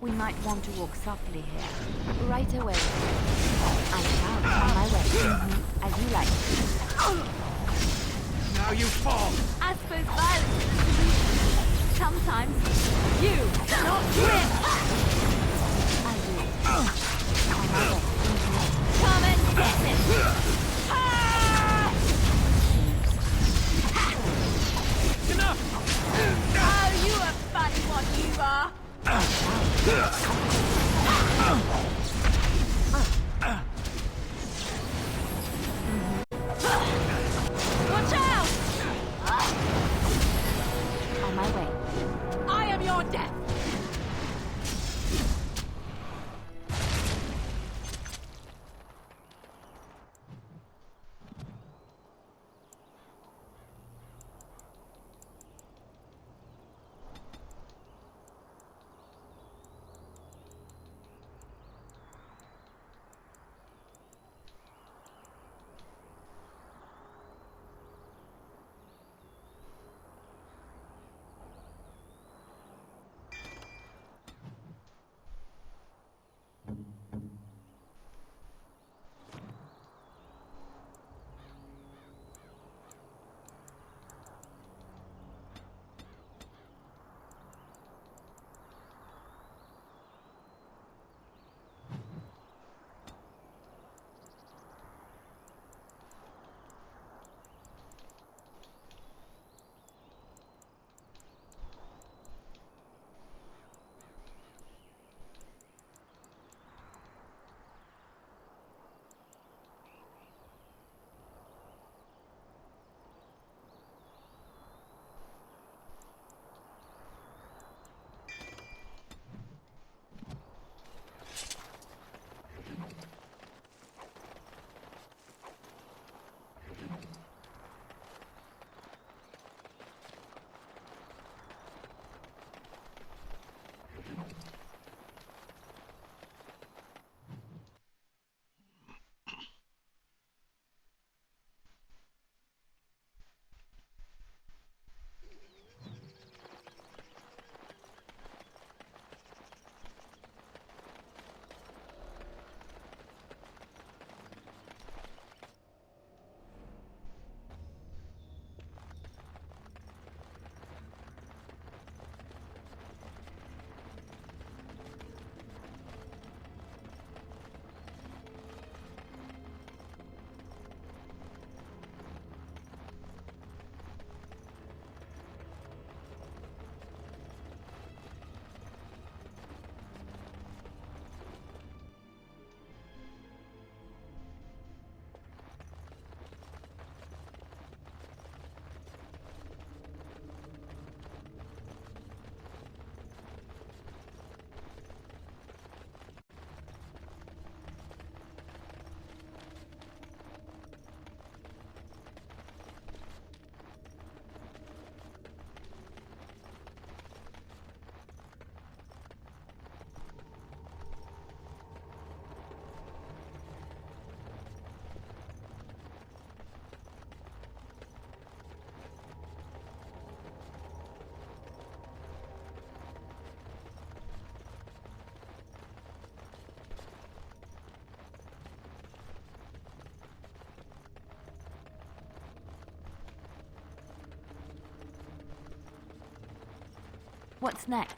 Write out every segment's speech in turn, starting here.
We might want to walk softly here. Right away. I shall. On my way. As you like. Now you fall! I suppose violence is the solution. Sometimes. You cannot win! I do. On my way. Come and get it! Ah! Enough! Oh, you are funny one, you are! Watch out! On my way. I am your death! What's next?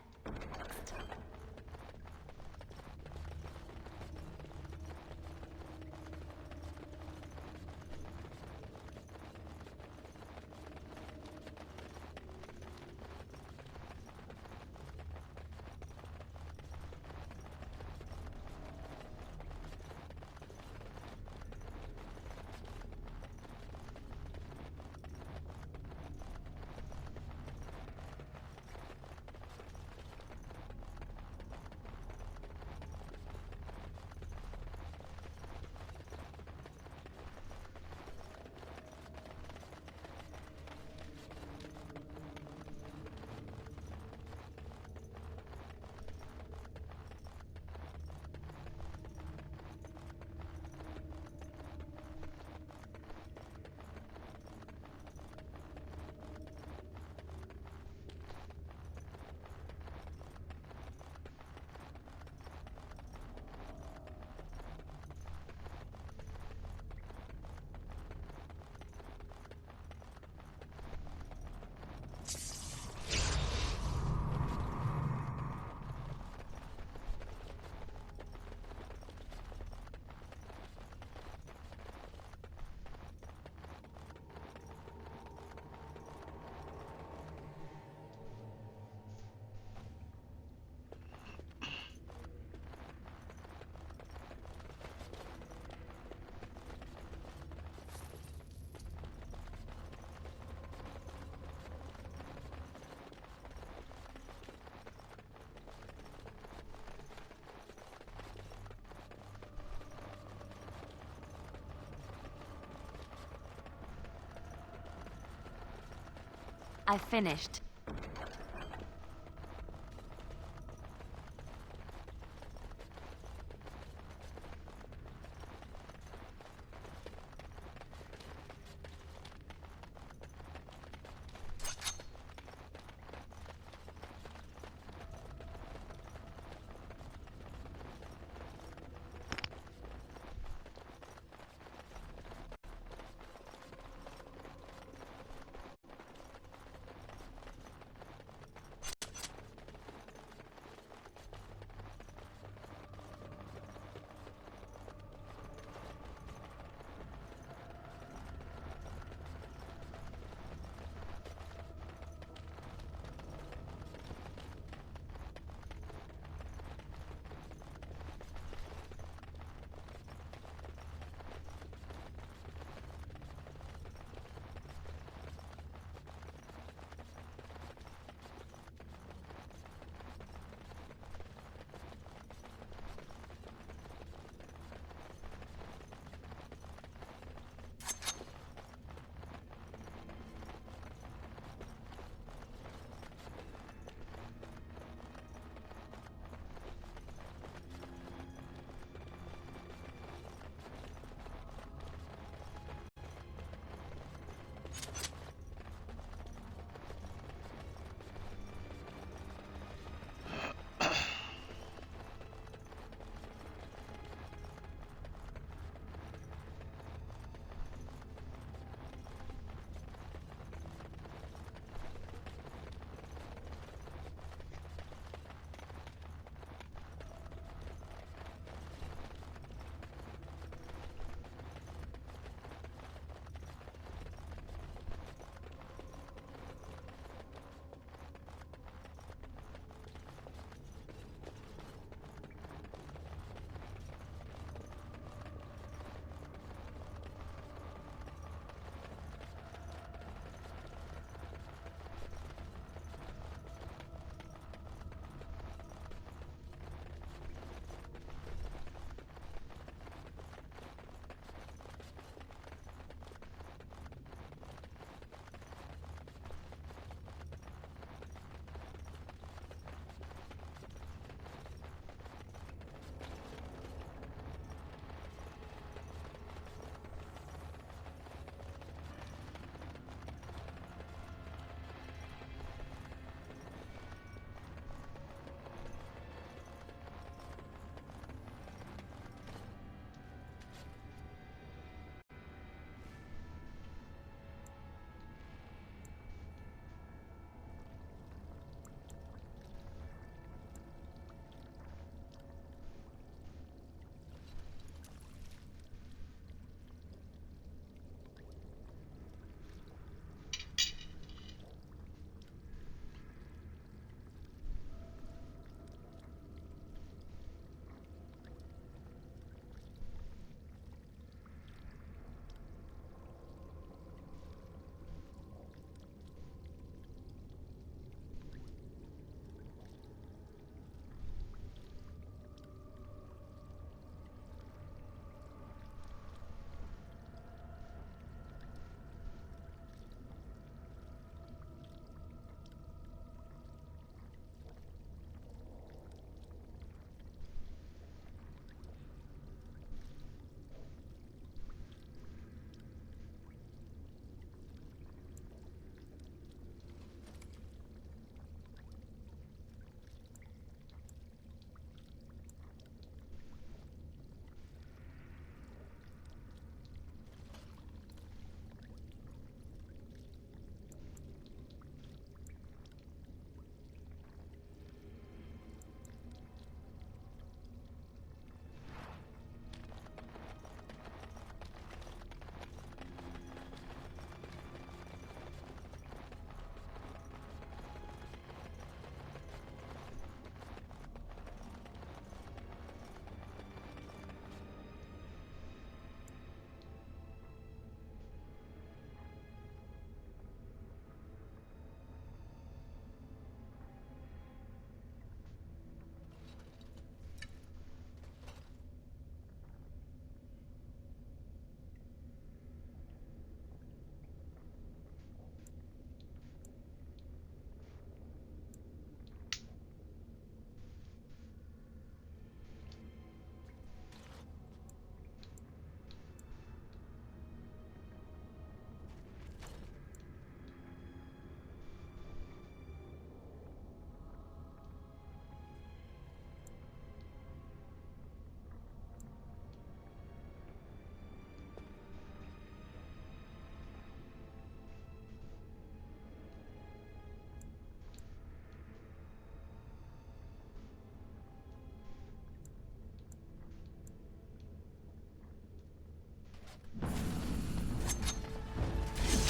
I finished.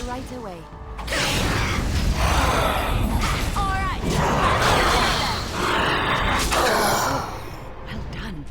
right away. All right. Well done.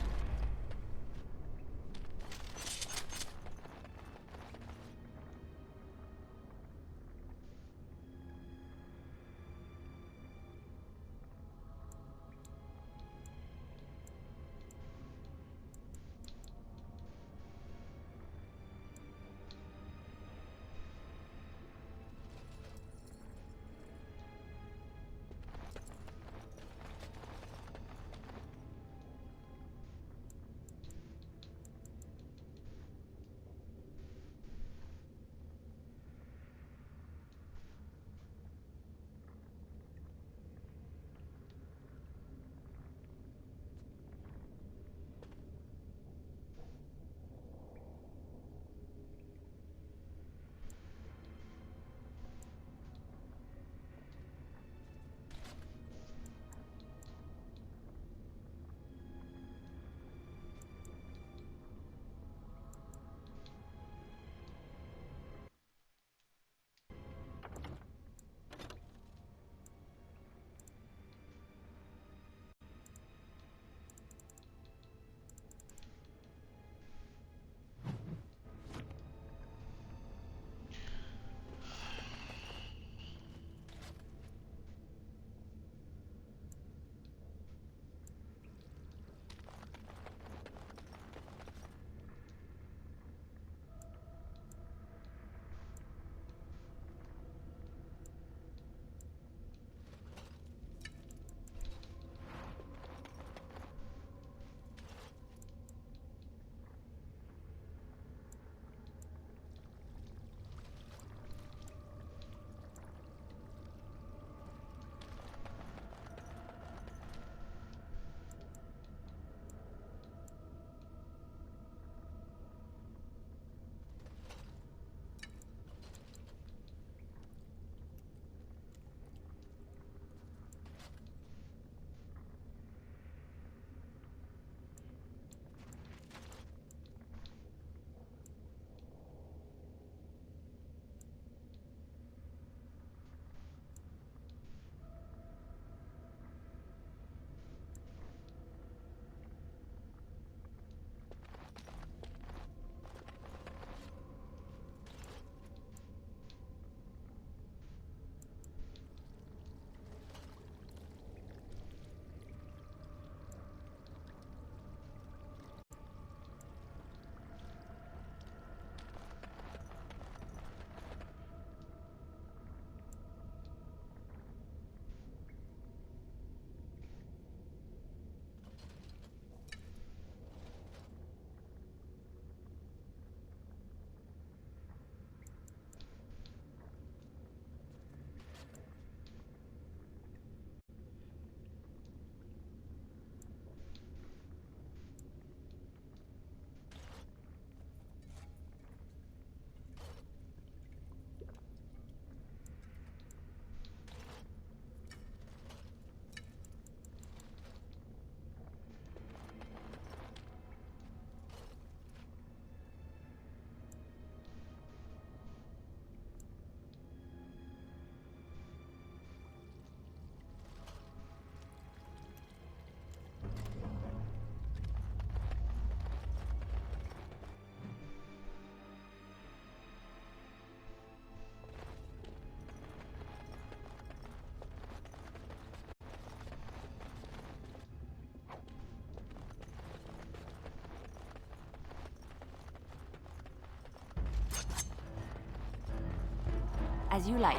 As you like.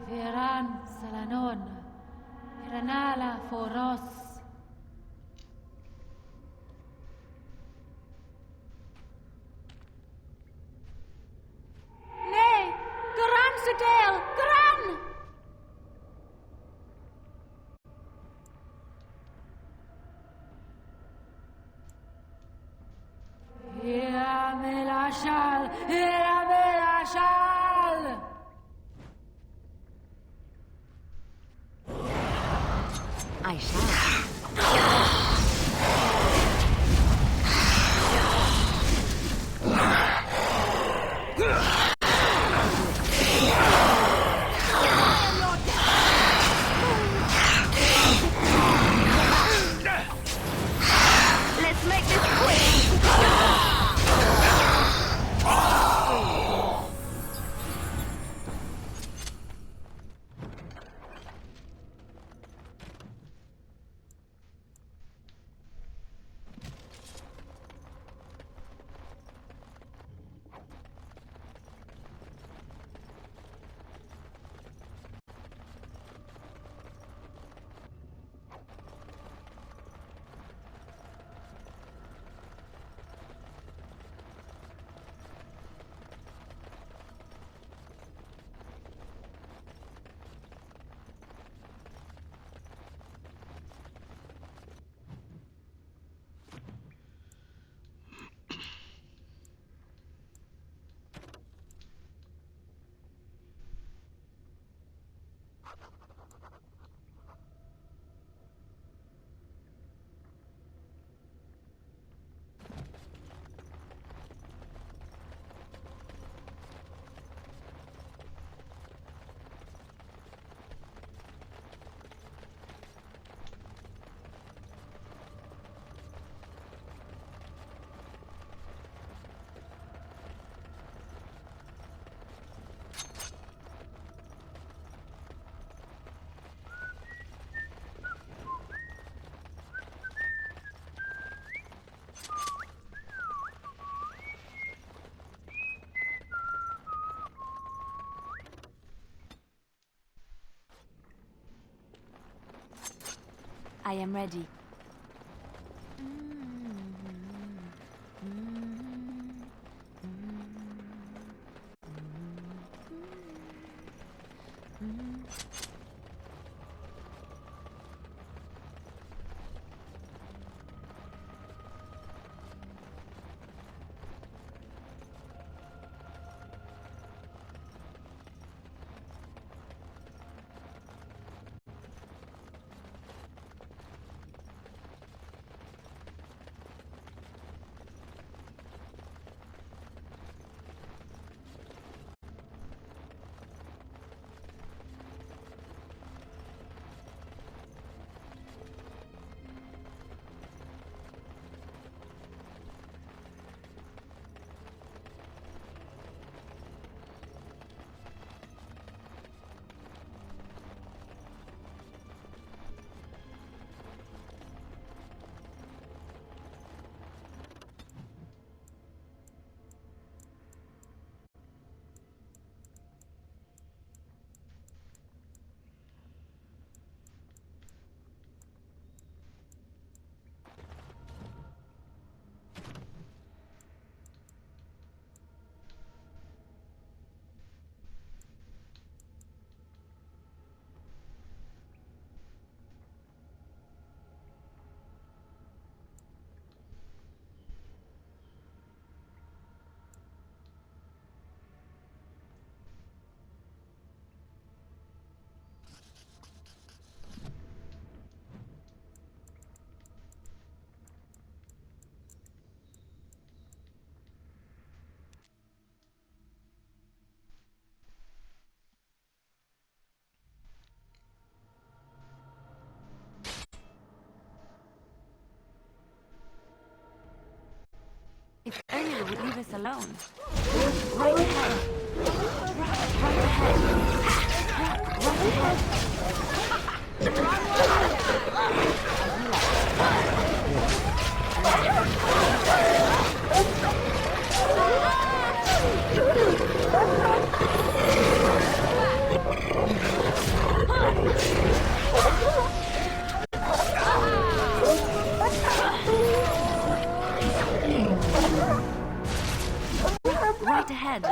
Viran Salanon. Granala Foros. Nay! Gran Sudale! Gran! Ira Melashal! Ira Melashal! I shall. Let's make this quick. I am ready. If only they would leave us alone. Right ahead. Right ahead. Right ahead. Right ahead.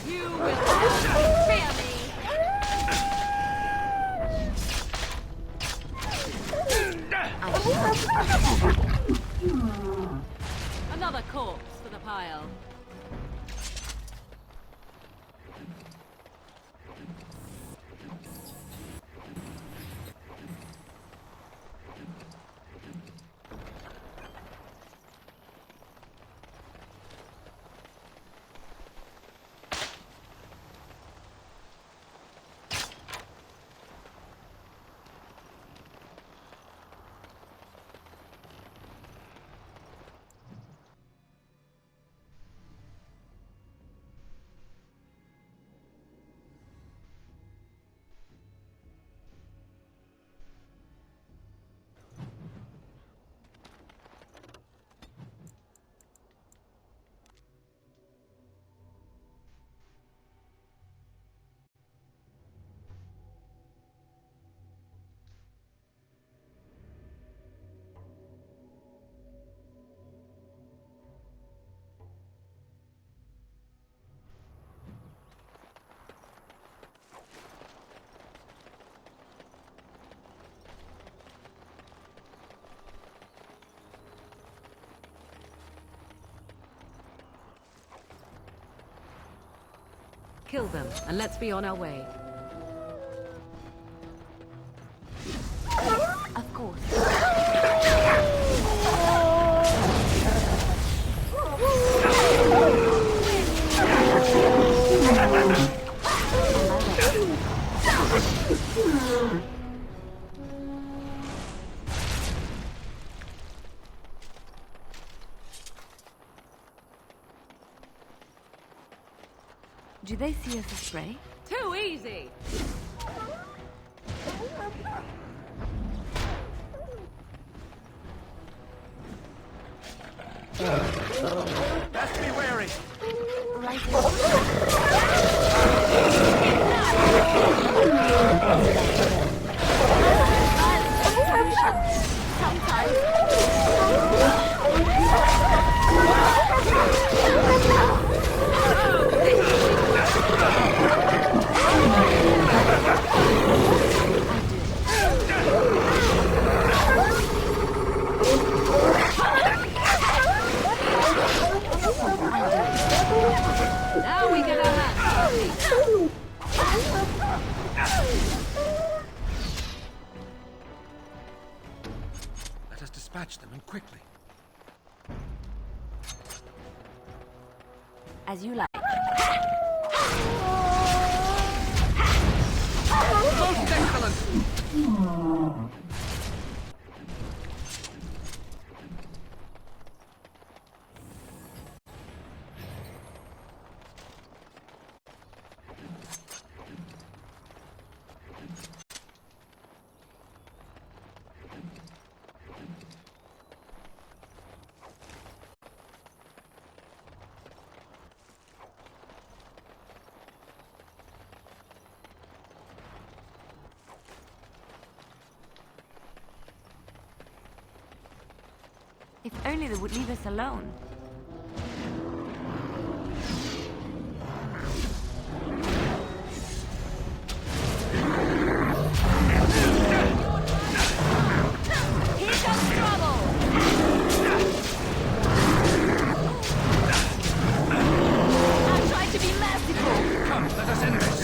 You will fear me. Another corpse for the pile. Kill them, and let's be on our way. Of course. Do they see us astray? Too easy! Best be wary. Now we get our hands dirty. Let us dispatch them and quickly. As you like. Most excellent! If only they would leave us alone. Here comes trouble! I'm trying to be merciful! Come, let us end this.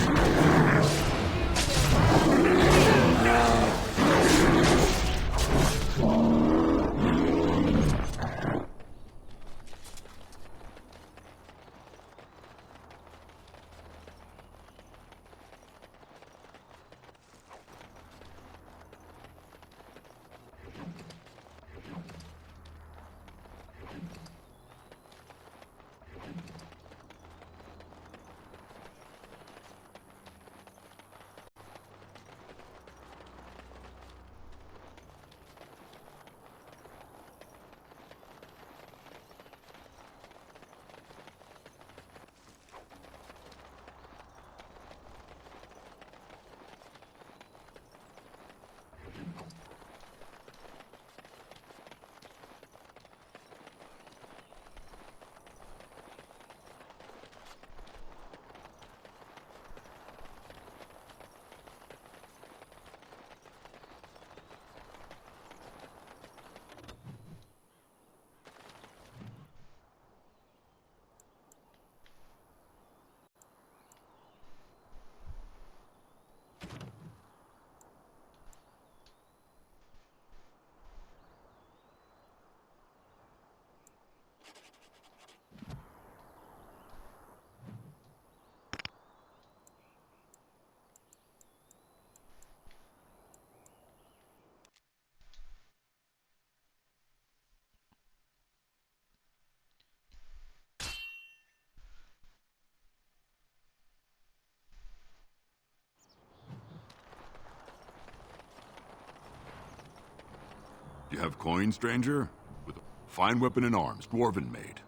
You have coin, stranger? With a fine weapon and arms, dwarven made.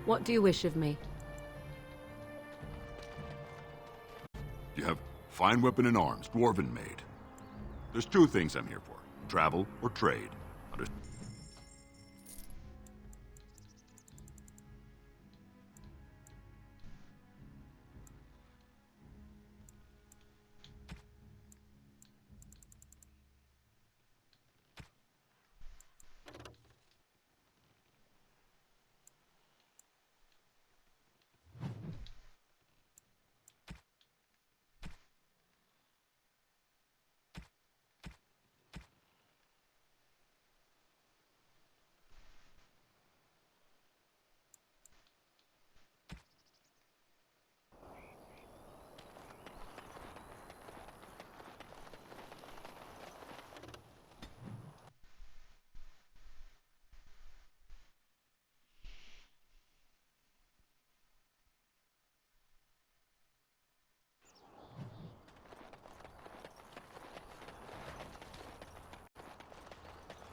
What do you wish of me? You have fine weapon and arms, dwarven made. There's two things I'm here for. Travel or trade. Under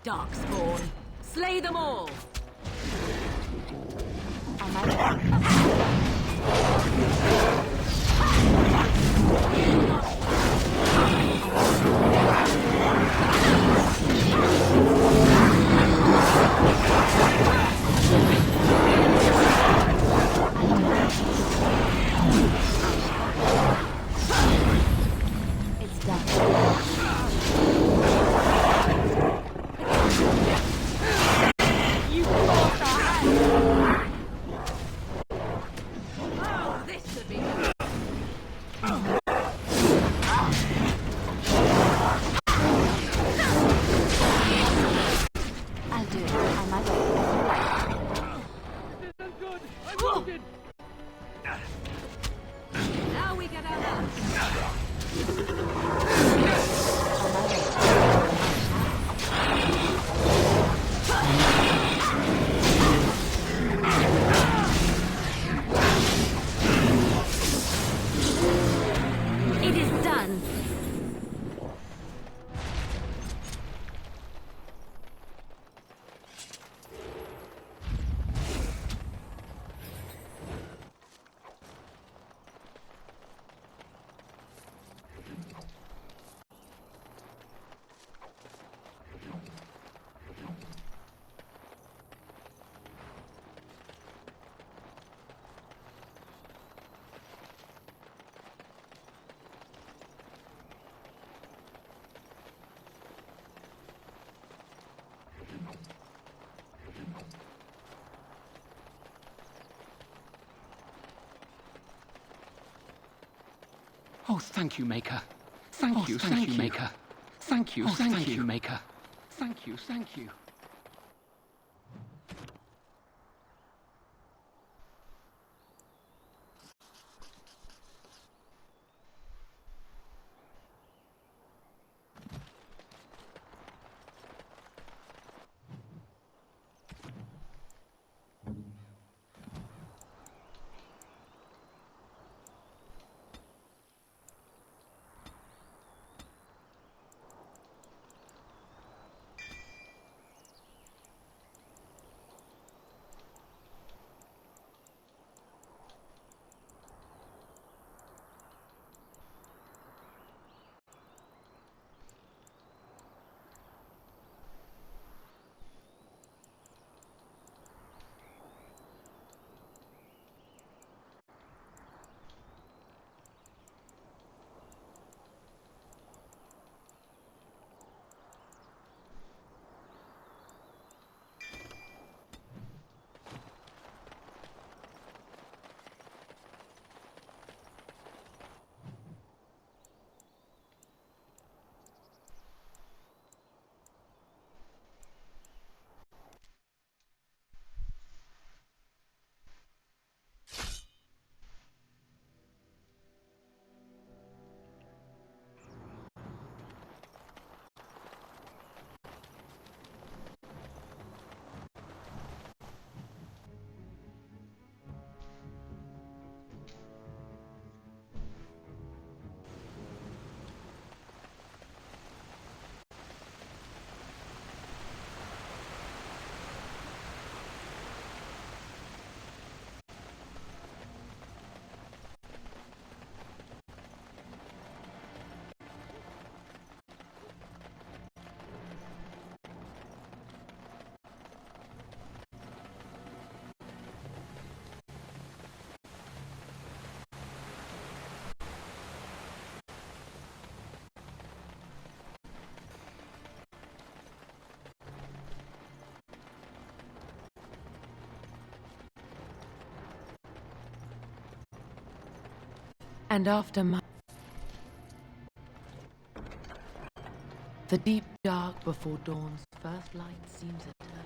Darkspawn. Slay them all! On my way. It's done. You forced our hand. Oh, this should be good. I'll do it. On my way. Isn't good. I'm wounded. Now we get our hands. On my way. It is done. Oh, thank you, Maker. Thank you, Maker. Thank you, Maker. Thank you. And after my... The deep dark before dawn's first light seems eternal.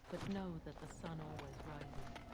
But know that the sun always rises.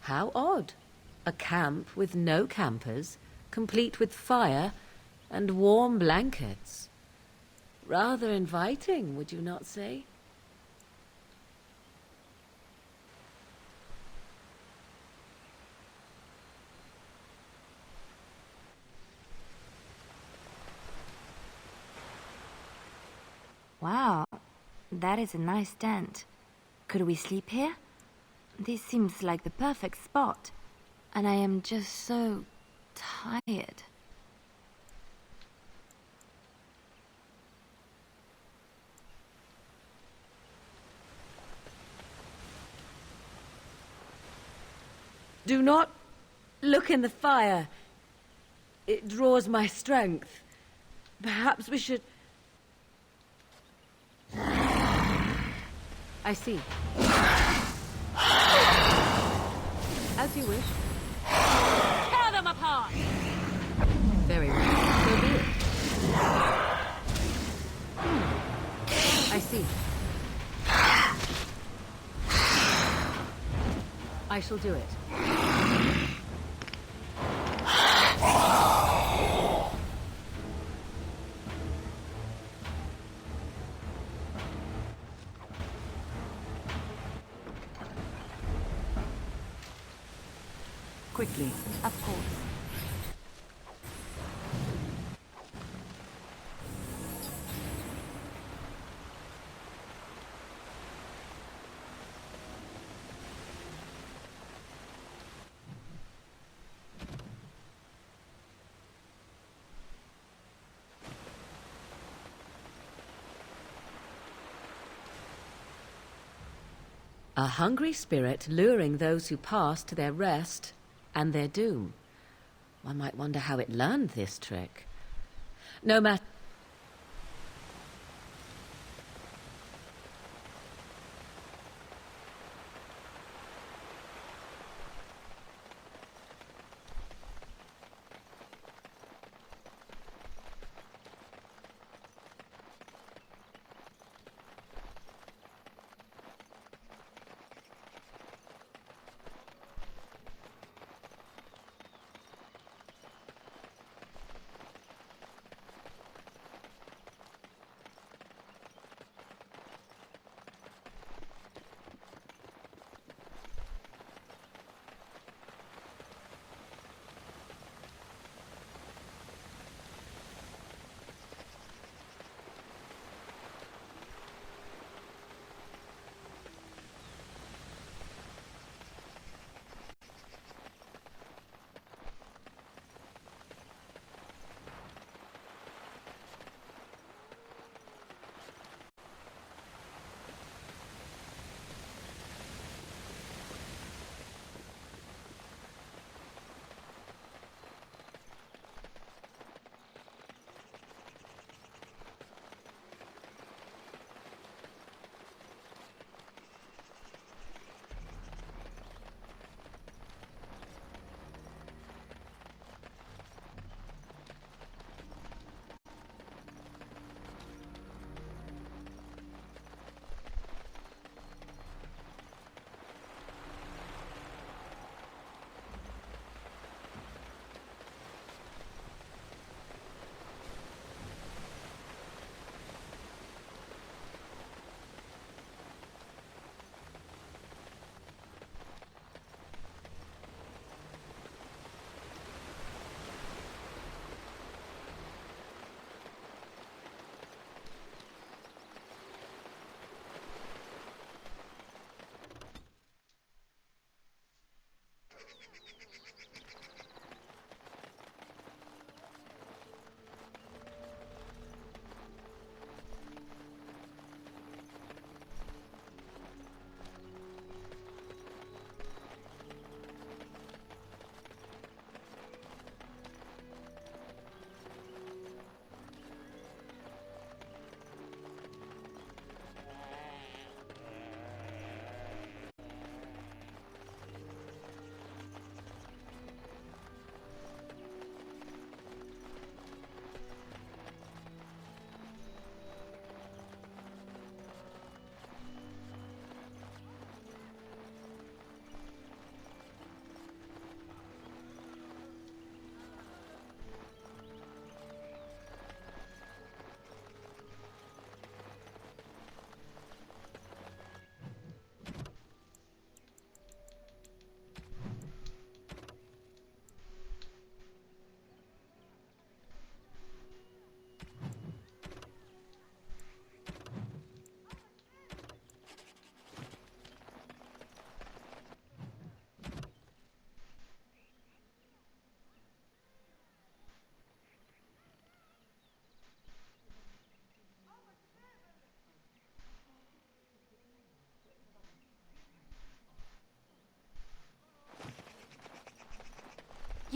How odd. A camp with no campers, complete with fire and warm blankets. Rather inviting, would you not say? Wow, that is a nice tent. Could we sleep here? This seems like the perfect spot. And I am just so tired. Do not look in the fire. It draws my strength. Perhaps we should... I see. As you wish. Tear them apart! Very well. So be it. I see. I shall do it. Quickly. Of course. A hungry spirit luring those who pass to their rest and their doom. One might wonder how it learned this trick. No matter...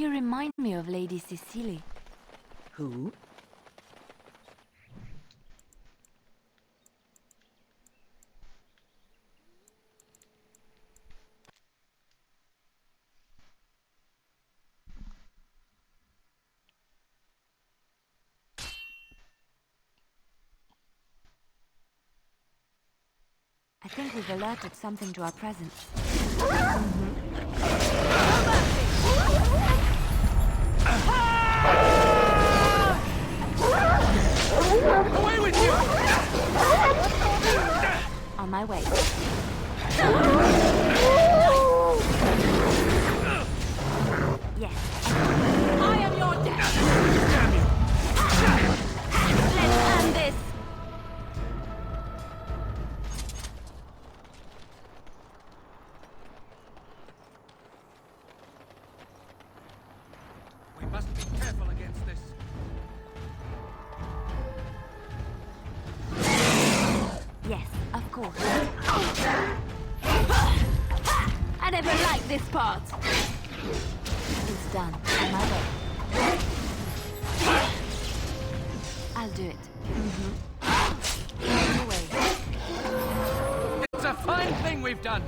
You remind me of Lady Cecily. Who? I think we've alerted something to our presence. Away with you! On my way. Yes. I am your death! Damn you! Let's end this! We must be careful against this. Yes, of course. I never liked this part. It's done. On my way. I'll do it. On the way. It's a fine thing we've done.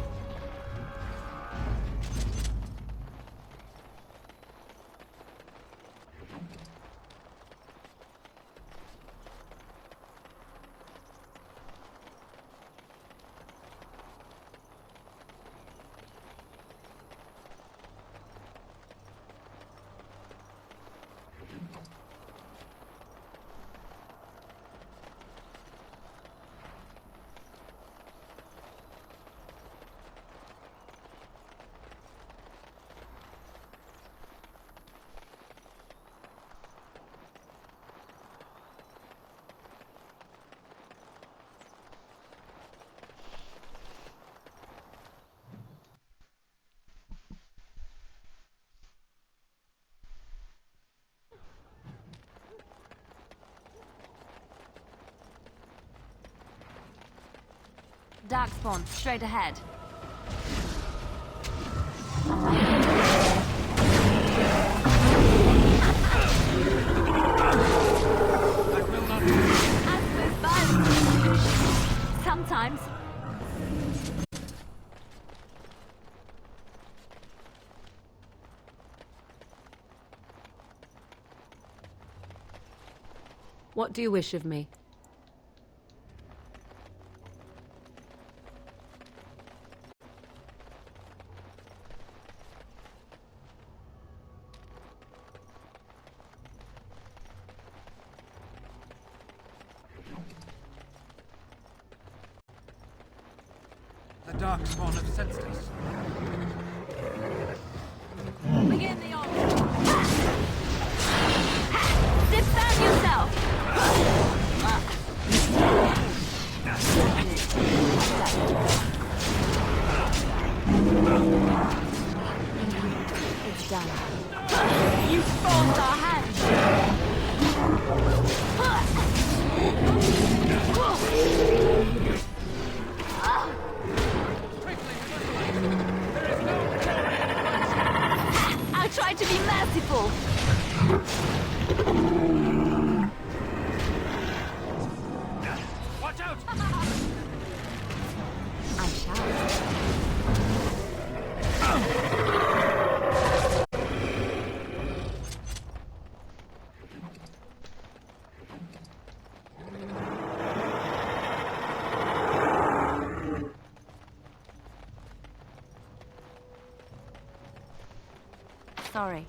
Darkspawn, straight ahead. I will not. As with violence. Sometimes. What do you wish of me? The Darkspawn have sensed us. Begin the order. Defend yourself! It's done. You forced our hand! I'll try to be merciful! Watch out! I shall. Sorry.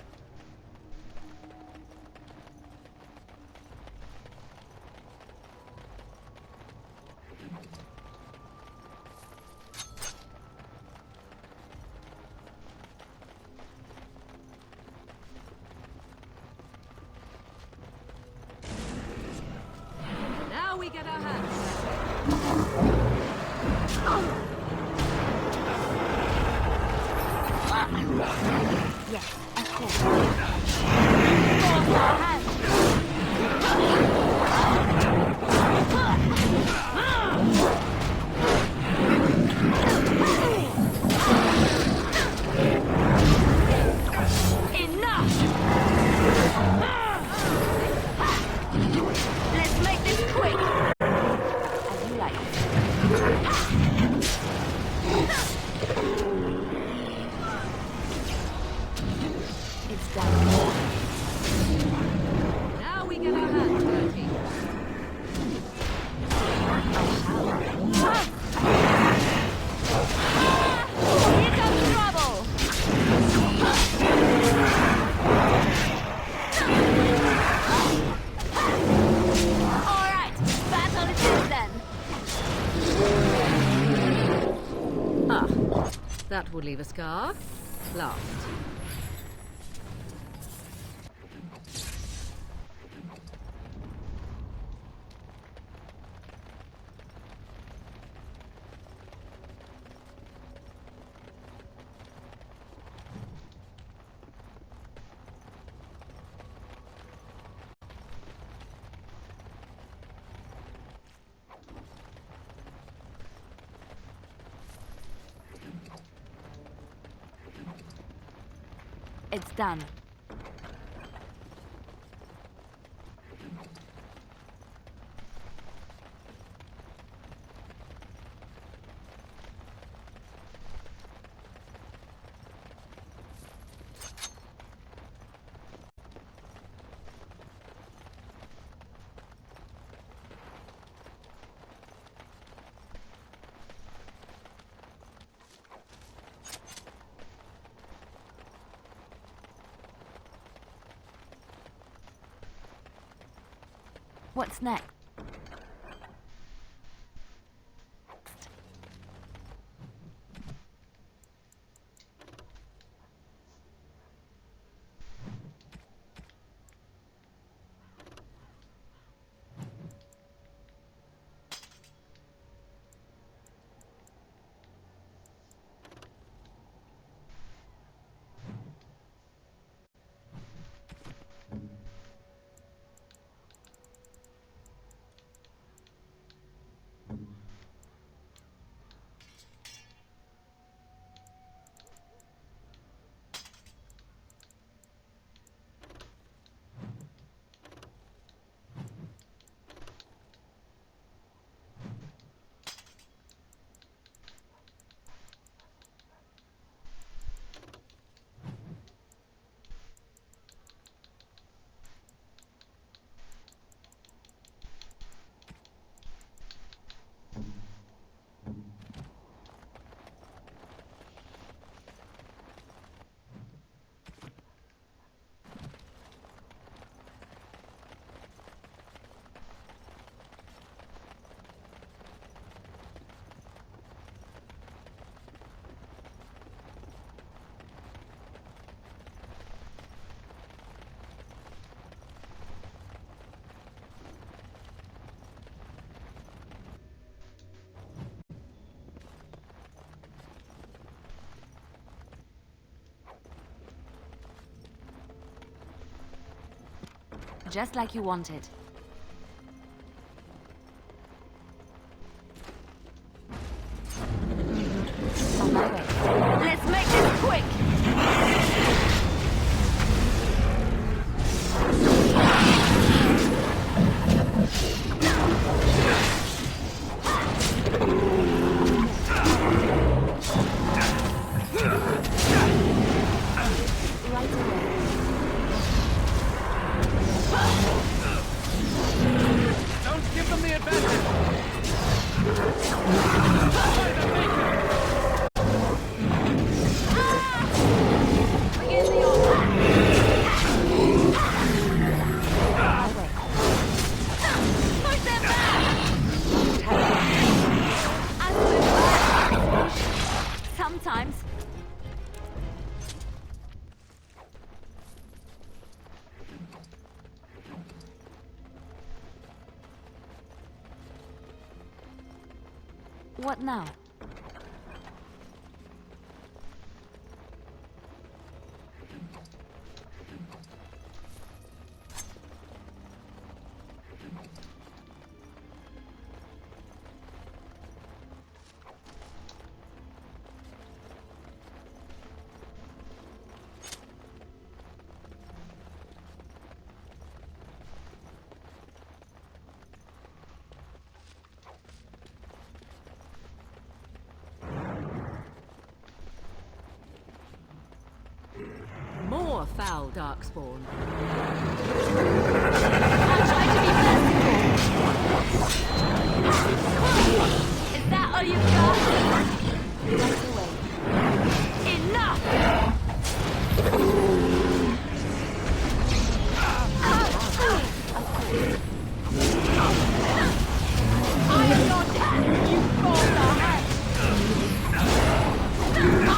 Now we get our hands. Yes, of course. Force our hand! Enough! That will leave a scar. Last. It's done. What's next? Just like you wanted. On my way. Let's make this quick! Right away. Don't give them the advantage! Begin the order. My way. Push them back! Sometimes. What now? More foul darkspawn. I'll try to be merciful. Is that all you've got? Right away. Enough! I am your dad, you call the hand. I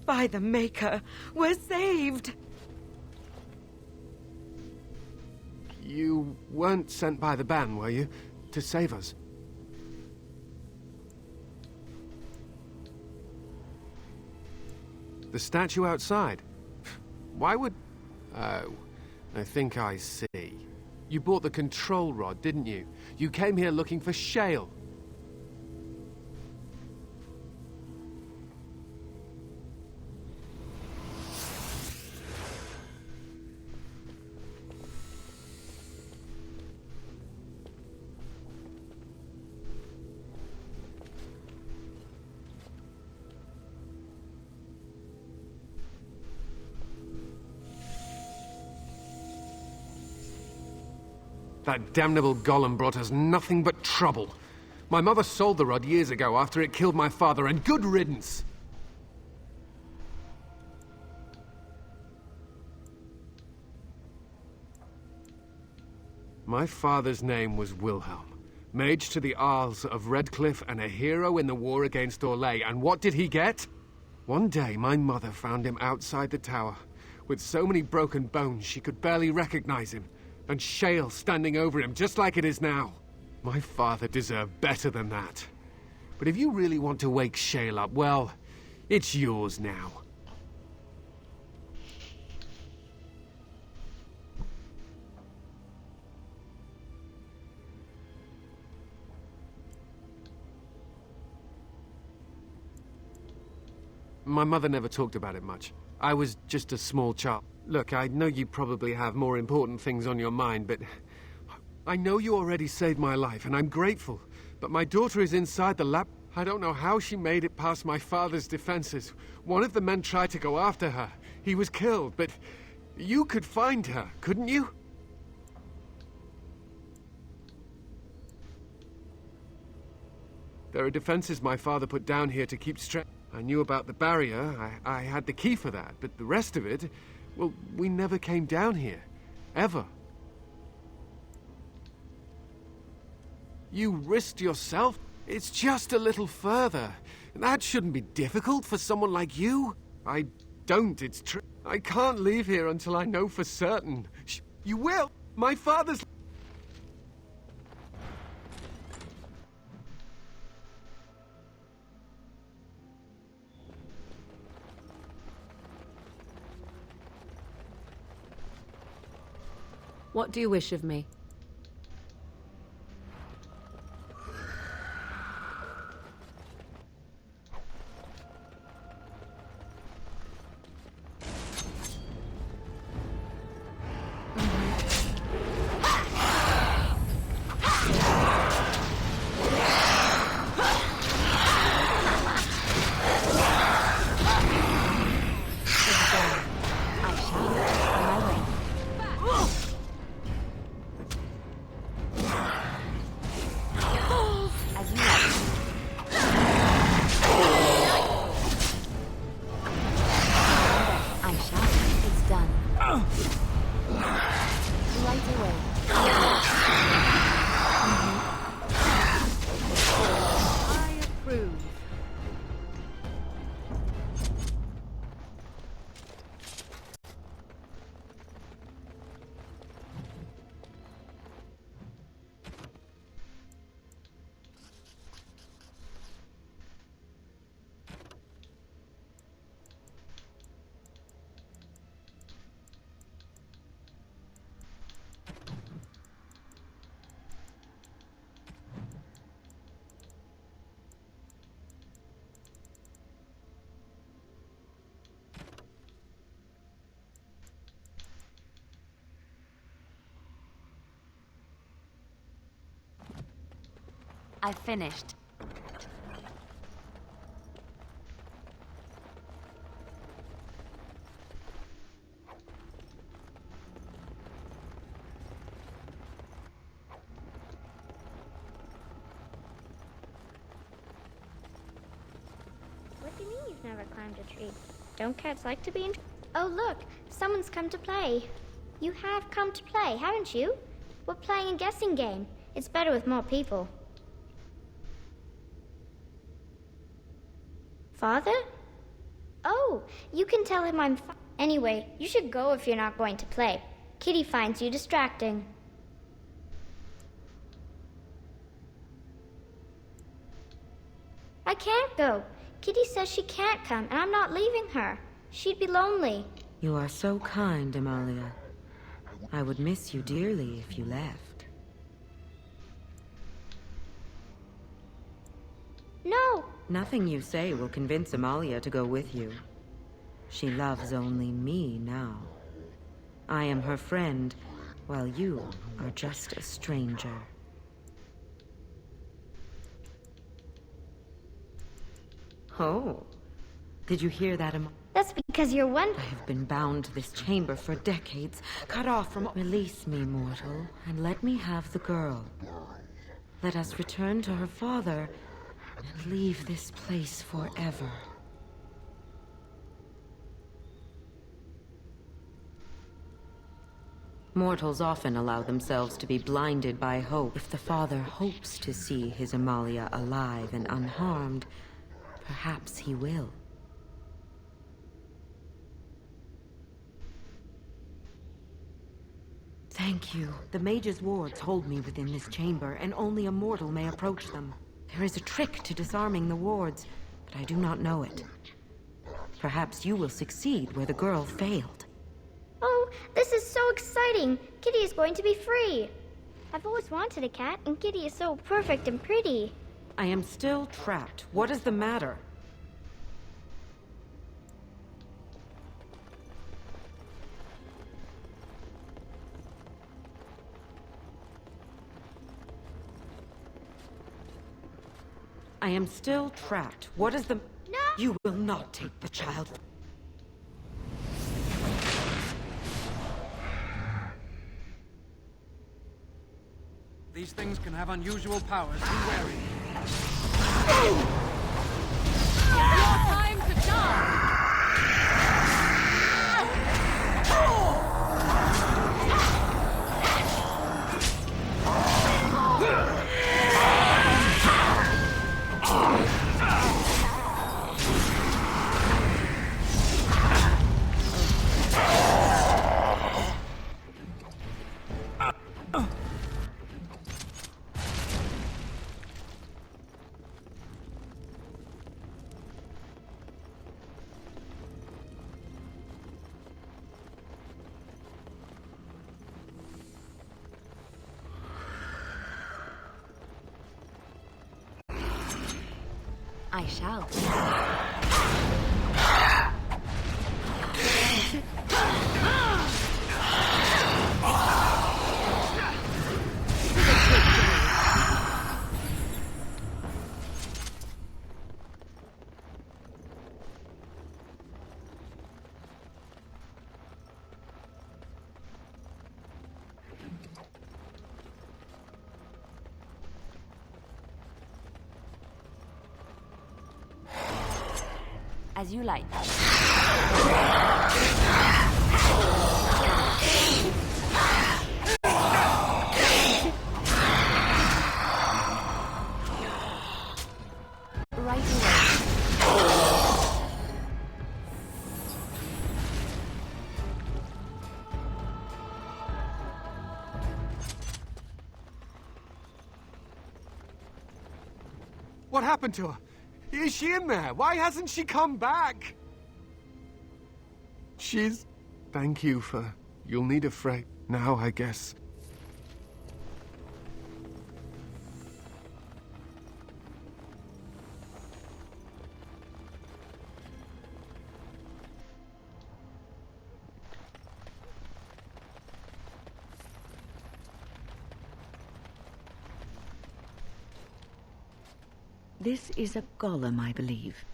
By the Maker, we're saved! You weren't sent by the Ban, were you? To save us? The statue outside? Why would... Oh, I think I see. You bought the control rod, didn't you? You came here looking for Shale. That damnable golem brought us nothing but trouble. My mother sold the rod years ago after it killed my father, and good riddance! My father's name was Wilhelm, mage to the Arls of Redcliffe and a hero in the war against Orlais, and what did he get? One day my mother found him outside the tower, with so many broken bones she could barely recognize him. And Shale standing over him, just like it is now. My father deserved better than that. But if you really want to wake Shale up, well, it's yours now. My mother never talked about it much. I was just a small child. Look, I know you probably have more important things on your mind, but... I know you already saved my life, and I'm grateful. But my daughter is inside the lab. I don't know how she made it past my father's defenses. One of the men tried to go after her. He was killed, but... You could find her, couldn't you? There are defenses my father put down here to keep straight. I knew about the barrier. I had the key for that, but the rest of it... Well, we never came down here. Ever. You risked yourself? It's just a little further. That shouldn't be difficult for someone like you. I don't, it's true. I can't leave here until I know for certain. You will! My father's... What do you wish of me? I've finished. What do you mean you've never climbed a tree? Don't cats like to be in... Oh, look! Someone's come to play. You have come to play, haven't you? We're playing a guessing game. It's better with more people. Father? Oh, you can tell him I'm fine. Anyway, you should go if you're not going to play. Kitty finds you distracting. I can't go. Kitty says she can't come, and I'm not leaving her. She'd be lonely. You are so kind, Amalia. I would miss you dearly if you left. No! Nothing you say will convince Amalia to go with you. She loves only me now. I am her friend, while you are just a stranger. Oh, did you hear that, That's because you're one. I have been bound to this chamber for decades, cut off from... Release me, mortal, and let me have the girl. Let us return to her father and leave this place forever. Mortals often allow themselves to be blinded by hope. If the father hopes to see his Amalia alive and unharmed, perhaps he will. Thank you. The mage's wards hold me within this chamber, and only a mortal may approach them. There is a trick to disarming the wards, but I do not know it. Perhaps you will succeed where the girl failed. Oh, this is so exciting! Kitty is going to be free! I've always wanted a cat, and Kitty is so perfect and pretty. I am still trapped. What is the matter? I am still trapped. What is the... No! You will not take the child. These things can have unusual powers. Be wary. Your time to die! I shall. As you like. Right away. What happened to her? Is she in there? Why hasn't she come back? She's... Thank you for... You'll need a freight now, I guess. This is a golem, I believe.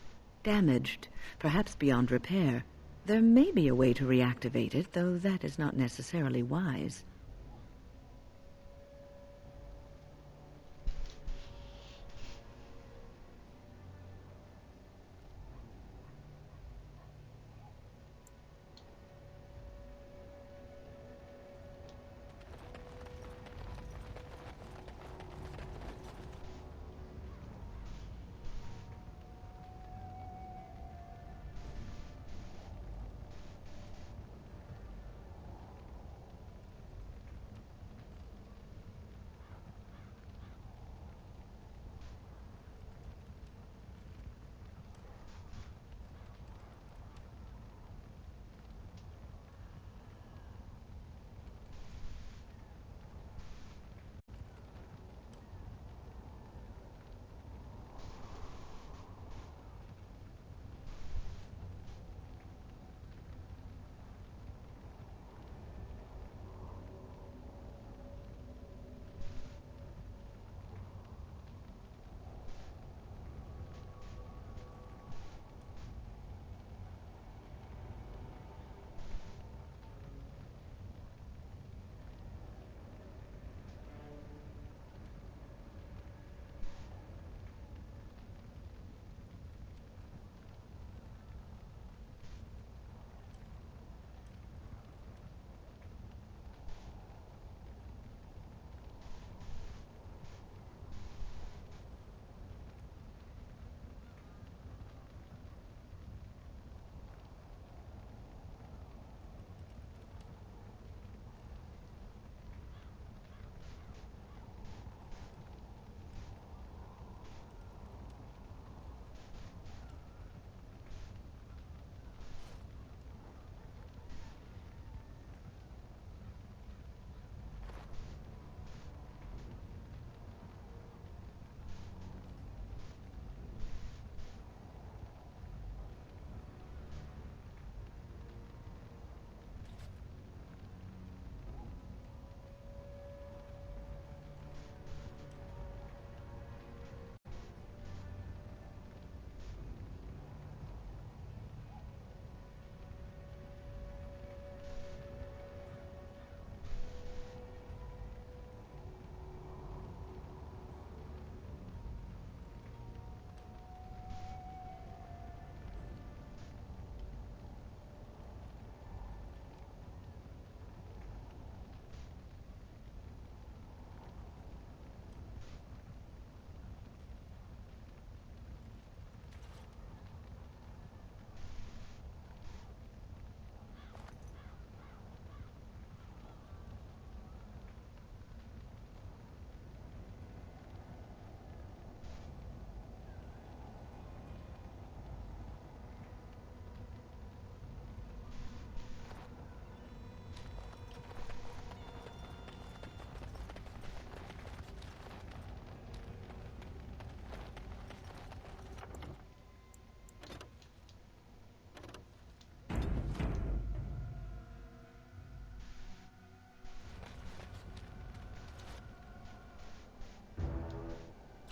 Damaged, perhaps beyond repair. There may be a way to reactivate it, though that is not necessarily wise.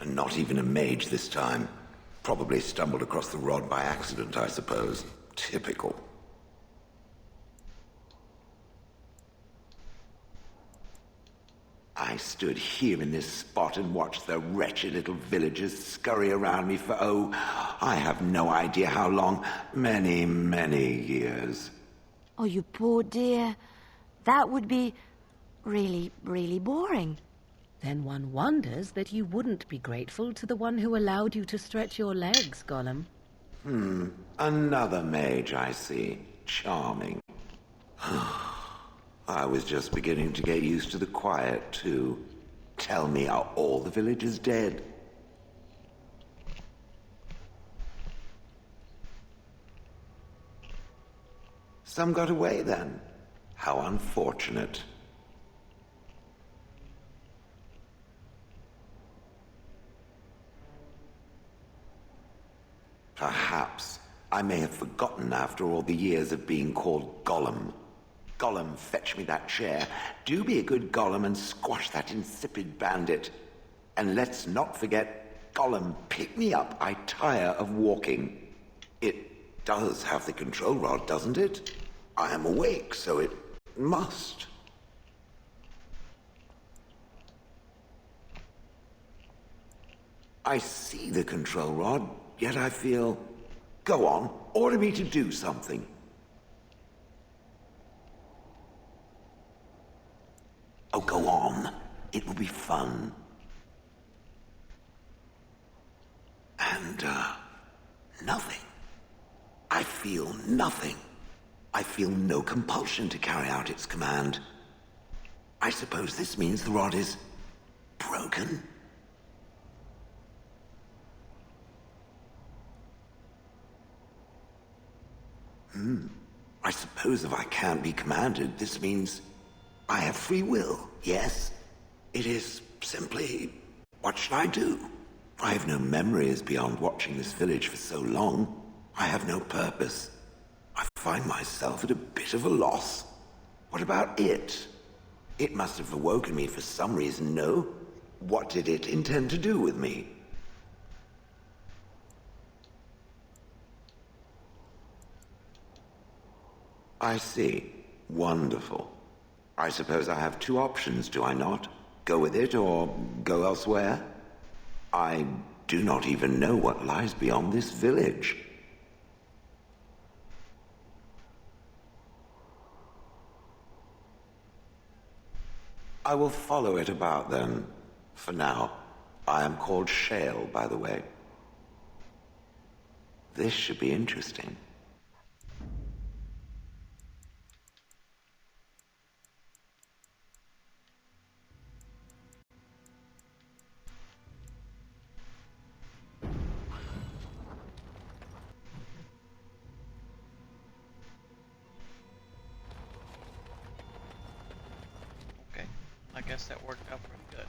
And not even a mage this time. Probably stumbled across the rod by accident, I suppose. Typical. I stood here in this spot and watched the wretched little villagers scurry around me for, oh, I have no idea how long. Many, many years. Oh, you poor dear. That would be really, really boring. Then one wonders that you wouldn't be grateful to the one who allowed you to stretch your legs, Gollum. Another mage, I see. Charming. I was just beginning to get used to the quiet, too. Tell me, are all the villagers dead? Some got away, then. How unfortunate. Perhaps I may have forgotten after all the years of being called Gollum. Gollum, fetch me that chair. Do be a good Gollum and squash that insipid bandit. And let's not forget, Gollum, pick me up. I tire of walking. It does have the control rod, doesn't it? I am awake, so it must. I see the control rod, yet I feel... Go on, order me to do something. Oh, go on. It will be fun. And, nothing. I feel nothing. I feel no compulsion to carry out its command. I suppose this means the rod is broken? I suppose if I can't be commanded, this means I have free will, yes? It is simply, what should I do? I have no memories beyond watching this village for so long. I have no purpose. I find myself at a bit of a loss. What about it? It must have awoken me for some reason, no? What did it intend to do with me? I see. Wonderful. I suppose I have two options, do I not? Go with it or go elsewhere? I do not even know what lies beyond this village. I will follow it about then. For now, I am called Shale, by the way. This should be interesting. I guess that worked out pretty good.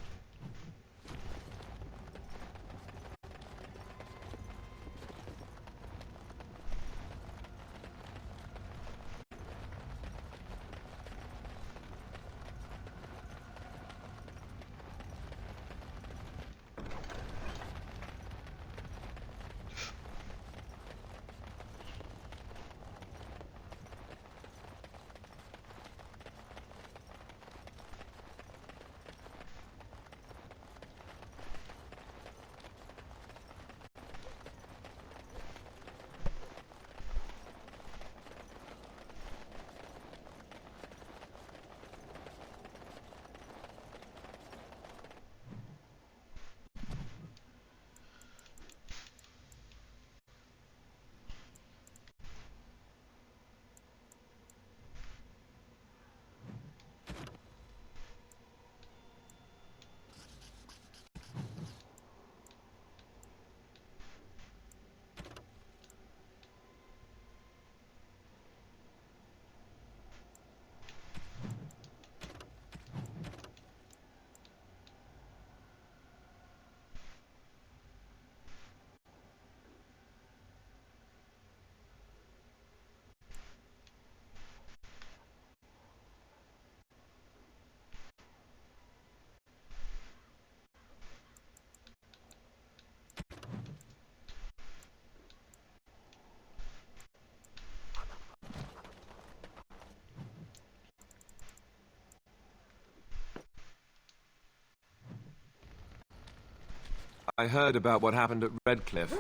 I heard about what happened at Redcliffe.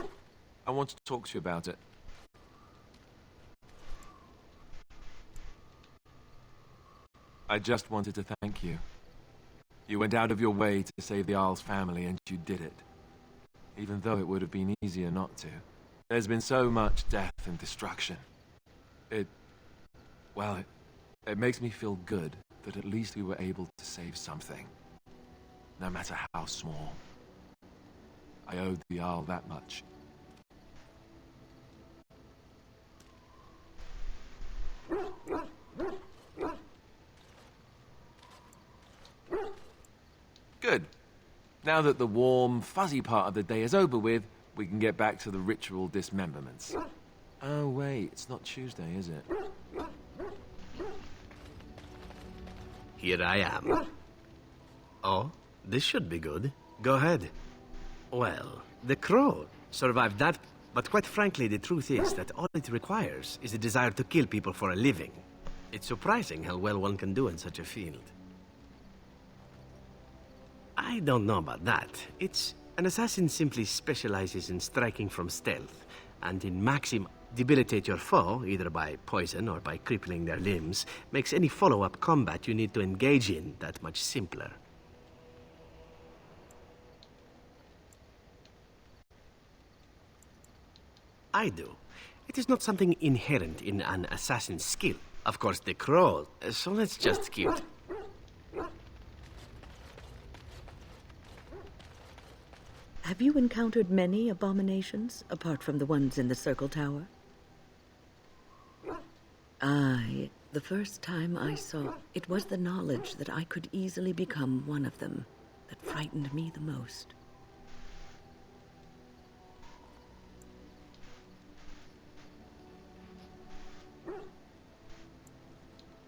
I want to talk to you about it. I just wanted to thank you. You went out of your way to save the Arl's family, and you did it. Even though it would have been easier not to. There's been so much death and destruction. It makes me feel good that at least we were able to save something. No matter how small. I owed the Arl that much. Good. Now that the warm, fuzzy part of the day is over with, we can get back to the ritual dismemberments. Oh wait, it's not Tuesday, is it? Here I am. Oh, this should be good. Go ahead. Well, the crow survived that, but quite frankly, the truth is that all it requires is a desire to kill people for a living. It's surprising how well one can do in such a field. I don't know about that. An assassin simply specializes in striking from stealth, and in Maxim, debilitate your foe, either by poison or by crippling their limbs, makes any follow-up combat you need to engage in that much simpler. I do. It is not something inherent in an assassin's skill. Of course, the crow, so let's just keep... Have you encountered many abominations, apart from the ones in the Circle Tower? Aye, the first time I saw... It was the knowledge that I could easily become one of them that frightened me the most.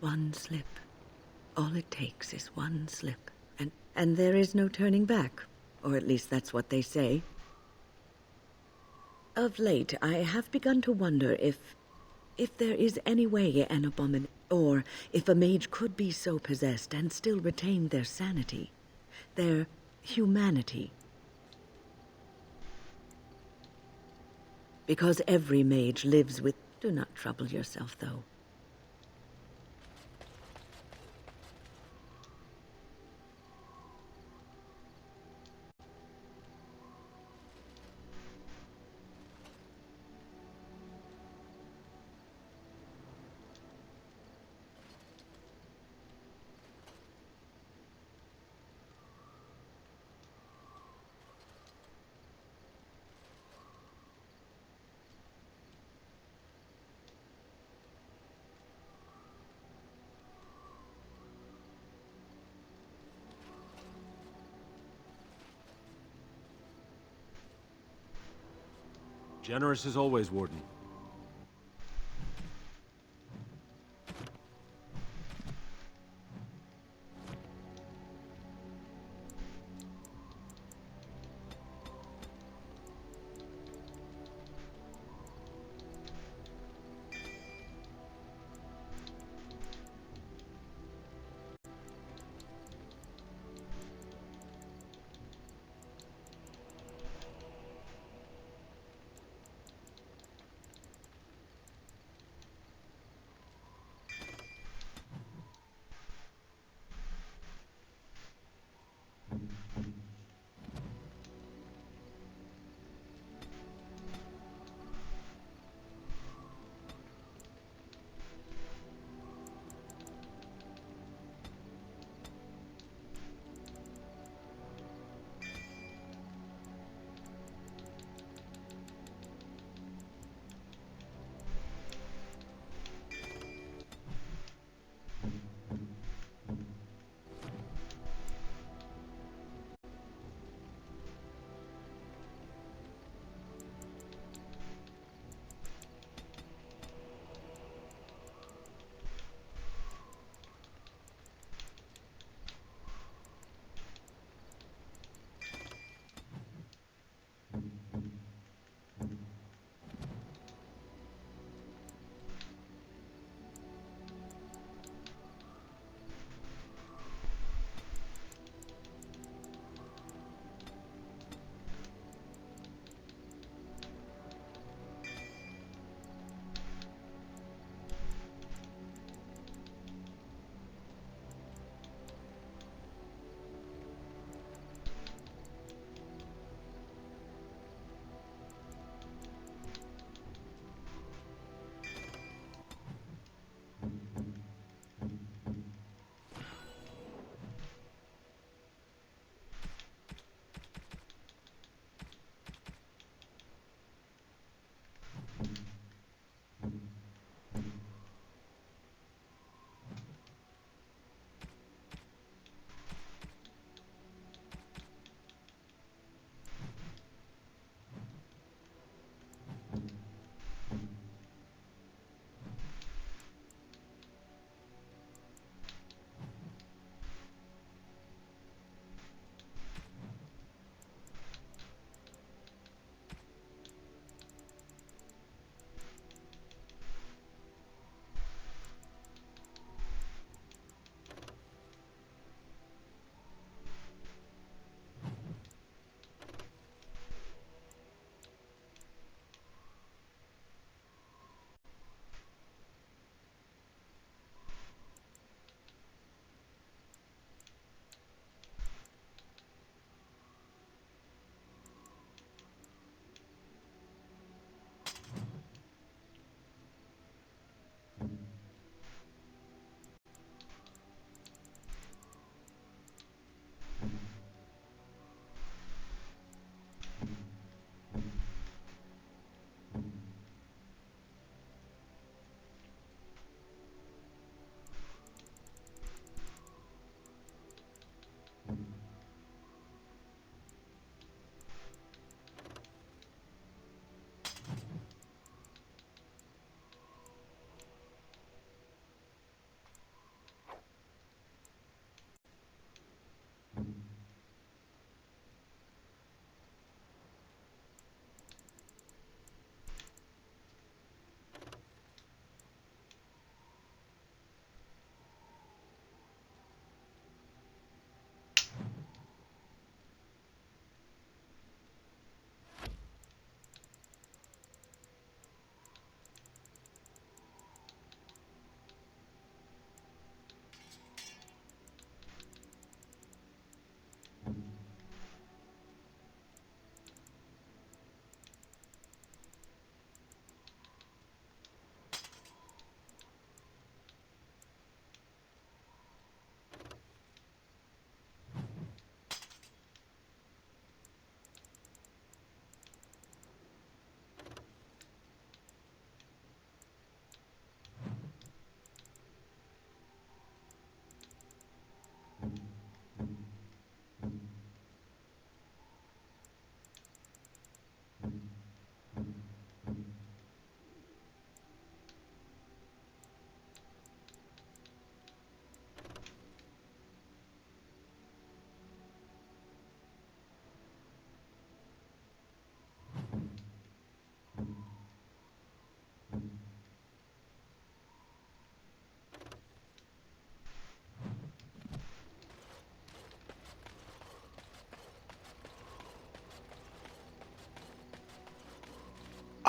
One slip. All it takes is one slip. And there is no turning back. Or at least that's what they say. Of late, I have begun to wonder if there is any way an abomination, or if a mage could be so possessed and still retain their sanity, their humanity. Because every mage lives with... Do not trouble yourself, though. Generous as always, Warden.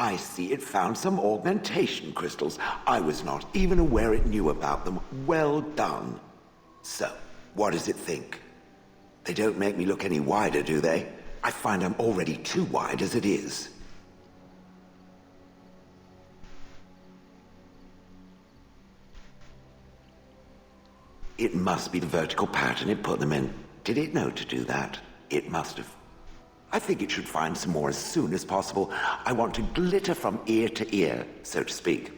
I see it found some augmentation crystals. I was not even aware it knew about them. Well done. So, what does it think? They don't make me look any wider, do they? I find I'm already too wide as it is. It must be the vertical pattern it put them in. Did it know to do that? It must have. I think it should find some more as soon as possible. I want to glitter from ear to ear, so to speak.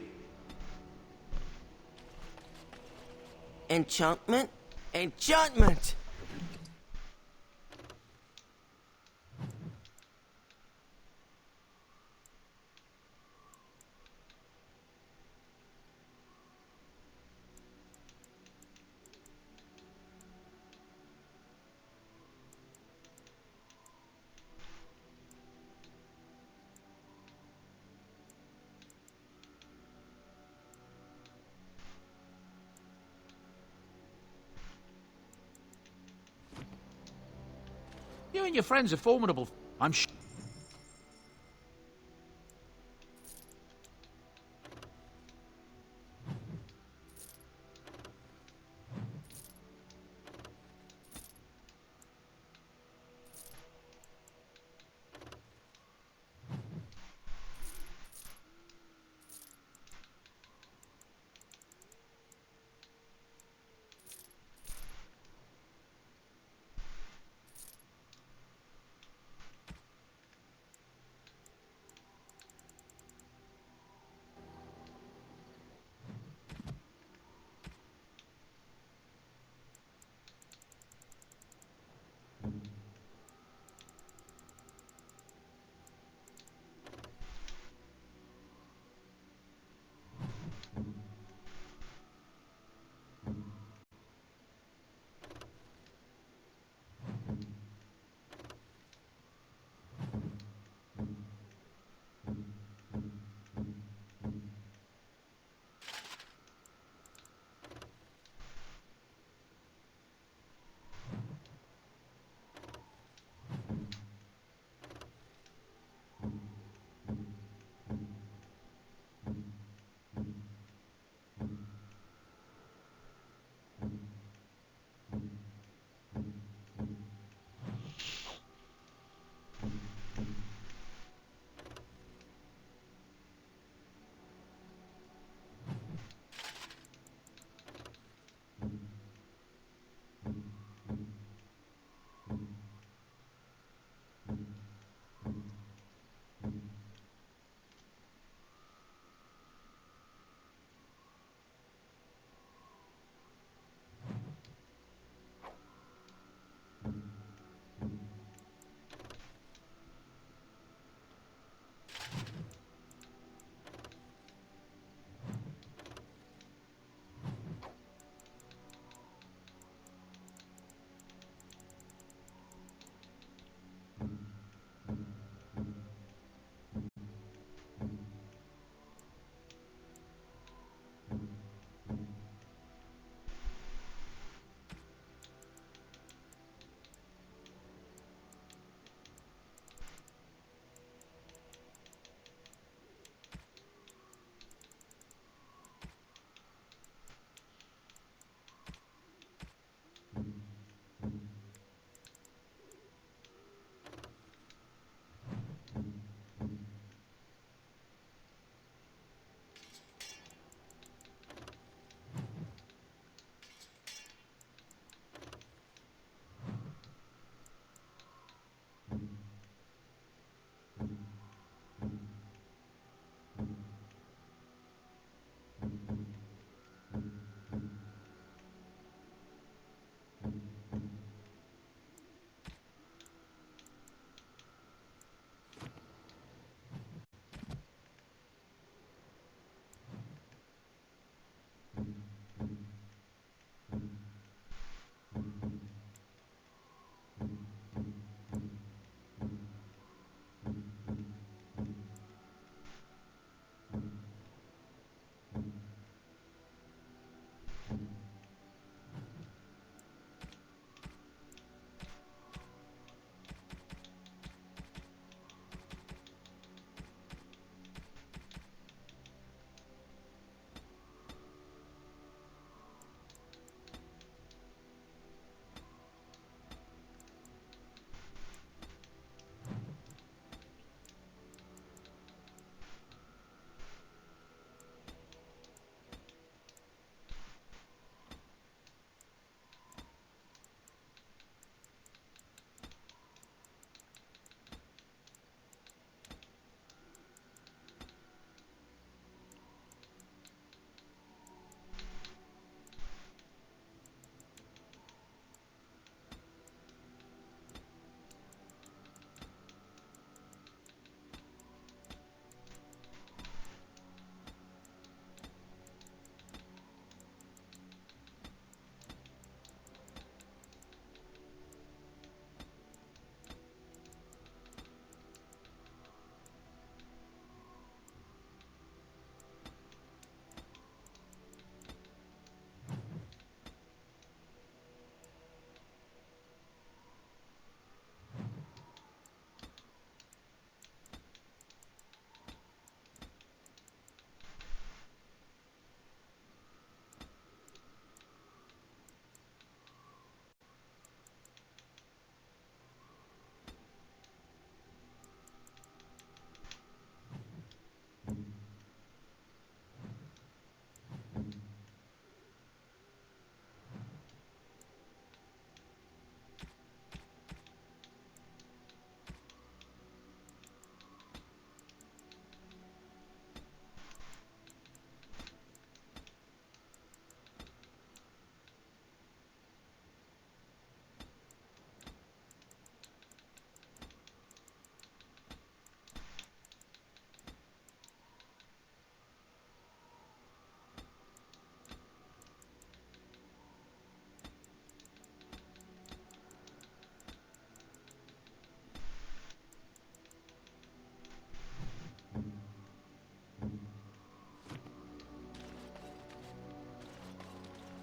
Enchantment? Enchantment! You and your friends are formidable. I'm sure.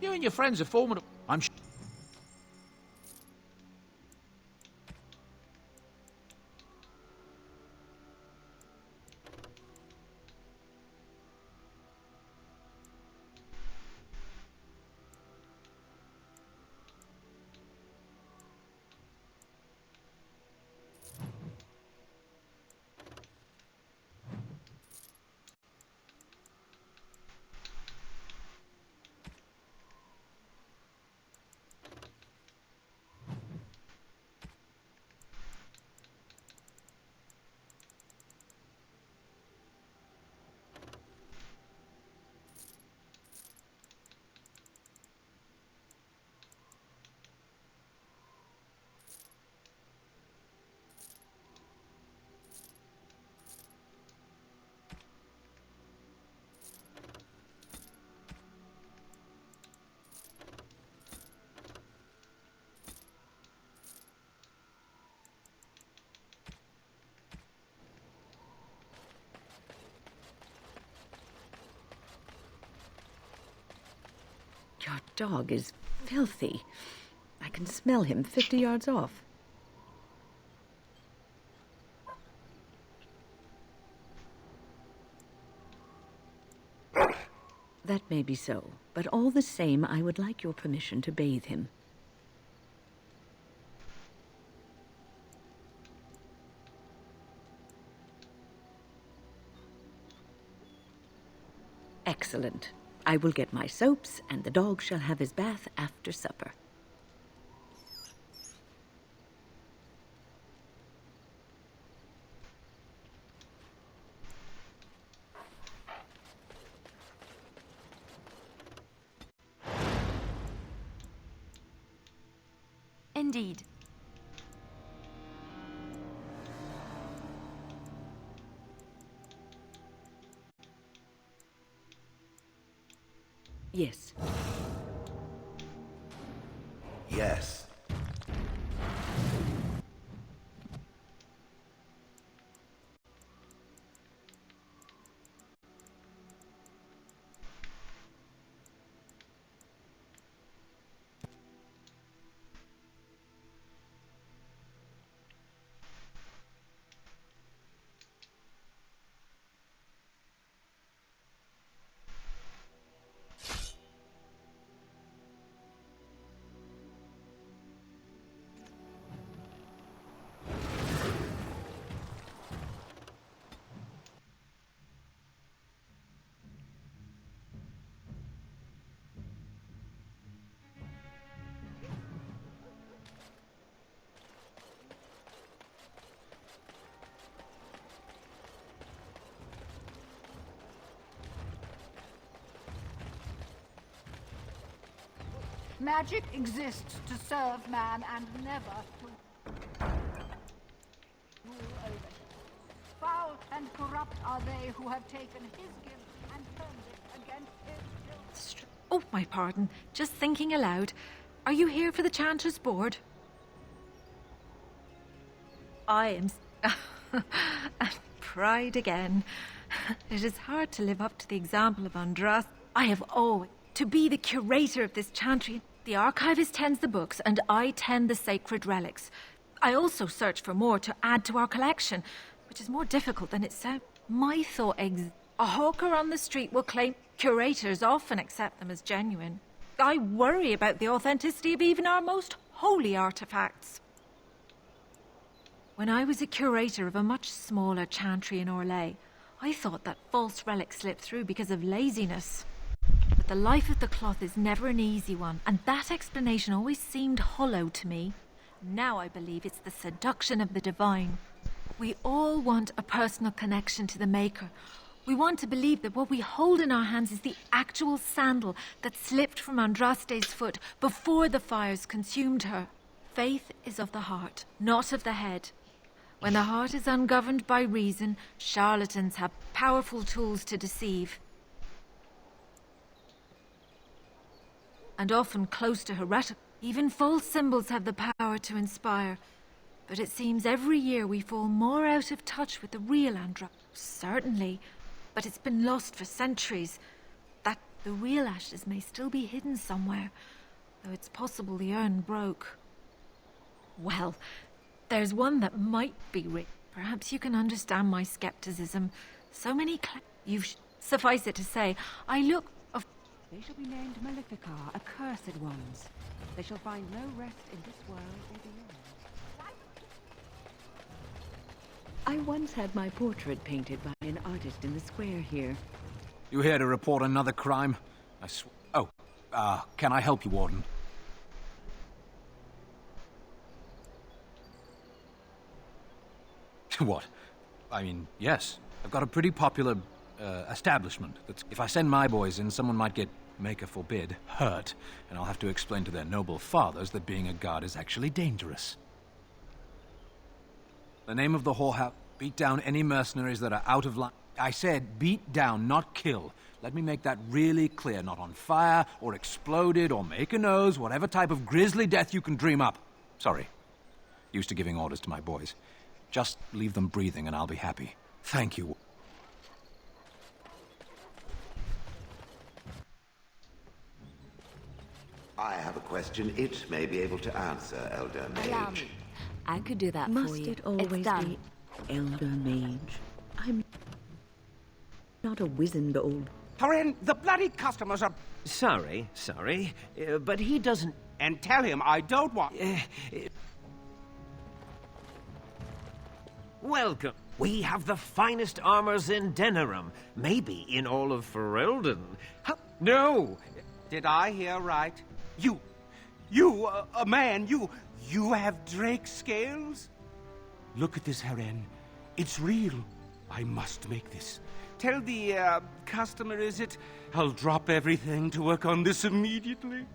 You and your friends are formidable. I'm sure. Your dog is filthy. I can smell him 50 yards off. That may be so, but all the same, I would like your permission to bathe him. Excellent. I will get my soaps, and the dog shall have his bath after supper. Indeed. Yes. Yes. Magic exists to serve man and never to rule over him. Foul and corrupt are they who have taken his gift and turned it against his will. Oh, my pardon. Just thinking aloud. Are you here for the Chanters' Board? I am... Pride again. It is hard to live up to the example of Andras. I have always... To be the curator of this chantry. The archivist tends the books, and I tend the sacred relics. I also search for more to add to our collection, which is more difficult than it sounds. My thought a hawker on the street will claim curators often accept them as genuine. I worry about the authenticity of even our most holy artifacts. When I was a curator of a much smaller chantry in Orlais, I thought that false relics slipped through because of laziness. But the life of the cloth is never an easy one, and that explanation always seemed hollow to me. Now I believe it's the seduction of the divine. We all want a personal connection to the Maker. We want to believe that what we hold in our hands is the actual sandal that slipped from Andraste's foot before the fires consumed her. Faith is of the heart, not of the head. When the heart is ungoverned by reason, charlatans have powerful tools to deceive. And often close to heretical. Even false symbols have the power to inspire. But it seems every year we fall more out of touch with the real Andra. Certainly, but it's been lost for centuries. That The real ashes may still be hidden somewhere, though it's possible the urn broke. Well, there's one that might be rich. Perhaps you can understand my skepticism. So many suffice it to say, I look... They shall be named Maleficar, accursed ones. They shall find no rest in this world or beyond. I once had my portrait painted by an artist in the square here. You here to report another crime? Can I help you, Warden? What? I mean, yes. I've got a pretty popular, establishment. That's, if I send my boys in, someone might get, Maker forbid, hurt. And I'll have to explain to their noble fathers that being a guard is actually dangerous. The name of the whorehouse: beat down any mercenaries that are out of line. I said beat down, not kill. Let me make that really clear. Not on fire, or exploded, or make a nose, whatever type of grisly death you can dream up. Sorry. Used to giving orders to my boys. Just leave them breathing and I'll be happy. Thank you. I have a question it may be able to answer, Elder Allow Mage. me. I could do that Must for you. it always It's done. be Elder Mage? I'm not a wizened old... Haren, the bloody customers are... Sorry, but he doesn't... And tell him I don't want... Welcome. We have the finest armors in Denerim, maybe in all of Ferelden. No! Did I hear right? You, a man, you have drake scales? Look at this, Haren. It's real. I must make this. Tell the, customer, is it? I'll drop everything to work on this immediately.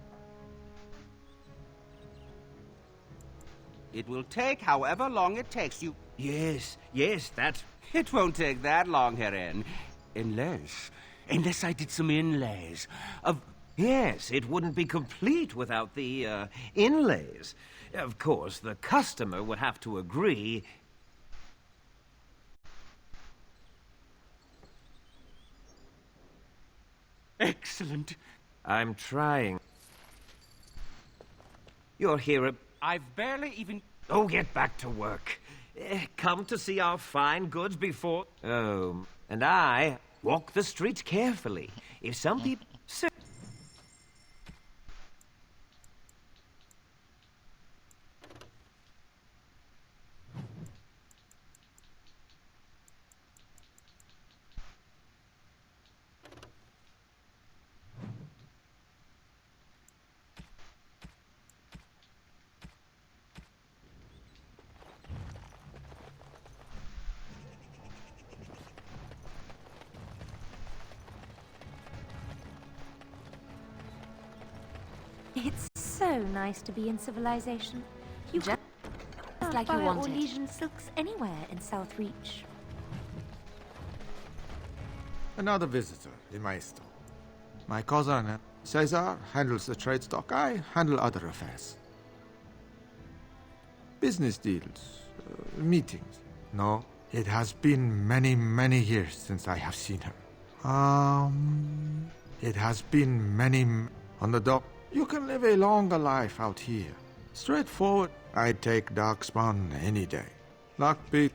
It will take however long it takes you. Yes, that's... It won't take that long, Haren. Unless I did some inlays of... Yes, it wouldn't be complete without the, inlays. Of course, the customer would have to agree. Excellent. I'm trying. You're here at... I've barely even... Oh, get back to work. Come to see our fine goods before... Oh, and I walk the streets carefully. If some people... It's so nice to be in civilization. You Just can't like you buy wanted. Orlesian silks anywhere in Southreach. Another visitor in my store. My cousin, Cesar, handles the trade stock. I handle other affairs. Business deals, meetings. No, it has been many, many years since I have seen her. It has been many... On the dock, you can live a longer life out here. Straightforward. I'd take Darkspawn any day. Lockbeat.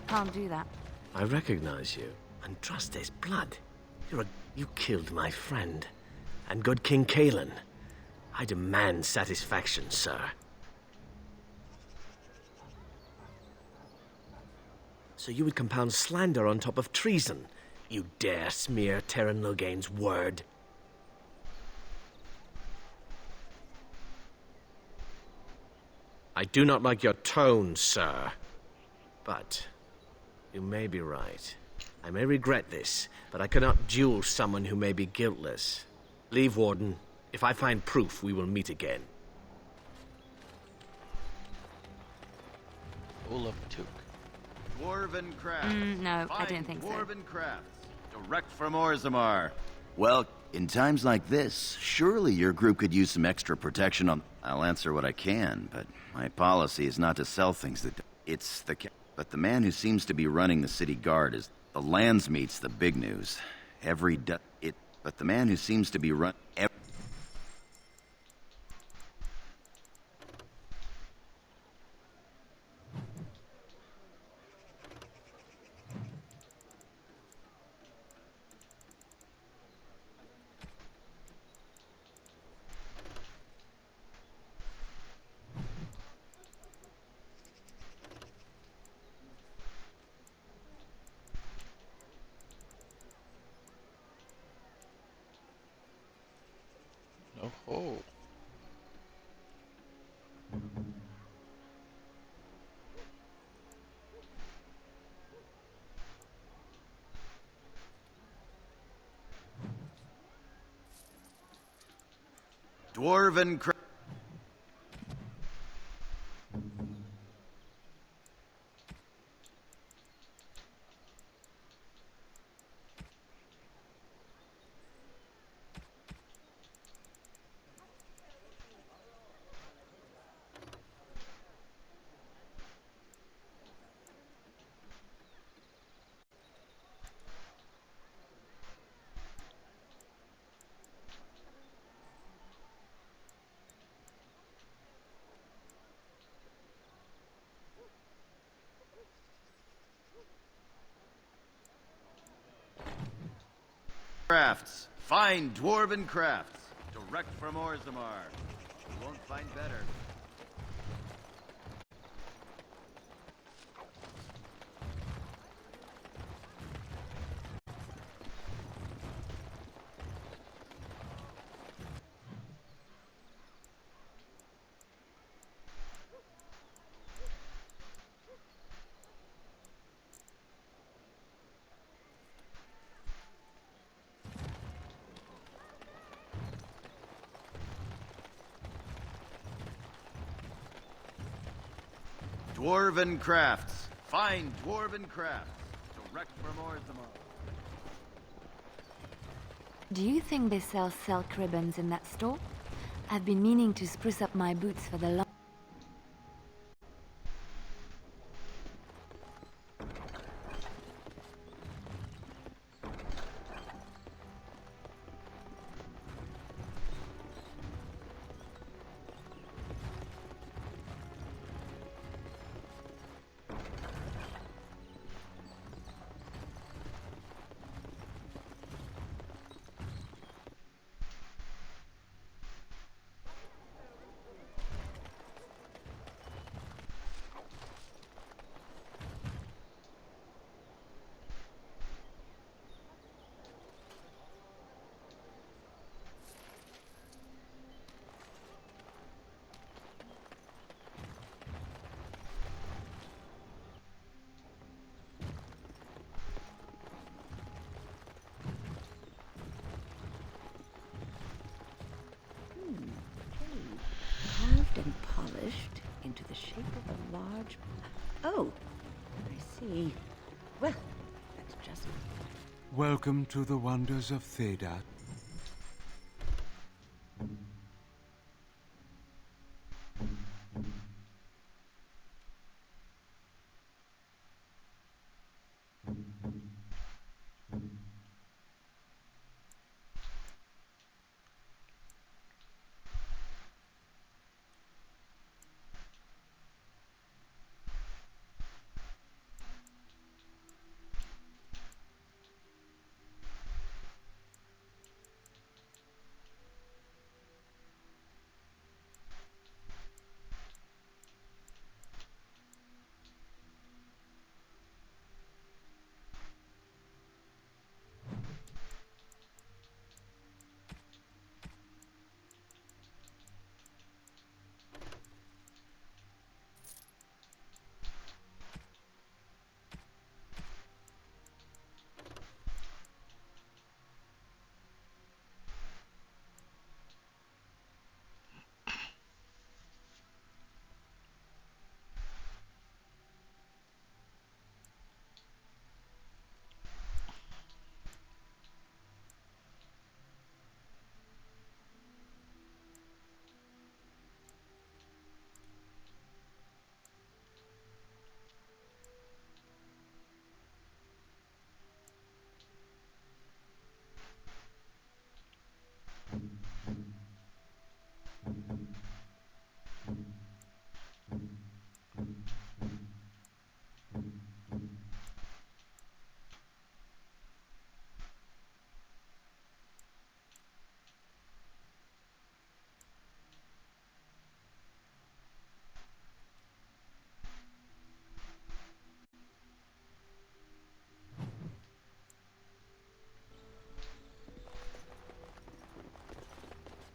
Can't do that. I recognize you and trust this blood. You killed my friend and good King Kalen. I demand satisfaction, sir. So you would compound slander on top of treason? You dare smear Terran Loghain's word? I do not like your tone, sir. But you may be right. I may regret this, but I cannot duel someone who may be guiltless. Leave, Warden. If I find proof, we will meet again. Olaf Took. Dwarven crafts. No, I Fine don't think so. Dwarven crafts. Direct from Orzammar. Well, in times like this, surely your group could use some extra protection on... I'll answer what I can, but my policy is not to sell things that... It's the... But the man who seems to be running the city guard is... The Landsmeet's the big news. But the man who seems to be Oh. Dwarven crafts. Fine dwarven crafts. Direct from Orzammar. You won't find better. Dwarven crafts. Fine dwarven crafts. Direct from Orzammar. Do you think they sell silk ribbons in that store? I've been meaning to spruce up my boots for the long... Carved and polished into the shape of a large... Oh, I see. Well, that's just... Welcome to the wonders of Thedat.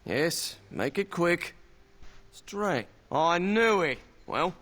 Yes, make it quick. Straight. I knew it. Well,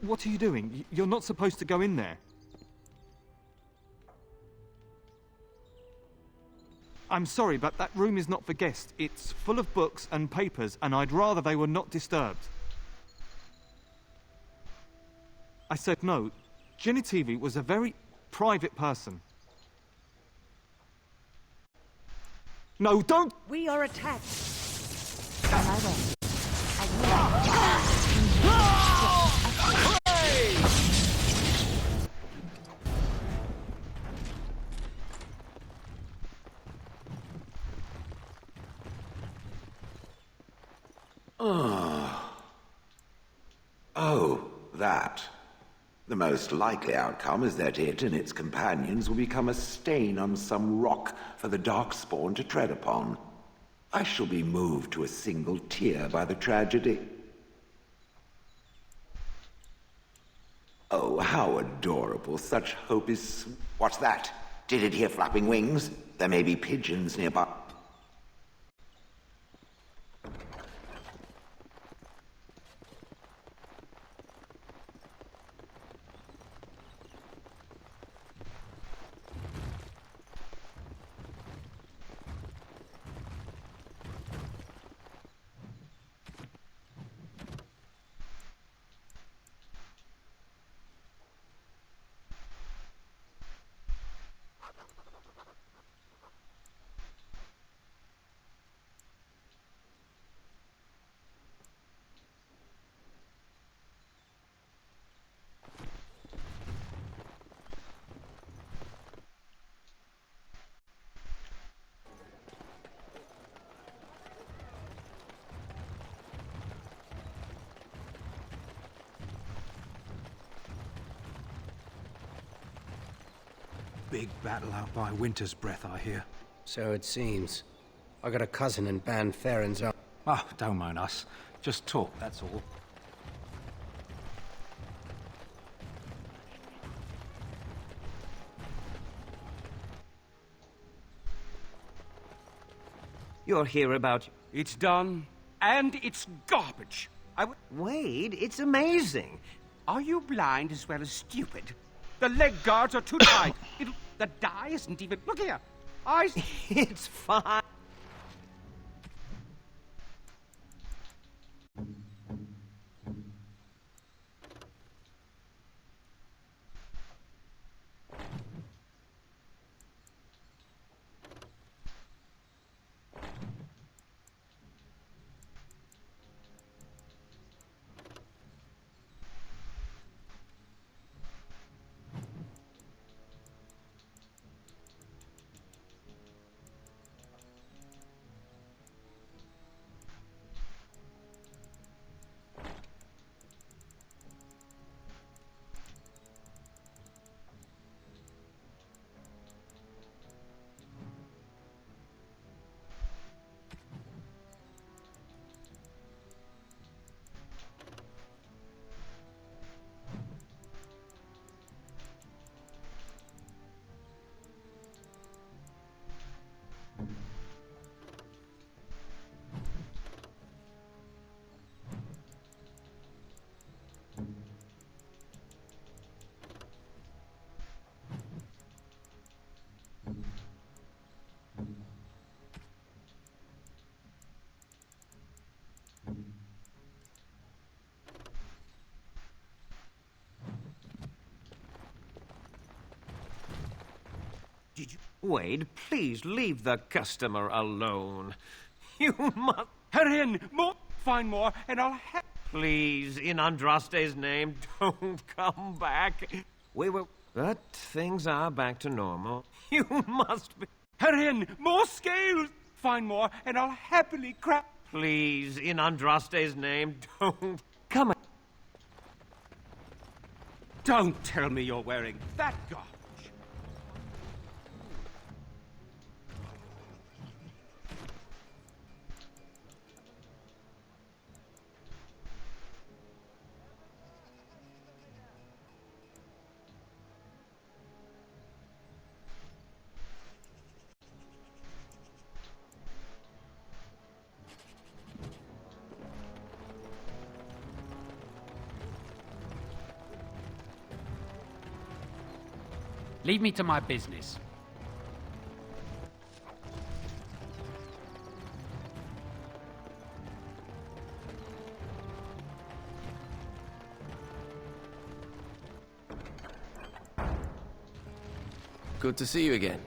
What are you doing? You're not supposed to go in there. I'm sorry, but that room is not for guests. It's full of books and papers, and I'd rather they were not disturbed. I said no. Genitivi was a very private person. No, don't! We are attacked. On my way. Oh, that. The most likely outcome is that it and its companions will become a stain on some rock for the Darkspawn to tread upon. I shall be moved to a single tear by the tragedy. Oh, how adorable. Such hope is... What's that? Did it hear flapping wings? There may be pigeons nearby. Big battle out by Winter's Breath, I hear. So it seems. I got a cousin in Ban Farron's army. Ah, don't mind us. Just talk, that's all. You're here about... It's done, and it's garbage. Wade, it's amazing. Are you blind as well as stupid? The leg guards are too tight. The die isn't even... Look here. It's fine. Did you... Wade, please leave the customer alone. You must... Her in! More! Find more, and I'll have... Please, in Andraste's name, don't come back. But things are back to normal. You must be... Heren, more scales! Find more, and I'll happily crack... Please, in Andraste's name, don't... Come on. Don't tell me you're wearing that garbage. Leave me to my business. Good to see you again.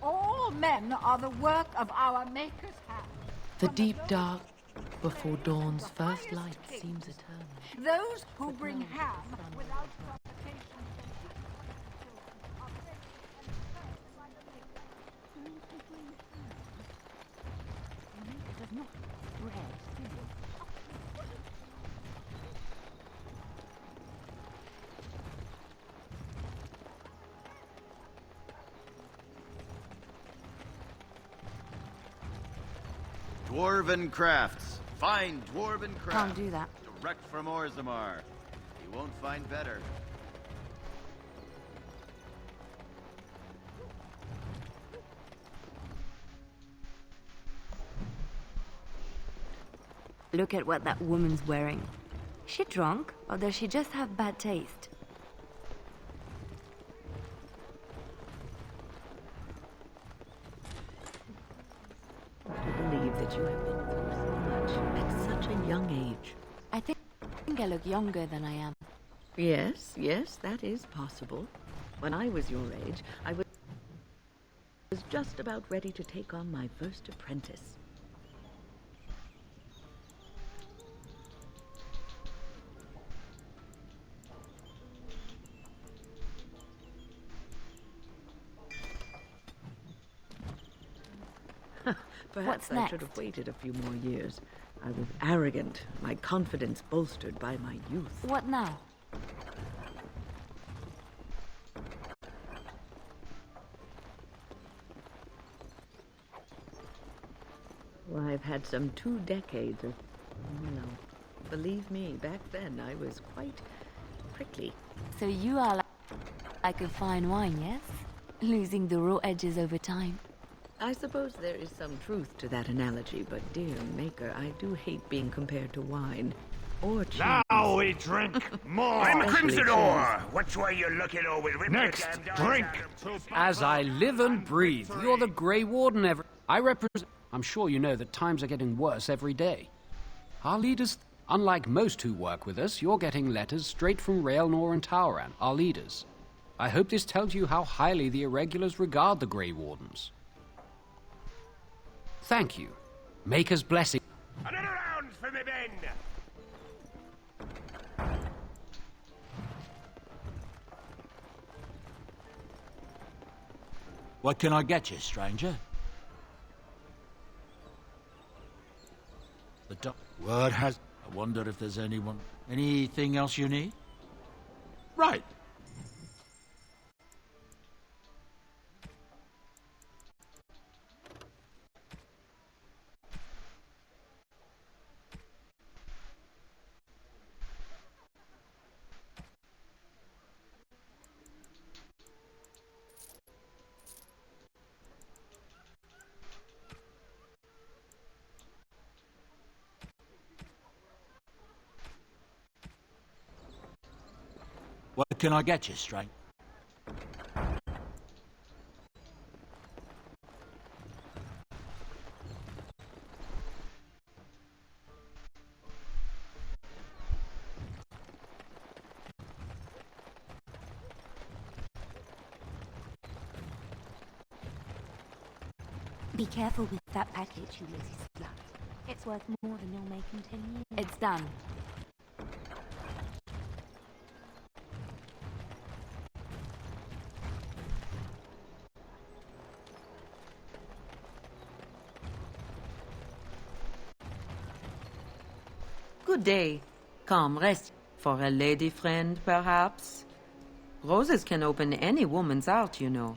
All men are the work of our Maker's hand. The deep dark before dawn's first light seems eternal. Those who bring ham without provocation does not bread sizzle. Dwarven crafts. Find dwarven crafts. Can't do that. Direct from Orzammar. You won't find better. Look at what that woman's wearing. Is she drunk, or does she just have bad taste? To believe that you have been through so much at such a young age. I think I look younger than I am. Yes, yes, that is possible. When I was your age, I was just about ready to take on my first apprentice. Perhaps I should have waited a few more years. I was arrogant, my confidence bolstered by my youth. What now? Well, I've had some 2 decades of... Believe me, back then I was quite prickly. So you are like a fine wine, yes? Losing the raw edges over time. I suppose there is some truth to that analogy, but dear Maker, I do hate being compared to wine. Or cheese. Now we drink more. I'm Crimson Ore. Which way you looking, or we rip Next, your damn drink. As I live and breathe, you're the Grey Warden I represent... I'm sure you know that times are getting worse every day. Our leaders, unlike most who work with us, you're getting letters straight from Raelnor and Tauran, our leaders. I hope this tells you how highly the Irregulars regard the Grey Wardens. Thank you. Maker's blessing. Another round for me, Ben. What can I get you, stranger? The word has... I wonder if there's anyone... Anything else you need? Right. What can I get you, Straight? Be careful with that package, you lazy slut. It's worth more than you'll make in 10 years. It's done. Good day. Come, rest. For a lady friend, perhaps? Roses can open any woman's heart, you know.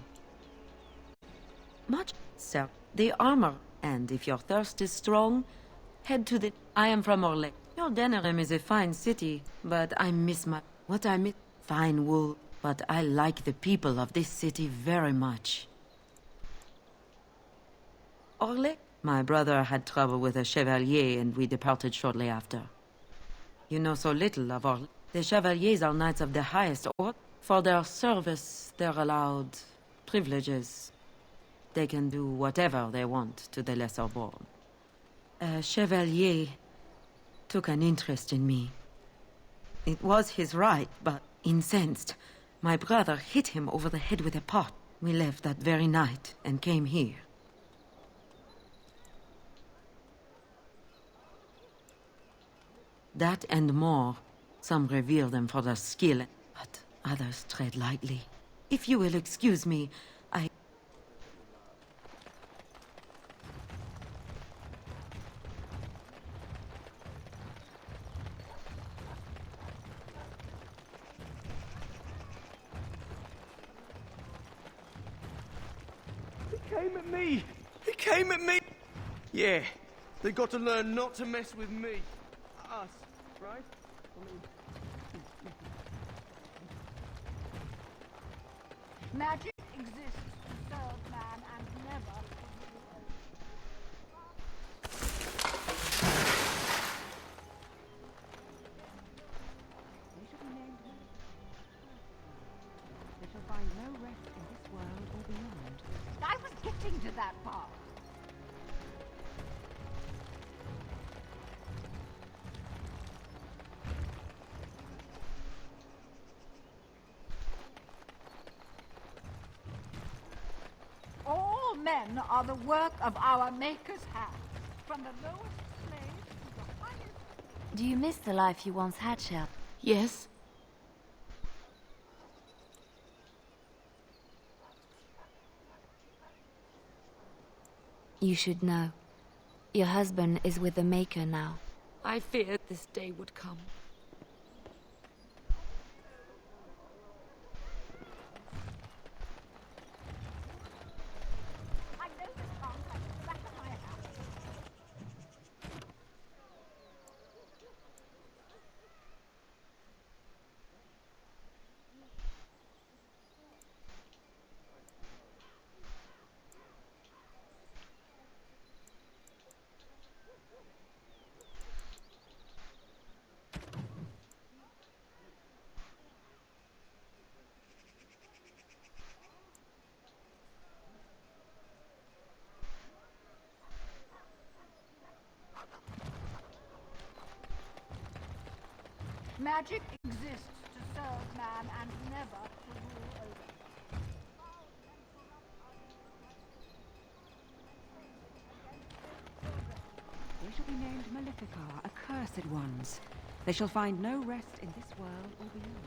Much, sir. The armor. And if your thirst is strong, head to the... I am from Orlais. Your Denerim is a fine city, but I miss my... What I miss... Fine wool. But I like the people of this city very much. Orlais? My brother had trouble with a chevalier, and we departed shortly after. You know so little of Orlais. The chevaliers are knights of the highest order. For their service, they're allowed privileges. They can do whatever they want to the lesser born. A chevalier took an interest in me. It was his right, but incensed, my brother hit him over the head with a pot. We left that very night and came here. That and more. Some revere them for their skill, but others tread lightly. If you will excuse me, I... He came at me! He came at me! Yeah, they got to learn not to mess with me. Us, right? I mean... Magic exists to serve man and never to rule. They shall be named. They shall find no rest in this world or beyond. I was getting to that part. All men are the work of our Maker's hand, from the lowest slave to the highest. Do you miss the life you once had, Shell? Yes. You should know. Your husband is with the Maker now. I feared this day would come. I know this song like the back of my hand. Magic exists to serve man and never to rule over. They shall be named Maleficar, accursed ones. They shall find no rest in this world or beyond.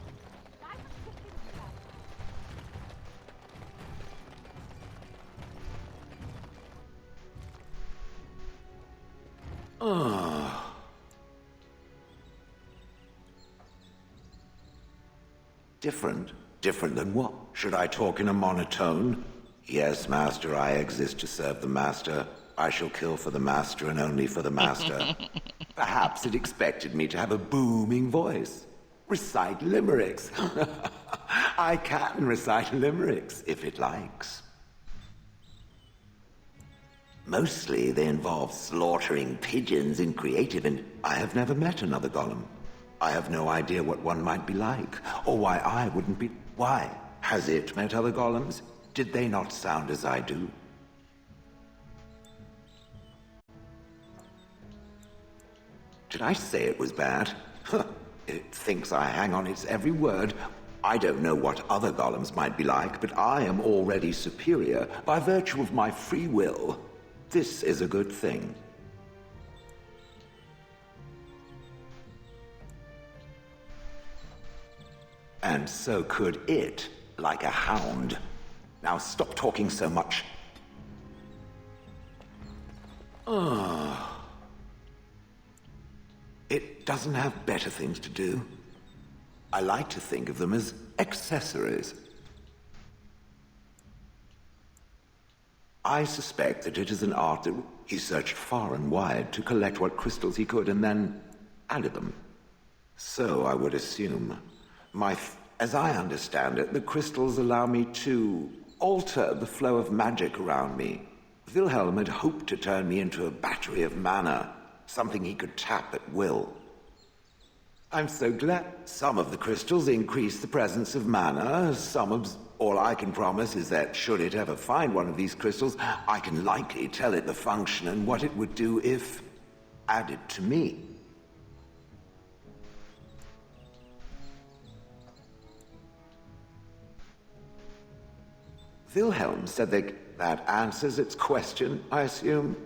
Different? Different than what? Should I talk in a monotone? Yes, Master, I exist to serve the Master. I shall kill for the Master and only for the Master. Perhaps it expected me to have a booming voice. Recite limericks. I can recite limericks, if it likes. Mostly they involve slaughtering pigeons in creative, and I have never met another golem. I have no idea what one might be like, or why I wouldn't be... Why? Has it met other golems? Did they not sound as I do? Did I say it was bad? It thinks I hang on its every word. I don't know what other golems might be like, but I am already superior by virtue of my free will. This is a good thing. And so could it, like a hound. Now stop talking so much. It doesn't have better things to do. I like to think of them as accessories. I suspect that it is an art that he searched far and wide to collect what crystals he could and then added them. So I would assume. As I understand it, the crystals allow me to alter the flow of magic around me. Wilhelm had hoped to turn me into a battery of mana, something he could tap at will. I'm so glad some of the crystals increase the presence of mana, all I can promise is that should it ever find one of these crystals, I can likely tell it the function and what it would do if added to me. Wilhelm said that answers its question, I assume,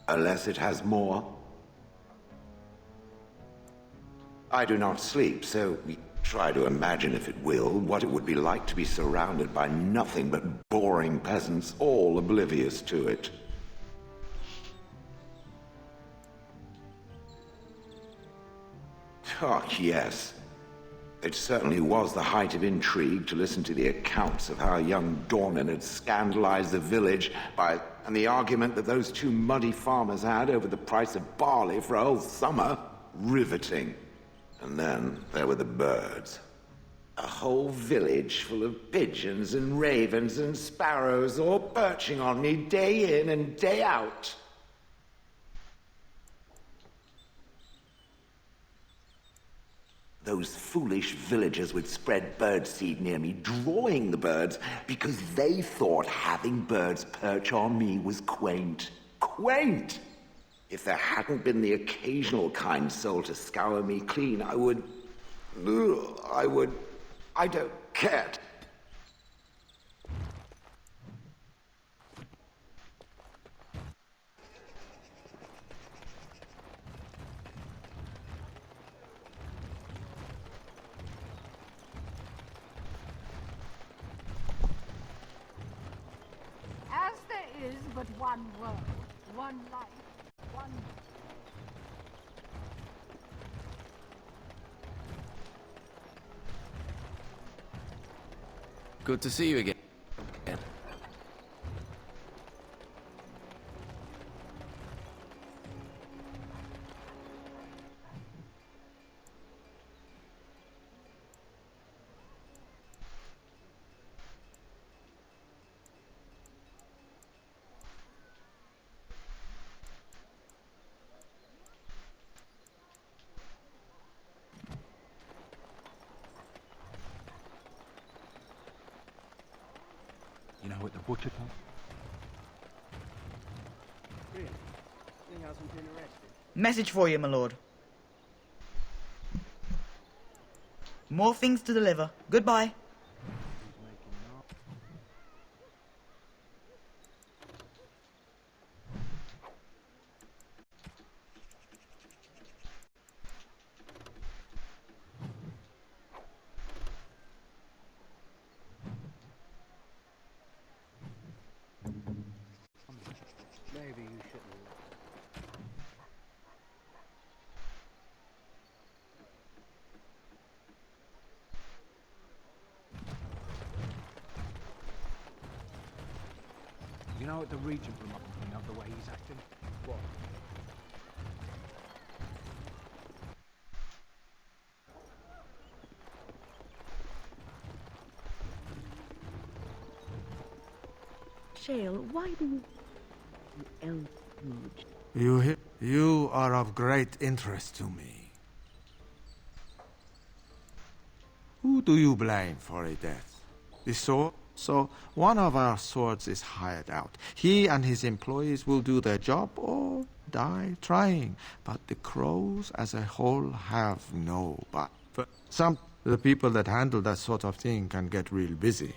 unless it has more. I do not sleep, so we try to imagine, if it will, what it would be like to be surrounded by nothing but boring peasants, all oblivious to it. Oh, yes. It certainly was the height of intrigue to listen to the accounts of how young Dornan had scandalized the village and the argument that those two muddy farmers had over the price of barley for a whole summer. Riveting. And then there were the birds. A whole village full of pigeons and ravens and sparrows all perching on me day in and day out. Those foolish villagers would spread birdseed near me, drawing the birds, because they thought having birds perch on me was quaint. Quaint! If there hadn't been the occasional kind soul to scour me clean, I don't care. As there is but one world, one life, one... Good to see you again. You know, at the butcher shop. Really? He hasn't been arrested. Message for you, my lord. More things to deliver. Goodbye. Maybe you shouldn't. You know what the Regent reminds me of, the way he's acting? What? Shale, why do you... You are of great interest to me. Who do you blame for a death? The sword? So, one of our swords is hired out. He and his employees will do their job or die trying. But the crows as a whole have no but. The people that handle that sort of thing can get real busy.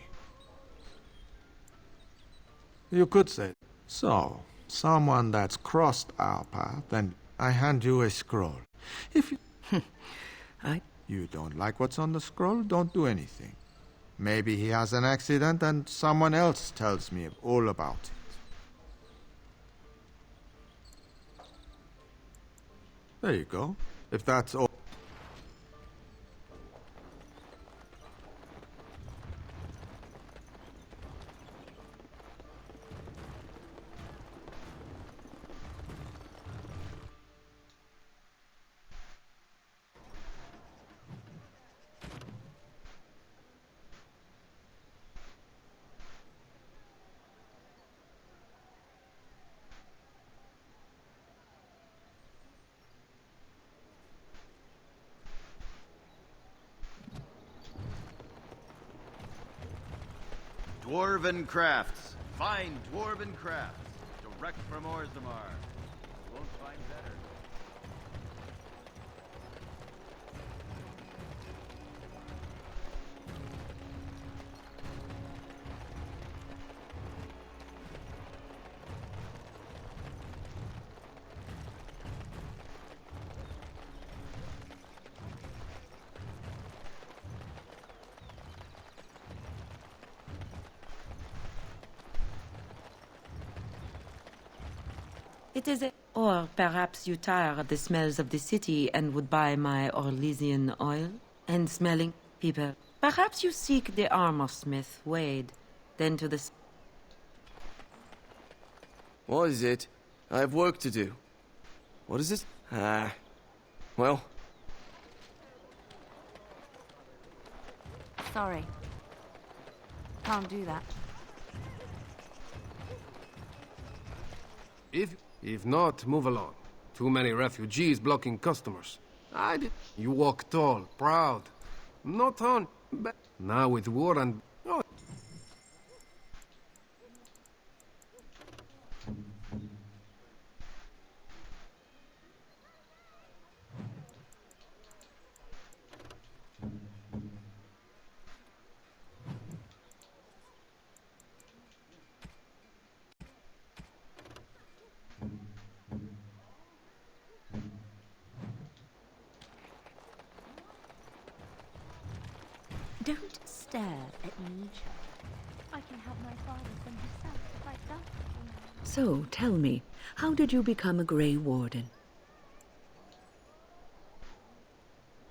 You could say. So, someone that's crossed our path, then I hand you a scroll. If you... You don't like what's on the scroll, don't do anything. Maybe he has an accident and someone else tells me all about it. There you go. If that's all... Dwarven crafts. Fine dwarven crafts. Direct from Orzammar. Won't find better. It is a... Or perhaps you tire of the smells of the city and would buy my Orlesian oil and smelling people. Perhaps you seek the armor smith, Wade, then to the... What is it? I have work to do. What is it? Well... Sorry. Can't do that. If not, move along. Too many refugees blocking customers. You walk tall, proud. Not on... Now with war and... Oh. Don't stare at me. I can help my father from himself if I start. So, tell me, how did you become a Grey Warden?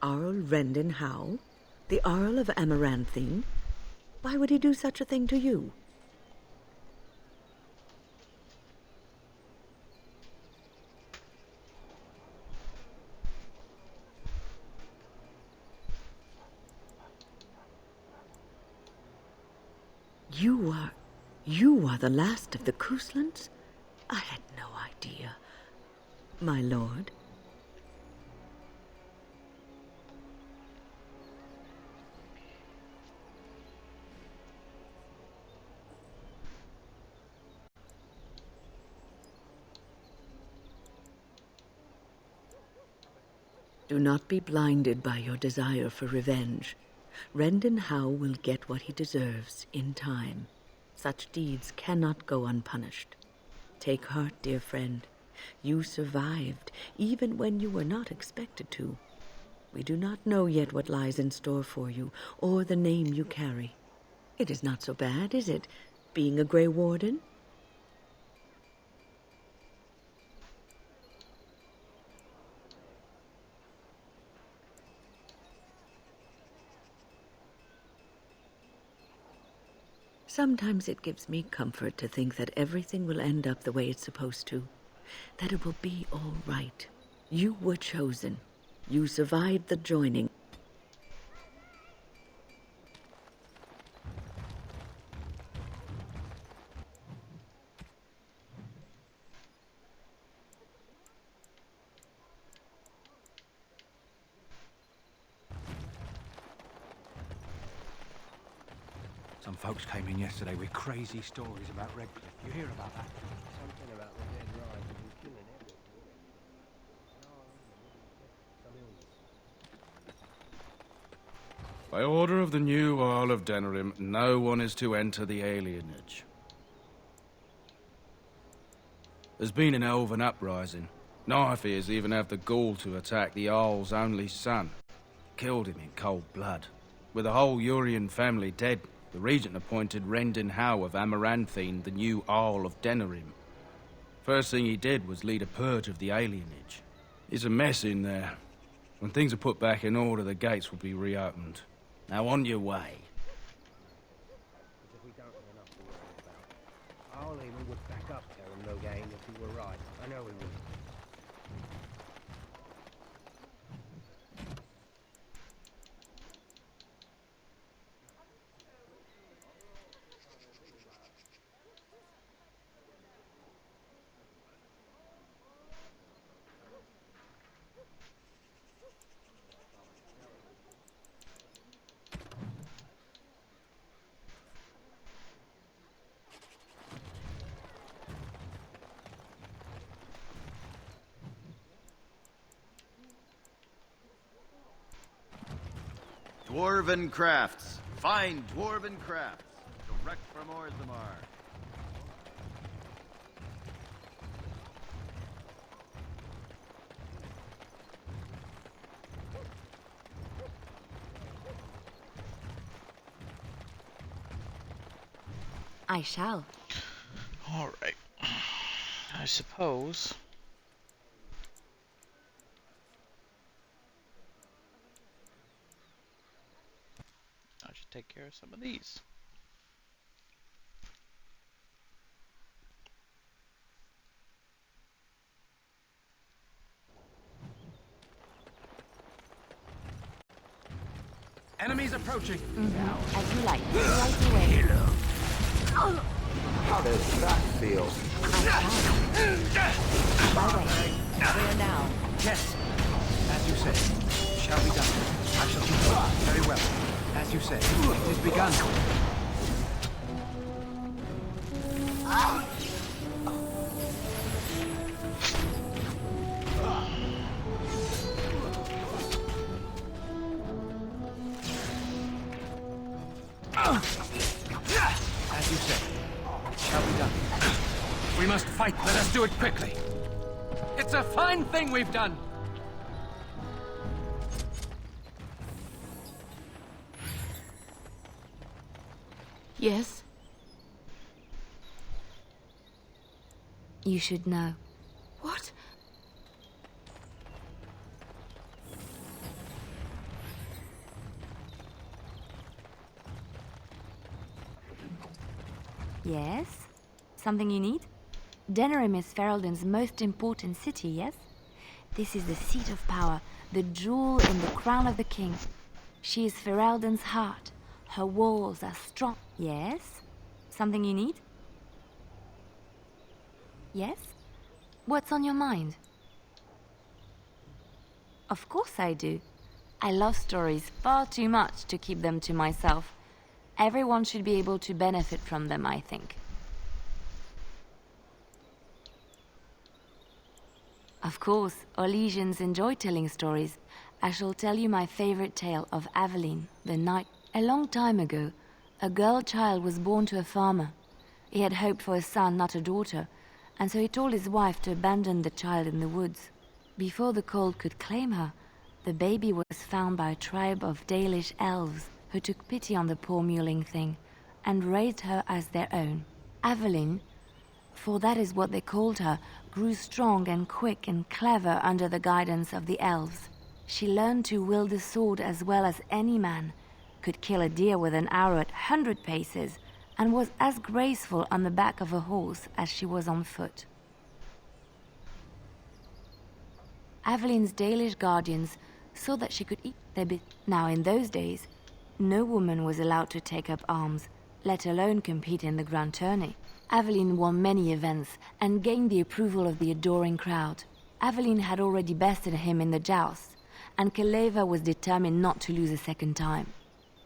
Arl Rendon Howe? The Earl of Amaranthine? Why would he do such a thing to you? You are the last of the Couslands? I had no idea. My lord? Do not be blinded by your desire for revenge. Rendon Howe will get what he deserves in time. Such deeds cannot go unpunished. Take heart, dear friend. You survived, even when you were not expected to. We do not know yet what lies in store for you, or the name you carry. It is not so bad, is it, being a Grey Warden? Sometimes it gives me comfort to think that everything will end up the way it's supposed to. That it will be all right. You were chosen. You survived the joining. Some folks came in yesterday with crazy stories about Redcliffe. You hear about that? Something about the dead rise and killing everyone. By order of the new Earl of Denerim, no one is to enter the alienage. There's been an elven uprising. Knifeears even have the gall to attack the Jarl's only son. Killed him in cold blood. With the whole Urian family dead, the regent appointed Rendin Howe of Amaranthine the new Jarl of Denerim. First thing he did was lead a purge of the alienage. It's a mess in there. When things are put back in order, the gates will be reopened. Now on your way. If we don't have enough to worry about, Arleman would back up Terum Loghain if he were right. I know he would. Dwarven crafts. Find dwarven crafts. Direct from Orzammar. I shall. All right. I suppose. I should take care of some of these. Enemies approaching. As you like. Right away. How does that feel? My way. Where now? Yes. As you say. Shall be done. I shall do so. Very well. As you say. It is begun. As you say. It shall be done. We must fight. Let us do it quickly. It's a fine thing we've done. Yes? You should know. What? Yes? Something you need? Denerim is Ferelden's most important city, yes? This is the seat of power, the jewel in the crown of the king. She is Ferelden's heart. Her walls are strong. Yes? Something you need? Yes? What's on your mind? Of course I do. I love stories far too much to keep them to myself. Everyone should be able to benefit from them, I think. Of course, Orlesians enjoy telling stories. I shall tell you my favorite tale of Aveline, the knight. A long time ago, a girl child was born to a farmer. He had hoped for a son, not a daughter, and so he told his wife to abandon the child in the woods. Before the cold could claim her, the baby was found by a tribe of Dalish elves who took pity on the poor mewling thing and raised her as their own. Aveline, for that is what they called her, grew strong and quick and clever under the guidance of the elves. She learned to wield the sword as well as any man, could kill a deer with an arrow at 100 paces, and was as graceful on the back of a horse as she was on foot. Aveline's Dalish guardians saw that she could eat their bit. Now in those days, no woman was allowed to take up arms, let alone compete in the grand tourney. Aveline won many events and gained the approval of the adoring crowd. Aveline had already bested him in the joust, and Keleva was determined not to lose a second time.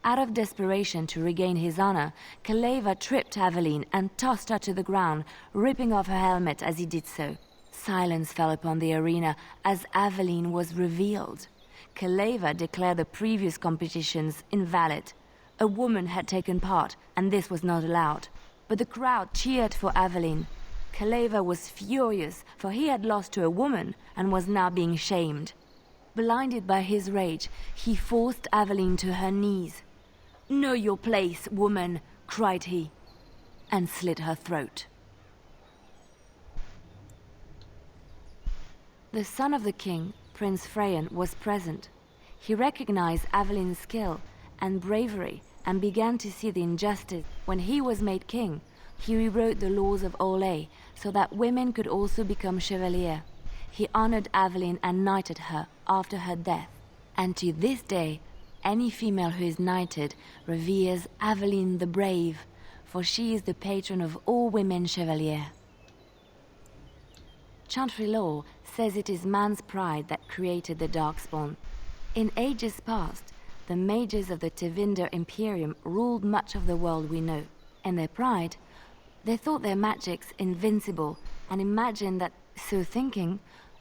Out of desperation to regain his honor, Keleva tripped Aveline and tossed her to the ground, ripping off her helmet as he did so. Silence fell upon the arena as Aveline was revealed. Keleva declared the previous competitions invalid. A woman had taken part, and this was not allowed. But the crowd cheered for Aveline. Kaleva was furious, for he had lost to a woman and was now being shamed. Blinded by his rage, he forced Aveline to her knees. "Know your place, woman," cried he, and slit her throat. The son of the king, Prince Freyan, was present. He recognized Aveline's skill and bravery and began to see the injustice. When he was made king, he rewrote the laws of Orlais so that women could also become chevalier. He honored Aveline and knighted her after her death. And to this day, any female who is knighted reveres Aveline the Brave, for she is the patron of all women chevalier. Chantry law says it is man's pride that created the Darkspawn. In ages past, the mages of the Tevinter Imperium ruled much of the world we know. In their pride, they thought their magics invincible and imagined that, so thinking,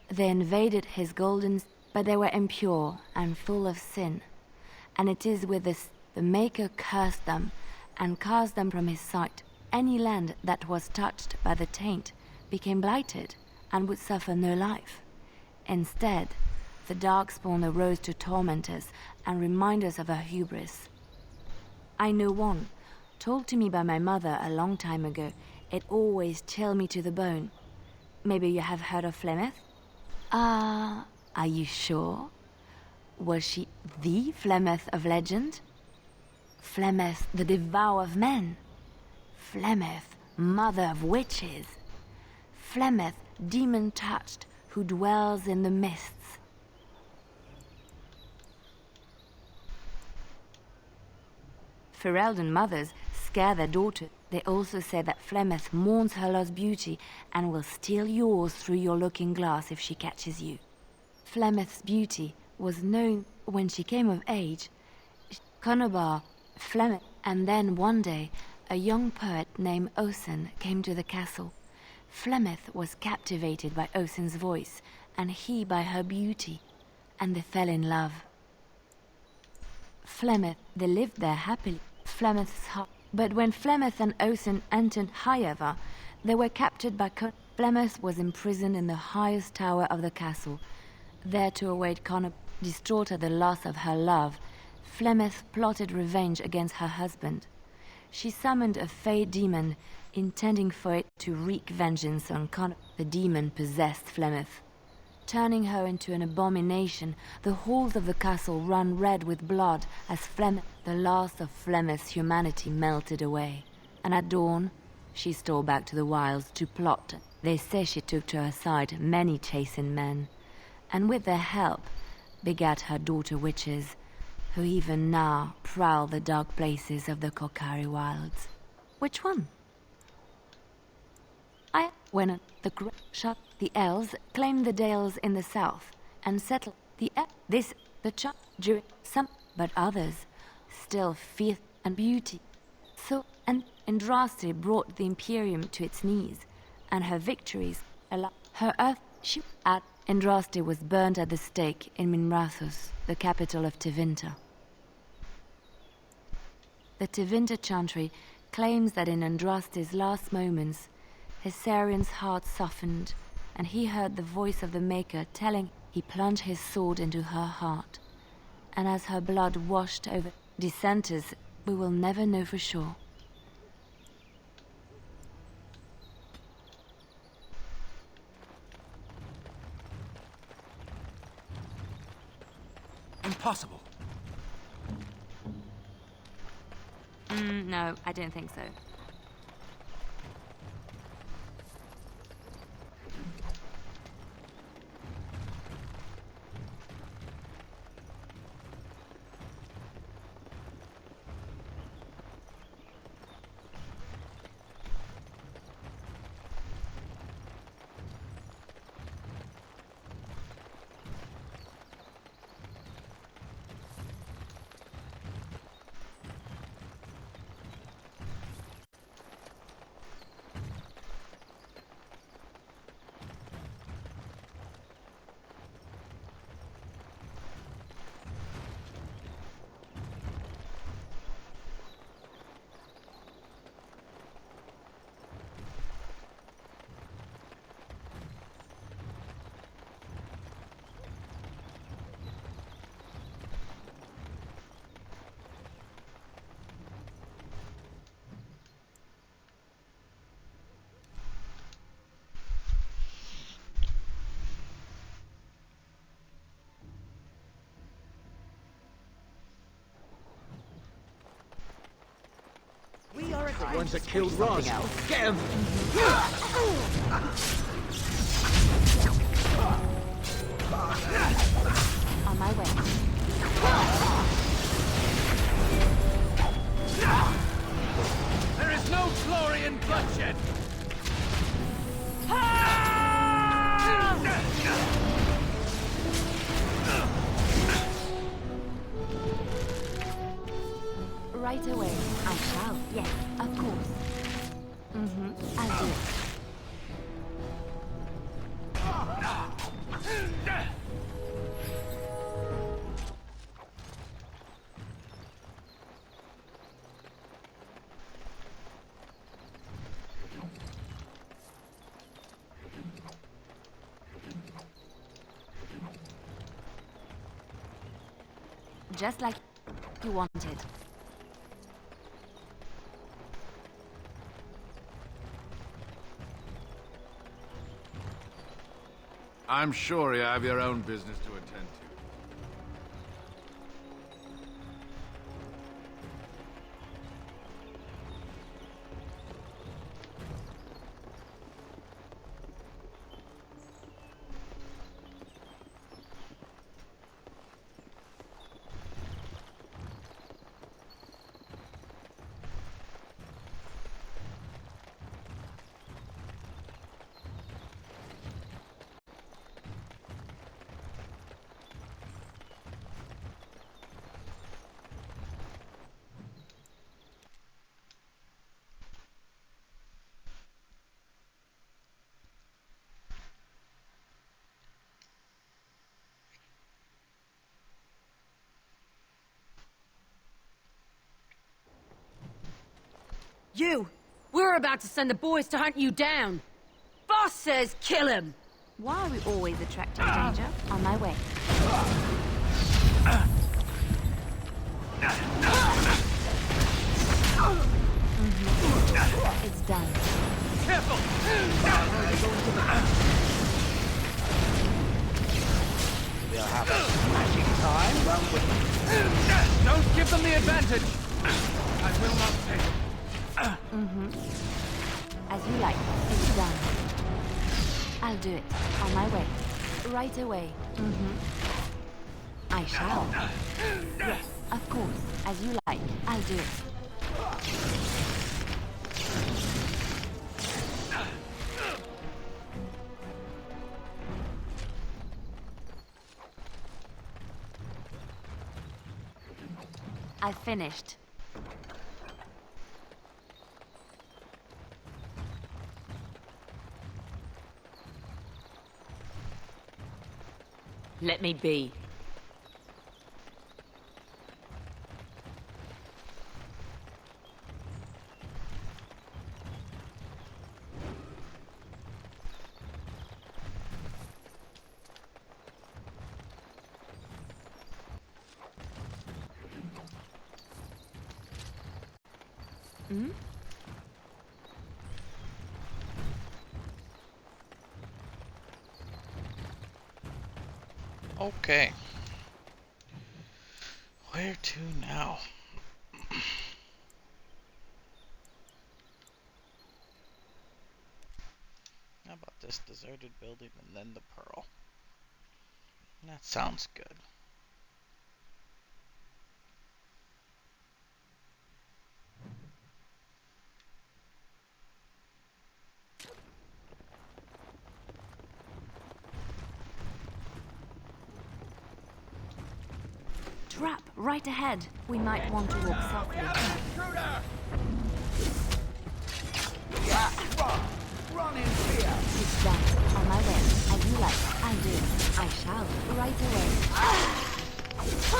they invaded his golden... But they were impure and full of sin. And it is with this the Maker cursed them and cast them from his sight. Any land that was touched by the taint became blighted and would suffer no life. Instead, the Darkspawn arose to torment us and remind us of our hubris. I know one, told to me by my mother a long time ago. It always chilled me to the bone. Maybe you have heard of Flemeth? Are you sure? Was she the Flemeth of legend? Flemeth, the devourer of men? Flemeth, mother of witches? Flemeth, demon-touched, who dwells in the mists? Ferelden mothers scare their daughters. They also say that Flemeth mourns her lost beauty and will steal yours through your looking glass if she catches you. Flemeth's beauty was known when she came of age. Conobar, Flemeth, and then one day a young poet named Osen came to the castle. Flemeth was captivated by Osen's voice, and he by her beauty, and they fell in love. Flemeth, they lived there happily, Flemeth's heart. But when Flemeth and Osen entered Highever, they were captured by Flemeth was imprisoned in the highest tower of the castle. There to await Connor, distraught at the loss of her love, Flemeth plotted revenge against her husband. She summoned a fey demon, intending for it to wreak vengeance on Connor. The demon possessed Flemeth. Turning her into an abomination, the halls of the castle ran red with blood as the last of Flemeth's humanity melted away. And at dawn, she stole back to the wilds to plot. They say she took to her side many chastened men, and with their help begat her daughter witches, who even now prowl the dark places of the Korcari wilds. Which one? When the shut the elves claimed the dales in the south and settled the during some, but others still fear and beauty. So and Andraste brought the Imperium to its knees, and her victories allowed her earth. She at Andraste was burned at the stake in Minrathous, the capital of Tevinter. The Tevinter Chantry claims that in Andraste's last moments, Hessarian's heart softened, and he heard the voice of the Maker telling he plunged his sword into her heart. And as her blood washed over dissenters, we will never know for sure. Impossible. No, I don't think so. The ones that killed Roz. Get him! On my way. There is no glory in bloodshed! Right away. I shall. Yes, of course. I'll do it. Just like you wanted. I'm sure you have your own business to attend to. You! We're about to send the boys to hunt you down! Boss says kill him! Why are we always attracting danger? On my way. It's done. Careful! We'll have a smashing time, won't we? Don't give them the advantage! I will not take it. As you like. It's done. I'll do it. On my way. Right away. I shall. Yes, of course. As you like. I'll do it. I finished. Let me be. Okay. Where to now? How about this deserted building and then the Pearl? That sounds good. Trap right ahead. We might want to walk softly. Run in fear! It's done. On my way. As you like. I'll do it. I shall. Right away. It's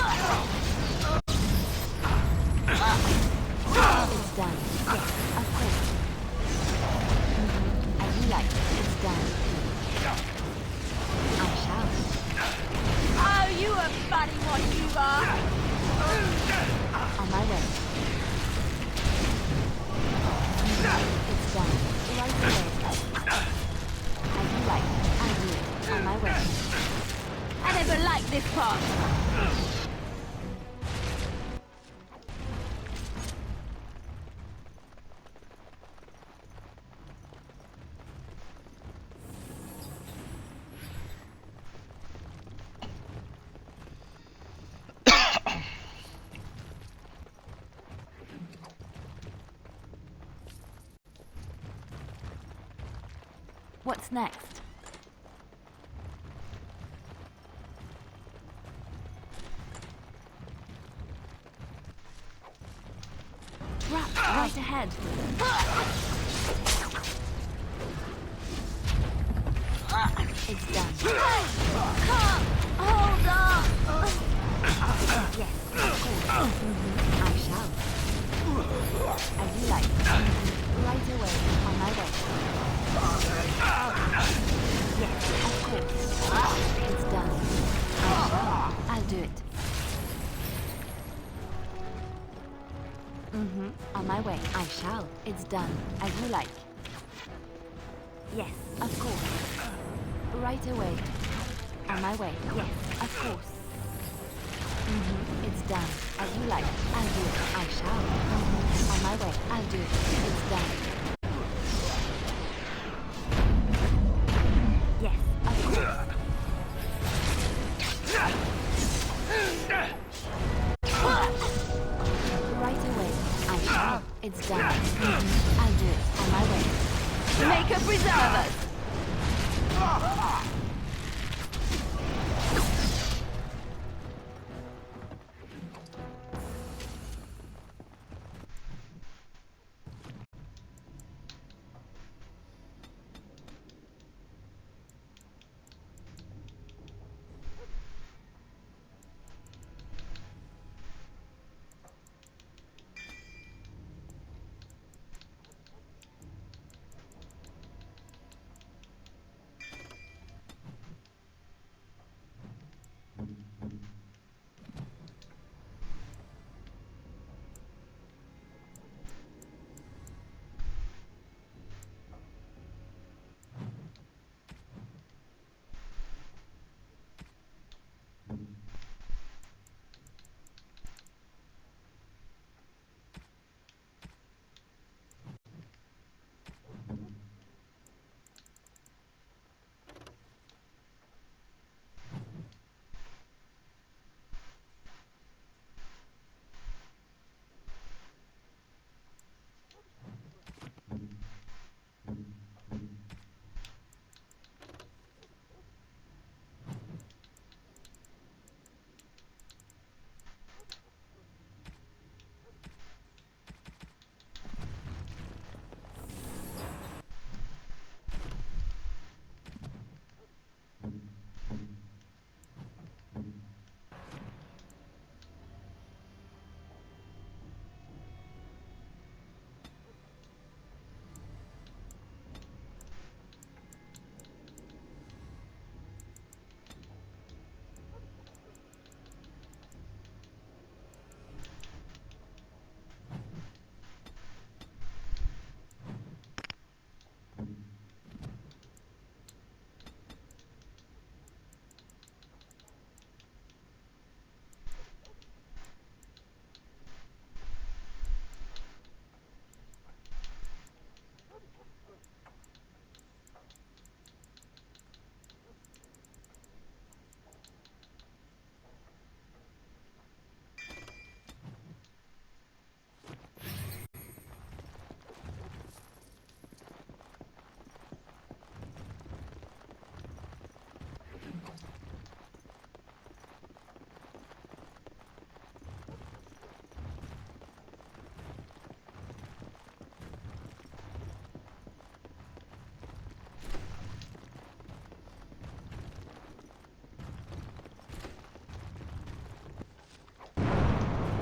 done. Yes, of course. As you like. It's done. I shall. Oh, you a funny one, you are! On my way. It's done. Right away. As you like. I'll do it. On my way. I never liked this part! What's next? Trap right ahead. It's done. Hold on! Yes, of course. I shall. As you like. Right away, on my way. Yes, of course. It's done. I shall. I'll do it. On my way. I shall. It's done. As you like. Yes, of course. Right away. On my way. Yes, of course. It's done. As you like. I'll do it. I shall. On my way. I'll do it. It's done. Yes, of course. Right away. I shall. It's done. I'll do it. On my way. Make her preserve us!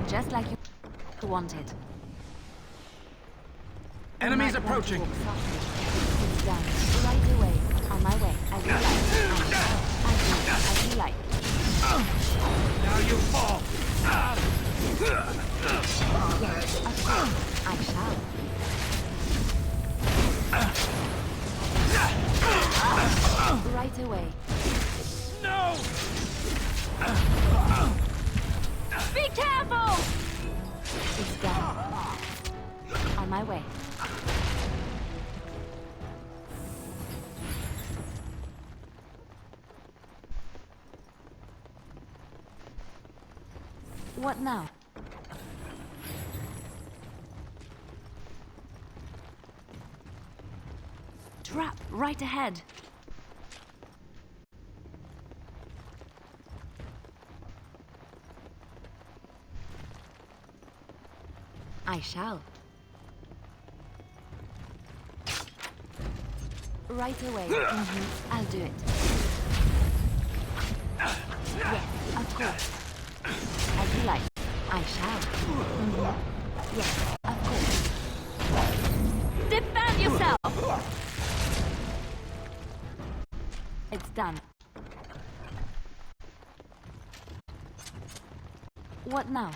Just like you wanted. Enemies approaching! It's done. Right away. On my way. As you like. As you like. Now you fall! Yes, of course. I shall. Right away. No! Be careful! It's done. On my way. What now? Trap Trap right ahead. I shall. Right away. I'll do it. Yes, of course. As you like. I shall. Yes, of course. Defend yourself! It's done. What now?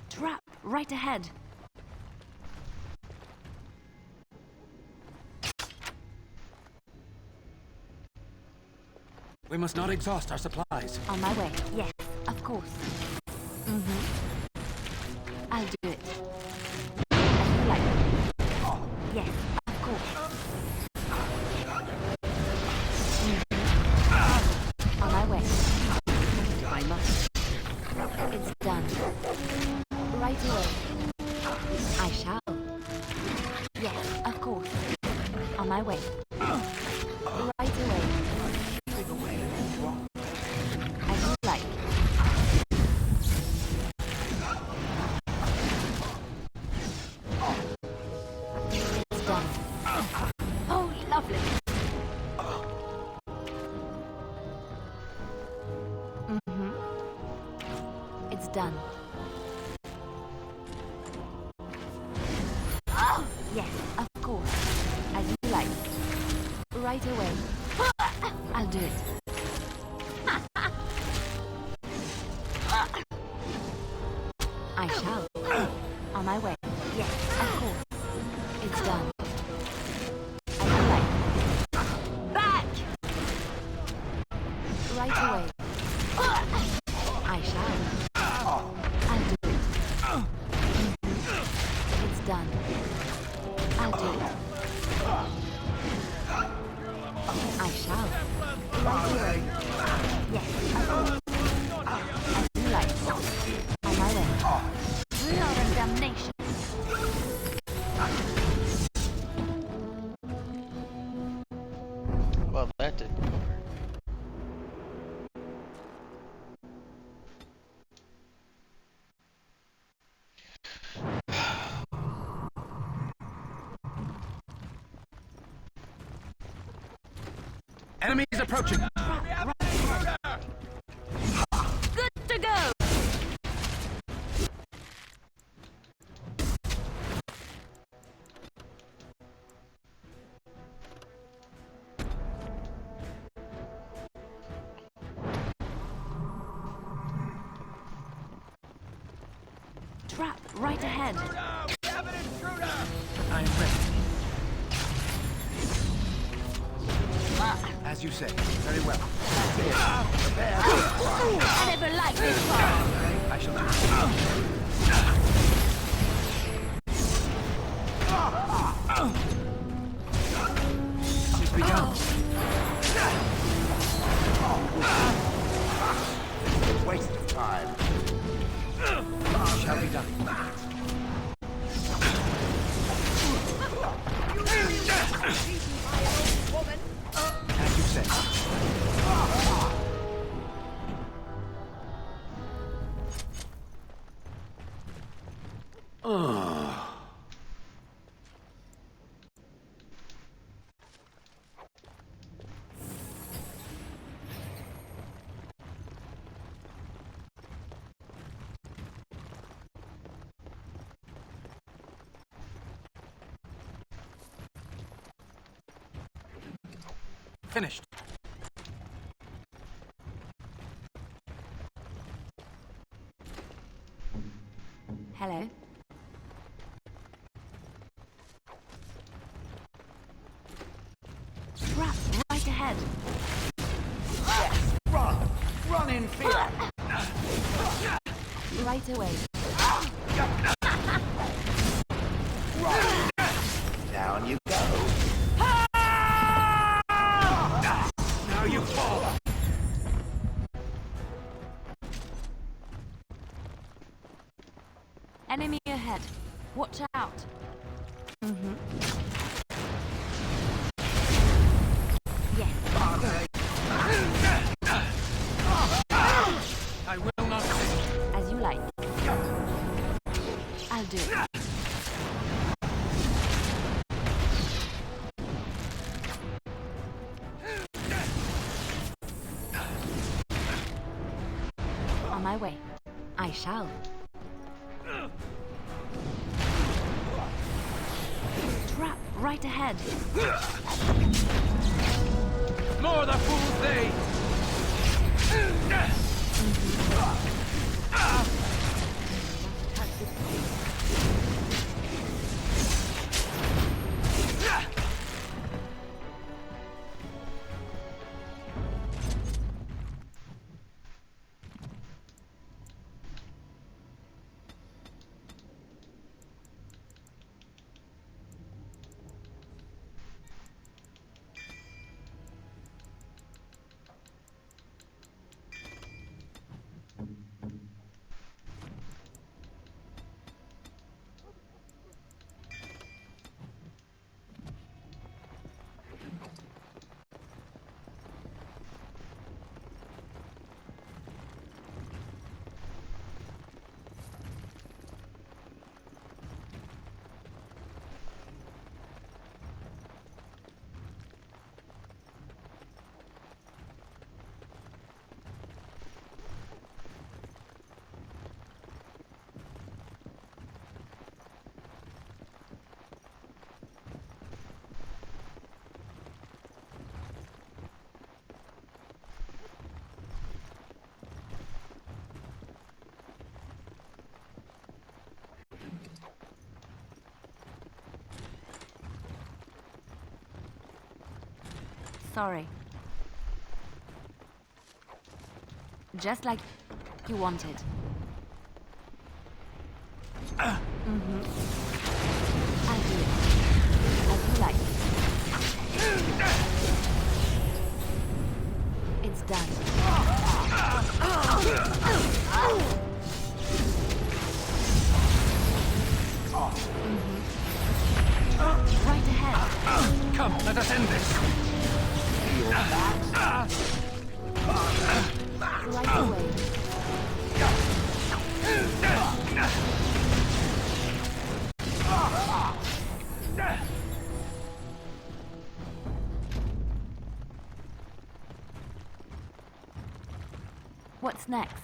Trap right ahead. We must not exhaust our supplies. On my way. Yes, of course. I'll do it. As you like. Yes, of course. On my way. I must. It's done. Right away. I shall. Yes, of course. On my way. Right away. As you like. It's done. Oh, lovely. It's done. Yes, of course. As you like. Right away. I'll do it. I shall. On my way. Yes, of course. It's done. As you like. Back! Right away. I shall. I'll do it. It's done. I'll do it. I shall. Right away. Yes, of course. As you like. On my way. Blood and damnation. Well, that didn't go very Enemies approaching. Good to go. Trap right ahead. I am ready. As you say. Very well. I never liked this part. I shall do it. It's begun. Waste of time. Shall be done. As you say. Finished. Hello. Trap right ahead. Yes, run! Run in fear! Right away. Enemy ahead. Watch out. Mm-hmm. Yes. I will not sit. As you like. I'll do it. On my way. I shall. Trap right ahead. More the fools they! Sorry. Just like you wanted. Mm-hmm. I'll do it. As you like. It's done. Mm-hmm. Right ahead. Come, let us end this. Right away. What's next?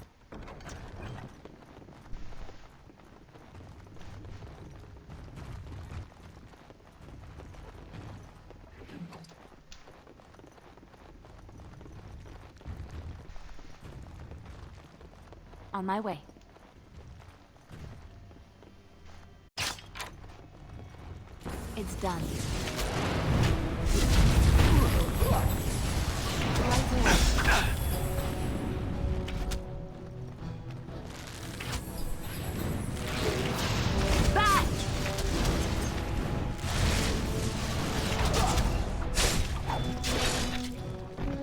On my way. It's done. Right away. Back!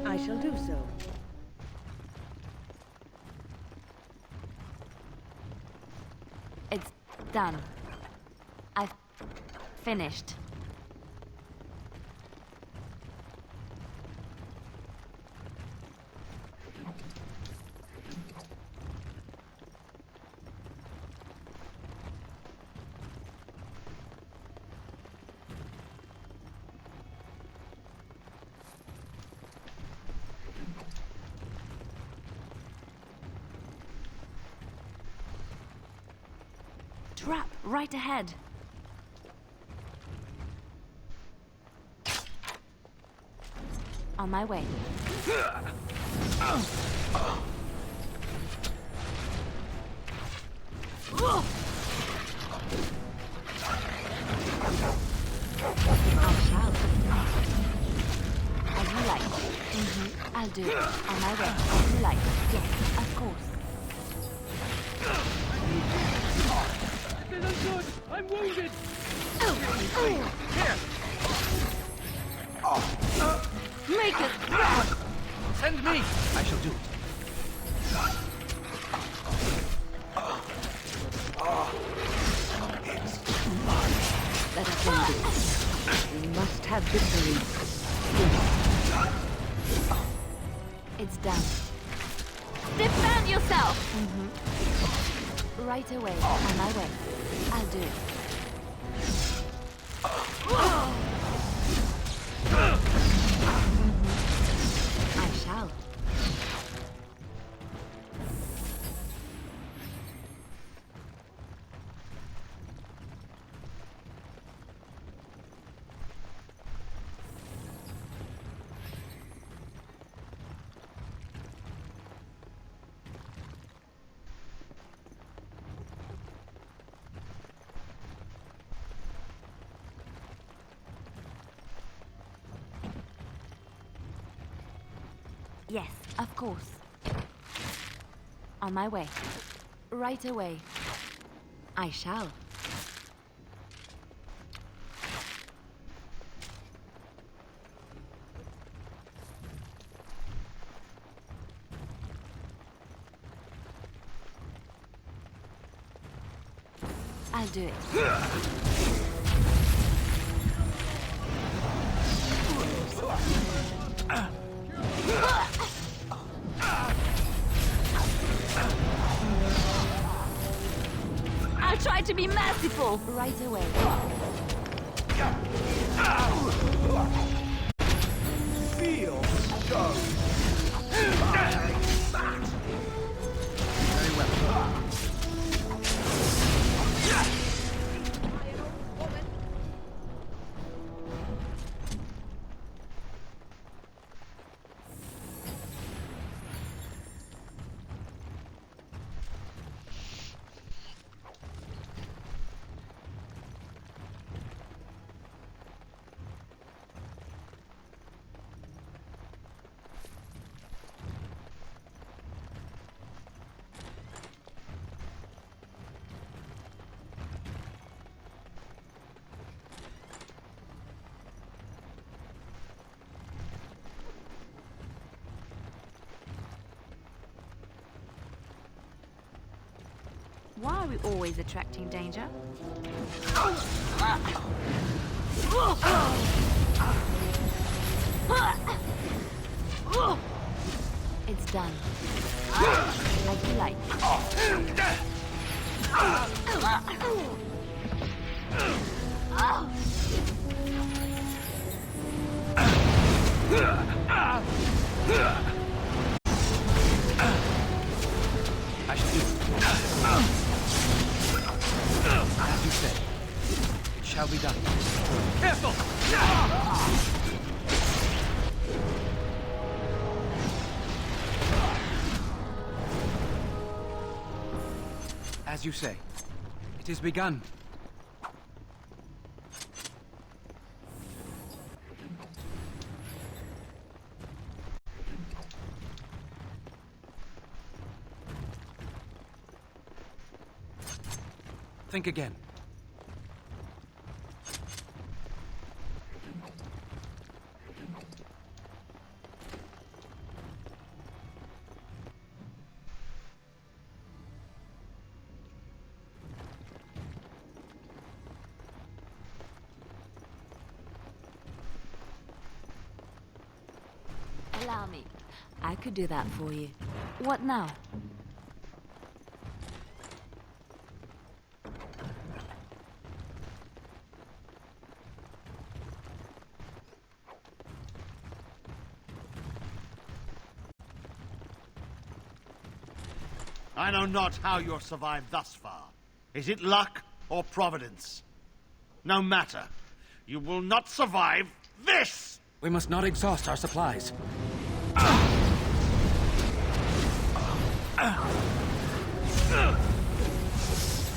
I shall do so. It's done. I've finished. Trap right ahead. On my way. I shall. As you like. Mm-hmm. I'll do it. On my way. As you like. Yes, of course. This isn't good! I'm wounded! Here! Make it! Send me! I shall do it. defended. We must have victory. It's done. Defend yourself! Right away, on my way. I'll do it. I shall. Yes, of course. On my way. Right away. I shall. I'll do it. I'll try to be merciful. Right away. Feel go. Very well. Why are we always attracting danger? It's done. As you like. I shall do it. As you say, it shall be done. Careful! As you say, it is begun. Think again. Allow me. I could do that for you. What now? I know not how you have survived thus far. Is it luck or providence? No matter. You will not survive this! We must not exhaust our supplies.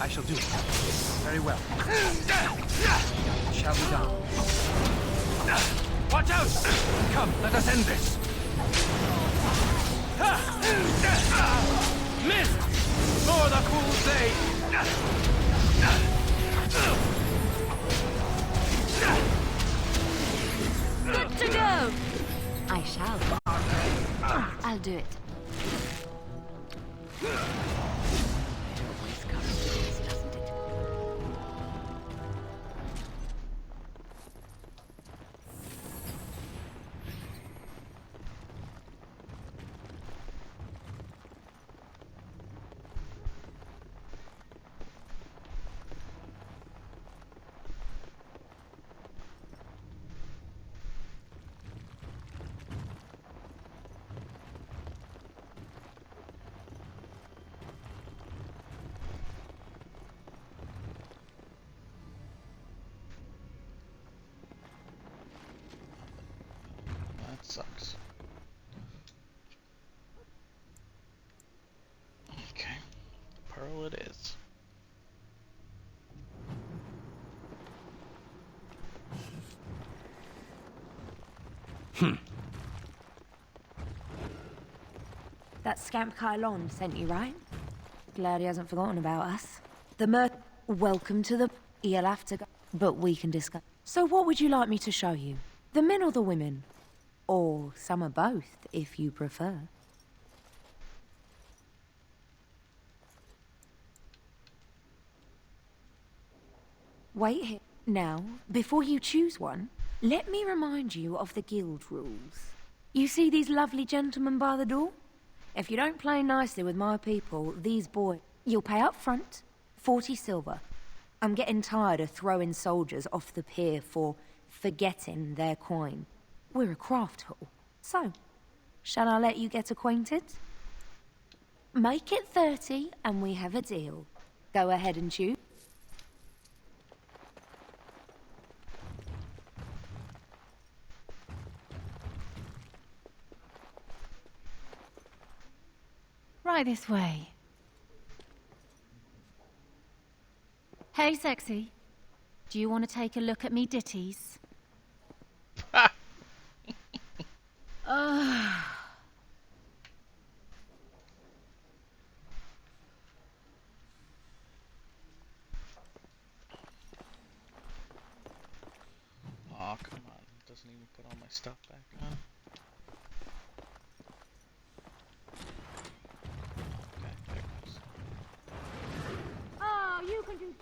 I shall do it. Very well. It shall be done. Watch out! Come, let us end this. Missed! For the cool day! Good to go! I shall. I'll do it. It always comes to this, doesn't it? sucks. Okay, pearl it is. That scamp Kylon sent you, right? Glad he hasn't forgotten about us. Welcome to the... You'll have to go... But we can discuss. So what would you like me to show you? The men or the women? Or some of both, if you prefer. Wait here. Now, before you choose one, let me remind you of the guild rules. You see these lovely gentlemen by the door? If you don't play nicely with my people, these boys... You'll pay up front, 40 silver. I'm getting tired of throwing soldiers off the pier for forgetting their coin. We're a craft hall. So, shall I let you get acquainted? Make it 30 and we have a deal. Go ahead and choose. Right this way. Hey, sexy. Do you want to take a look at me ditties? Oh, come on. It doesn't even put all my stuff back on. Okay, there it goes. Oh, you can do...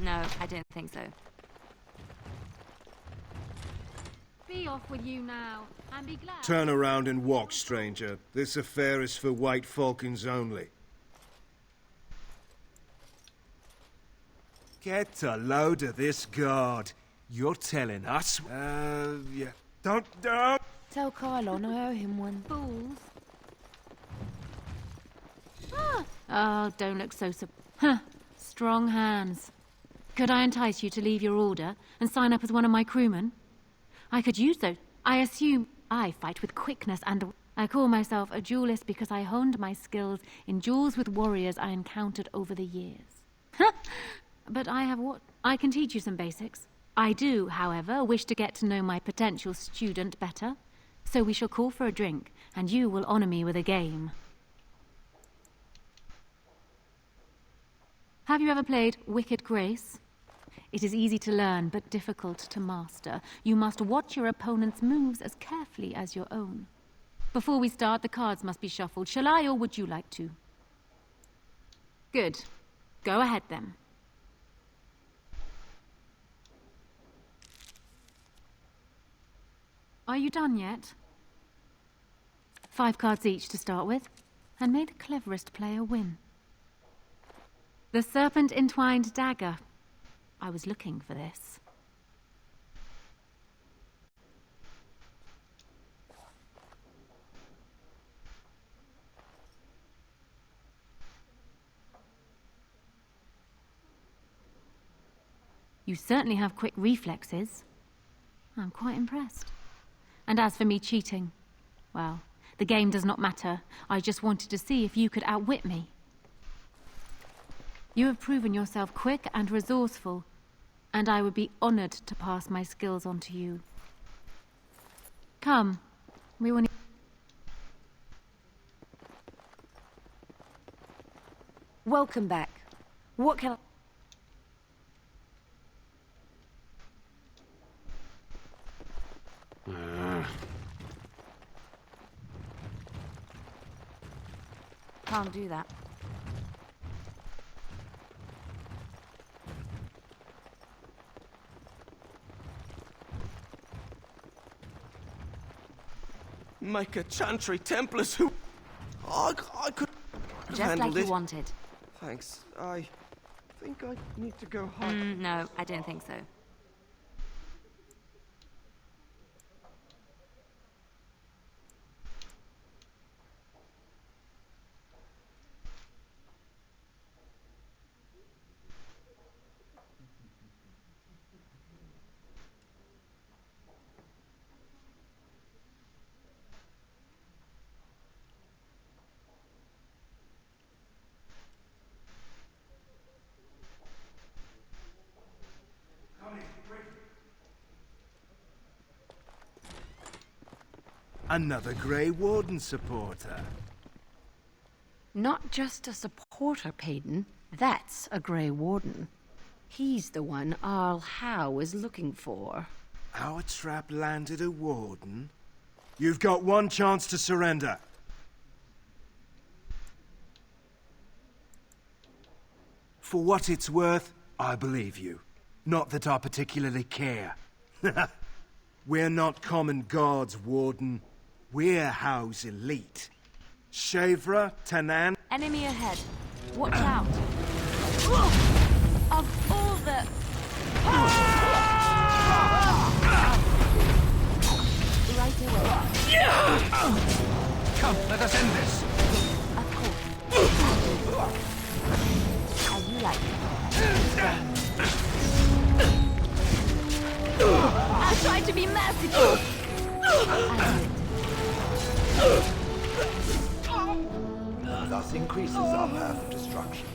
No, I don't think so. Be off with you now, and be glad... Turn around and walk, stranger. This affair is for White Falcons only. Get a load of this guard. You're telling us... yeah. Don't... Tell Kylon I owe him one. Fools. Oh, don't look so... Huh. Strong hands. Could I entice you to leave your order and sign up as one of my crewmen? I could use those. I assume I fight with quickness and... I call myself a duelist because I honed my skills in duels with warriors I encountered over the years. But I have what? I can teach you some basics. I do, however, wish to get to know my potential student better. So we shall call for a drink, and you will honor me with a game. Have you ever played Wicked Grace? It is easy to learn, but difficult to master. You must watch your opponent's moves as carefully as your own. Before we start, the cards must be shuffled. Shall I, or would you like to? Good. Go ahead, then. Are you done yet? 5 cards each to start with, and may the cleverest player win. The Serpent Entwined Dagger. I was looking for this. You certainly have quick reflexes. I'm quite impressed. And as for me cheating, well, the game does not matter. I just wanted to see if you could outwit me. You have proven yourself quick and resourceful, and I would be honored to pass my skills on to you. Come, we will need... Welcome back. What can I... Can't do that. Make a Chantry Templars who... I could have Just handled like it. you wanted. Thanks. I think I need to go home. No, I don't think so. Another Grey Warden supporter. Not just a supporter, Payton. That's a Grey Warden. He's the one Arl Howe is looking for. Our trap landed a Warden? You've got one chance to surrender. For what it's worth, I believe you. Not that I particularly care. We're not common guards, Warden. We're Howe's elite. Shavra, Tanan... Enemy ahead. Watch out. Of all the... Right away. Come, let us end this. Of course. As you like. I'll try to be merciful. Thus increases our path of destruction.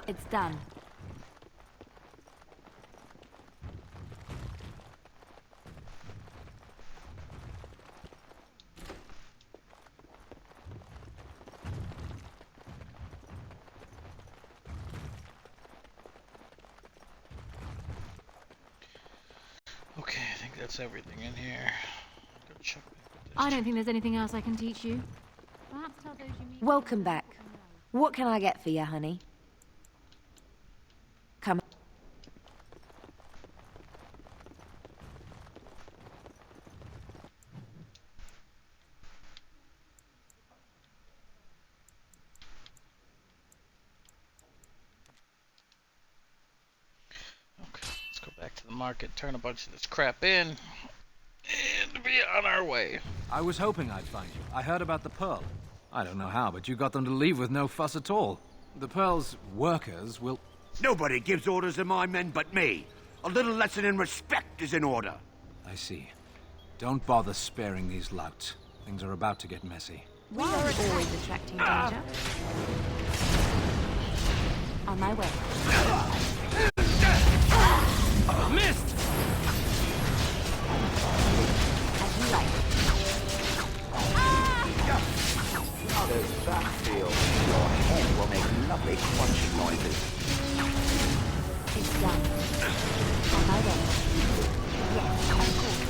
It's done. Okay, I think that's everything in here. Go check. I don't think there's anything else I can teach you. Perhaps tell those you meet... Welcome back. What can I get for you, honey? Come. Okay, let's go back to the market, turn a bunch of this crap in, and be on our way. I was hoping I'd find you. I heard about the Pearl. I don't know how, but you got them to leave with no fuss at all. The Pearl's workers will... Nobody gives orders to my men but me. A little lesson in respect is in order. I see. Don't bother sparing these louts. Things are about to get messy. We are always attracting danger. On my way. Missed! As you like. Those backfield, your head will make lovely crunching noises. It's done. On my way. Yes, of course.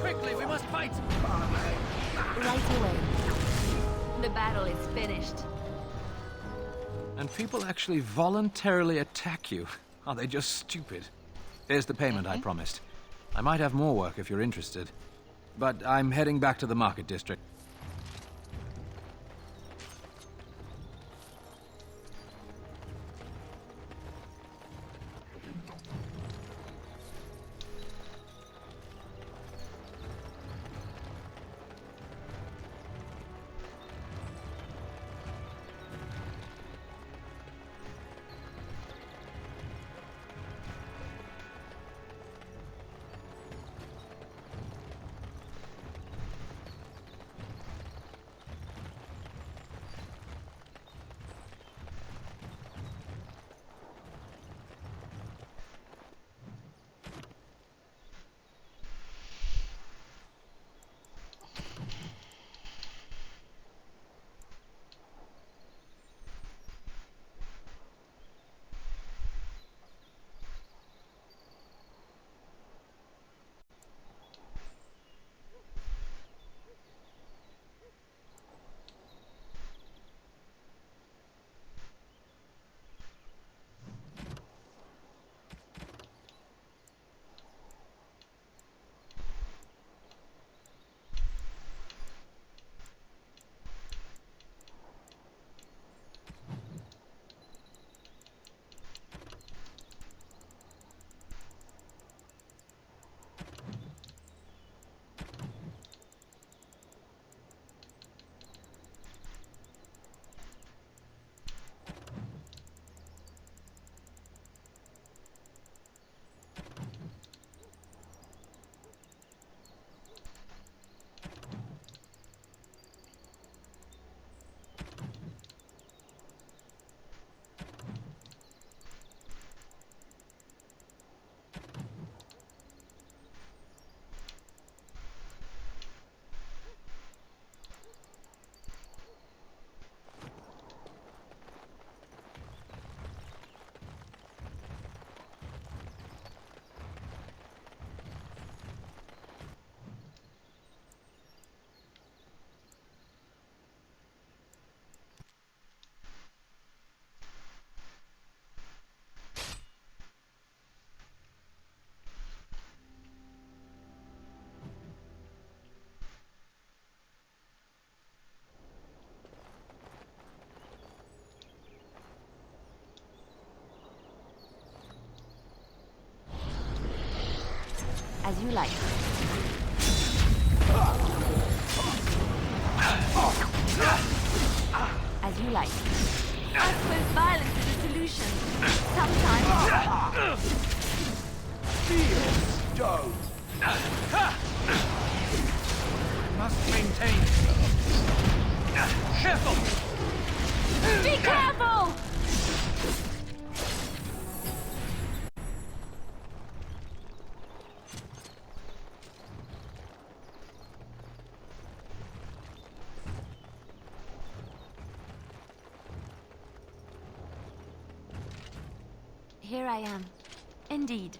Quickly, we must fight! Right away. The battle is finished. And people actually voluntarily attack you. Are they just stupid? Here's the payment I promised. I might have more work if you're interested. But I'm heading back to the market district. As you like. As you like. I suppose violence is a solution. Sometimes. Stone. Must maintain. Careful! Be careful! Here I am. Indeed.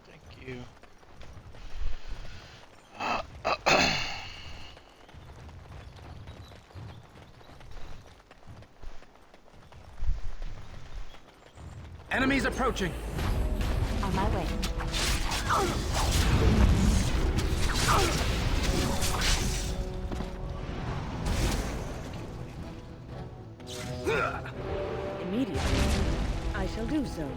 Thank you. Enemies approaching. On my way. Immediately, I shall do so.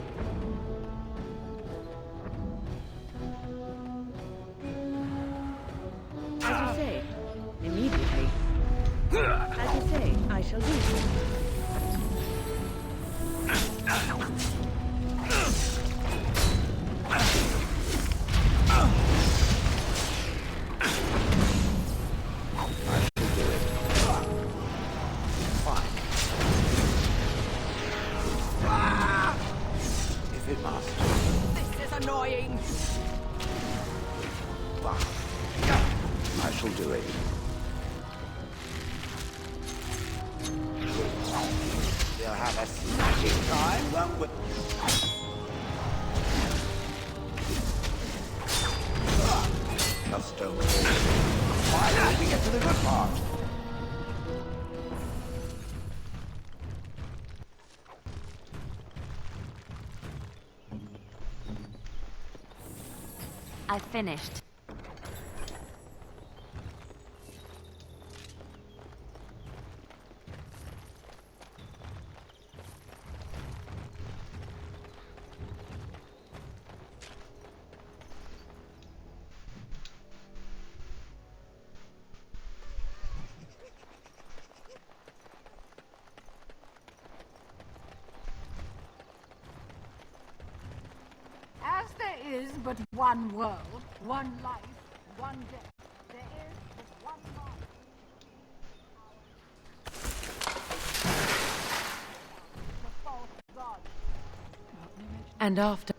As you say, immediately. As you say, I shall do so. If it must. This is annoying. I shall do it. We'll have a smashing time, won't we? Just don't fall. Finally, we get to the good part. I finished. As there is but one world, one life, one death, there is but one life. The false god. And after...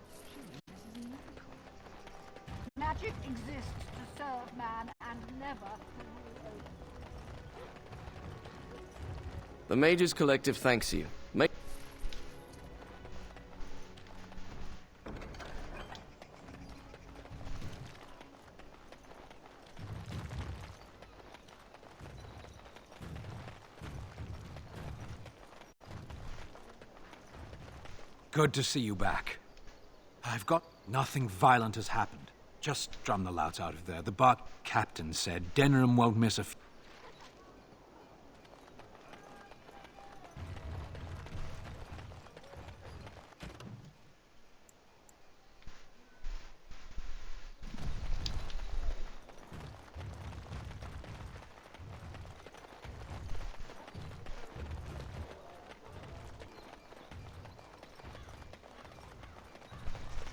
Magic exists to serve man and never to rule over. The Mages Collective thanks you. Good to see you back. I've got... Nothing violent has happened. Just drum the louts out of there. The bark captain said Denerim won't miss a...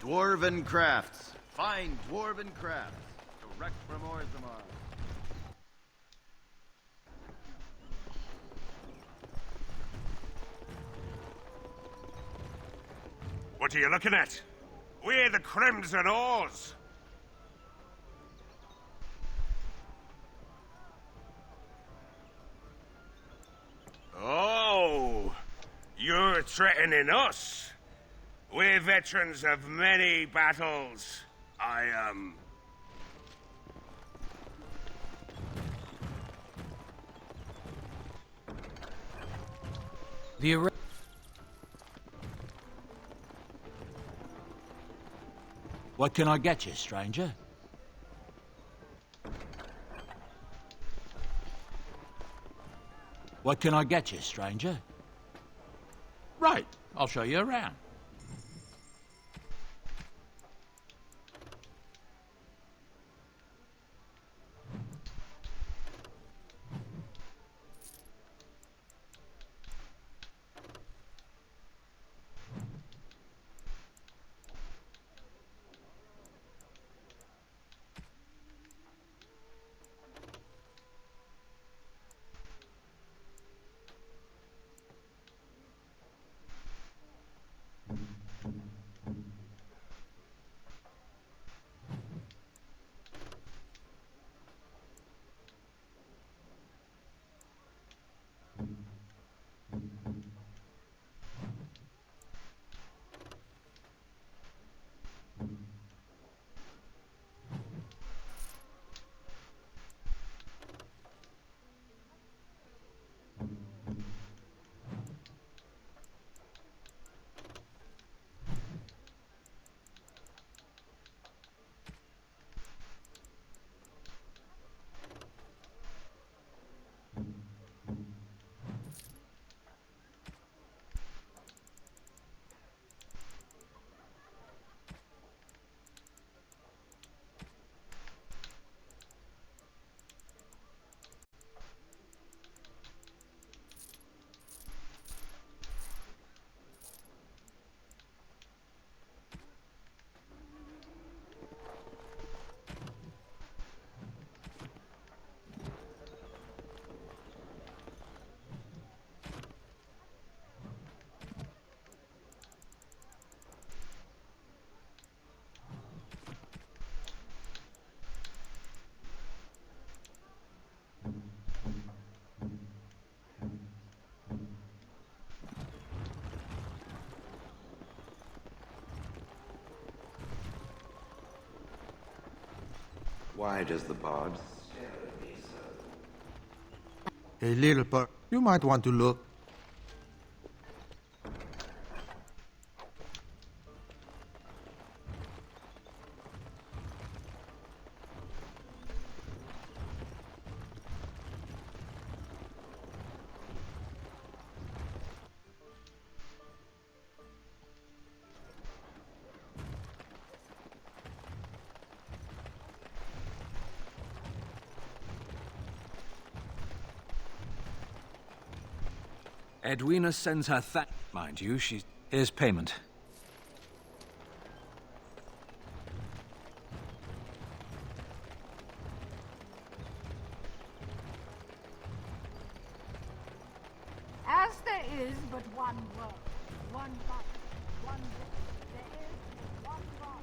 Dwarven crafts. Fine dwarven crafts. Direct from Orzammar. What are you looking at? We're the Crimson Oars. Oh, you're threatening us. We're veterans of many battles. What can I get you, stranger? What can I get you, stranger? Right, I'll show you around. Why does the bard stare at me so? Hey, little bird, you might want to look. Edwina sends her mind you, here's payment. As there is but one world, one life, one death, there is but one God.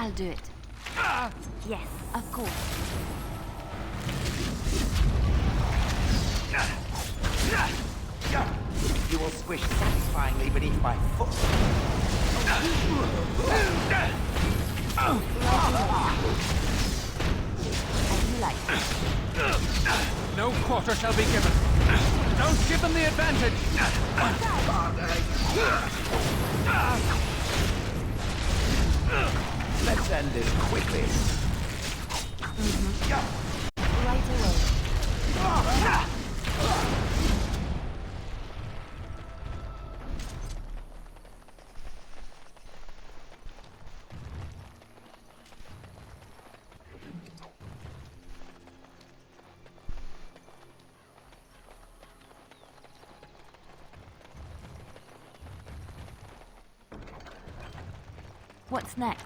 I'll do it. Yes, of course. You will squish satisfyingly beneath my foot. As you like. No quarter shall be given. Don't give them the advantage. Let's end this quickly. Right away. What's next?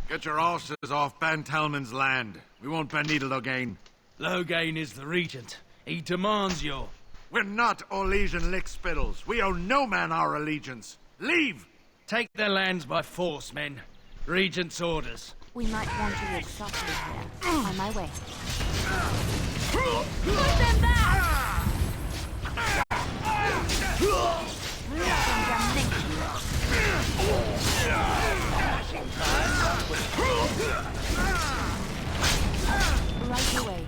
Get your horses off Ben Talman's land. We won't beneedle Loghain. Loghain is the regent. He demands your... We're not Orlesian lickspittles. We owe no man our allegiance. Leave! Take their lands by force, men. Regent's orders. We might want to rid softly here. On my way. Put them back! Right away.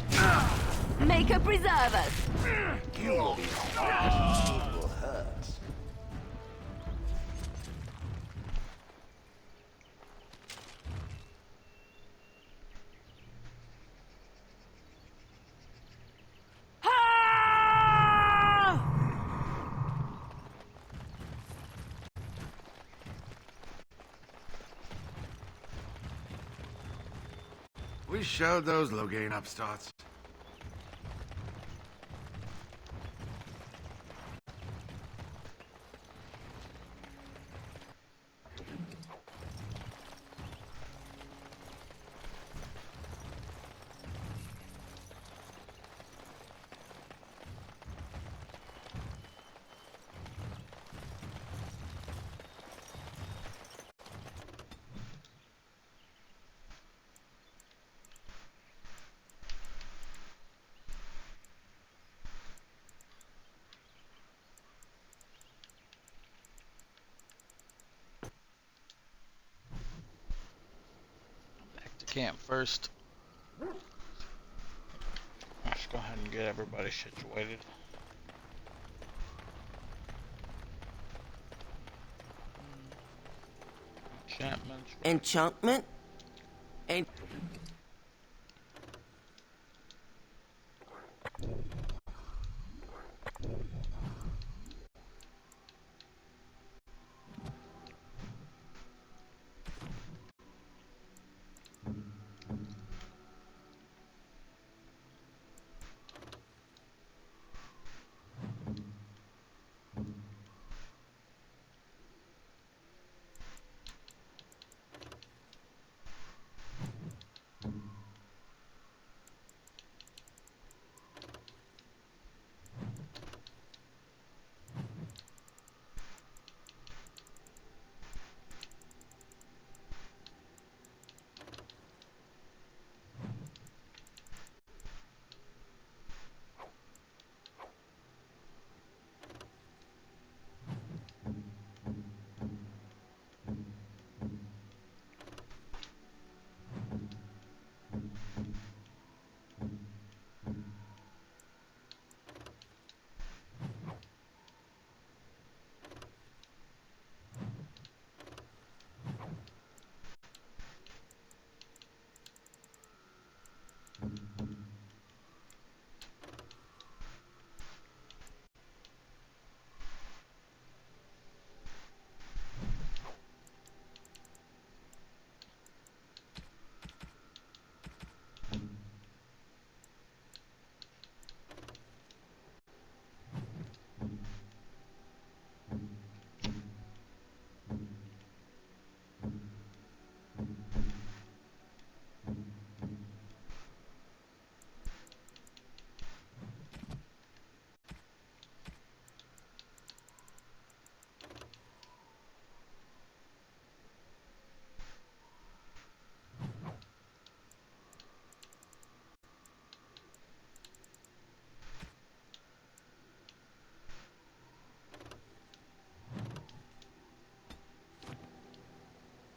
Make her preserve us! You will be smashed. It will hurt. We showed those Loghain upstarts. Camp first. Let's go ahead and get everybody situated. Enchantments. Enchantment?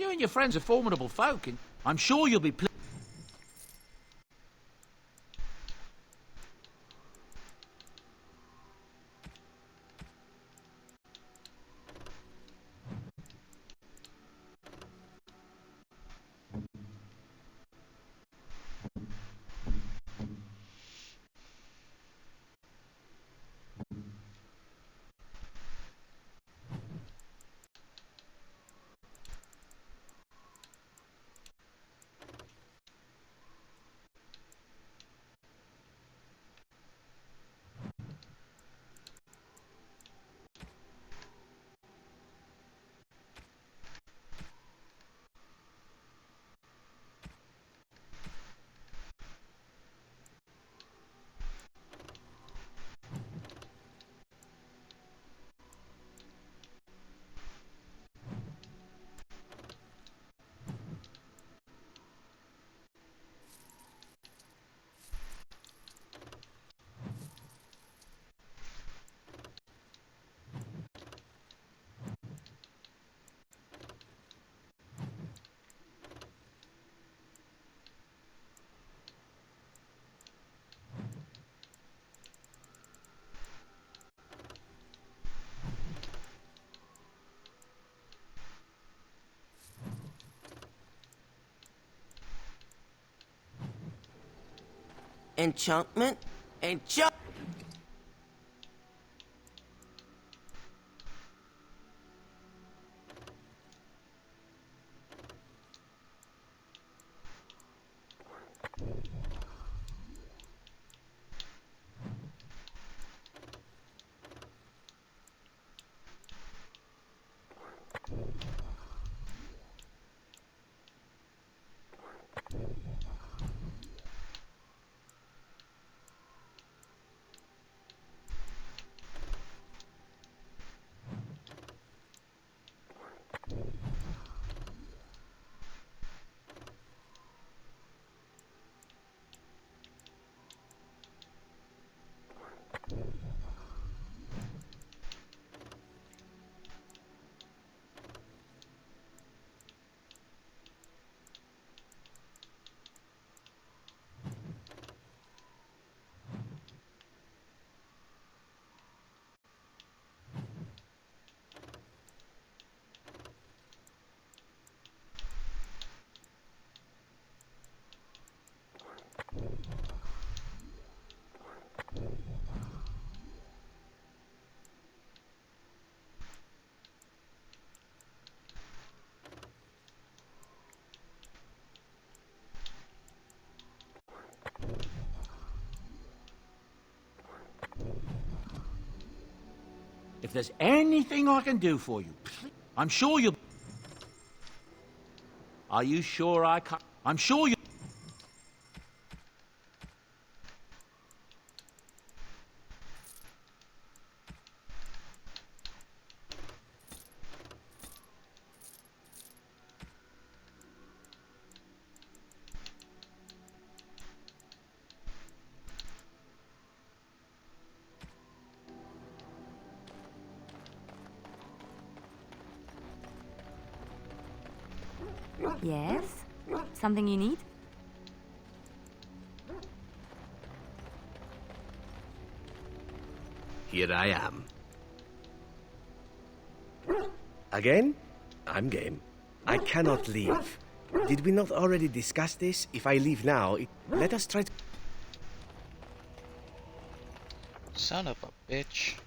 You and your friends are formidable folk, and I'm sure you'll be pleased. Enchantment? If there's anything I can do for you, I'm sure you'll... Are you sure I can't? I'm sure you... Yes? Something you need? Here I am. Again? I'm game. I cannot leave. Did we not already discuss this? If I leave now, let us try to... Son of a bitch.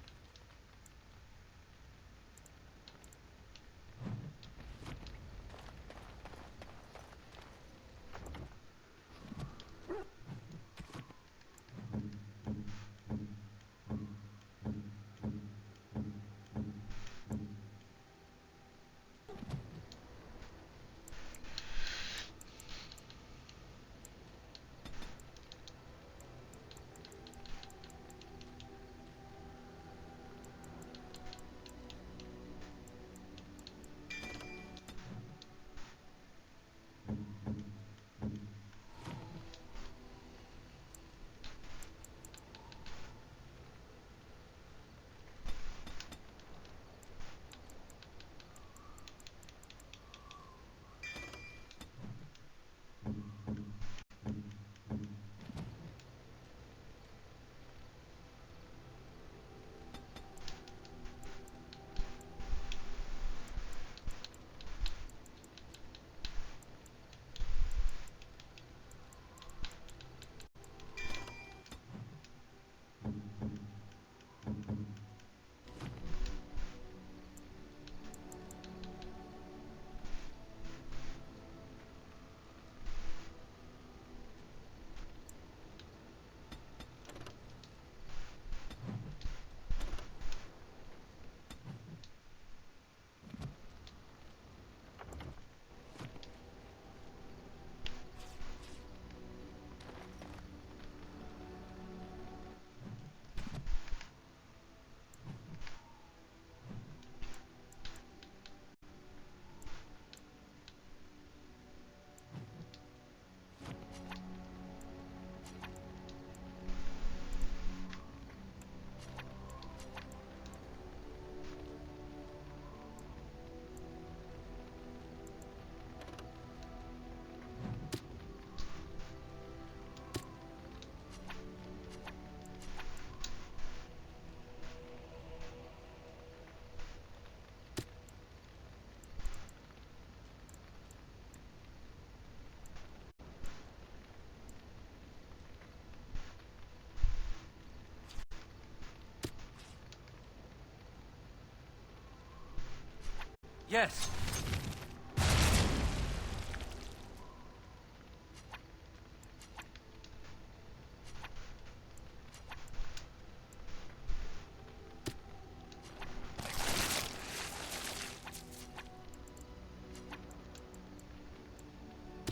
Yes.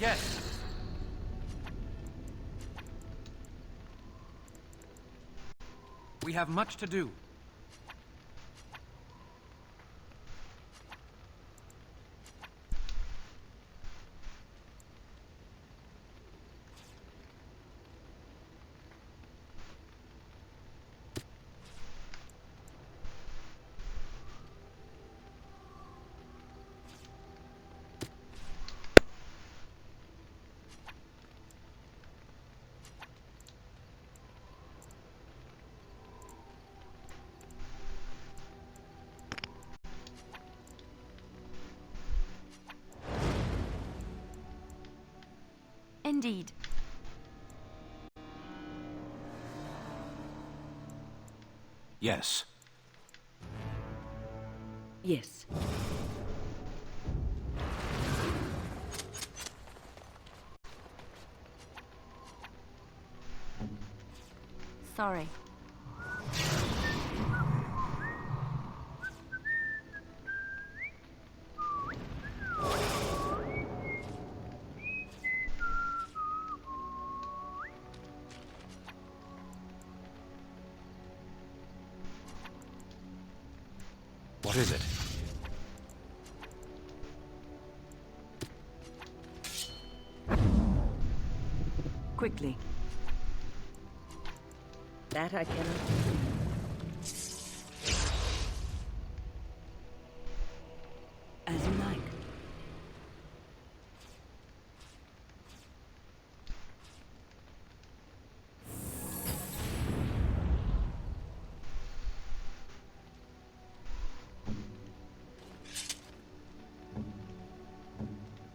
Yes. We have much to do. Indeed. Yes. Yes. Sorry. What is it? Quickly. That I cannot do. As you like.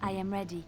I am ready.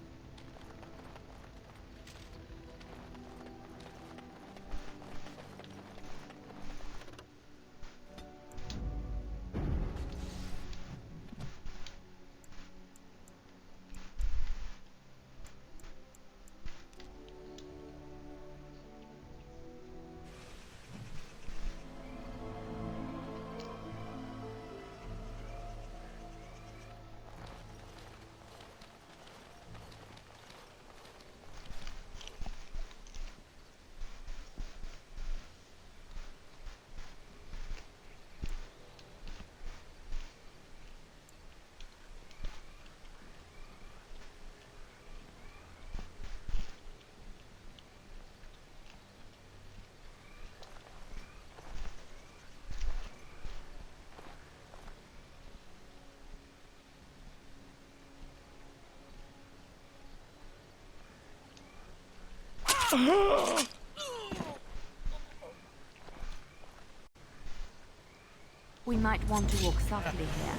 We might want to walk softly here.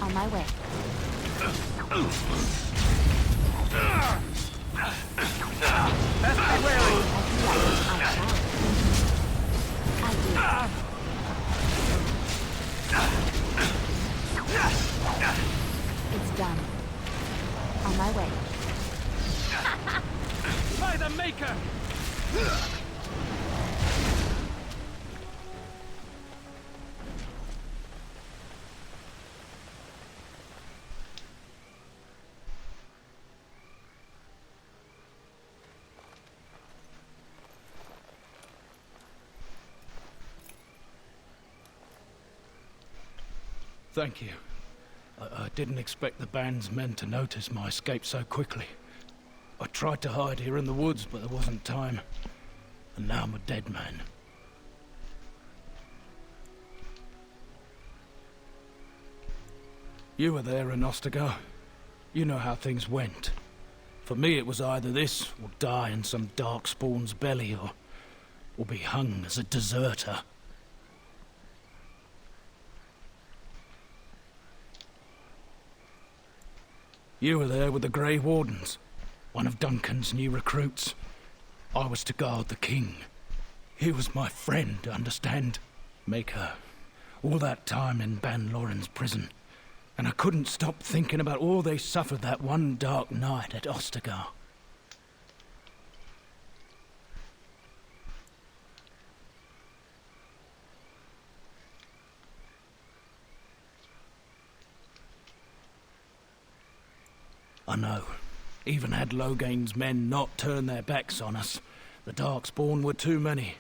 On my way. Best be wary. It's done. On my way. By the Maker! Thank you. I didn't expect the band's men to notice my escape so quickly. I tried to hide here in the woods, but there wasn't time. And now I'm a dead man. You were there in Ostagar. You know how things went. For me, it was either this, or die in some darkspawn's belly, or be hung as a deserter. You were there with the Grey Wardens, one of Duncan's new recruits. I was to guard the king. He was my friend, understand? Maker, all that time in Ban Loren's prison, And I couldn't stop thinking about all they suffered that one dark night at Ostagar. I know. Even had Logain's men not turned their backs on us, the Darkspawn were too many.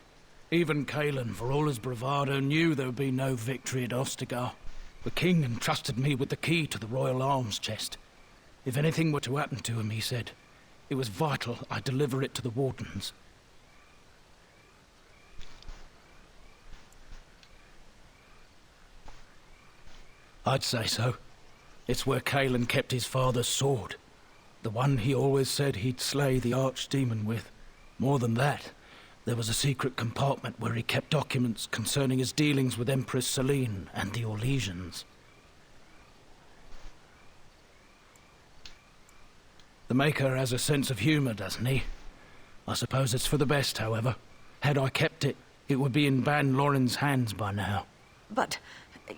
Even Cailan, for all his bravado, knew there would be no victory at Ostagar. The king entrusted me with the key to the royal arms chest. If anything were to happen to him, he said, it was vital I deliver it to the Wardens. I'd say so. It's where Cailan kept his father's sword. The one he always said he'd slay the archdemon with. More than that, there was a secret compartment where he kept documents concerning his dealings with Empress Selene and the Orlesians. The Maker has a sense of humour, doesn't he? I suppose it's for the best, however. Had I kept it, it would be in Ban Loren's hands by now. But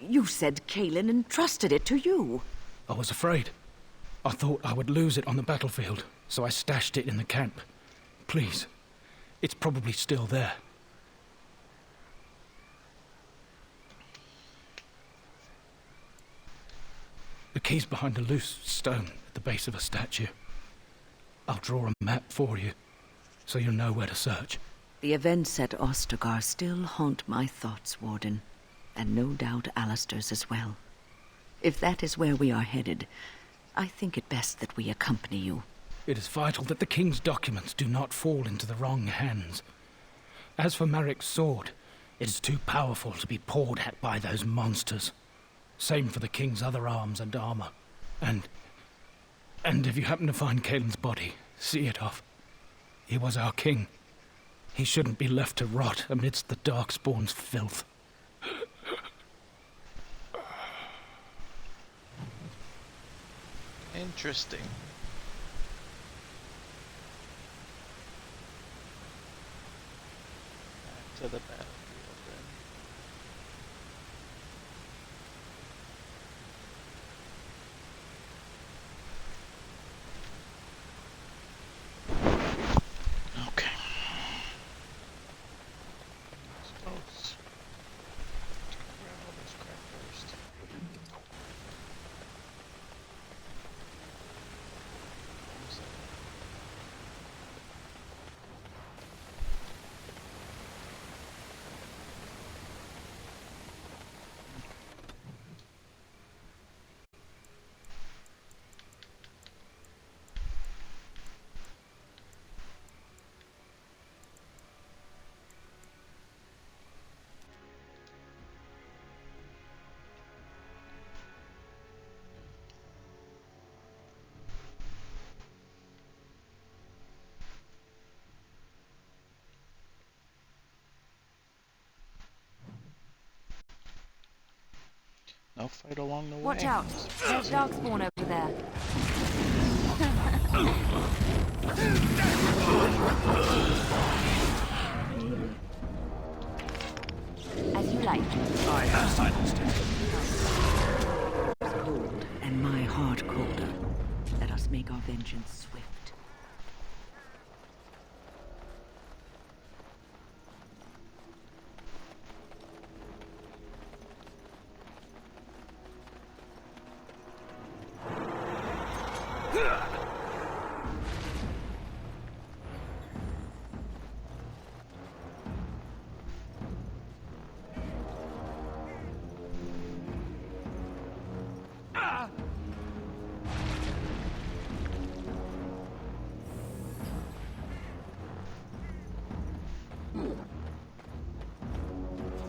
you said Cailan entrusted it to you. I was afraid. I thought I would lose it on the battlefield, so I stashed it in the camp. Please, it's probably still there. The key's behind a loose stone at the base of a statue. I'll draw a map for you, so you'll know where to search. The events at Ostagar still haunt my thoughts, Warden, and no doubt Alistair's as well. If that is where we are headed, I think it best that we accompany you. It is vital that the king's documents do not fall into the wrong hands. As for Marik's sword, it is too powerful to be pawed at by those monsters. Same for the king's other arms and armor. And if you happen to find Cailan's body, see it off. He was our king. He shouldn't be left to rot amidst the Darkspawn's filth. Interesting. Back to the battlefield then. Okay. Suppose grab all this crap first. No fight along the way. Watch out! There's Darkspawn over there. As you like. I have silenced him. Cold, and my heart colder. Let us make our vengeance swift.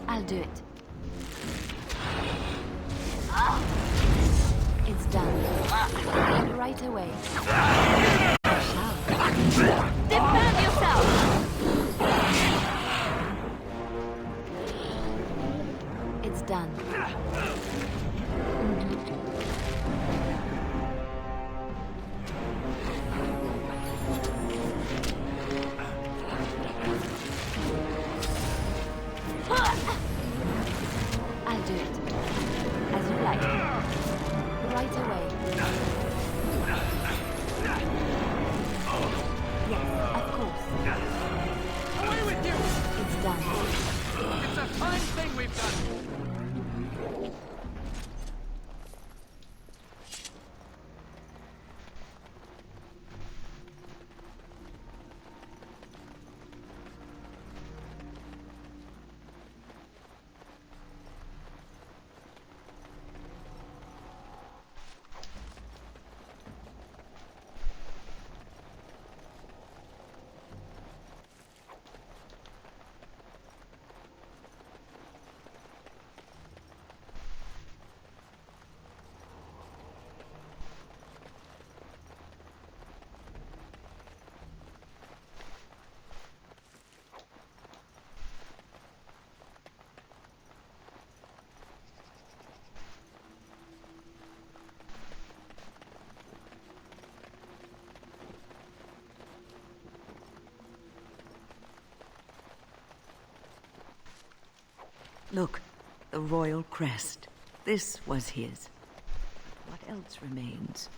I'll do it. It's done. Right away. Defend yourself! It's done. I'll do it. As you like. Look, the royal crest. This was his. What else remains?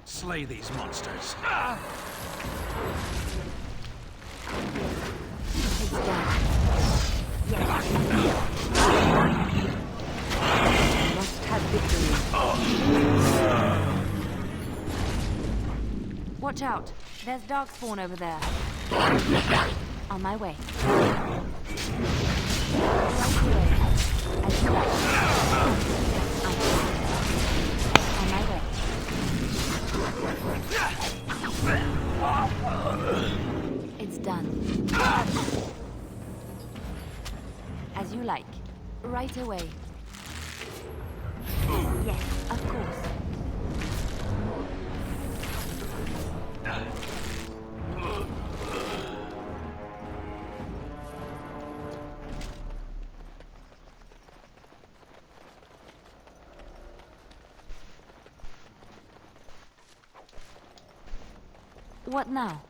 Slay these monsters. Must have victory. Watch out. There's Darkspawn over there. On my way. On my way. It's done. As you like. Right away. Yes, of course. What now?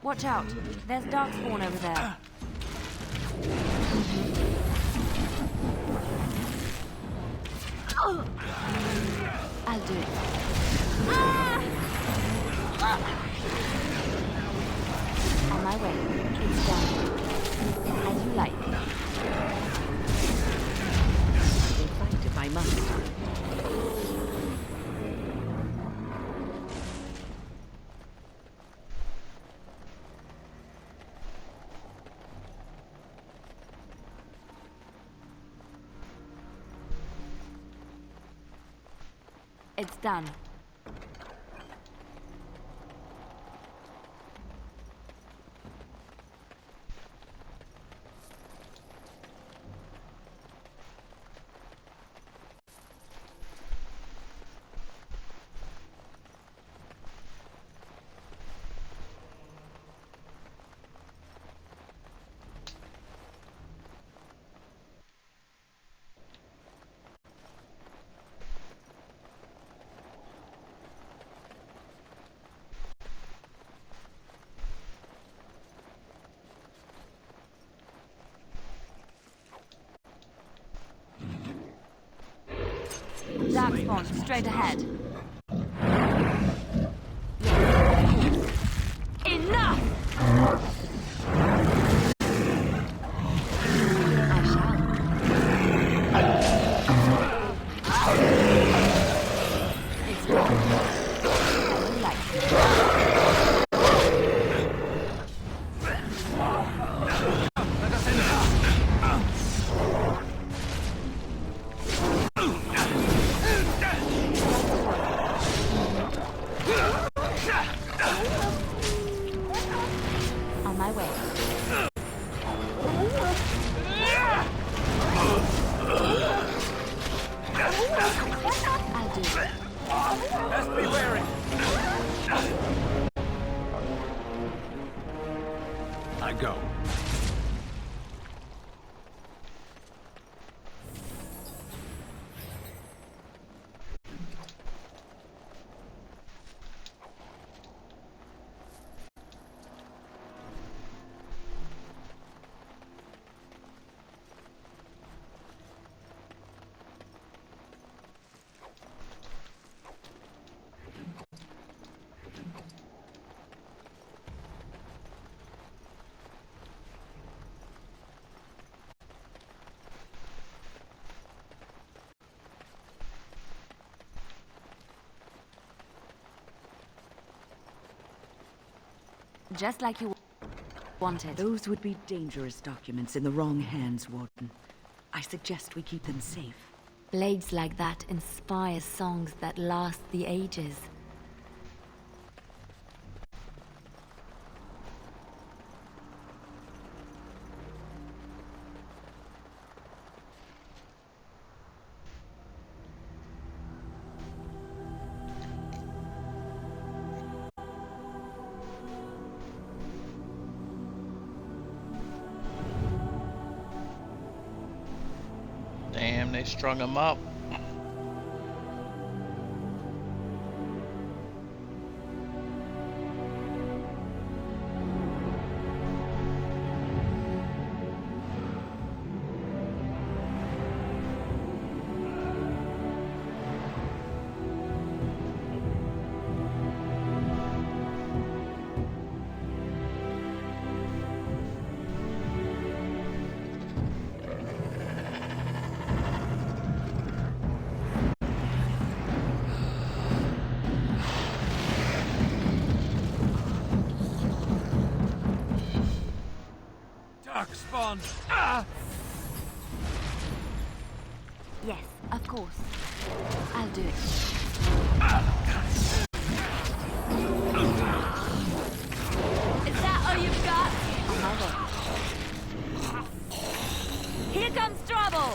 Watch out. There's Darkspawn over there. I'll do it. On my way. It's done. As you like. I will fight if I must. It's done. Darkspawn, straight ahead. Enough! It's done. As you like. On my way. I'll do it. Best be wary. I go. just like you wanted. Those would be dangerous documents in the wrong hands, Warden. I suggest we keep them safe. Blades like that inspire songs that last the ages. Damn, they strung him up. Darkspawn! Yes, of course. I'll do it. Is that all you've got? On my way. Here comes trouble!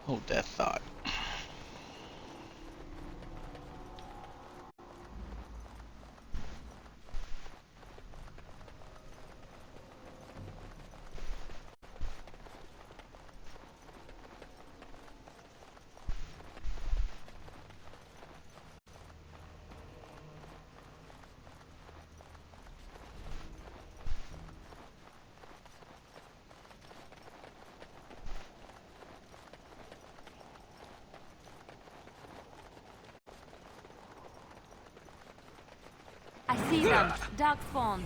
Hold that thought. I see them. Darkspawn.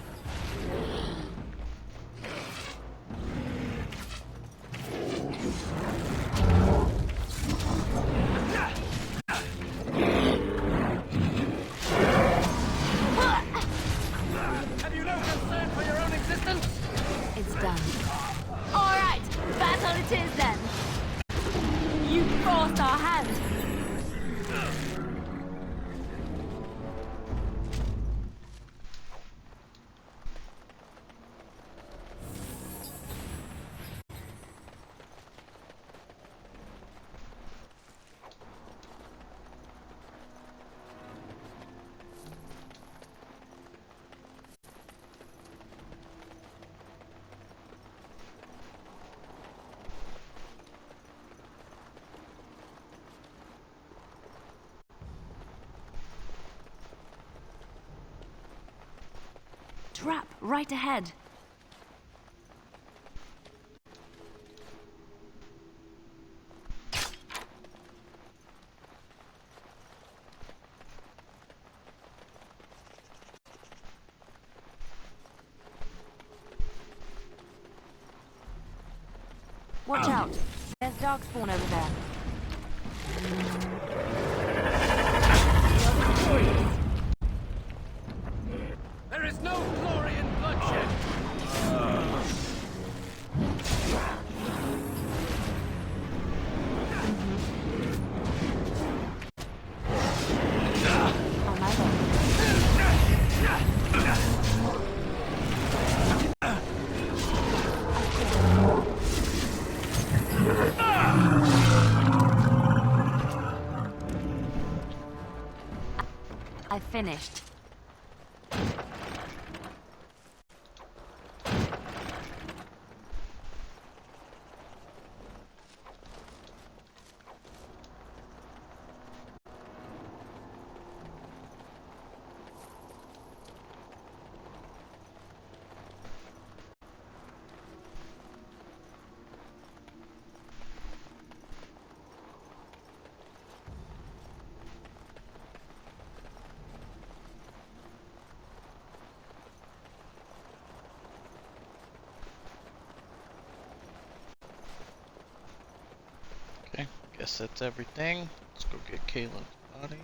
Have you no concern for your own existence? It's done. All right, battle it is then. You forced our hand. Trap right ahead. Watch out. There's Darkspawn over there. There is no glory in bloodshed. I finished. guess that's everything. Let's go get Kaylin's body.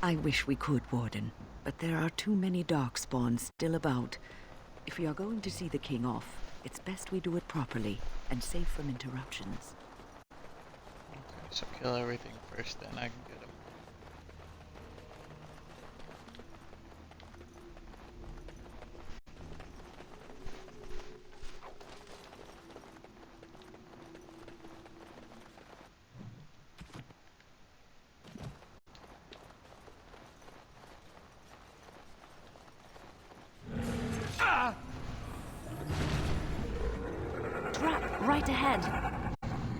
I wish we could, Warden, but there are too many darkspawns still about. If we are going to see the king off, it's best we do it properly and safe from interruptions. Okay, so kill everything first, then I can get him. Trap right ahead.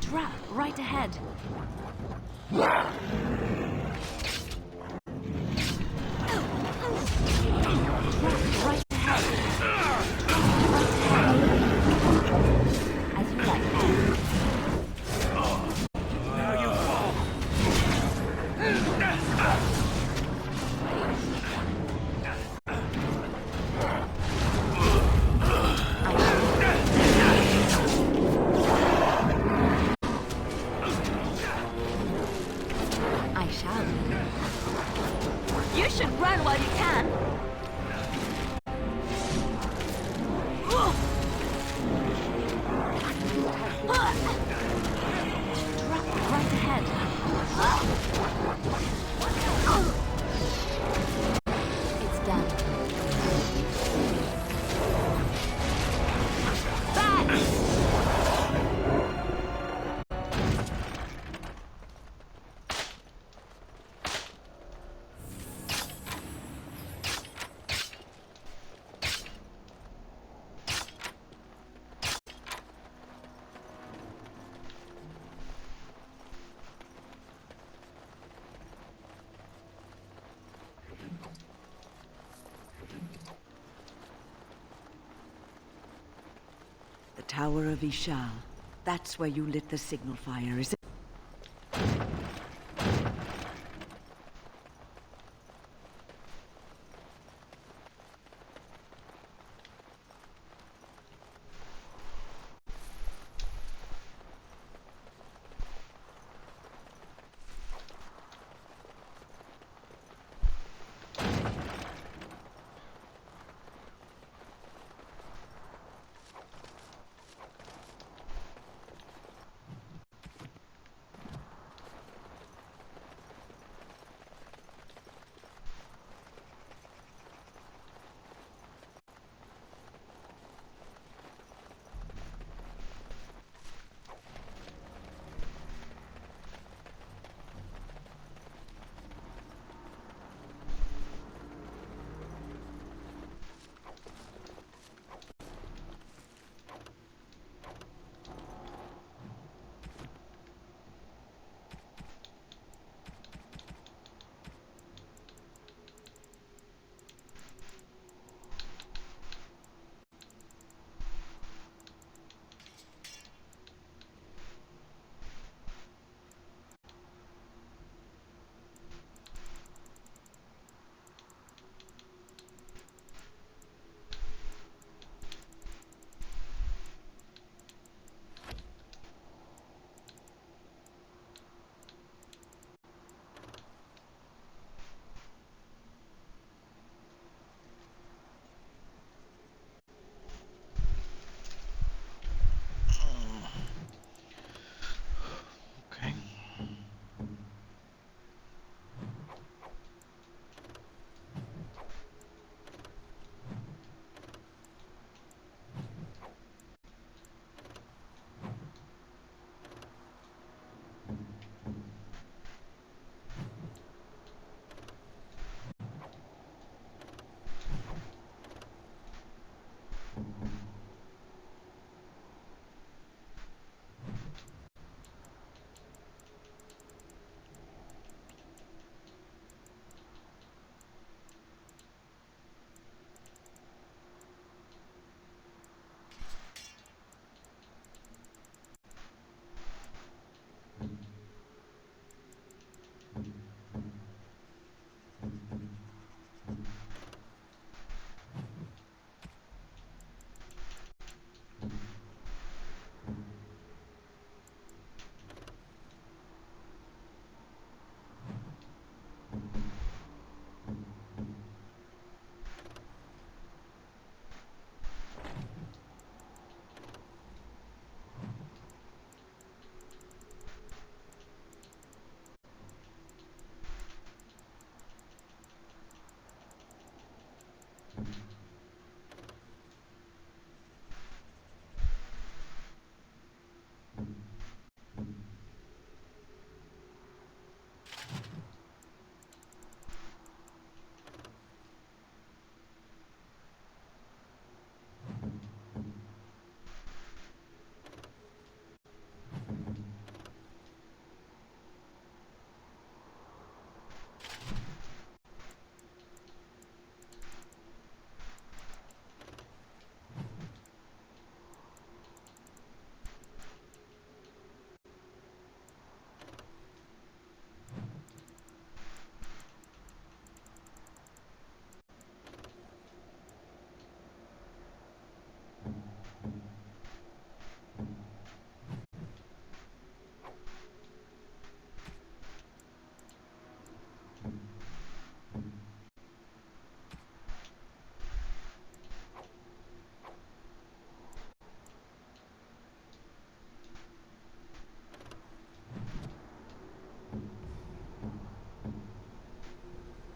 Trap right ahead. Trap right ahead. As you like. Now you fall. I shall. You should run while you can. Drop right ahead. It's done. Back! The Tower of Ishal. That's where you lit the signal fire, is it?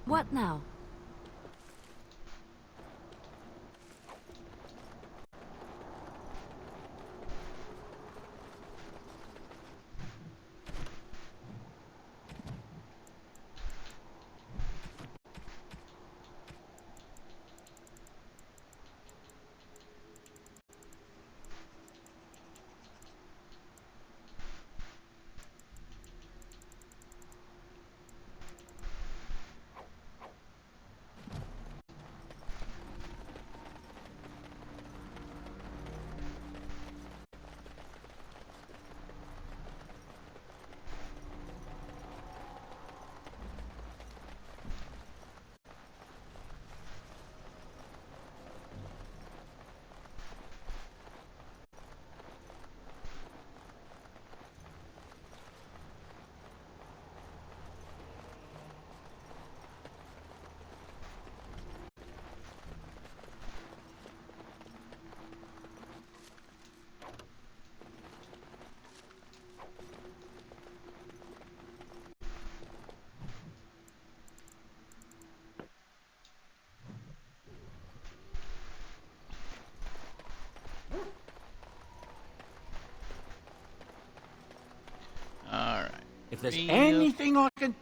What now? Alright. If there's Feel- anything I can...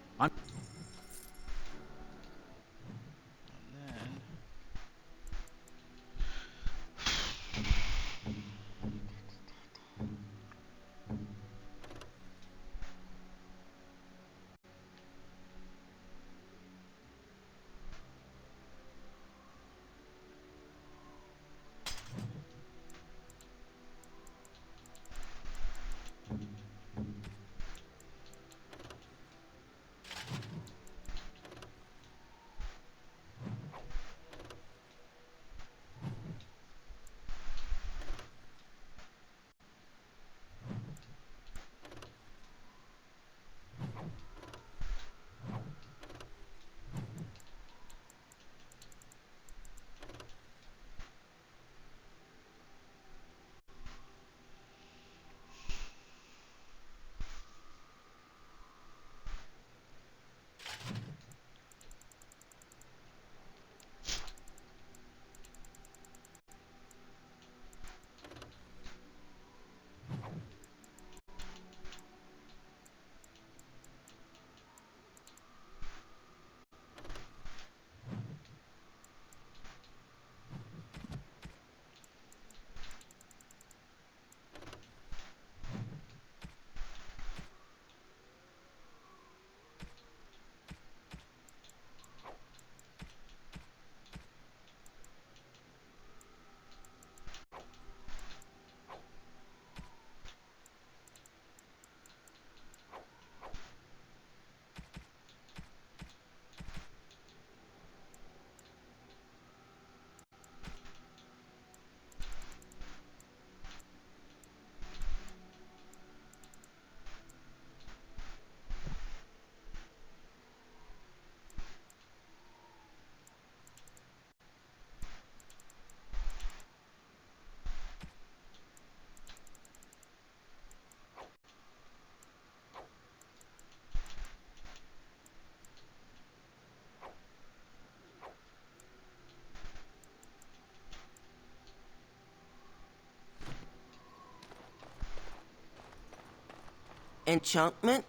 Enchantment?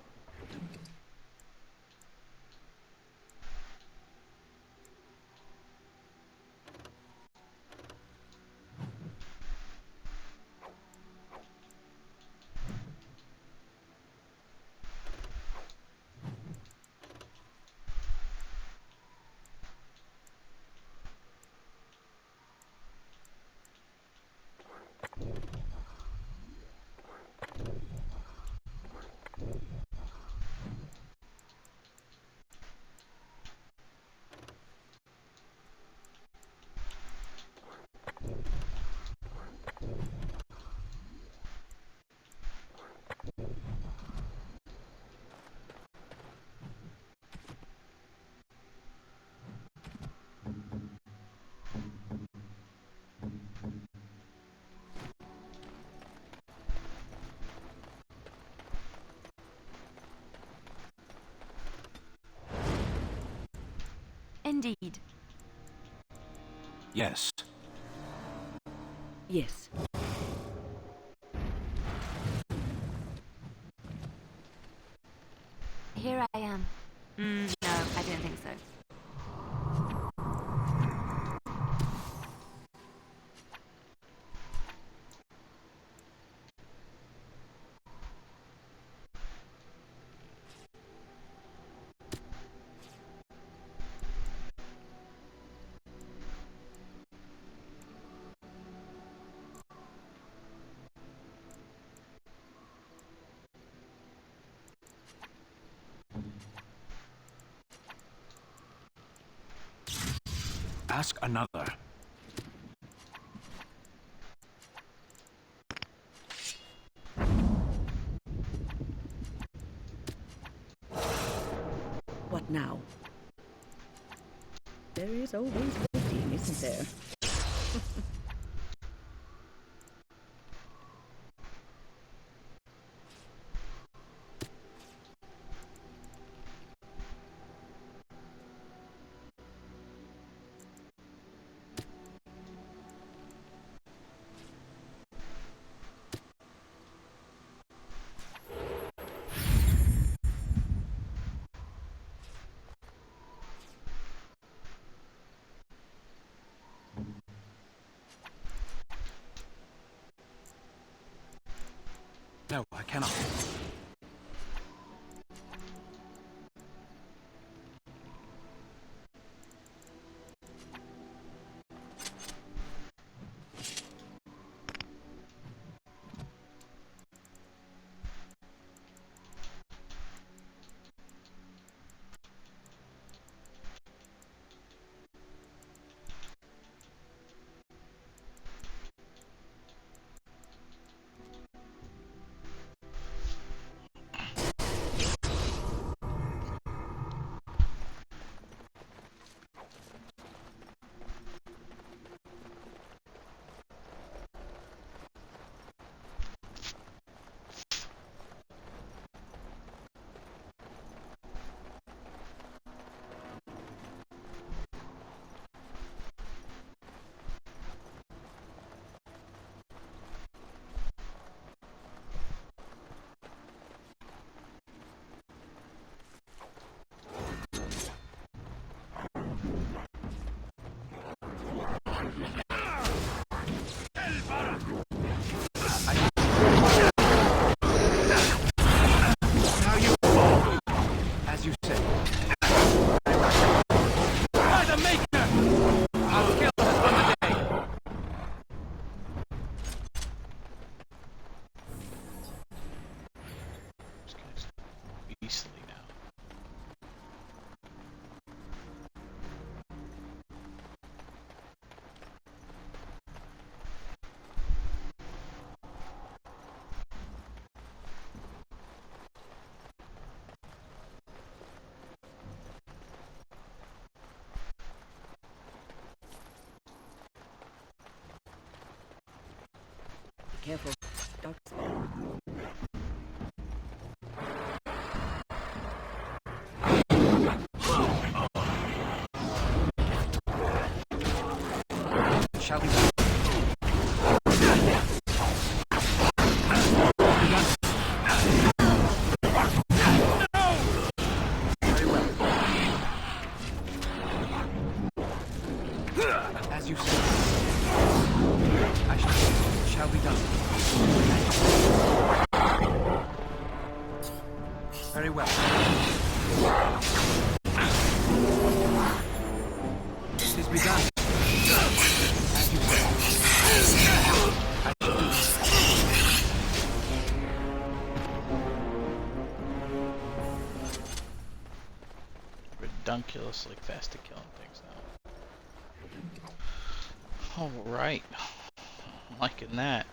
indeed. Yes. Yes. Here I am. No, I don't think so. Ask another. What now? There is always waiting, isn't there? No, I cannot. Beastly now. Be careful. Dark spell. Shall we? As you say. Shall be done. Very well. It is begun. As you say. Redunculously fast at killing things now. Alright. Liking that.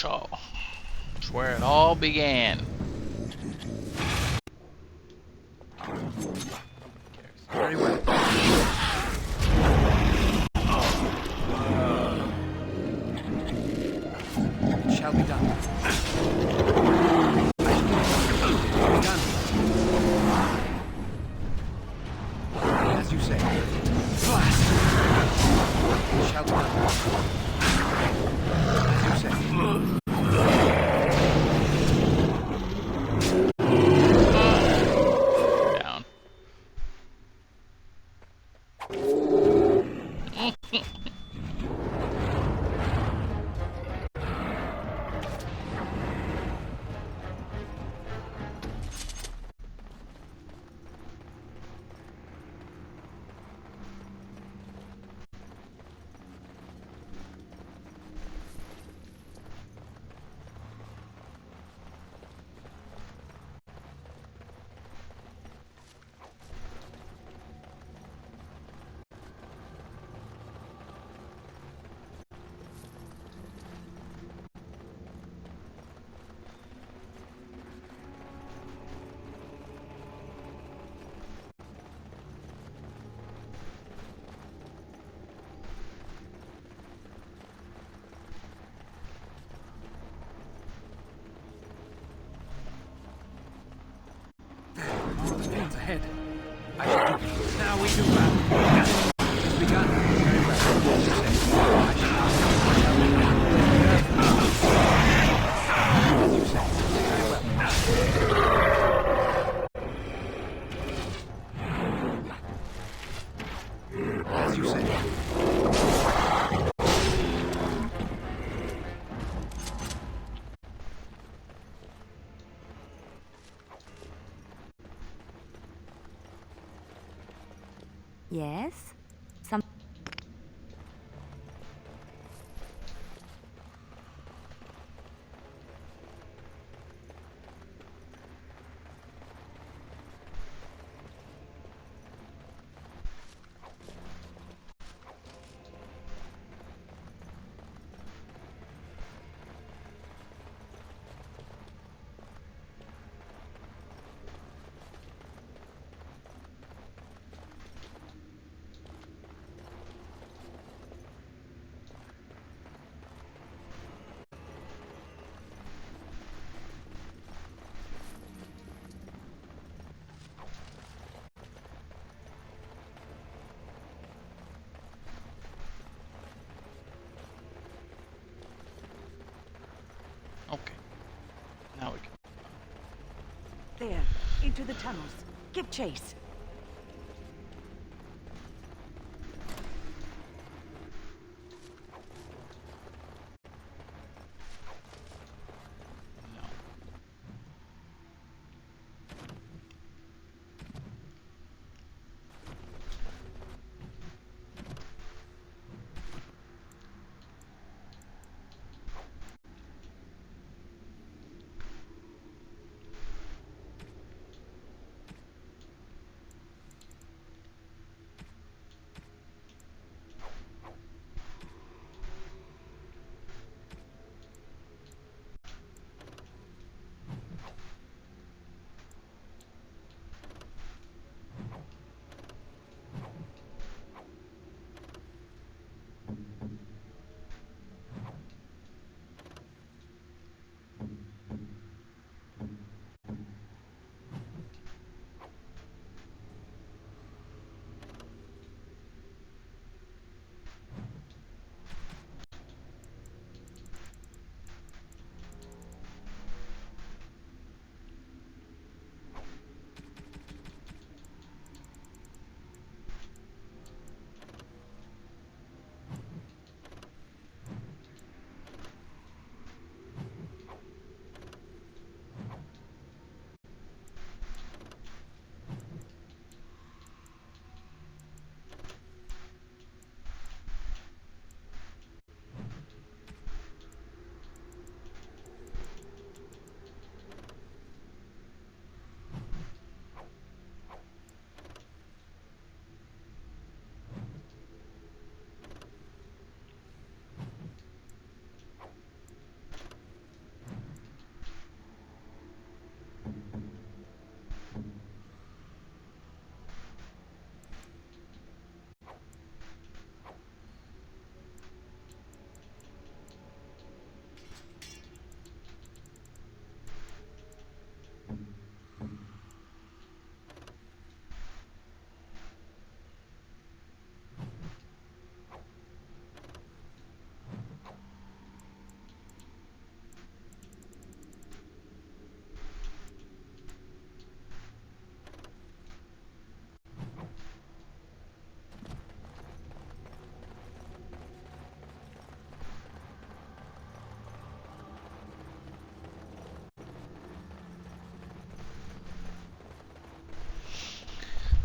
Shaw. It's where it all began. Very well. It shall be done. As you say. Blast! It shall be done. As you say. Down. Fields ahead. I shall do. Now we do battle. It's begun. Very well. As you say. I shall be done. As you say. Very well. As you say. Yes? Okay. Now we can. There, into the tunnels. Give chase.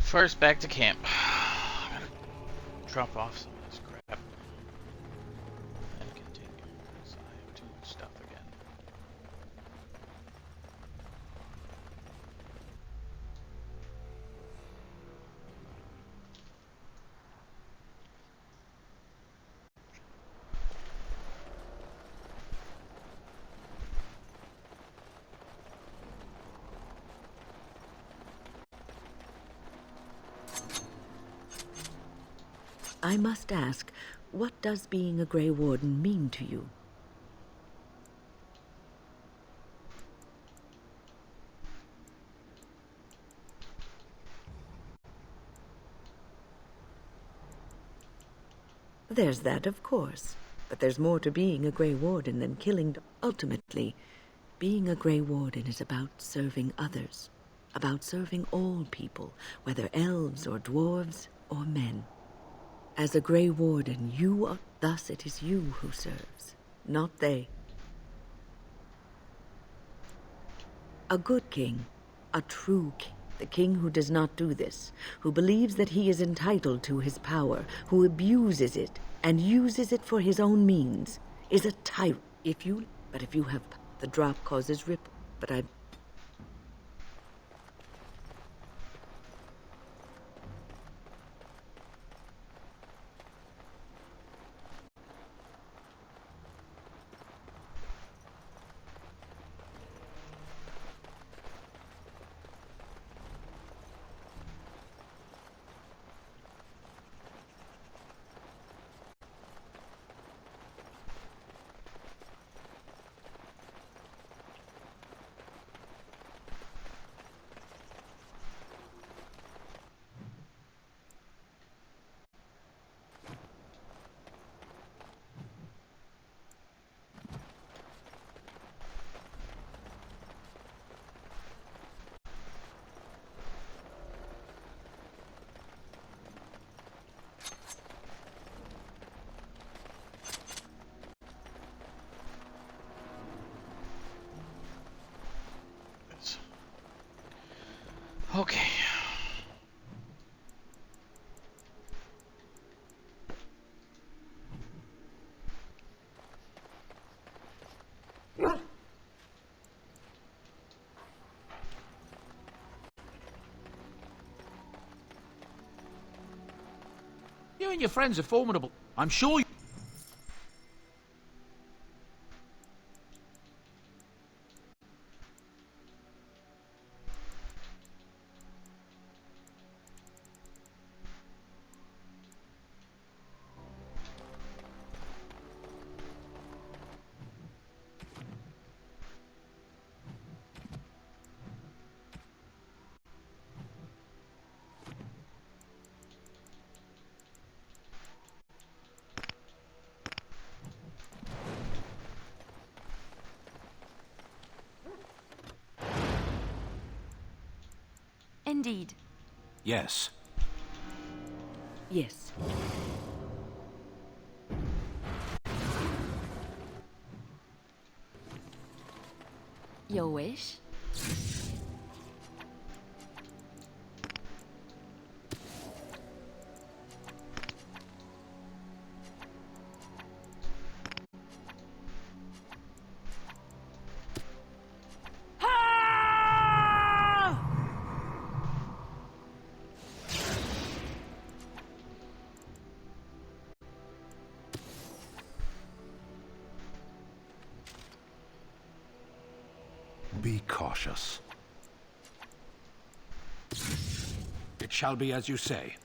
First, back to camp. Gotta drop off some of this crap. And continue, because I have too much stuff again. I must ask, what does being a Grey Warden mean to you? There's that, of course. But there's more to being a Grey Warden than killing. Ultimately, being a Grey Warden is about serving others. About serving all people, whether elves or dwarves or men. As a Grey Warden, you are... Thus it is you who serves, not they. A good king, a true king, the king who does not do this, who believes that he is entitled to his power, who abuses it and uses it for his own means, is a tyrant. If you have... The drop causes ripple, but I... Okay. You and your friends are formidable. I'm sure you... Indeed. Yes. Yes. Your wish? Be cautious. It shall be as you say.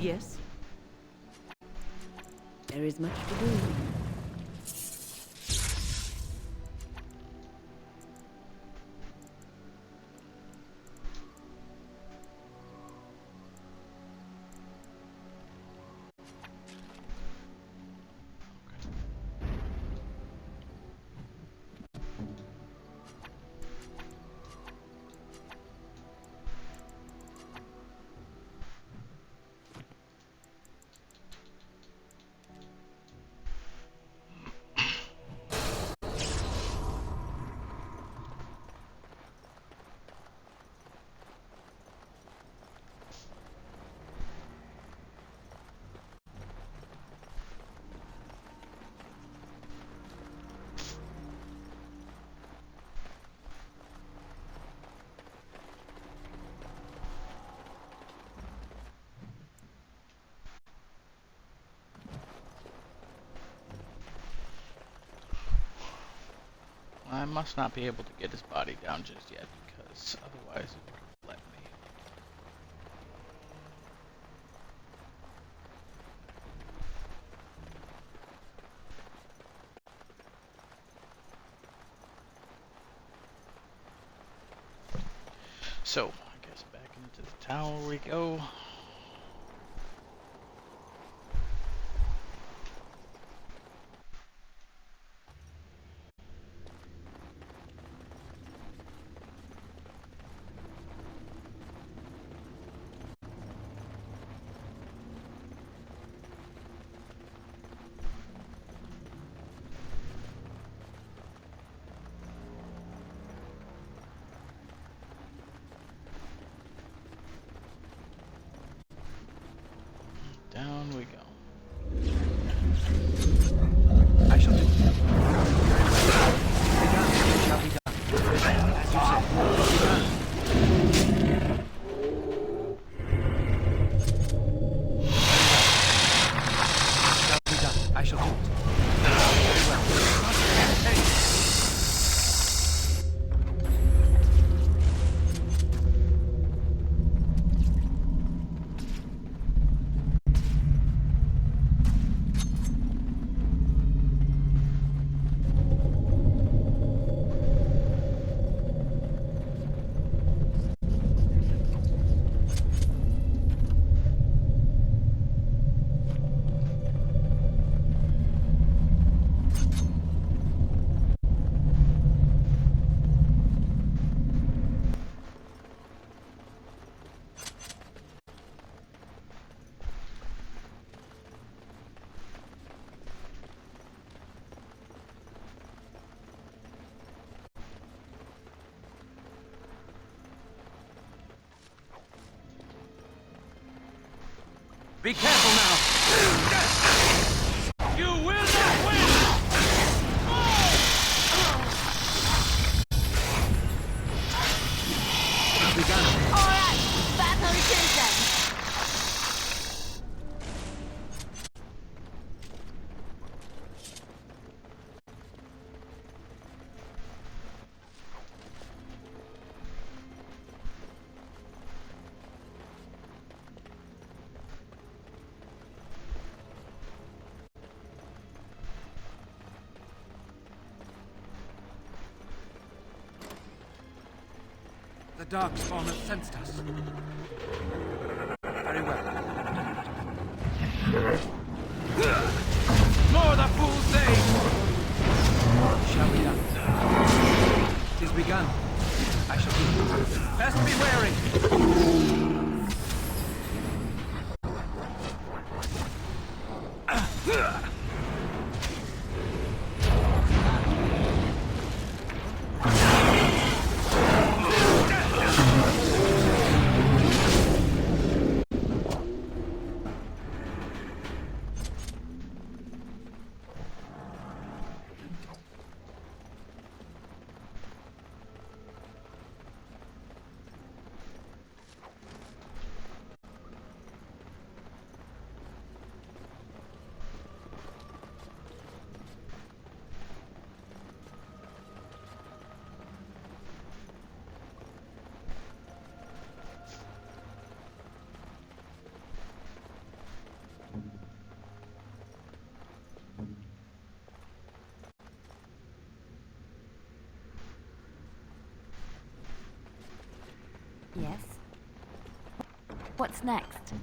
Yes? There is much to do. must not be able to get his body down just yet, because otherwise it would have let me. So, I guess back into the tower we go. Down we go. I shall do it. It shall be done. As you said, be done. Shall be done. I shall do it. Very well. Be careful now! You will not win! Alright, back on Tuesday. The Darkspawn has sensed us. Very well. More the fools they! Shall be done. It is begun. I shall do it. Best be wary! Yes? What's next?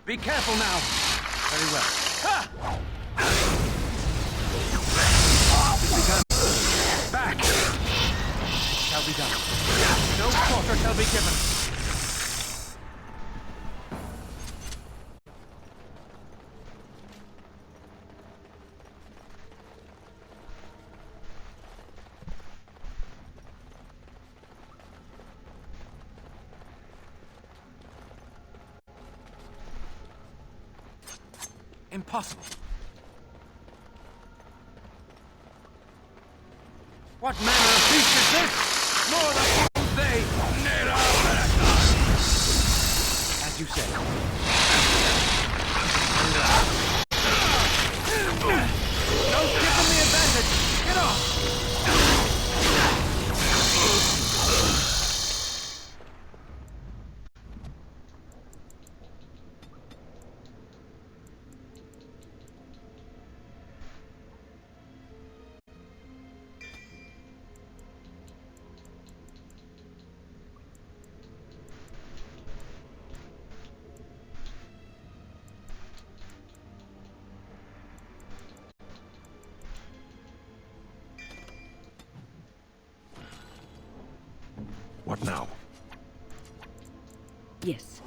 Be careful now! Very well. Ha! Begun. Back! It shall be done. No quarter shall be given. Impossible. What manner of beast is this? More the fools they! As you say. What now? Yes.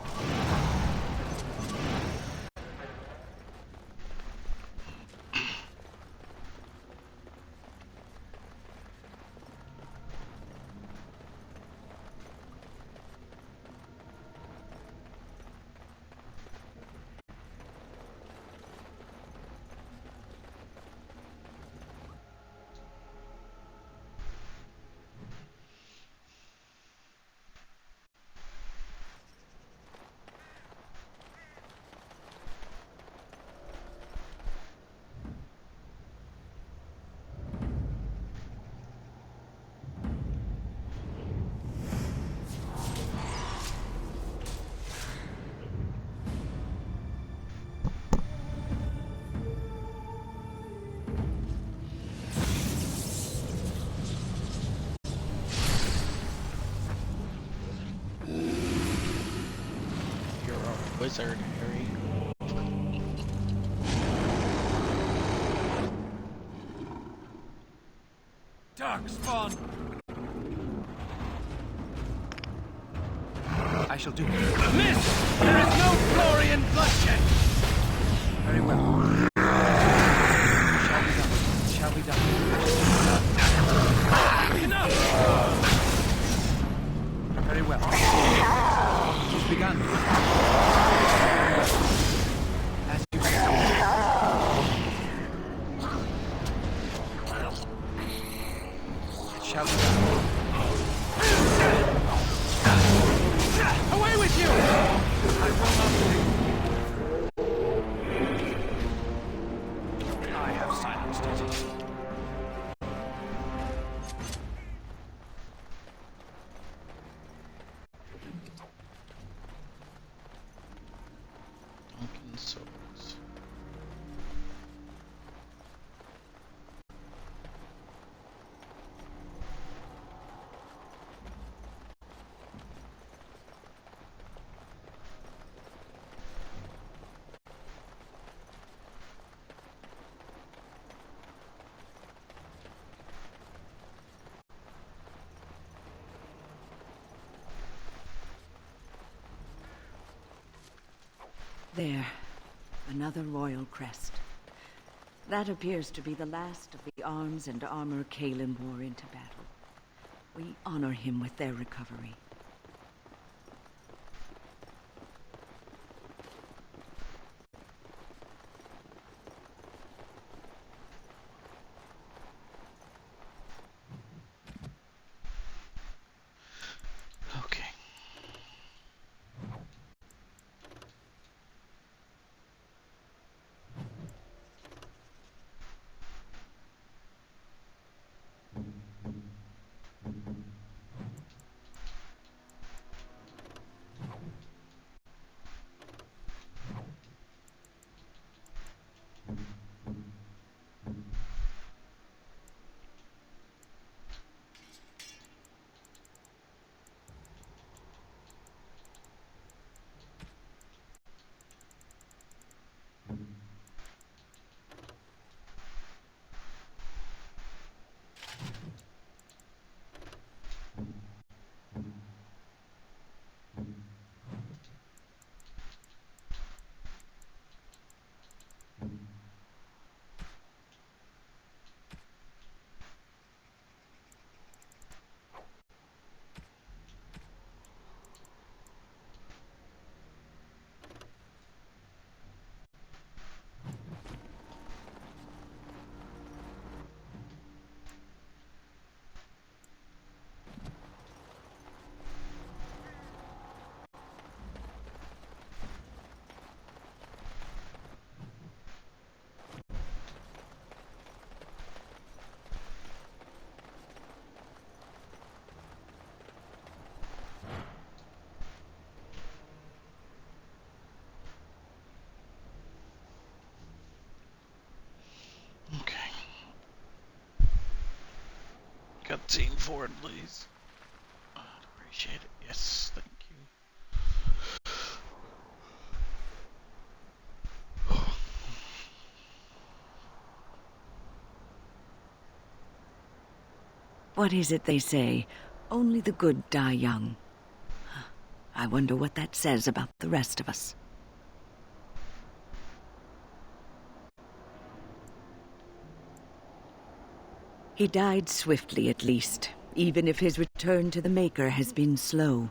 Wizard, Harry. Dark spawn! I shall do it. Miss! There is no glory in bloodshed! Very well. Shall be done. Enough! Very well. It's begun. As you say. It shall be done. Away with you! I will not leave. I have silenced it. Duncan Souls. There. Another royal crest. That appears to be the last of the arms and armor Kalen wore into battle. We honor him with their recovery. Okay. Cutscene forward, please. I'd appreciate it. Yes, thank you. What is it they say? Only the good die young. I wonder what that says about the rest of us. He died swiftly, at least, even if his return to the Maker has been slow.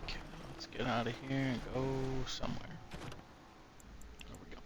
Okay, let's get out of here and go somewhere. Where are we going?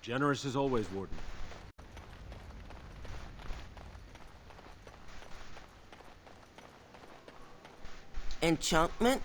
Generous as always, Warden. Enchantment?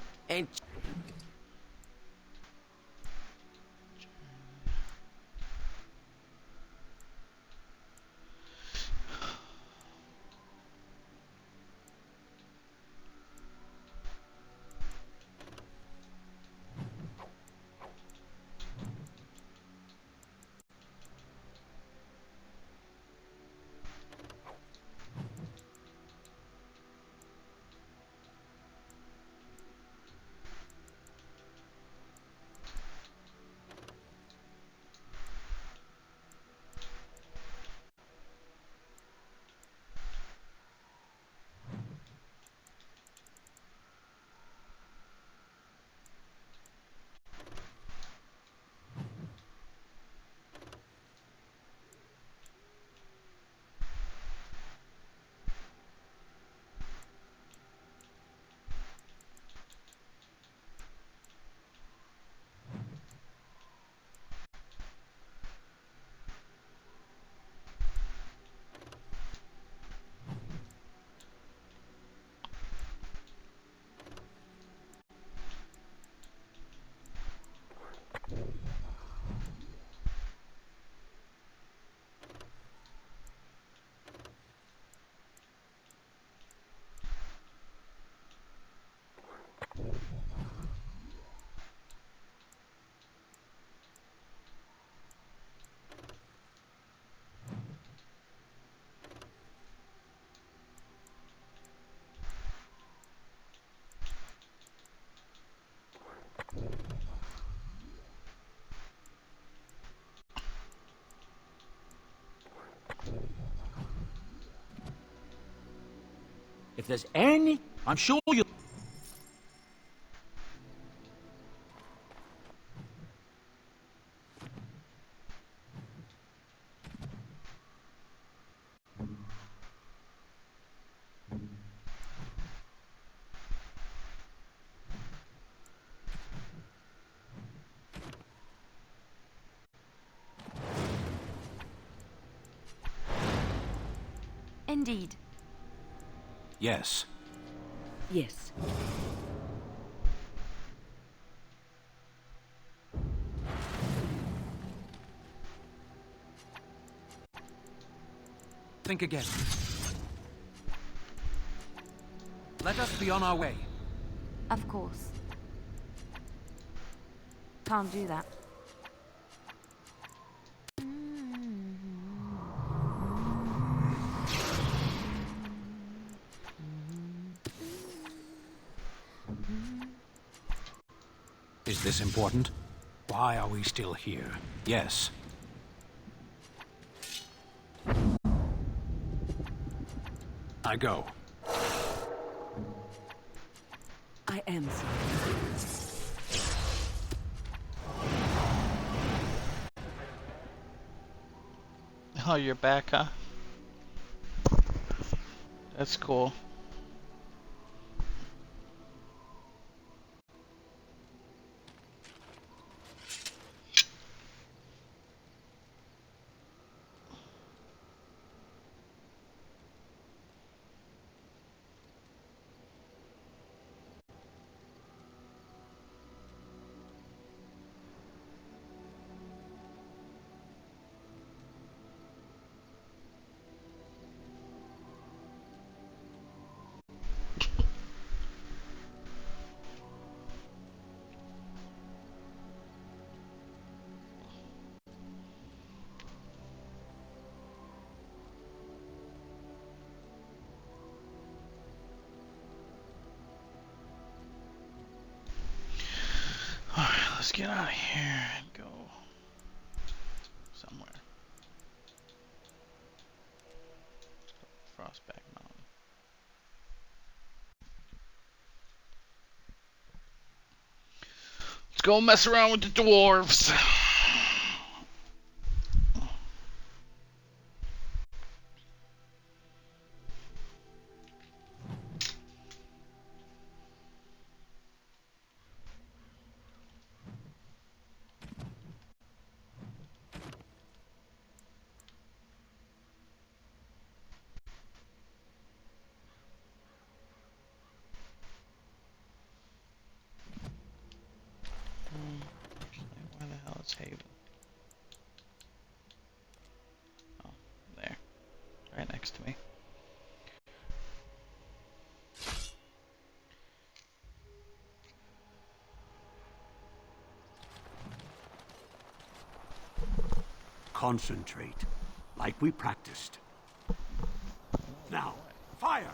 If there's any... I'm sure you'll... Indeed. Yes. Yes. Think again. Let us be on our way. Of course. Can't do that. Is this important? Why are we still here? Yes. I go. I am sorry. Oh, you're back, huh? That's cool. Alright, let's get out of here and go somewhere. Frostback Mountain. Let's go mess around with the dwarves. Haven? Oh, there. Right next to me. Concentrate, like we practiced. Now, fire!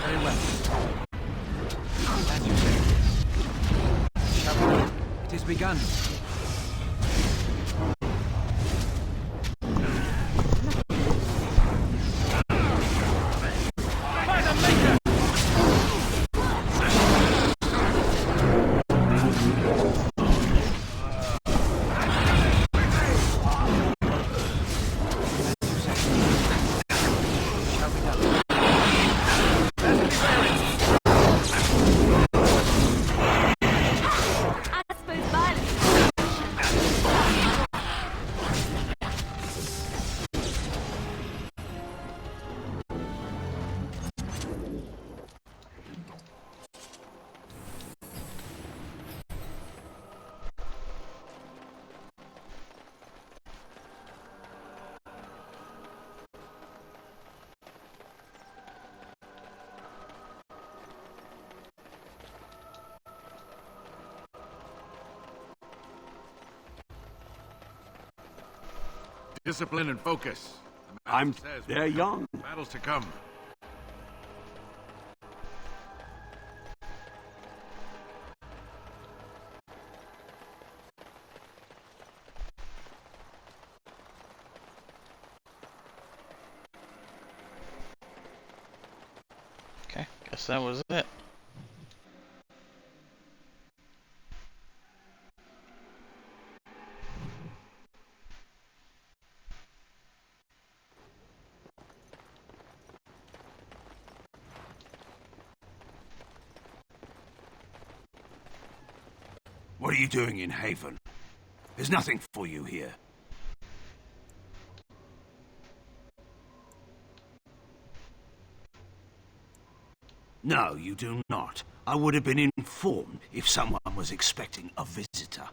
Very well. And you say, it is begun. Discipline and focus. They're young. Battles to come. Okay, guess that was it. What are you doing in Haven? There's nothing for you here. No, you do not. I would have been informed if someone was expecting a visitor.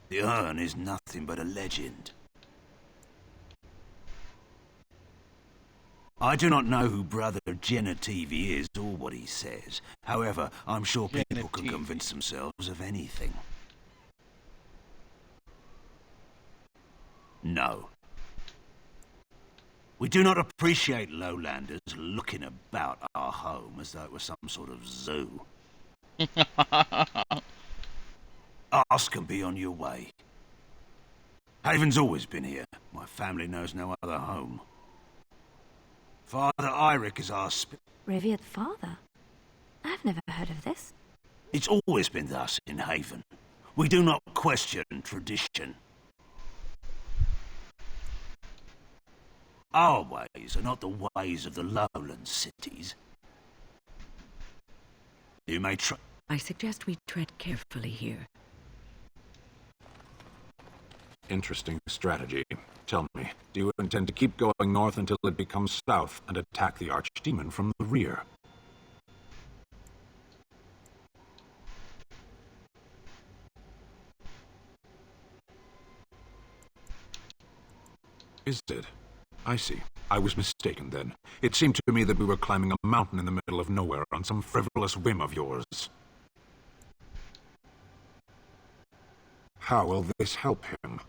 The urn is nothing but a legend. I do not know who Brother Genevieve is or what he says. However, I'm sure people can convince themselves of anything. No. We do not appreciate lowlanders looking about our home as though it was some sort of zoo. Ask and be on your way. Haven's always been here. My family knows no other home. Father Eirik is our Revered father? I've never heard of this. It's always been thus in Haven. We do not question tradition. Our ways are not the ways of the lowland cities. You may try. I suggest we tread carefully here. Interesting strategy. Tell me, do you intend to keep going north until it becomes south and attack the Archdemon from the rear? Is it? I see. I was mistaken then. It seemed to me that we were climbing a mountain in the middle of nowhere on some frivolous whim of yours. How will this help him?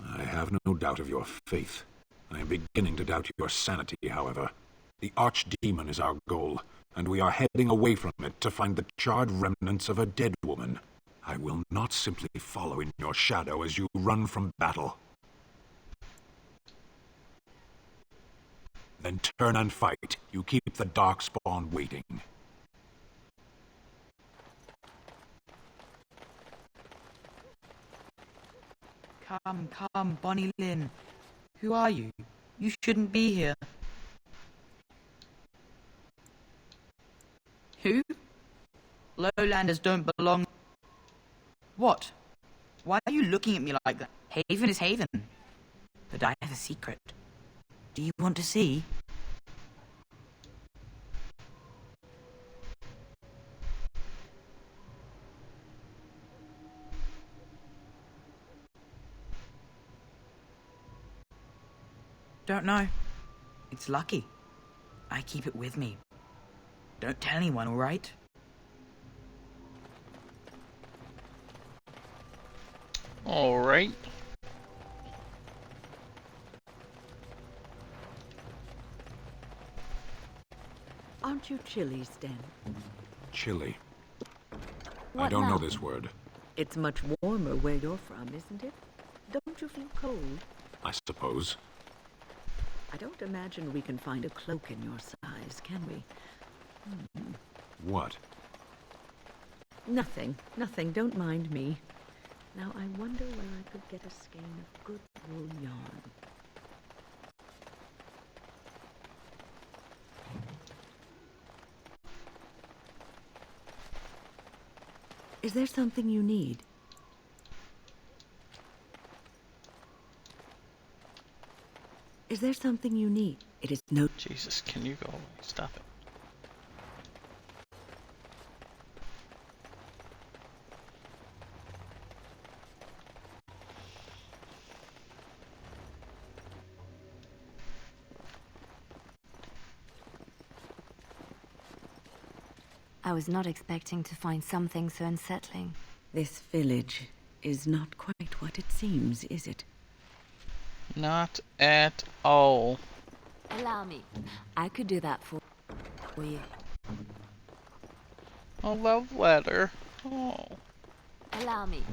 I have no doubt of your faith. I am beginning to doubt your sanity, however. The Archdemon is our goal, and we are heading away from it to find the charred remnants of a dead woman. I will not simply follow in your shadow as you run from battle. Then turn and fight. You keep the Darkspawn waiting. Come, Bonnie Lynn. Who are you? You shouldn't be here. Who? Lowlanders don't belong. What? Why are you looking at me like that? Haven is Haven. But I have a secret. Do you want to see? Don't know. It's lucky. I keep it with me. Don't tell anyone, all right? All right. Aren't you chilly, Sten? Chilly. I What don't know now? this word. It's much warmer where you're from, isn't it? Don't you feel cold? I suppose. I don't imagine we can find a cloak in your size, can we? What? Nothing. Don't mind me. Now I wonder where I could get a skein of good wool yarn. Is there something you need? Is there something you need? It is no... Jesus, can you go away? Stop it. I was not expecting to find something so unsettling. This village is not quite what it seems, is it? Not at all. Allow me. I could do that for you. A love letter. Oh. Allow me.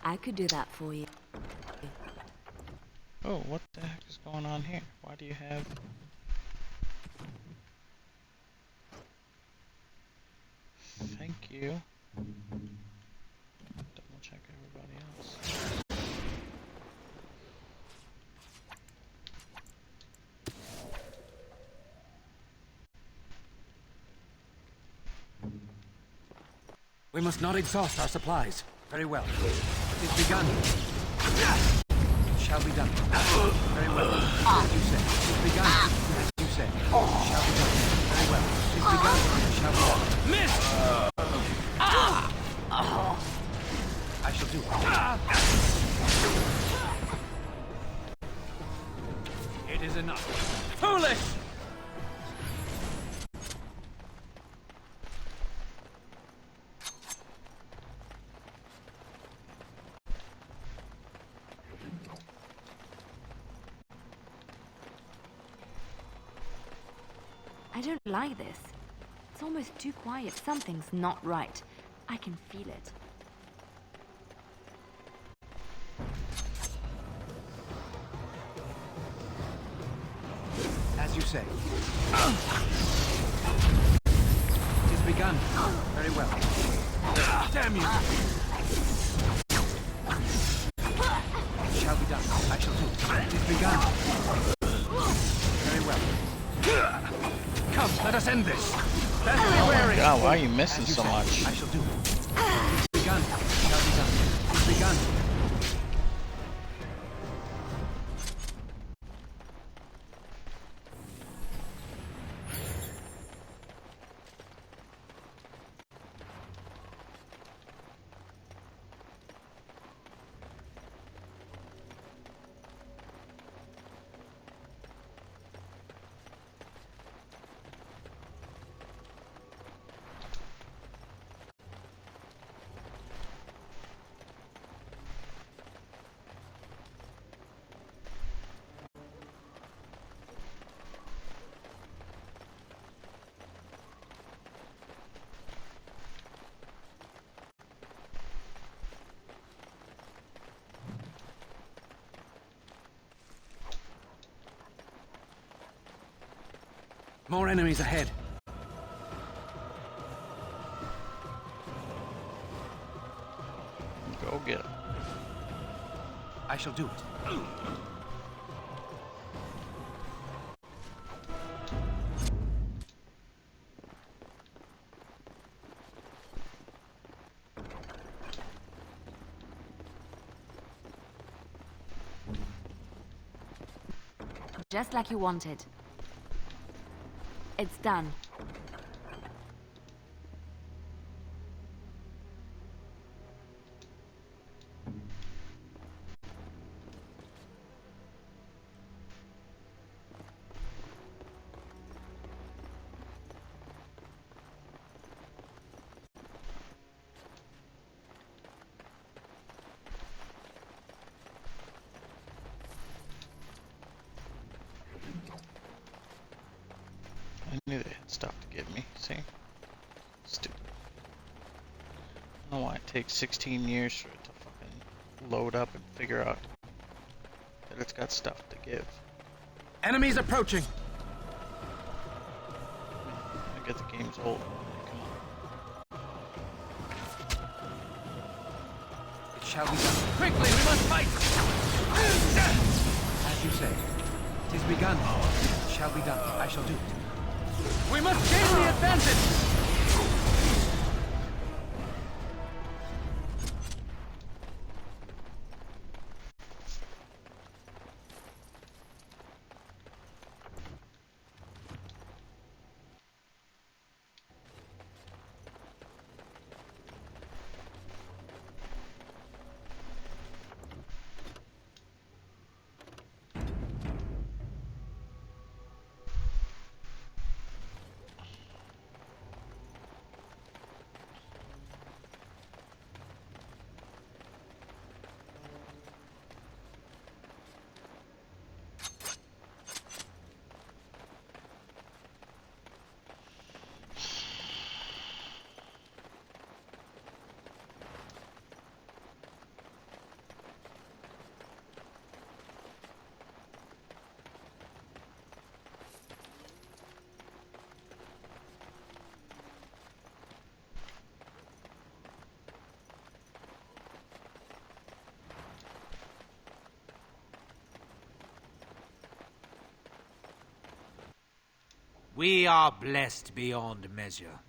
I could do that for you. Oh, what the heck is going on here? Why do you have... Thank you. Double check everybody else. We must not exhaust our supplies. Very well. It is begun. It shall be done. Very well. As you say. It is begun. As you say. It shall be done. Very well. It is begun. It shall be done. Miss! I shall do it. It is enough. Foolish! I don't like this. It's almost too quiet. Something's not right. I can feel it. As you say. It is begun. Very well. Damn you! It shall be done. I shall do it. It is begun. Very well. Come, let us end this. Best be wary. God, why are you missing so much? I shall do it. It is begun. It shall be done. It is begun. More enemies ahead. Go get him. I shall do it. just like you wanted. It's done. I knew they had stuff to give me, see? Stupid. I don't know why it takes 16 years for it to fucking load up and figure out that it's got stuff to give. Enemies approaching! I get the game's old. It shall be done. Quickly, we must fight! As you say, it is begun. It shall be done. I shall do it. We must gain the advantage! We are blessed beyond measure.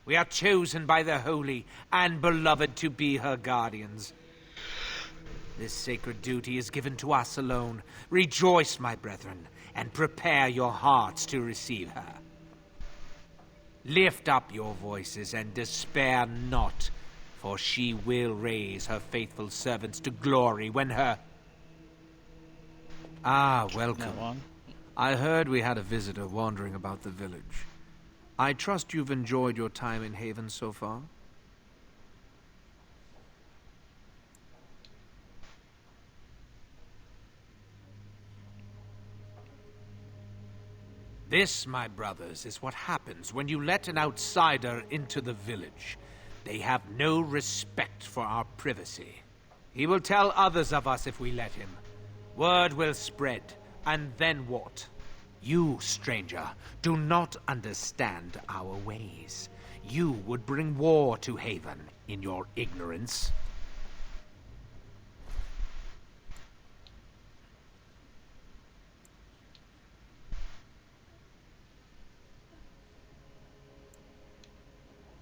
We are chosen by the holy and beloved to be her guardians. This sacred duty is given to us alone. Rejoice, my brethren, and prepare your hearts to receive her. Lift up your voices and despair not, for she will raise her faithful servants to glory when her... Ah, welcome. I heard we had a visitor wandering about the village. I trust you've enjoyed your time in Haven so far? This, my brothers, is what happens when you let an outsider into the village. They have no respect for our privacy. He will tell others of us if we let him. Word will spread, and then what? You, stranger, do not understand our ways. You would bring war to Haven in your ignorance.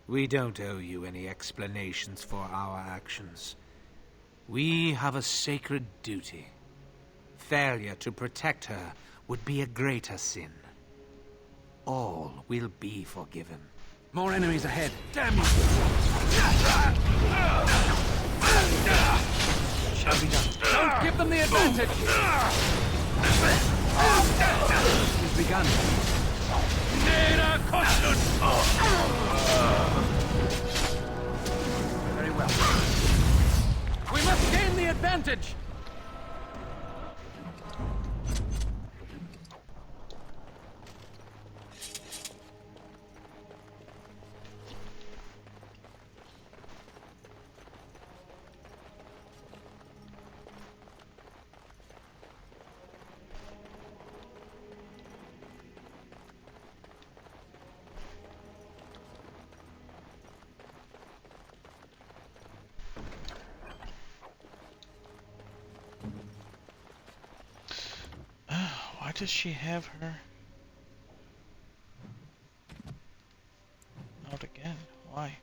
We don't owe you any explanations for our actions. We have a sacred duty. Failure to protect her would be a greater sin. All will be forgiven. More enemies ahead. Damn you! Shall be done. Don't give them the advantage! It's begun. Very well. We must gain the advantage! Why does she have her out again? Why?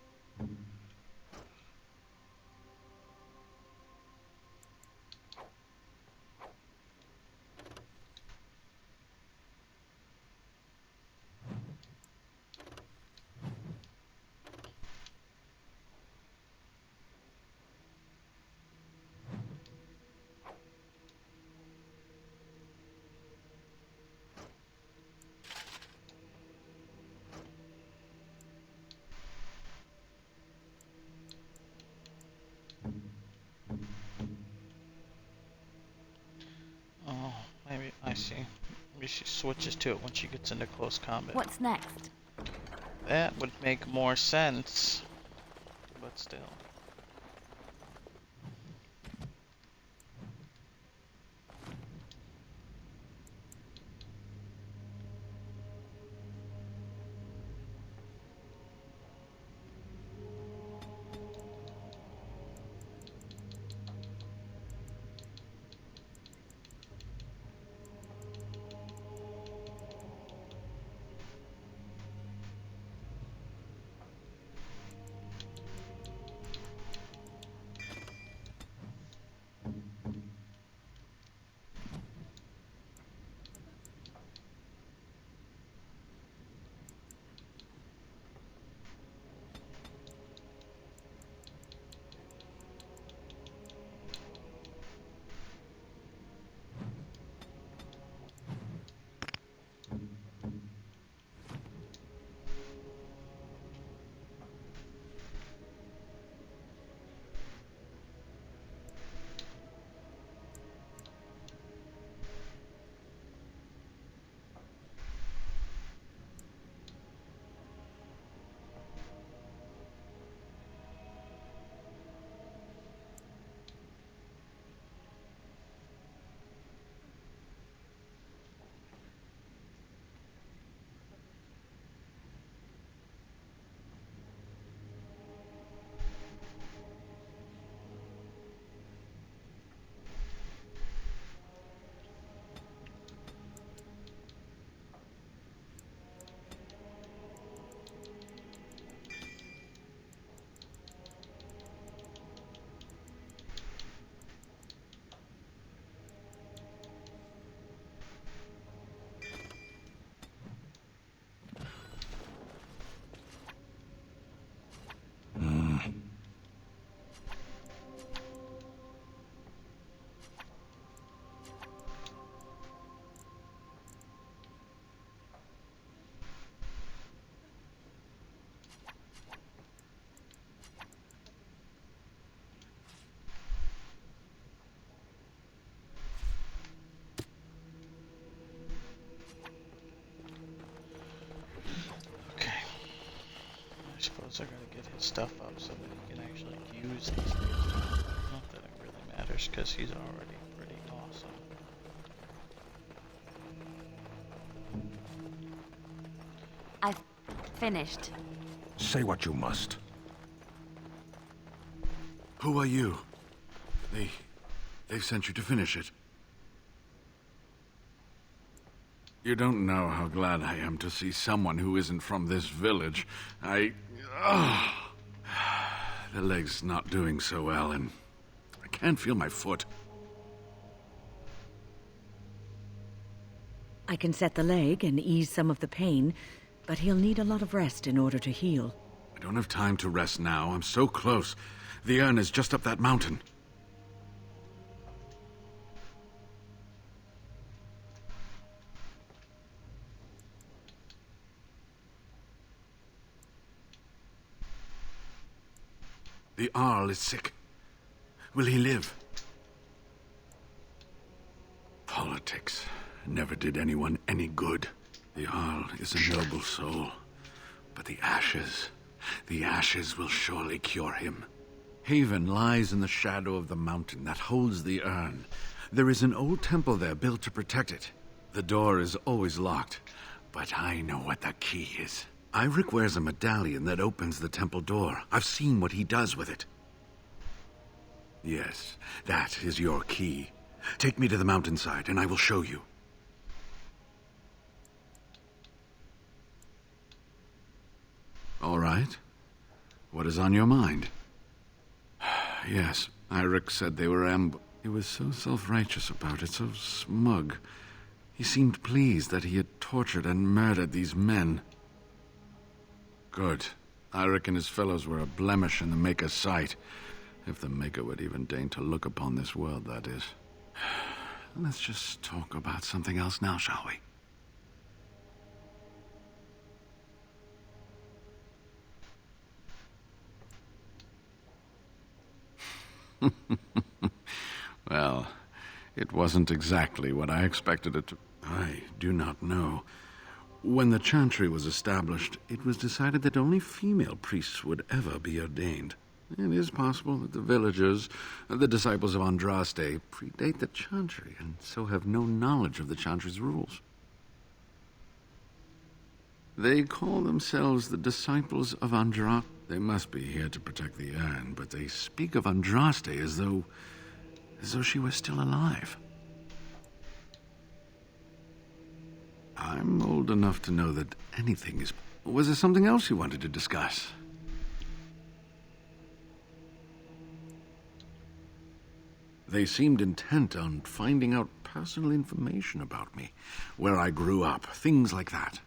Maybe she switches to it when she gets into close combat. What's next? That would make more sense. But still. I suppose I gotta get his stuff up so that he can actually use these things. Not that it really matters, because he's already pretty awesome. I've finished. Say what you must. Who are you? They sent you to finish it. You don't know how glad I am to see someone who isn't from this village. The leg's not doing so well, and I can't feel my foot. I can set the leg and ease some of the pain, but he'll need a lot of rest in order to heal. I don't have time to rest now. I'm so close. The urn is just up that mountain. The Arl is sick. Will he live? Politics never did anyone any good. The Arl is a noble soul, but the ashes will surely cure him. Haven lies in the shadow of the mountain that holds the urn. There is an old temple there built to protect it. The door is always locked, but I know what the key is. Iric wears a medallion that opens the temple door. I've seen what he does with it. Yes, that is your key. Take me to the mountainside, and I will show you. All right. What is on your mind? Yes, Iric said they were He was so self-righteous about it, so smug. He seemed pleased that he had tortured and murdered these men. Good. Iric and his fellows were a blemish in the Maker's sight. If the Maker would even deign to look upon this world, that is. Let's just talk about something else now, shall we? Well, it wasn't exactly what I expected it to... I do not know. When the chantry was established, it was decided that only female priests would ever be ordained. It is possible that the villagers, the disciples of Andraste, predate the chantry and so have no knowledge of the chantry's rules. They call themselves the disciples of Andraste. They must be here to protect the urn, but they speak of Andraste as though she were still alive. I'm old enough to know that anything is... Was there something else you wanted to discuss? They seemed intent on finding out personal information about me, where I grew up, things like that.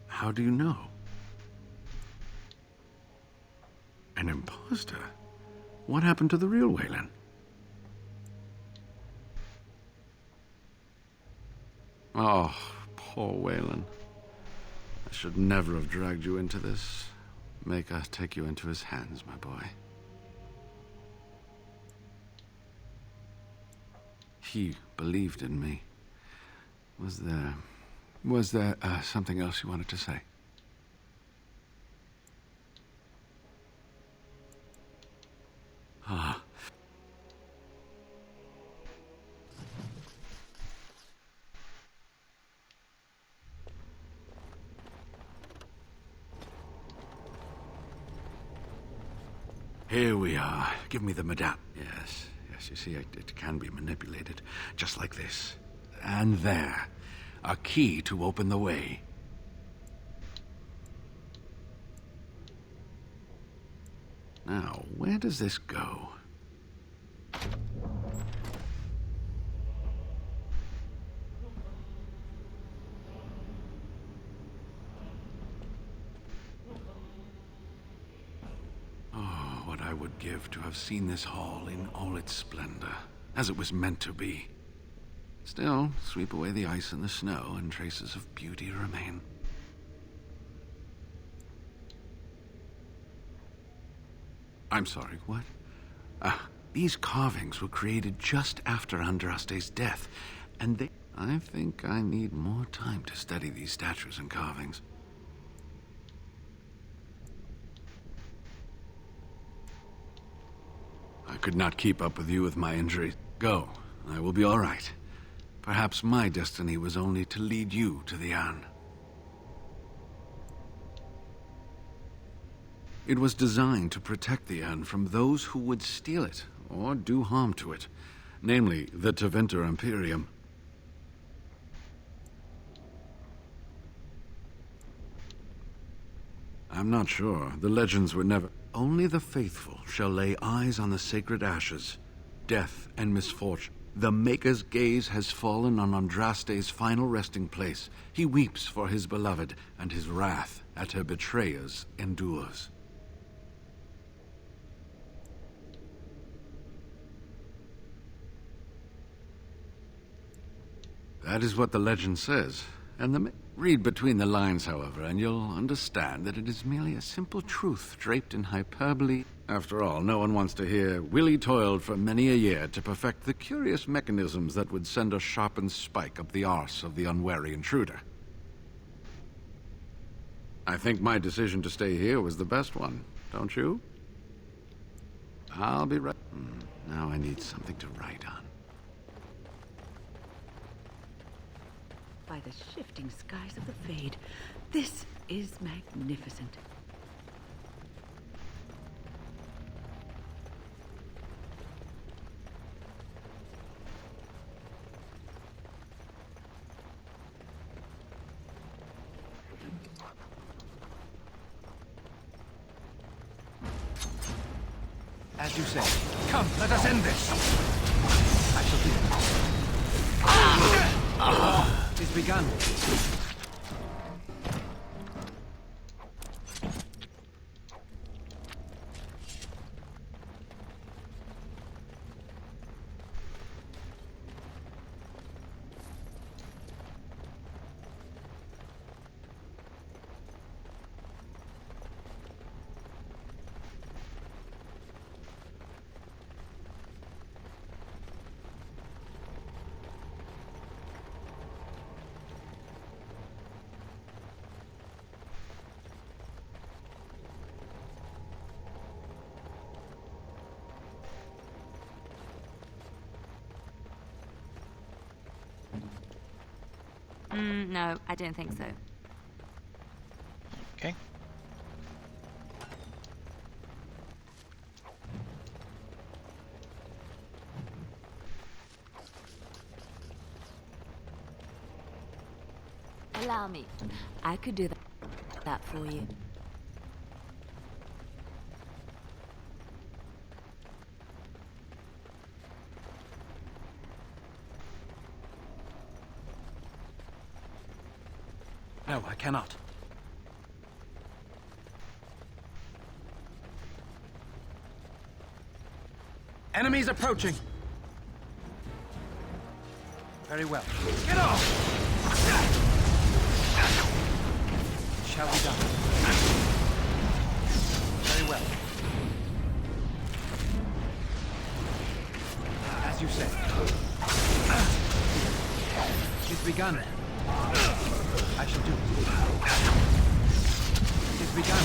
How do you know? An imposter? What happened to the real Waylon? Oh, poor Waylon. I should never have dragged you into this. Maker take you into his hands, my boy. He believed in me. Was there something else you wanted to say? Ah. Here we are. Give me the medallion. Yes, you see, it can be manipulated. Just like this. And there. A key to open the way. Now, where does this go? Oh, what I would give to have seen this hall in all its splendor, as it was meant to be. Still, sweep away the ice and the snow, and traces of beauty remain. I'm sorry, what? These carvings were created just after Andraste's death, and I think I need more time to study these statues and carvings. I could not keep up with you with my injuries. Go. I will be all right. Perhaps my destiny was only to lead you to the urn. It was designed to protect the urn from those who would steal it or do harm to it, namely the Tevinter Imperium. I'm not sure. The legends were never... Only the faithful shall lay eyes on the sacred ashes, death and misfortune. The Maker's gaze has fallen on Andraste's final resting place. He weeps for his beloved, and his wrath at her betrayers endures. That is what the legend says. And read between the lines, however, and you'll understand that it is merely a simple truth draped in hyperbole. After all, no one wants to hear, Willie toiled for many a year to perfect the curious mechanisms that would send a sharpened spike up the arse of the unwary intruder. I think my decision to stay here was the best one, don't you? I'll be right... Now I need something to write on. By the shifting skies of the Fade, this is magnificent. As you say. Come, let us end this. I shall do it. It's begun. No, I don't think so. Okay. Allow me. I could do that for you. No, I cannot. Enemies approaching! Very well. Get off! Shall be done. Very well. As you said. It's begun. I shall do it. It is begun.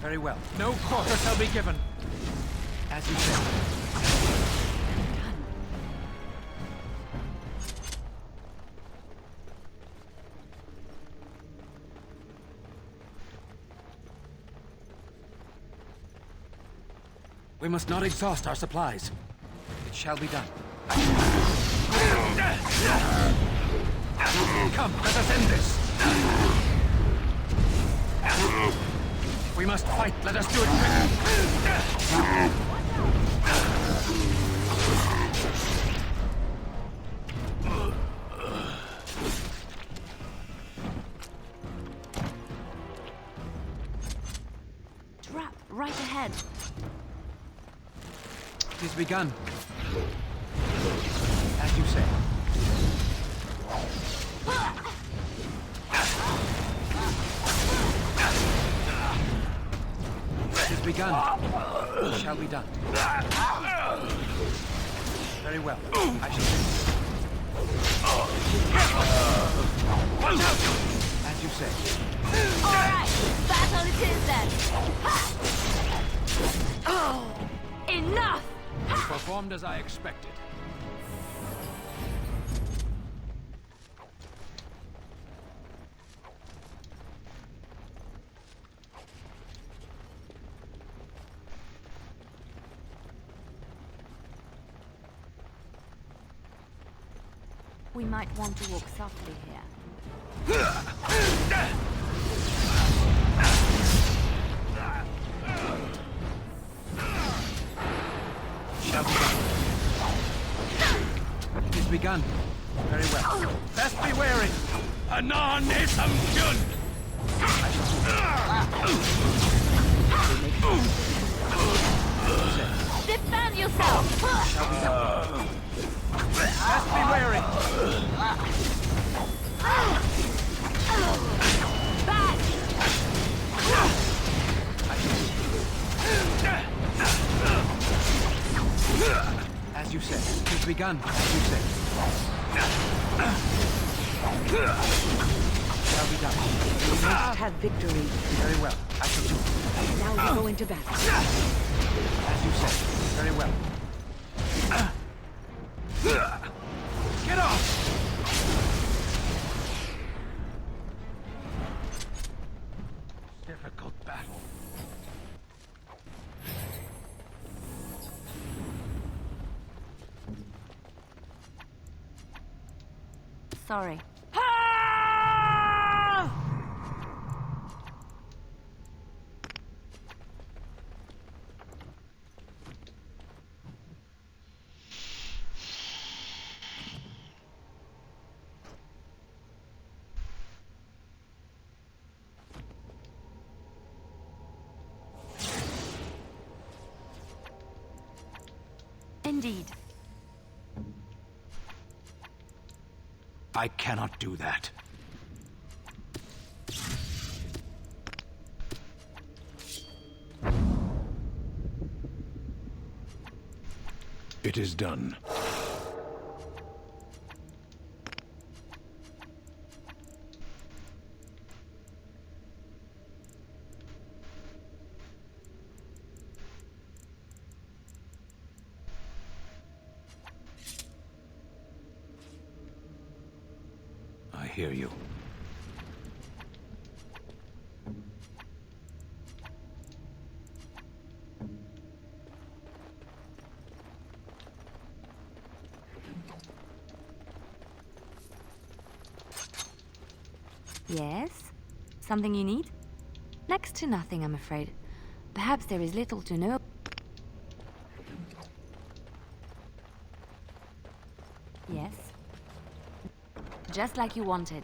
Very well. No quarter shall be given. As you said. We must not exhaust our supplies. It shall be done. Come, let us end this. We must fight. Let us do it quickly. Trap right ahead. It is begun. As you say. It is begun. It shall be done. Very well. I shall do it. Watch out! As you say. All right, battle it is then. Oh, enough! You performed as I expected. We might want to walk softly here. Shall be done. It is begun. Very well. Best be wary. Anon isam jun. Defend yourself! Shall be done. Best be wary. Back! As you said. It is begun. As you said. Shall be done. We must have victory. Very well. I shall do it. Now we go into battle. As you said. Very well. Get off! Difficult battle. Sorry. Indeed. I cannot do that. It is done. hear you. Yes? Something you need? Next to nothing, I'm afraid. Perhaps there is little to know. Yes? Just like you wanted.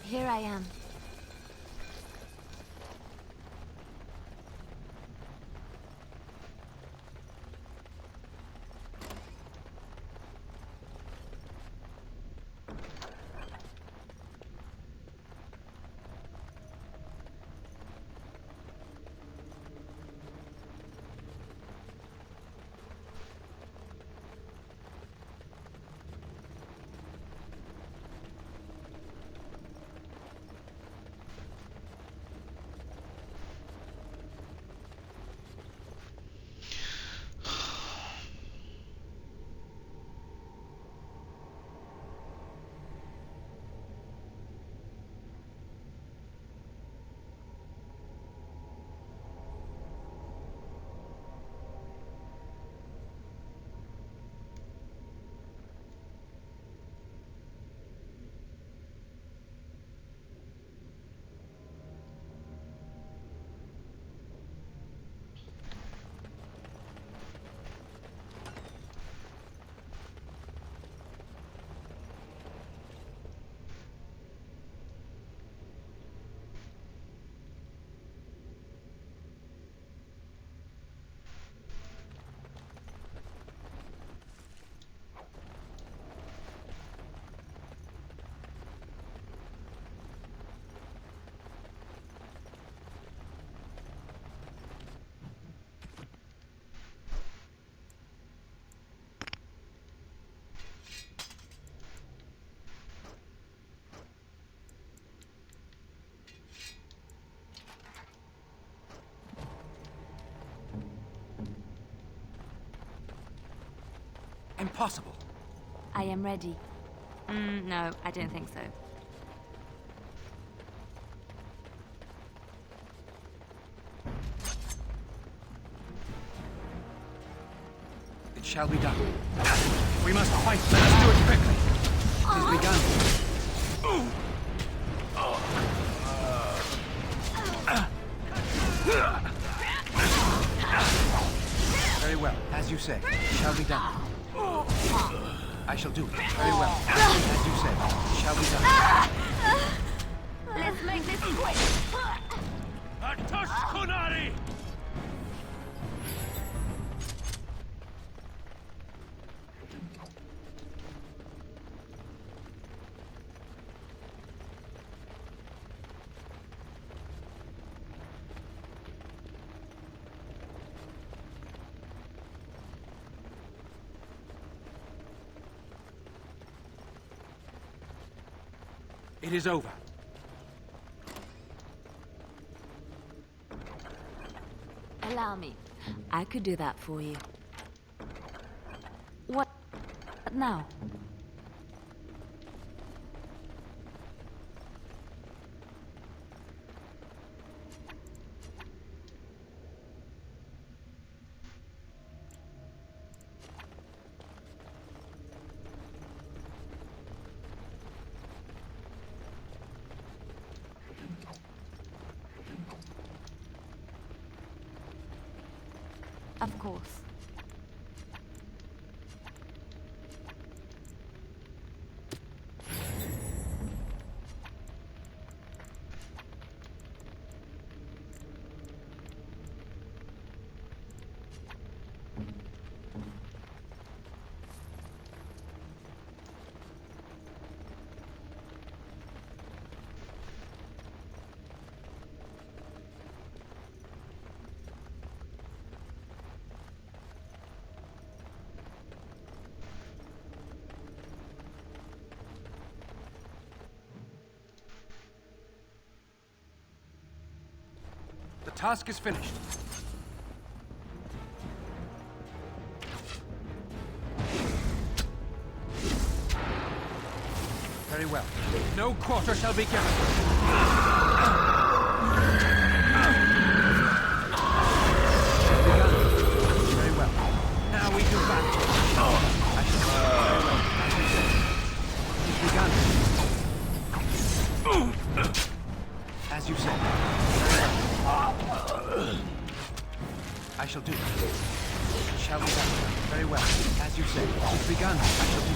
Here I am. Impossible. I am ready. No, I don't think so. It shall be done. We must fight. Let us do it quickly. It is begun. Very well. As you say, it shall be done. I shall do it. Very well. As you say, it shall be done. Let's make this quick. Atush Kunari! It is over. Allow me. I could do that for you. What now? Of course. The task is finished. Very well. No quarter shall be given. Very well. Now we do battle. As you said. I shall do it. Shall we done? Very well. As you say. It's begun. I shall do it.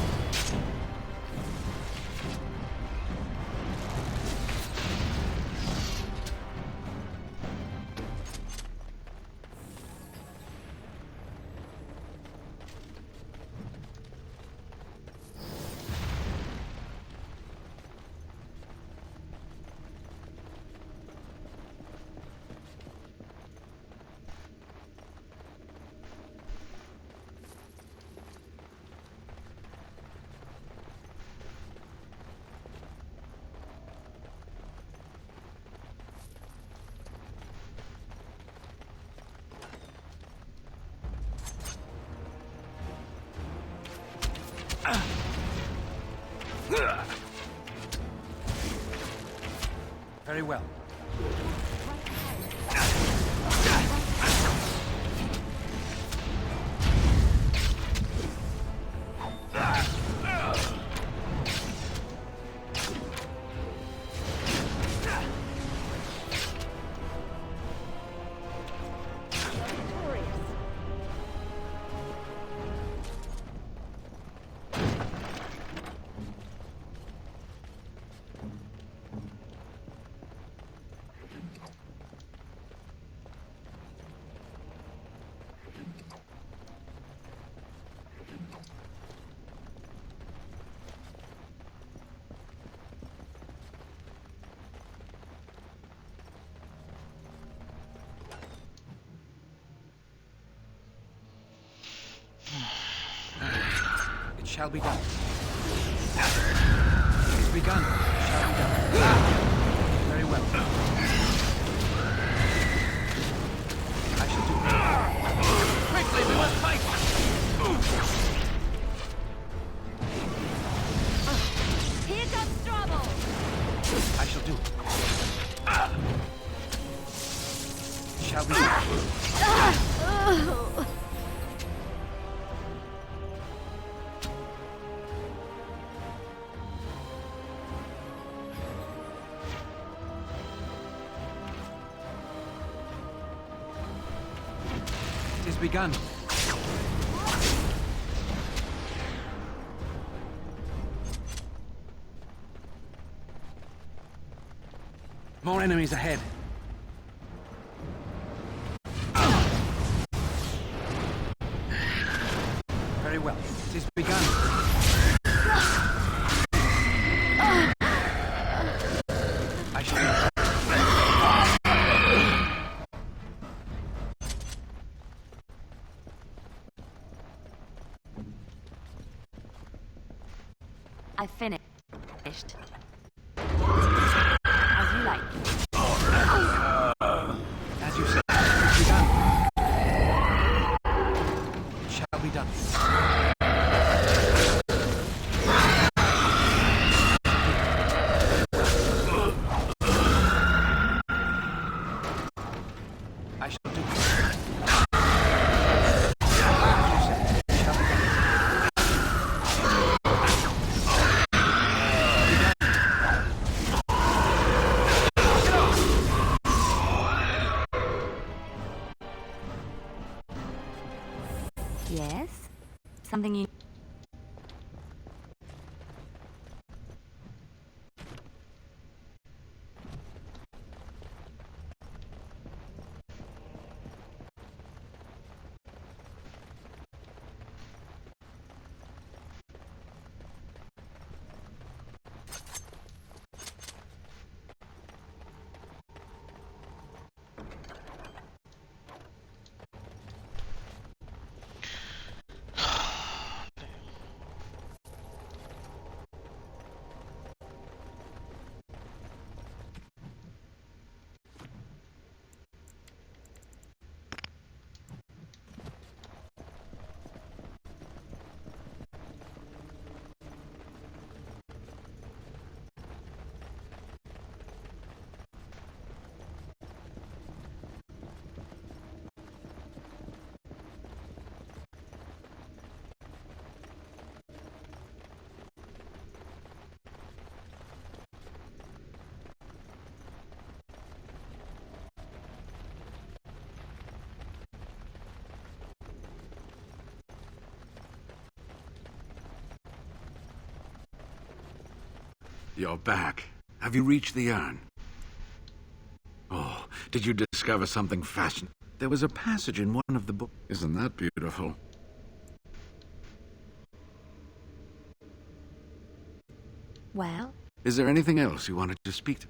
Very well. It shall be done. It's begun. It shall be done. Very well. I shall do it. Quickly, we must fight! Here comes trouble! I shall do it. It shall be done. It is begun. More enemies ahead. Very well. It is begun. I shall. I finished. As you like. As you said, it's begun. It shall be done. I shall do it. As you said, it shall be done. something you... You're back. Have you reached the urn? Oh, did you discover something fascinating? There was a passage in one of the books. Isn't that beautiful? Well? Is there anything else you wanted to speak to?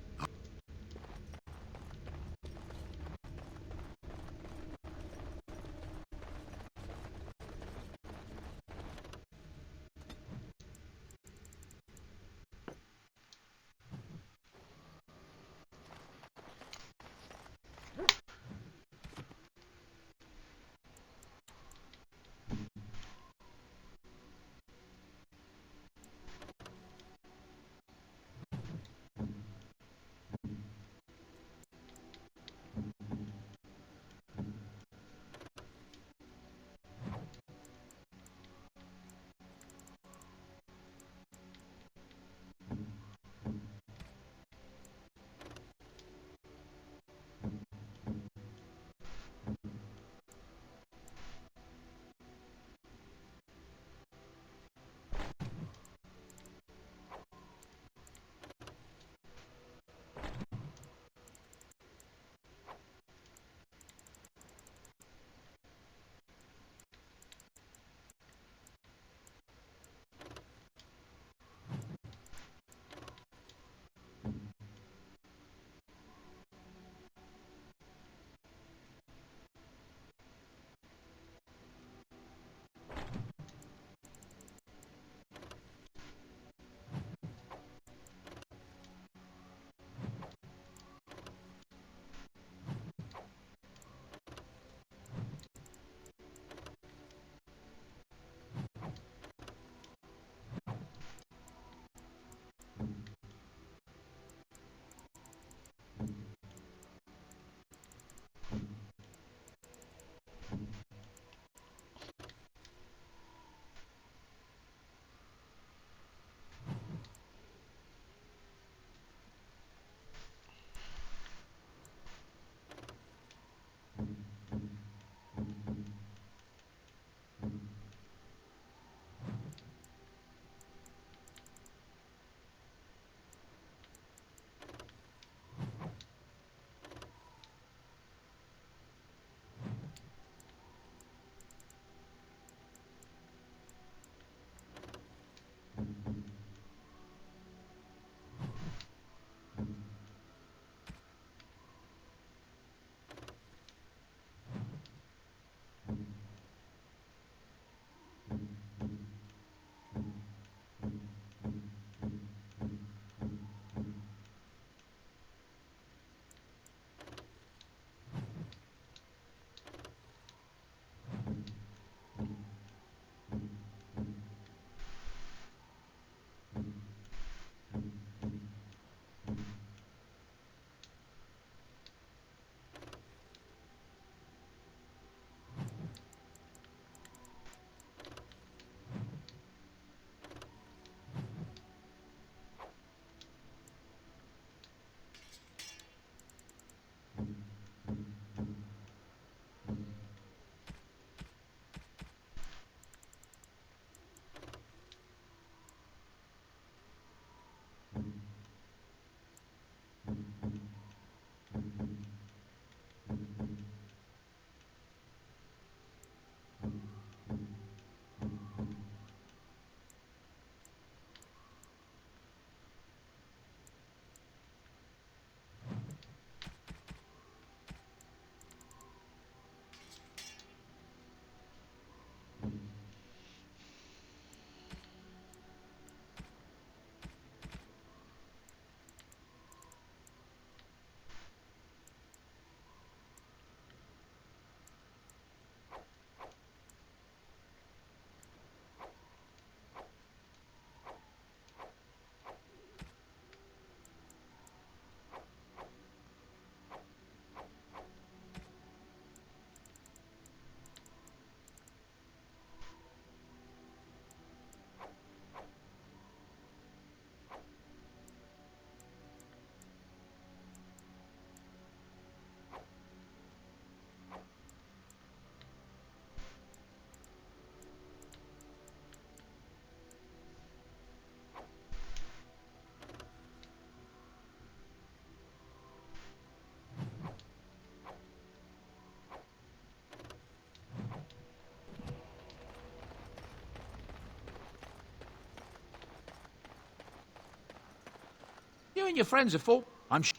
You and your friends are full. I'm sure.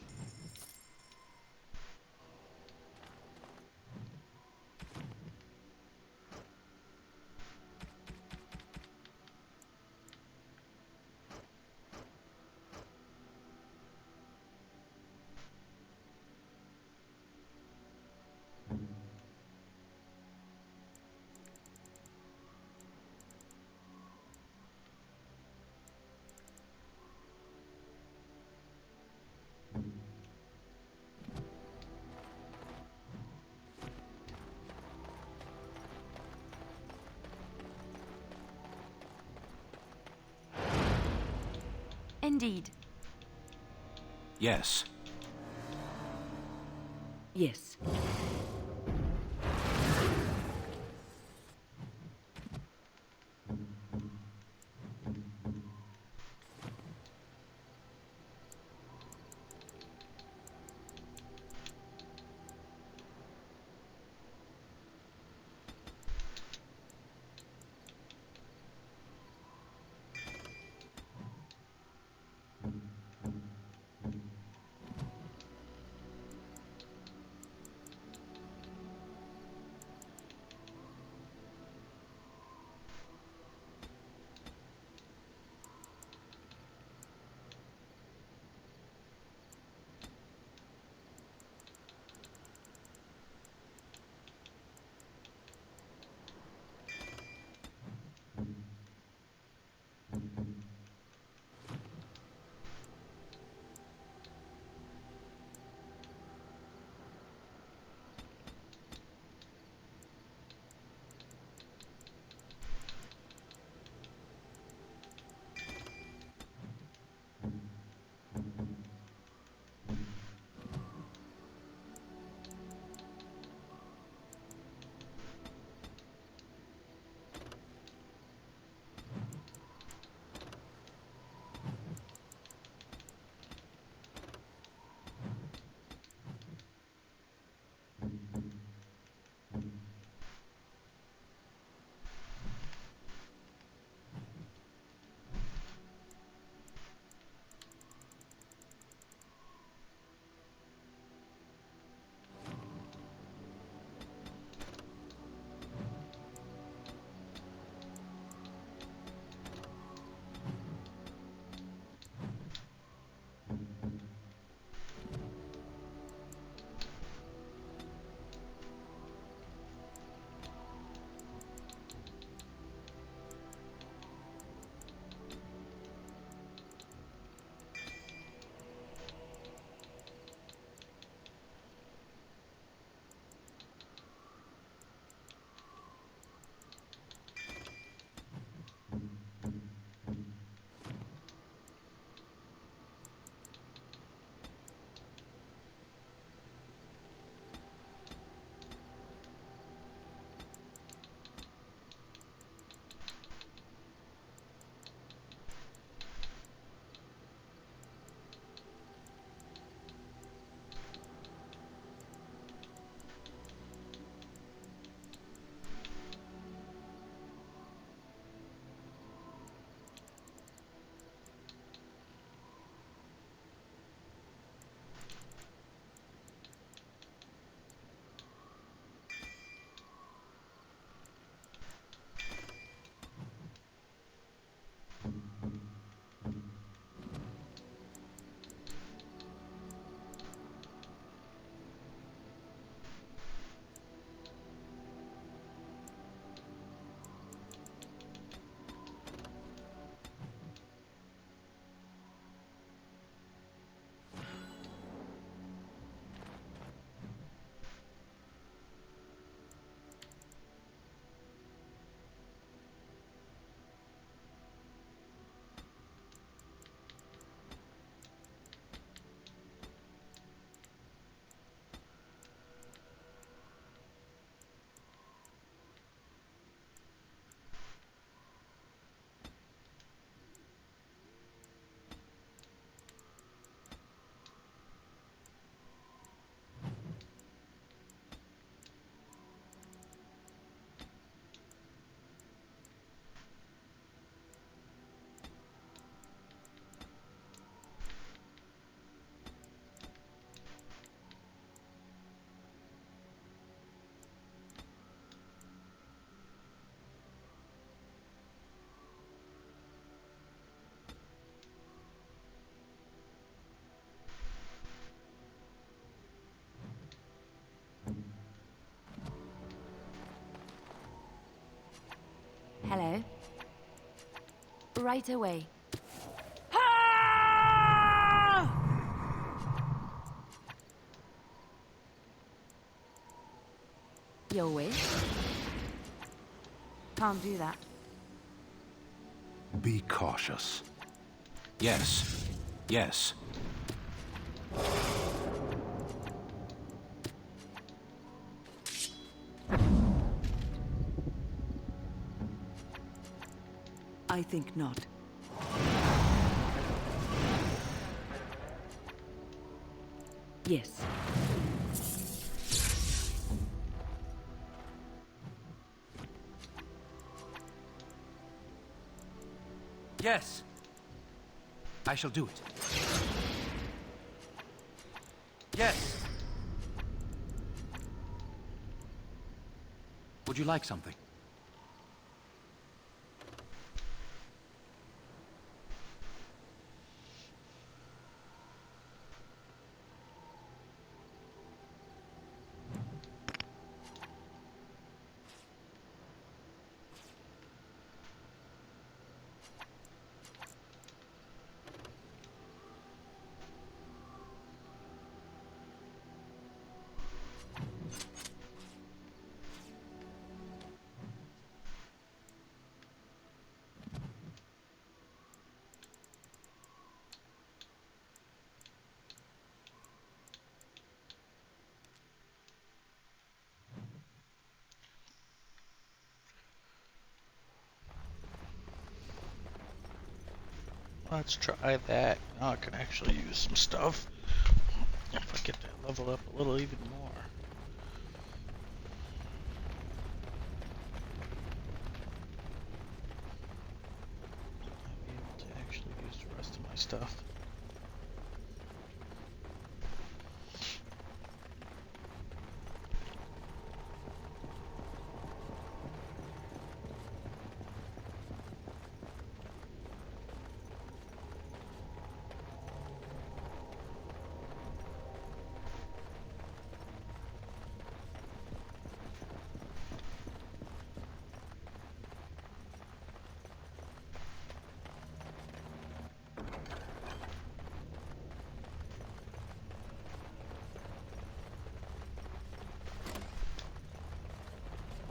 Indeed. Yes. Yes. Hello. Right away. Your wish? Can't do that. Be cautious. Yes. Yes. I think not. Yes. Yes. I shall do it. Yes. Would you like something? Let's try that. Now I can actually use some stuff. If I get that leveled up a little even more. I'll be able to actually use the rest of my stuff.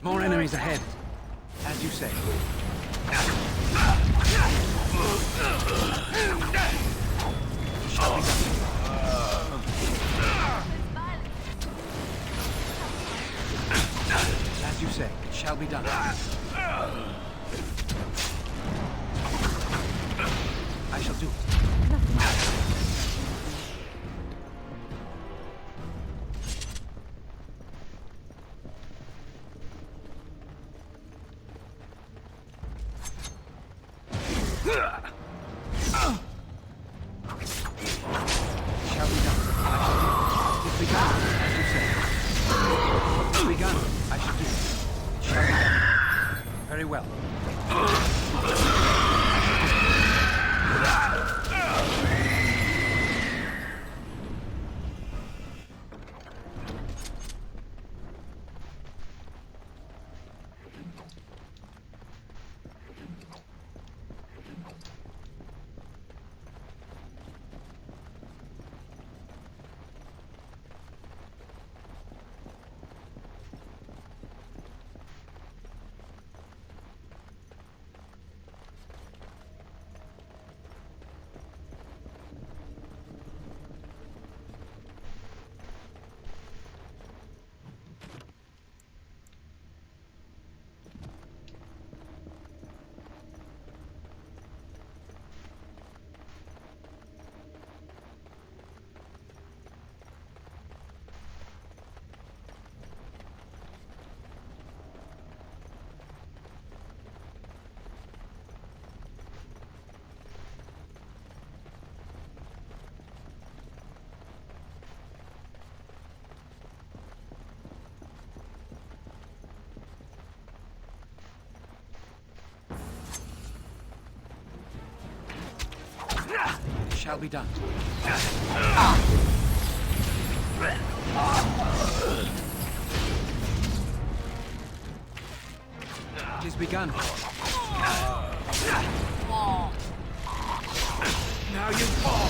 More enemies ahead. As you say. As you say, it shall be done. I shall do it. Very well. Shall be done. It is begun. Now you fall!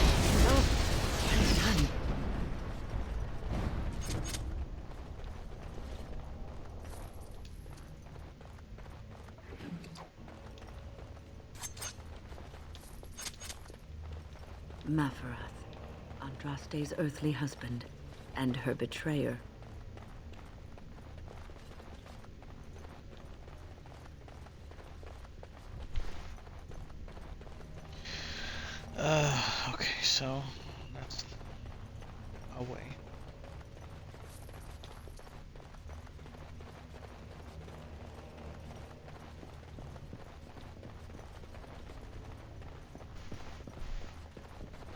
Mafarath, Andraste's earthly husband, and her betrayer. Okay, so that's a way.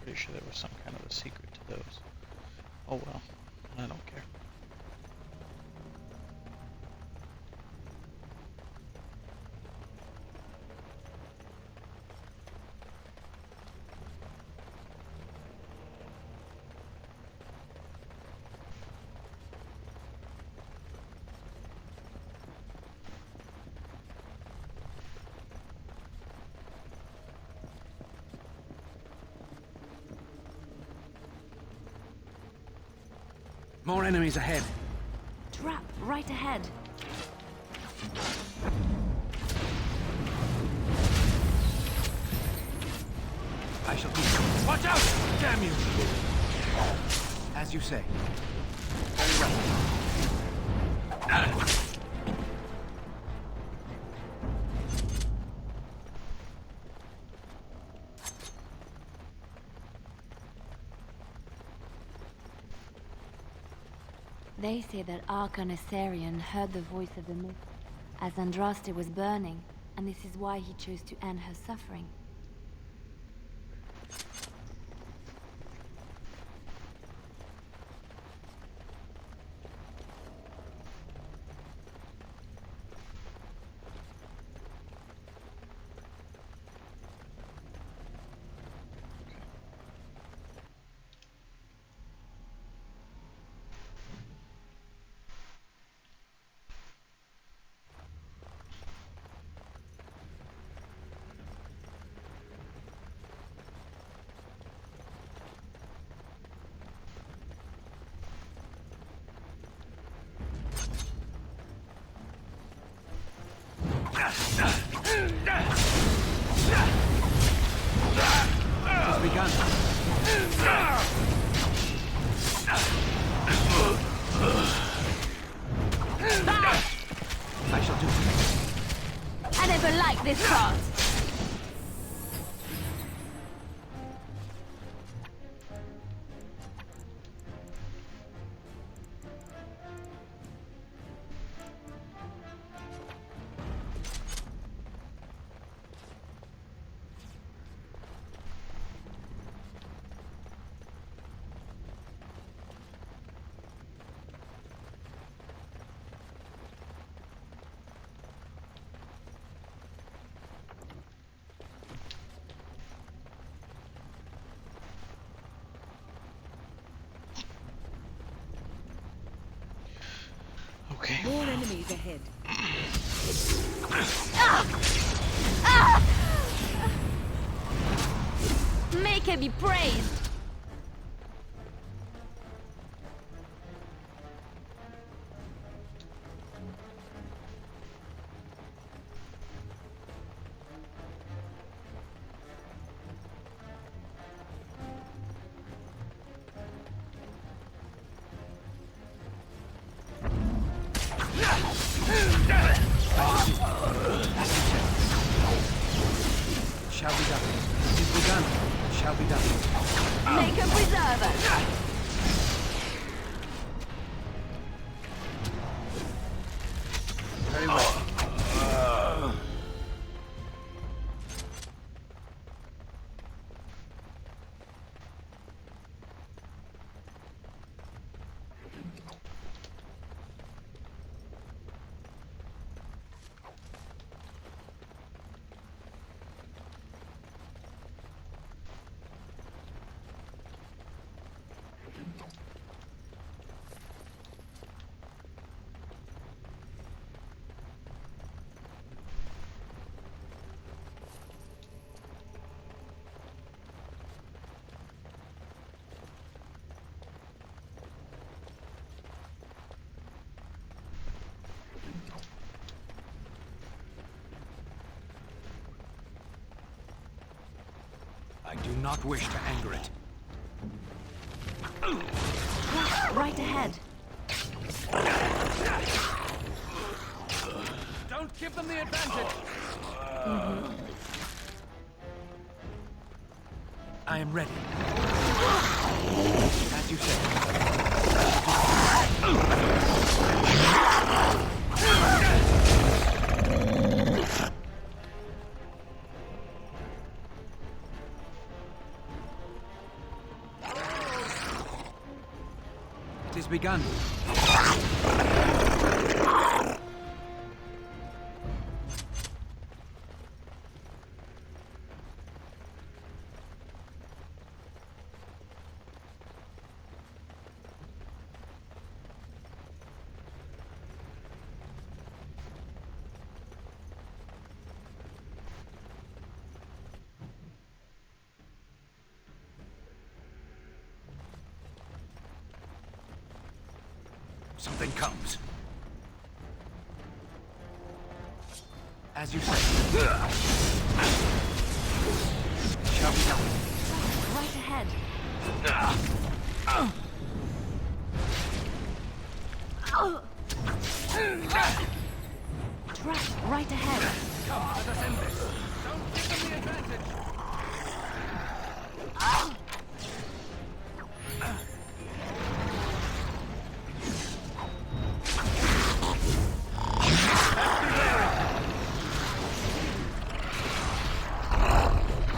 Pretty sure there was some kind of a secret to those. Oh well, I don't care. More enemies ahead. Trap right ahead. I shall keep going. Watch out! Damn you! As you say. Very well. They say that Archon Asarion heard the voice of the mist as Andraste was burning, and this is why he chose to end her suffering. Has begun. I shall do it. I never liked this part. Okay. More enemies ahead. Make her be praised. Shall be done. It's begun. Shall be done. Make her preserver. Very well. do not wish to anger it. Right ahead. Don't give them the advantage! I am ready. As you say. It is begun. Something comes. As you say. Shall we go? Right ahead. Trap right ahead. Come, let us end this. Don't give them the advantage.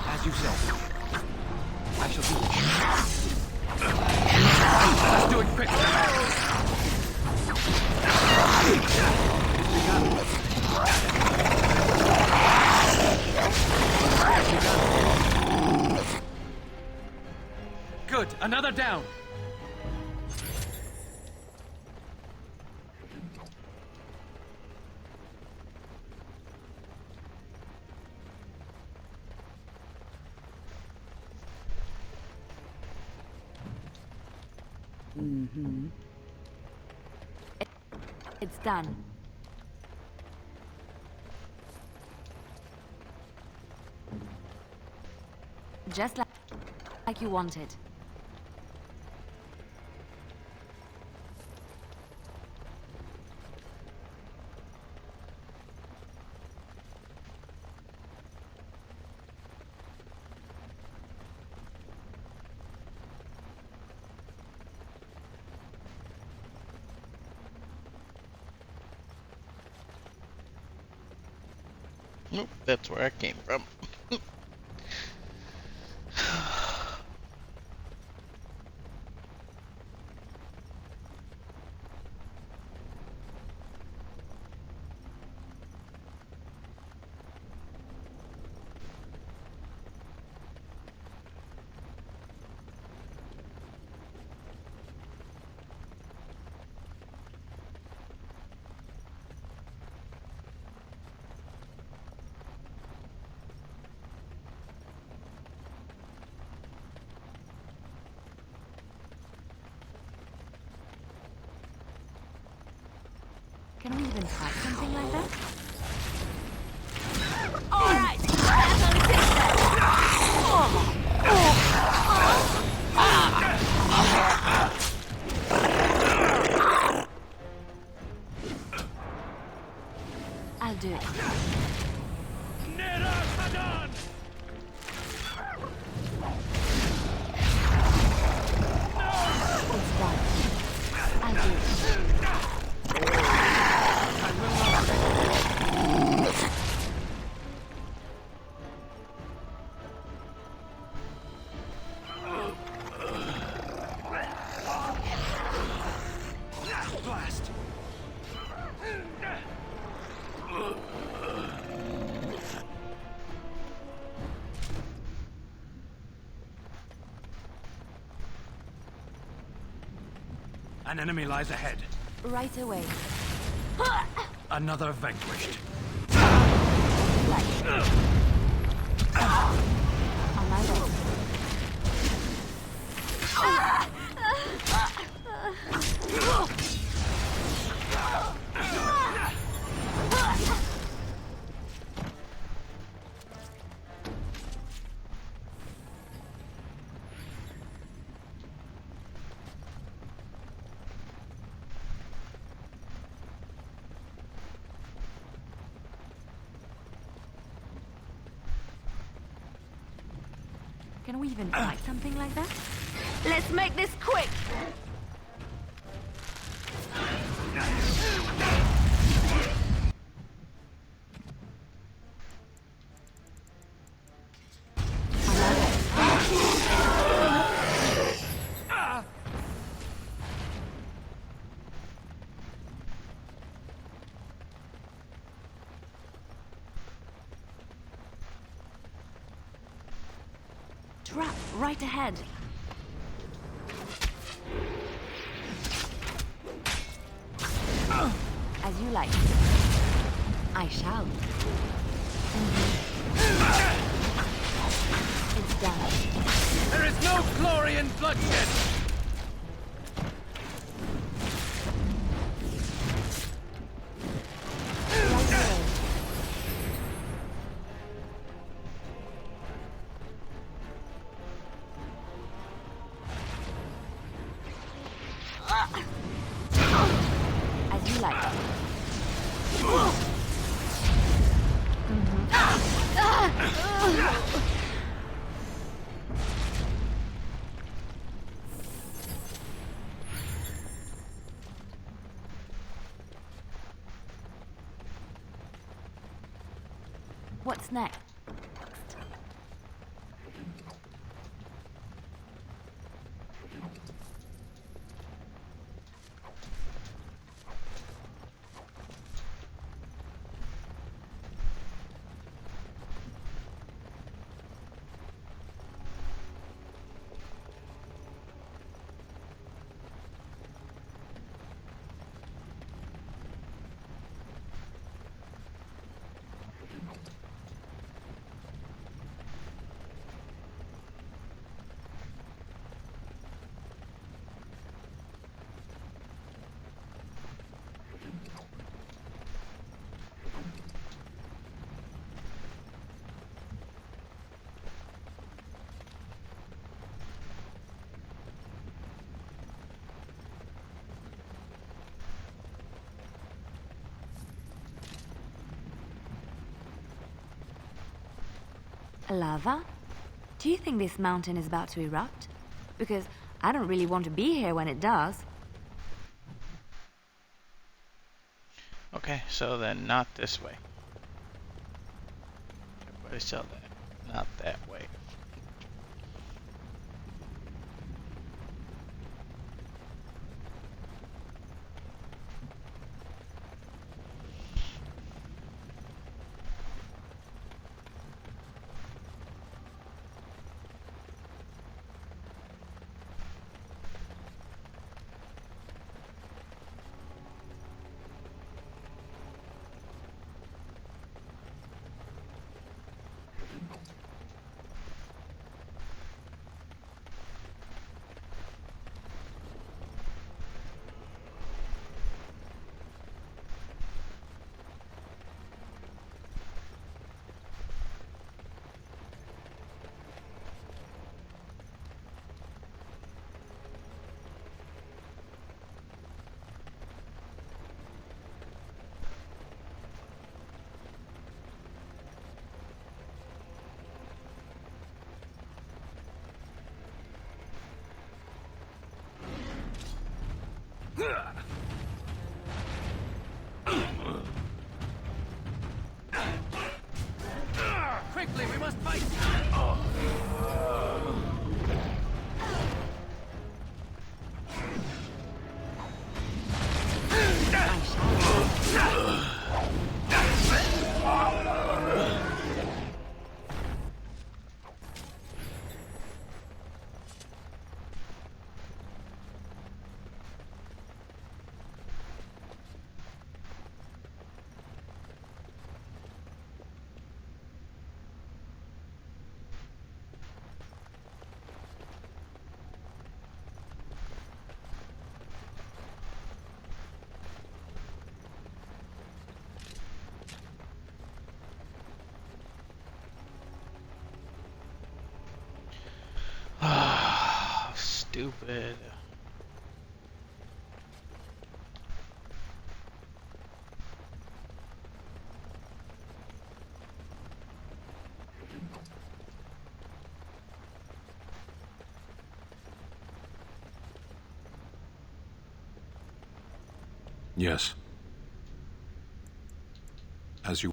As you say. I shall do it. Let's do it quickly. Good, another down. It's done. Just like you wanted. Nope, that's where I came from. Can we even try something like that? All right, that's only six I'll do it. It's done. I'll do it. Blast! An enemy lies ahead. Right away. Another vanquished. On my way. Can we even fight something like that? Let's make this quick! Trap right ahead. As you like. I shall. It's done. There is no glory in bloodshed! As you like. What's next? Lava? Do you think this mountain is about to erupt? Because I don't really want to be here when it does. Okay, so then not this way. Everybody sell that. Not that way. Quickly, we must fight! Stupid. Yes. As you...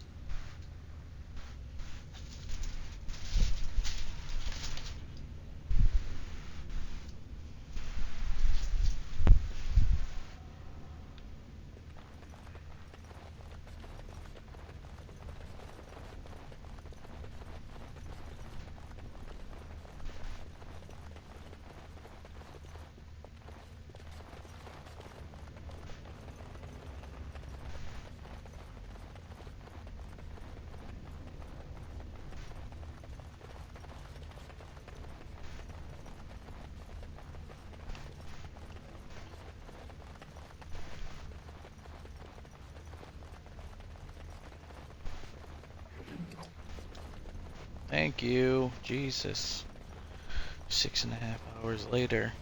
Thank you. Jesus. 6.5 hours later.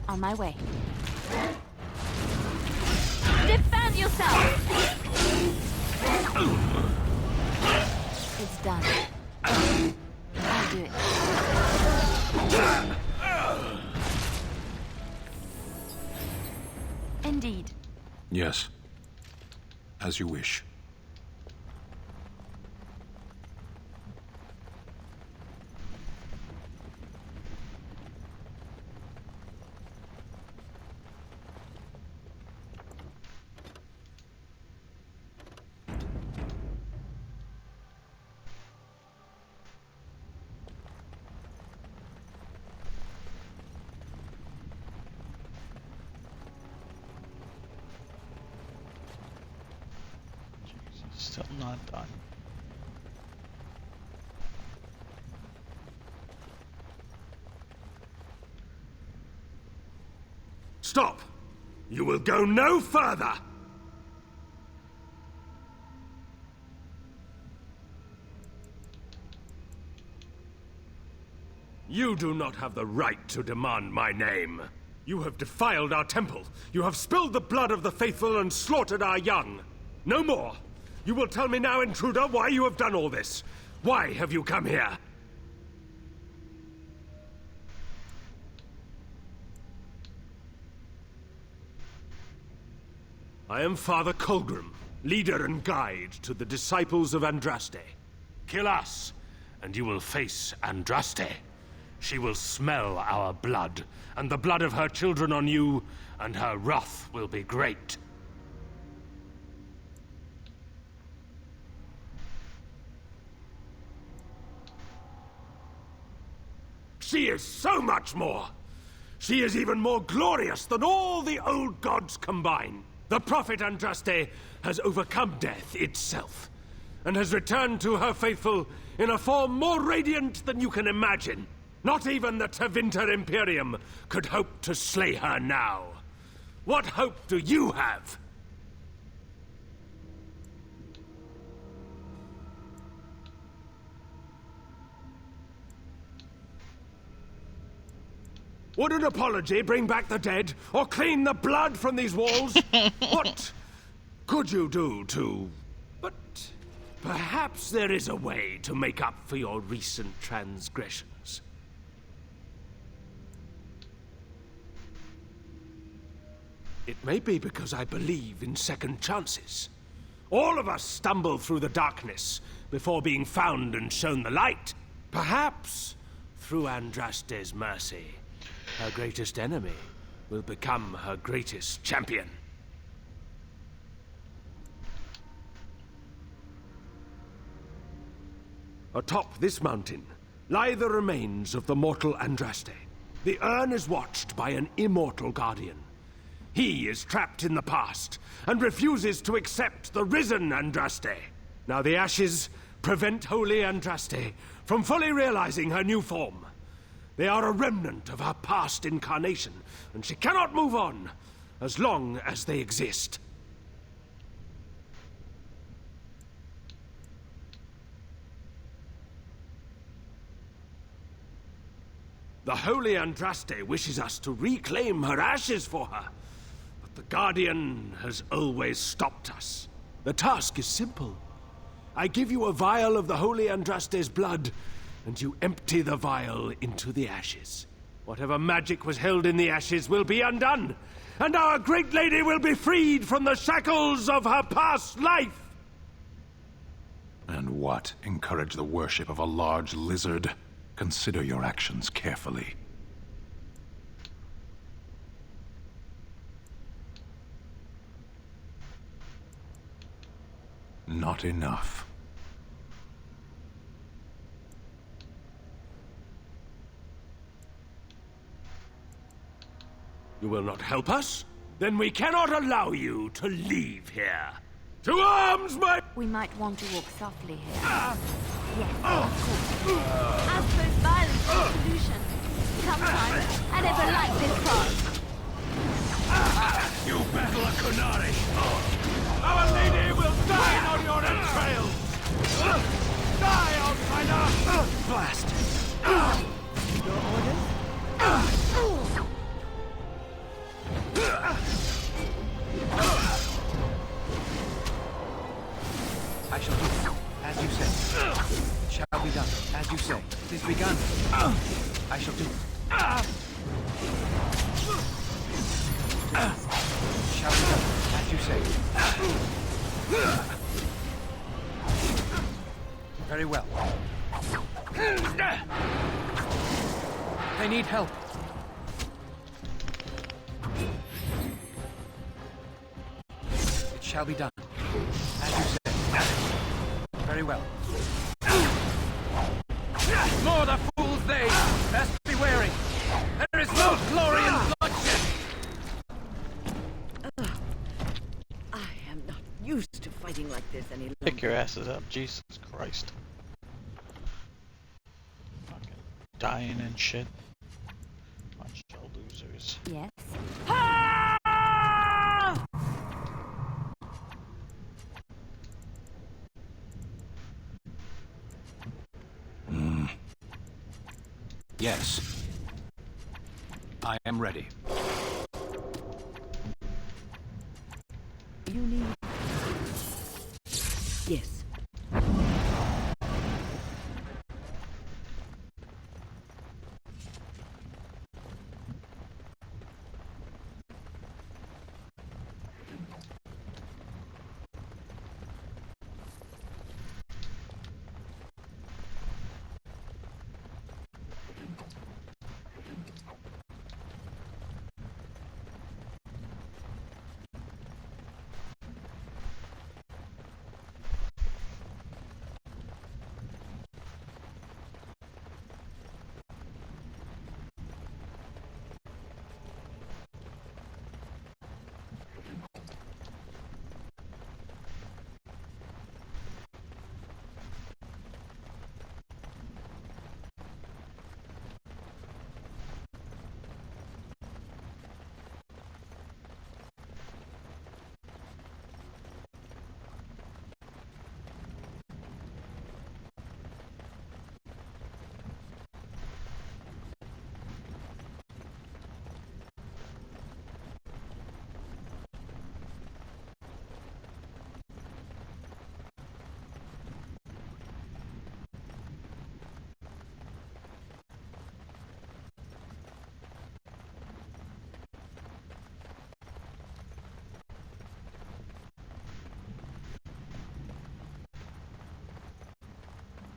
On my way. Defend yourself! It's done. I'll do it. Indeed. Yes. As you wish. Still not done. Stop! You will go no further! You do not have the right to demand my name. You have defiled our temple. You have spilled the blood of the faithful and slaughtered our young. No more! You will tell me now, intruder, why you have done all this. Why have you come here? I am Father Colgrim, leader and guide to the disciples of Andraste. Kill us, and you will face Andraste. She will smell our blood, and the blood of her children on you, and her wrath will be great. She is so much more! She is even more glorious than all the old gods combined. The prophet Andraste has overcome death itself, and has returned to her faithful in a form more radiant than you can imagine. Not even the Tevinter Imperium could hope to slay her now. What hope do you have? Would an apology bring back the dead, or clean the blood from these walls? What could you do to... But perhaps there is a way to make up for your recent transgressions. It may be because I believe in second chances. All of us stumble through the darkness before being found and shown the light. Perhaps through Andraste's mercy, her greatest enemy will become her greatest champion. Atop this mountain lie the remains of the mortal Andraste. The urn is watched by an immortal guardian. He is trapped in the past and refuses to accept the risen Andraste. Now the ashes prevent Holy Andraste from fully realizing her new form. They are a remnant of her past incarnation, and she cannot move on as long as they exist. The Holy Andraste wishes us to reclaim her ashes for her, but the Guardian has always stopped us. The task is simple. I give you a vial of the Holy Andraste's blood, and you empty the vial into the ashes. Whatever magic was held in the ashes will be undone, and our great lady will be freed from the shackles of her past life! And what? Encourage the worship of a large lizard? Consider your actions carefully. Not enough. You will not help us? Then we cannot allow you to leave here. To arms, my... We might want to walk softly here. Yes, of course. As most violence is the solution. Sometimes I never like this part. You battle a Kunari! Our lady will die on your entrails! Die, outsider! Blast! Your orders? I shall do as you say. It shall be done as you say. It is begun. I shall do it. It shall be done as you say. Very well. They need help. It shall be done as you say. Very well. More the fools they! Best be wary! There is no glory in bloodshed! I am not used to fighting like this any longer. Pick your asses up, Jesus Christ. Fucking dying and shit. Bunch of losers. Yes. Yes. I am ready. You need... Yes.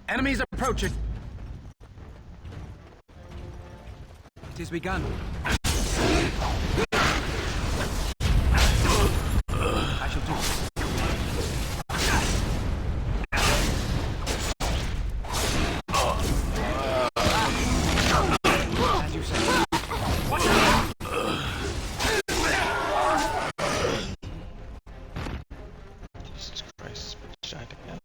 Enemies approaching! It is begun. I shall do it. As you say. Watch out! Jesus Christ, bitch died again.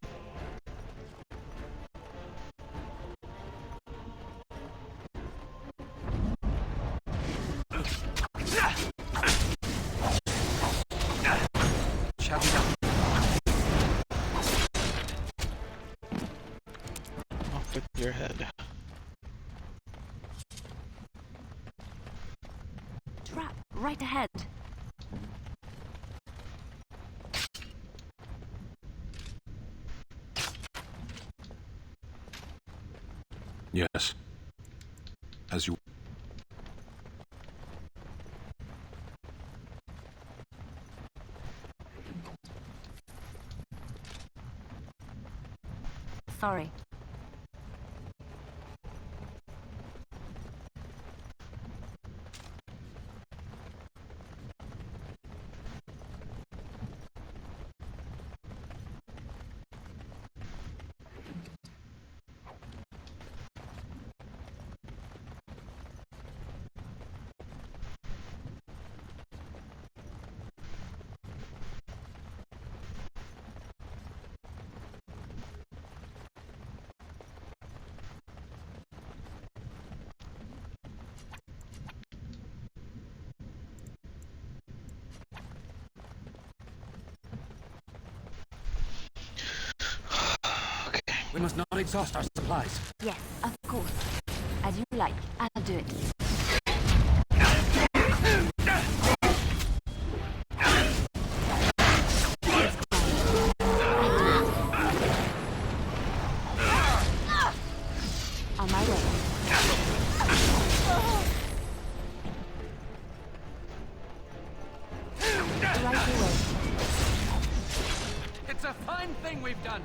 Shall be done. Off with your head. Trap right ahead. Yes. As you... Sorry. We must not exhaust our supplies. Yes, of course. As you like. I'll do it. On my way. Right away. It's a fine thing we've done.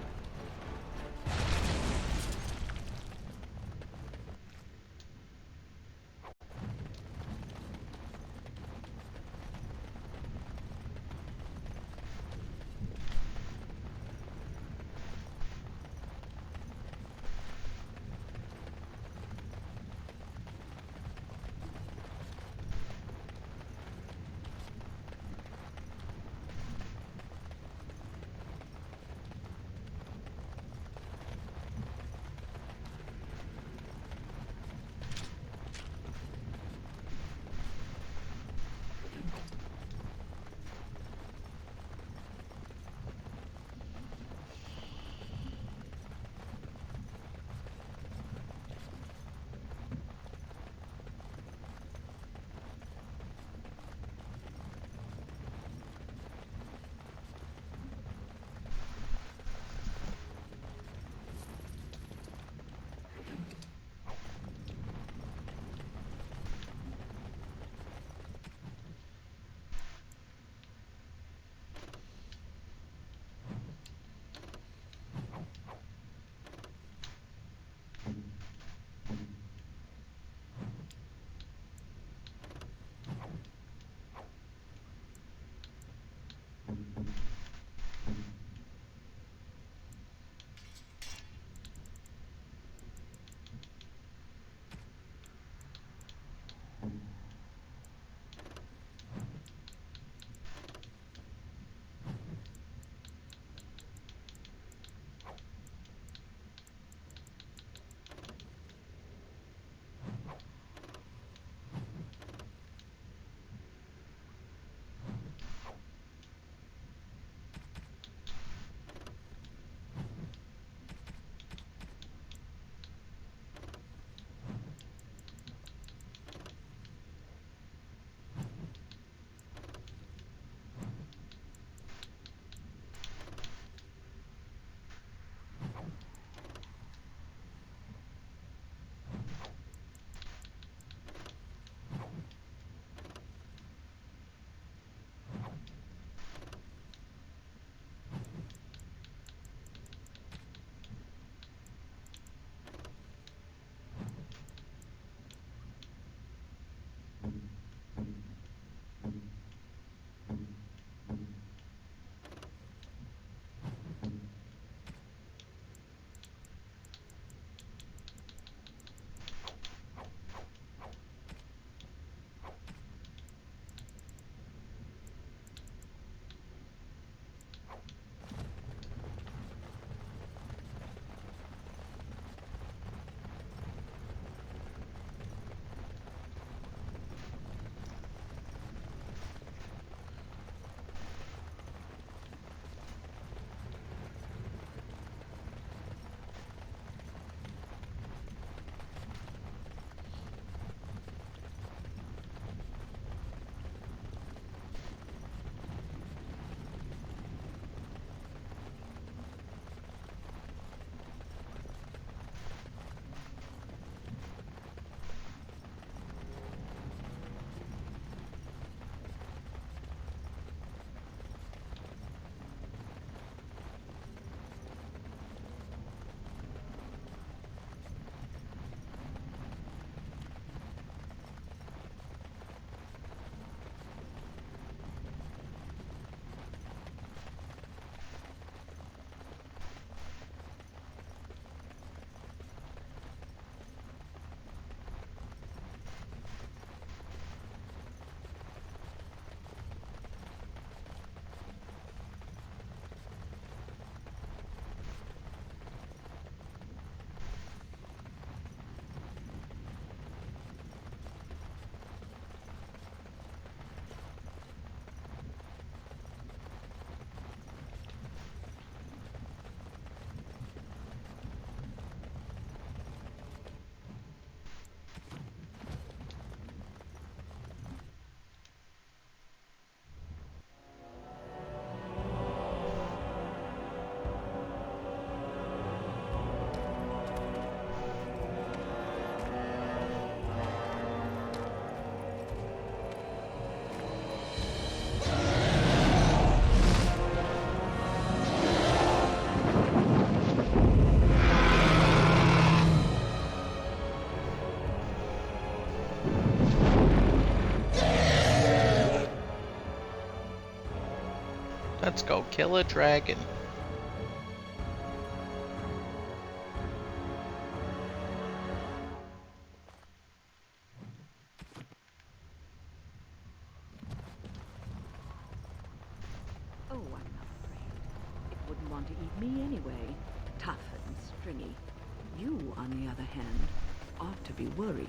Let's go kill a dragon. Oh, I'm not afraid. It wouldn't want to eat me anyway. Tough and stringy. You, on the other hand, ought to be worried.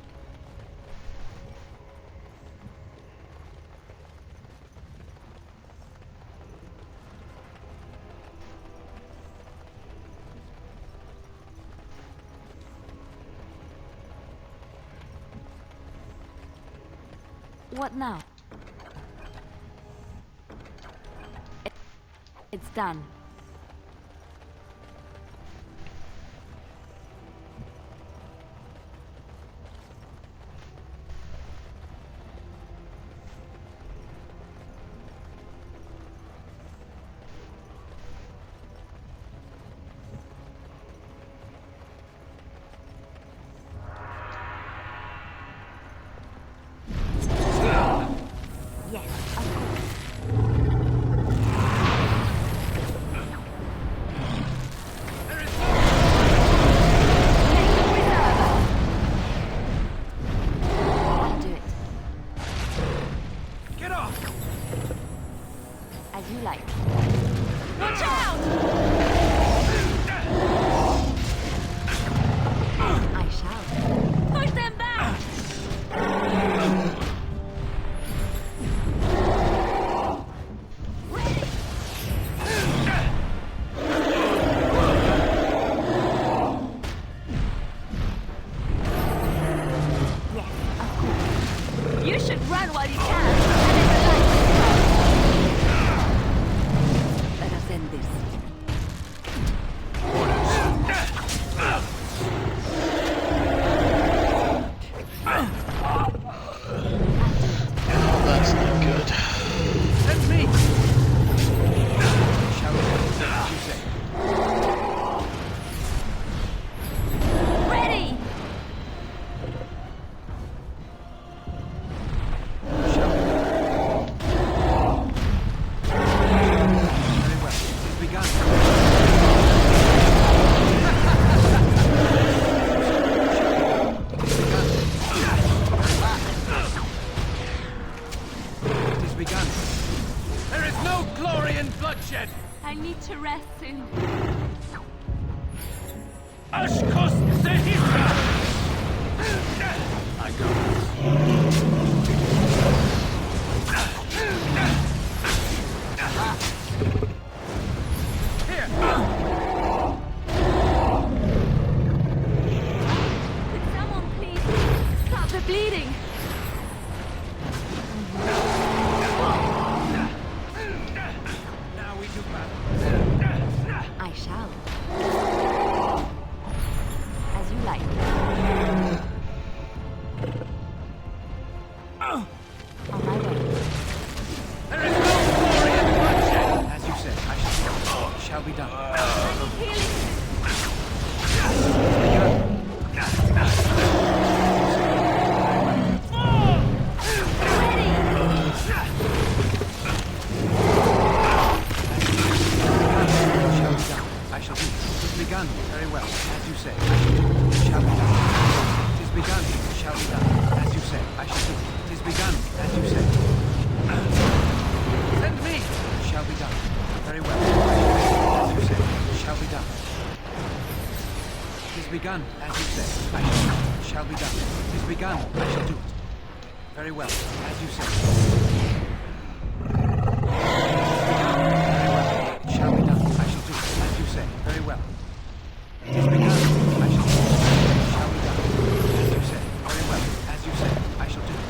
What now? It's done. I need to rest soon. Ashkos Zehitra! I go. Here. Could someone please stop the bleeding? Now we do battle. I shall. As you like. On my way. There is no glory in bloodshed! As you said, I shall be done. I shall do. It is begun. Very well. As you say, I shall do. It shall be done. It is begun. It shall be done. As you say, I shall do. It is begun. As you say. Send me. It shall be done. Very well. As you say, it shall be done. It is begun. As you say, I shall do. It shall be done. It is begun. I shall do it. Very well. As you say. It shall be done. I shall do it. As you say. Very well. It is begun. I shall do it. It shall be done. As you say. Very well. As you say. I shall do it.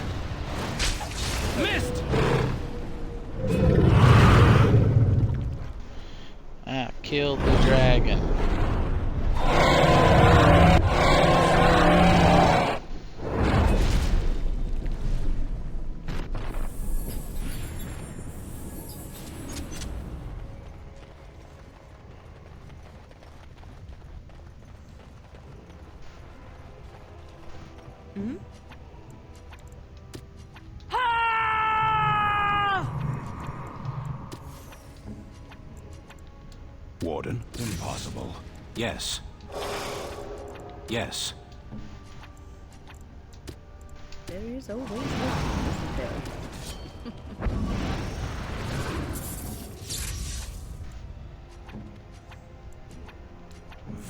Missed! Killed the dragon. Hmm? Yes. Yes. There is always one, isn't there?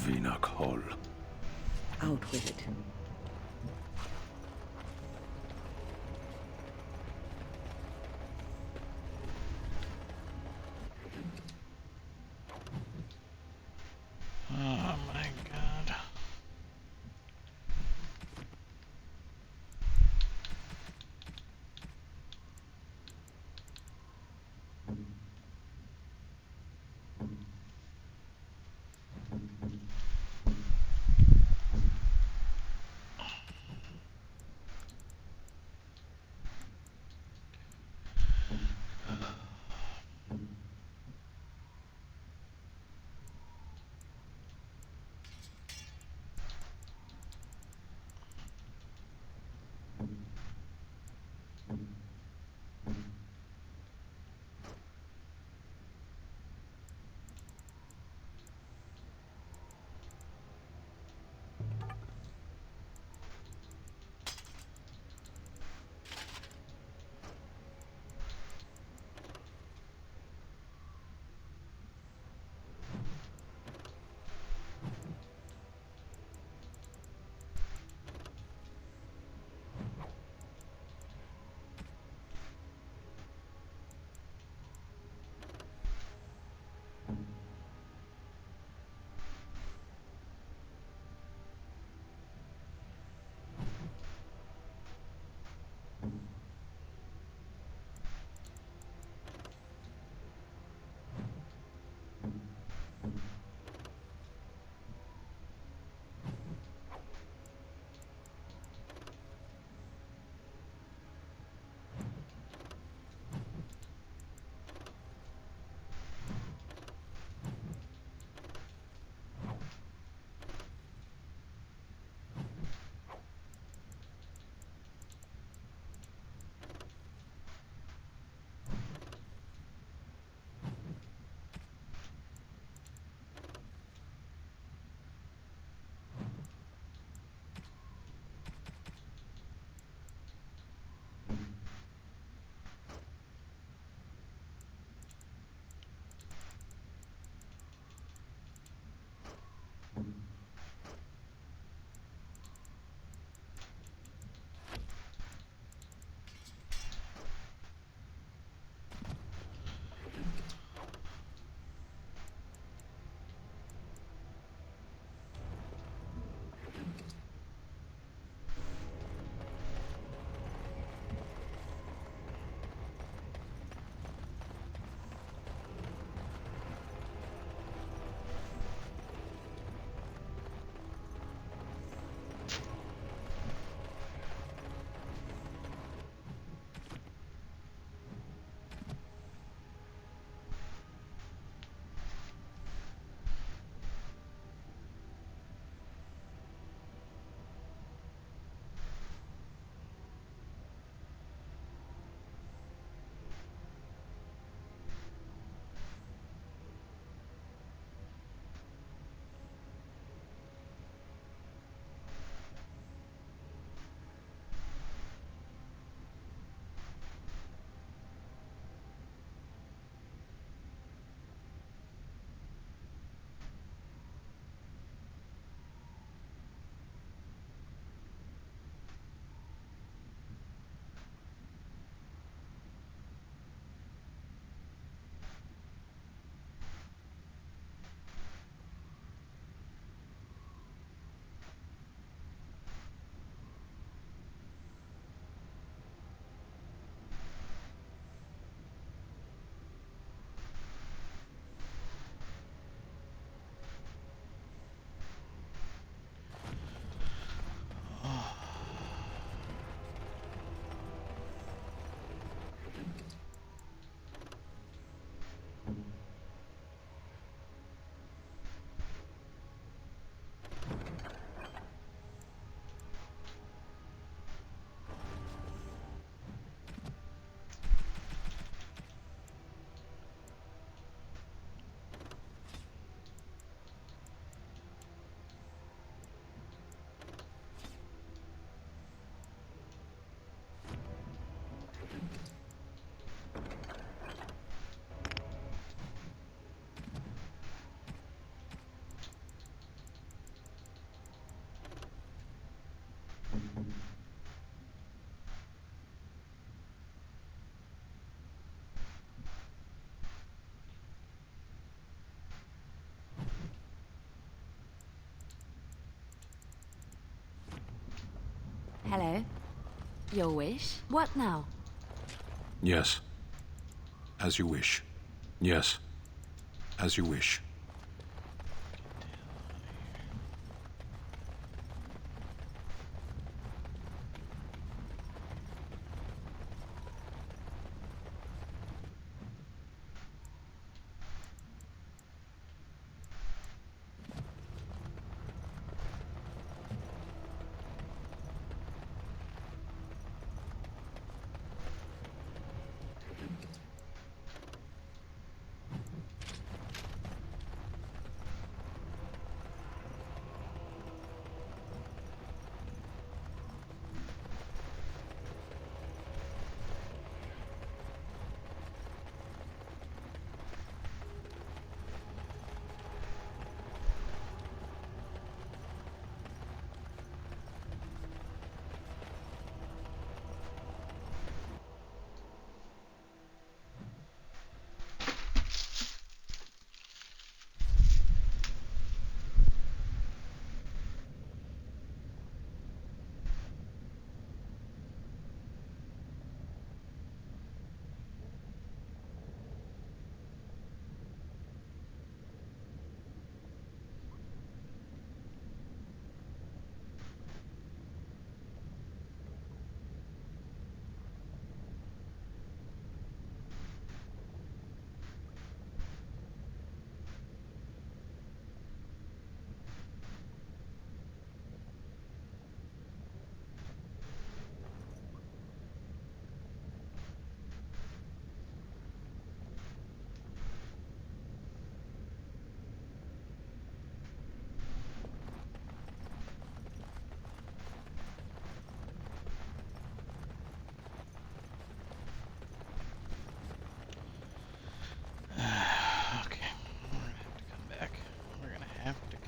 Vinak Hall. Out with it. Oh my god. Hello. Your wish? What now? Yes. As you wish. Yes. As you wish.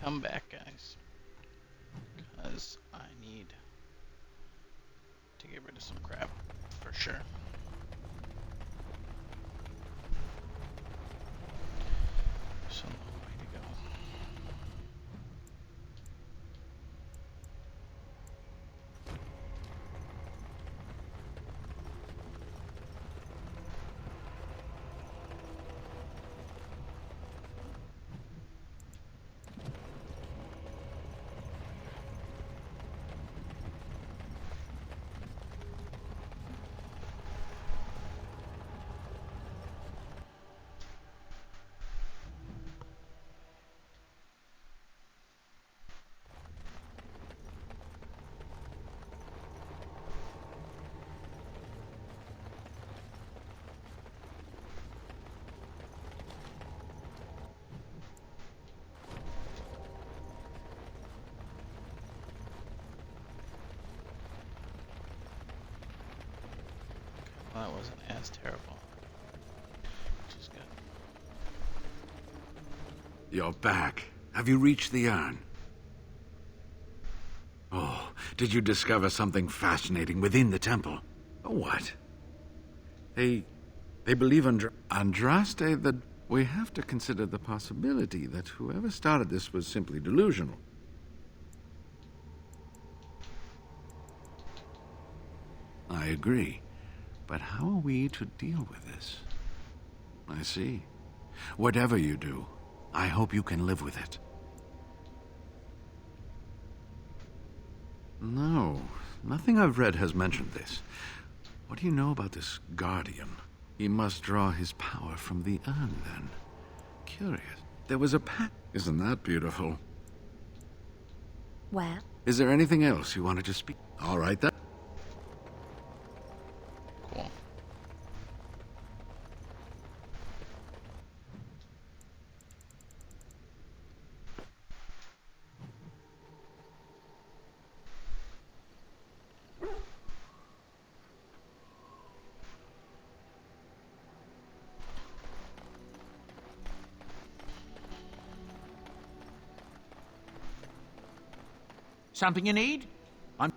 Come back, guys, because I need to get rid of some crap for sure. So, way to go. That wasn't as terrible, which is good. You're back. Have you reached the urn? Oh, did you discover something fascinating within the temple? What? They believe Andraste that we have to consider the possibility that whoever started this was simply delusional. I agree. But how are we to deal with this? I see. Whatever you do, I hope you can live with it. No, nothing I've read has mentioned this. What do you know about this Guardian? He must draw his power from the urn, then. Curious. There was a pact. Isn't that beautiful? Well? Is there anything else you wanted to speak? All right, then. Cool. Something you need? I'm...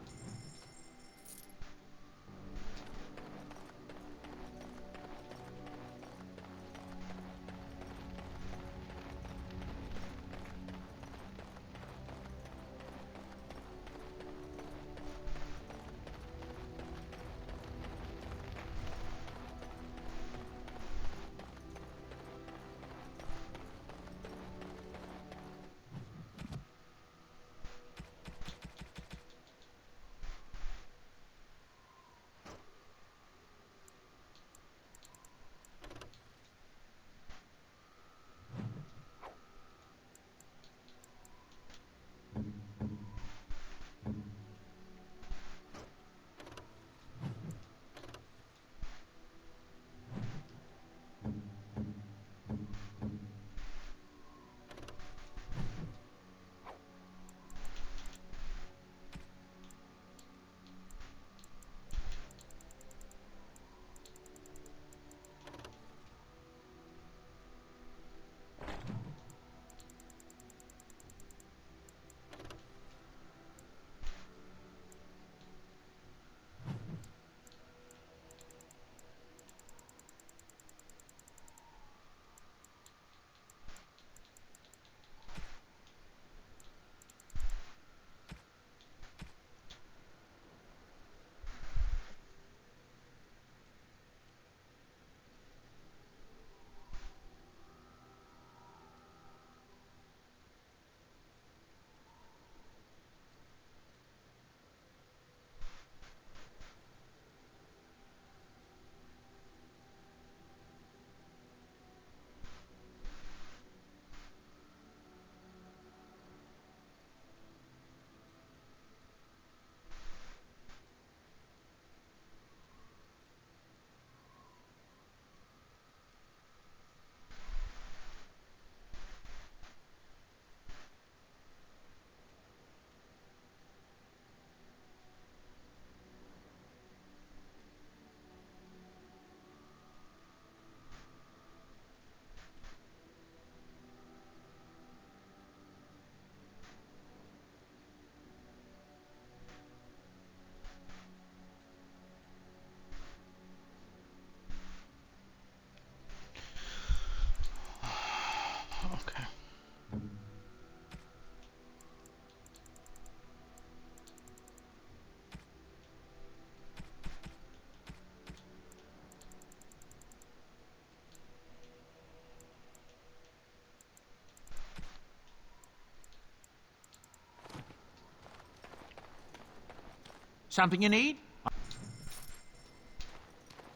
Something you need?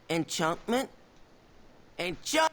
Enchantment? Enchant...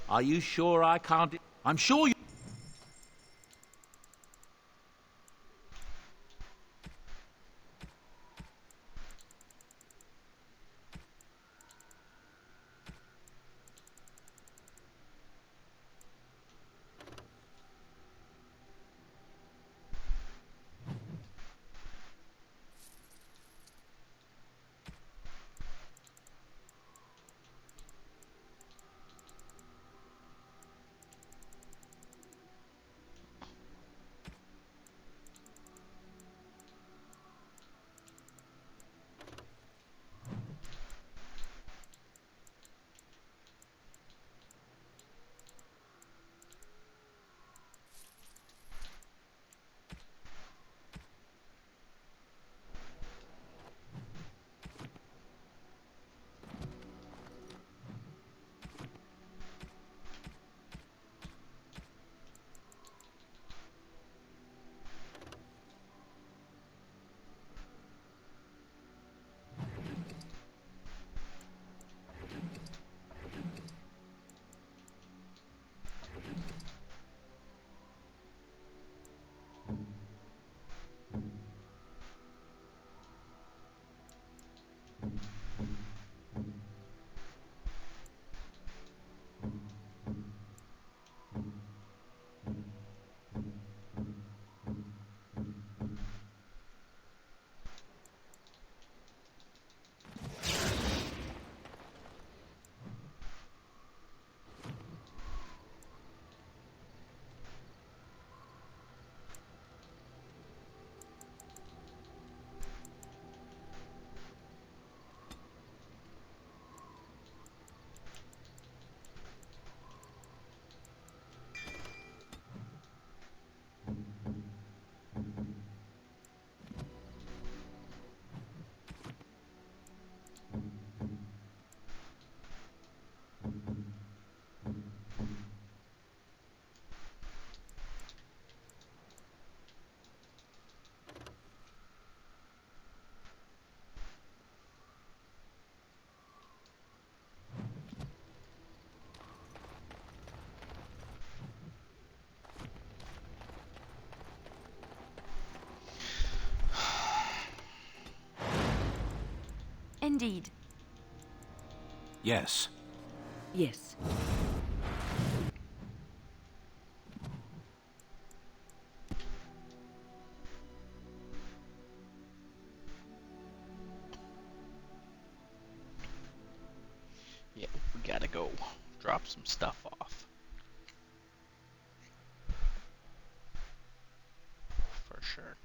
Are you sure I can't... I'm sure you... Indeed. Yes. Yes. drop some stuff off. For sure.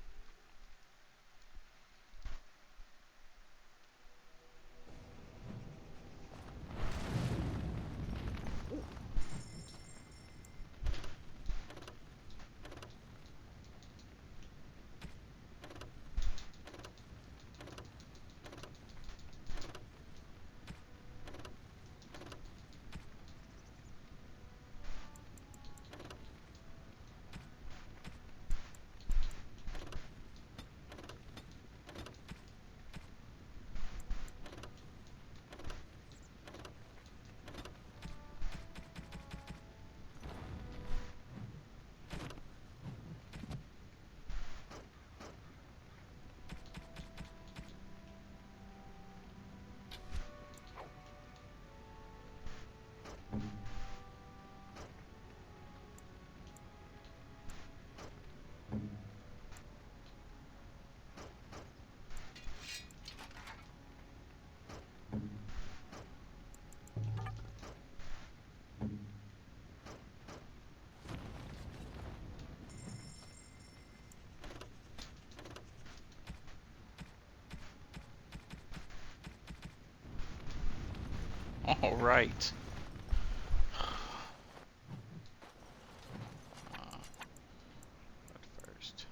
All right.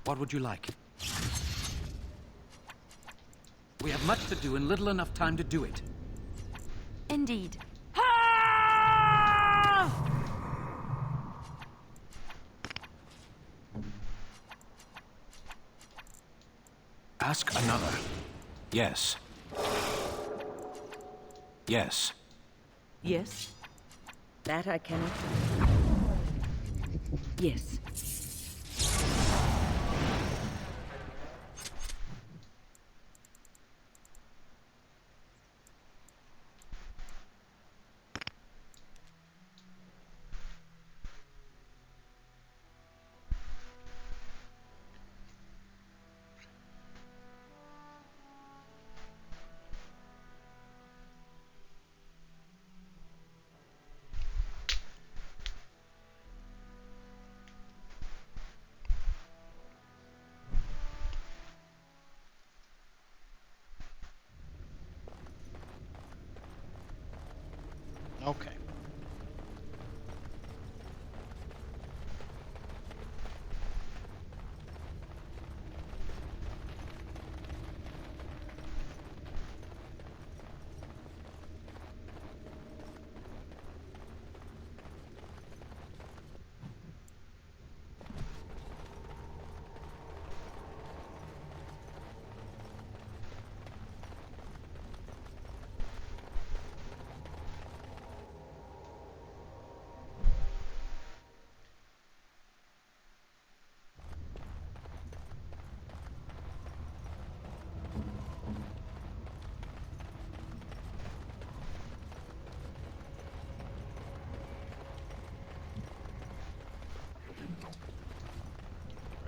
What would you like? We have much to do and little enough time to do it. Indeed. Ask another. Yes. Yes. Yes. That I cannot. Yes. Okay.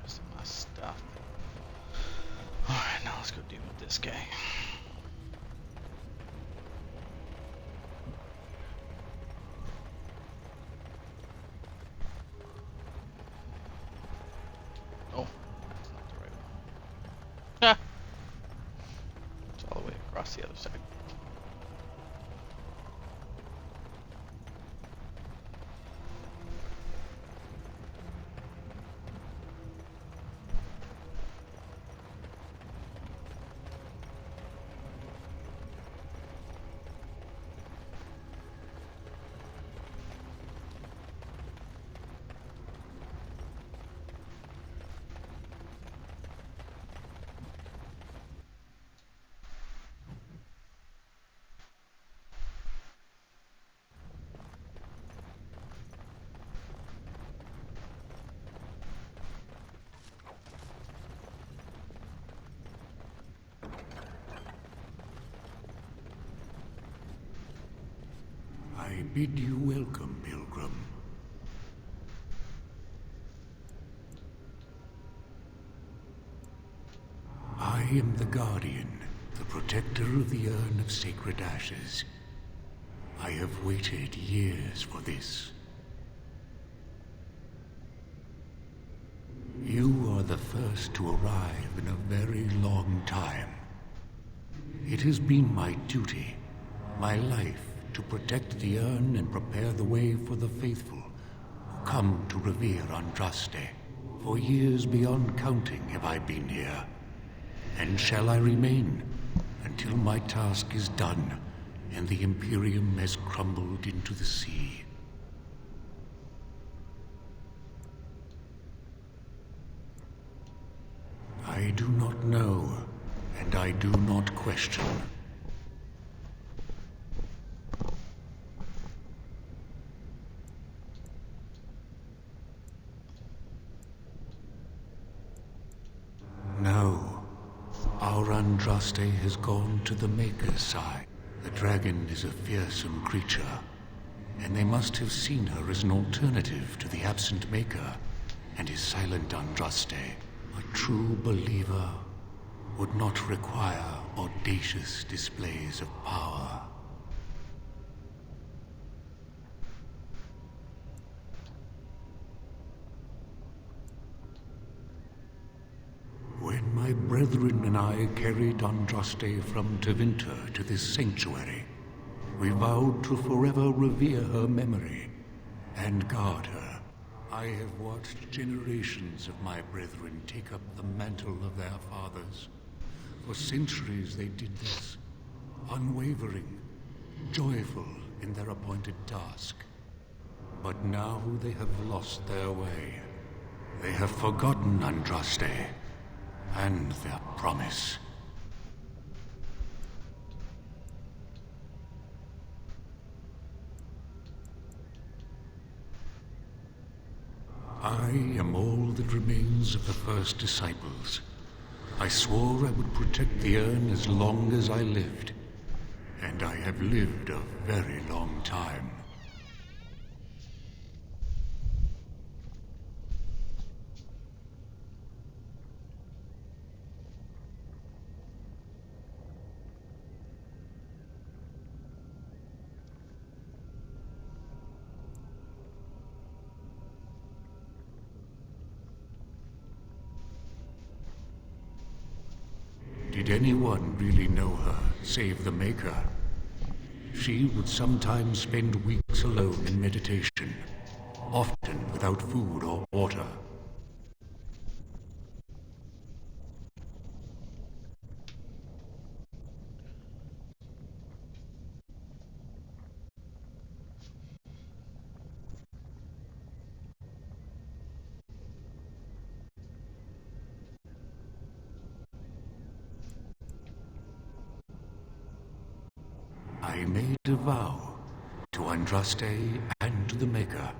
Rest of my stuff. Alright, now let's go deal with this guy. Oh, that's not the right one. Ah! It's all the way across the other side. I bid you welcome, Pilgrim. I am the Guardian, the protector of the Urn of Sacred Ashes. I have waited years for this. You are the first to arrive in a very long time. It has been my duty, my life, to protect the urn and prepare the way for the faithful who come to revere Andraste. For years beyond counting have I been here, and shall I remain until my task is done and the Imperium has crumbled into the sea. I do not know, and I do not question. No, our Andraste has gone to the Maker's side. The dragon is a fearsome creature, and they must have seen her as an alternative to the absent Maker and his silent Andraste. A true believer would not require audacious displays of power. When my brethren and I carried Andraste from Tevinter to this sanctuary, we vowed to forever revere her memory and guard her. I have watched generations of my brethren take up the mantle of their fathers. For centuries they did this, unwavering, joyful in their appointed task. But now they have lost their way. They have forgotten Andraste and their promise. I am all that remains of the first disciples. I swore I would protect the urn as long as I lived, and I have lived a very long time. Did anyone really know her, save the Maker? She would sometimes spend weeks alone in meditation, often without food or water. I made a vow to Andraste and to the Maker.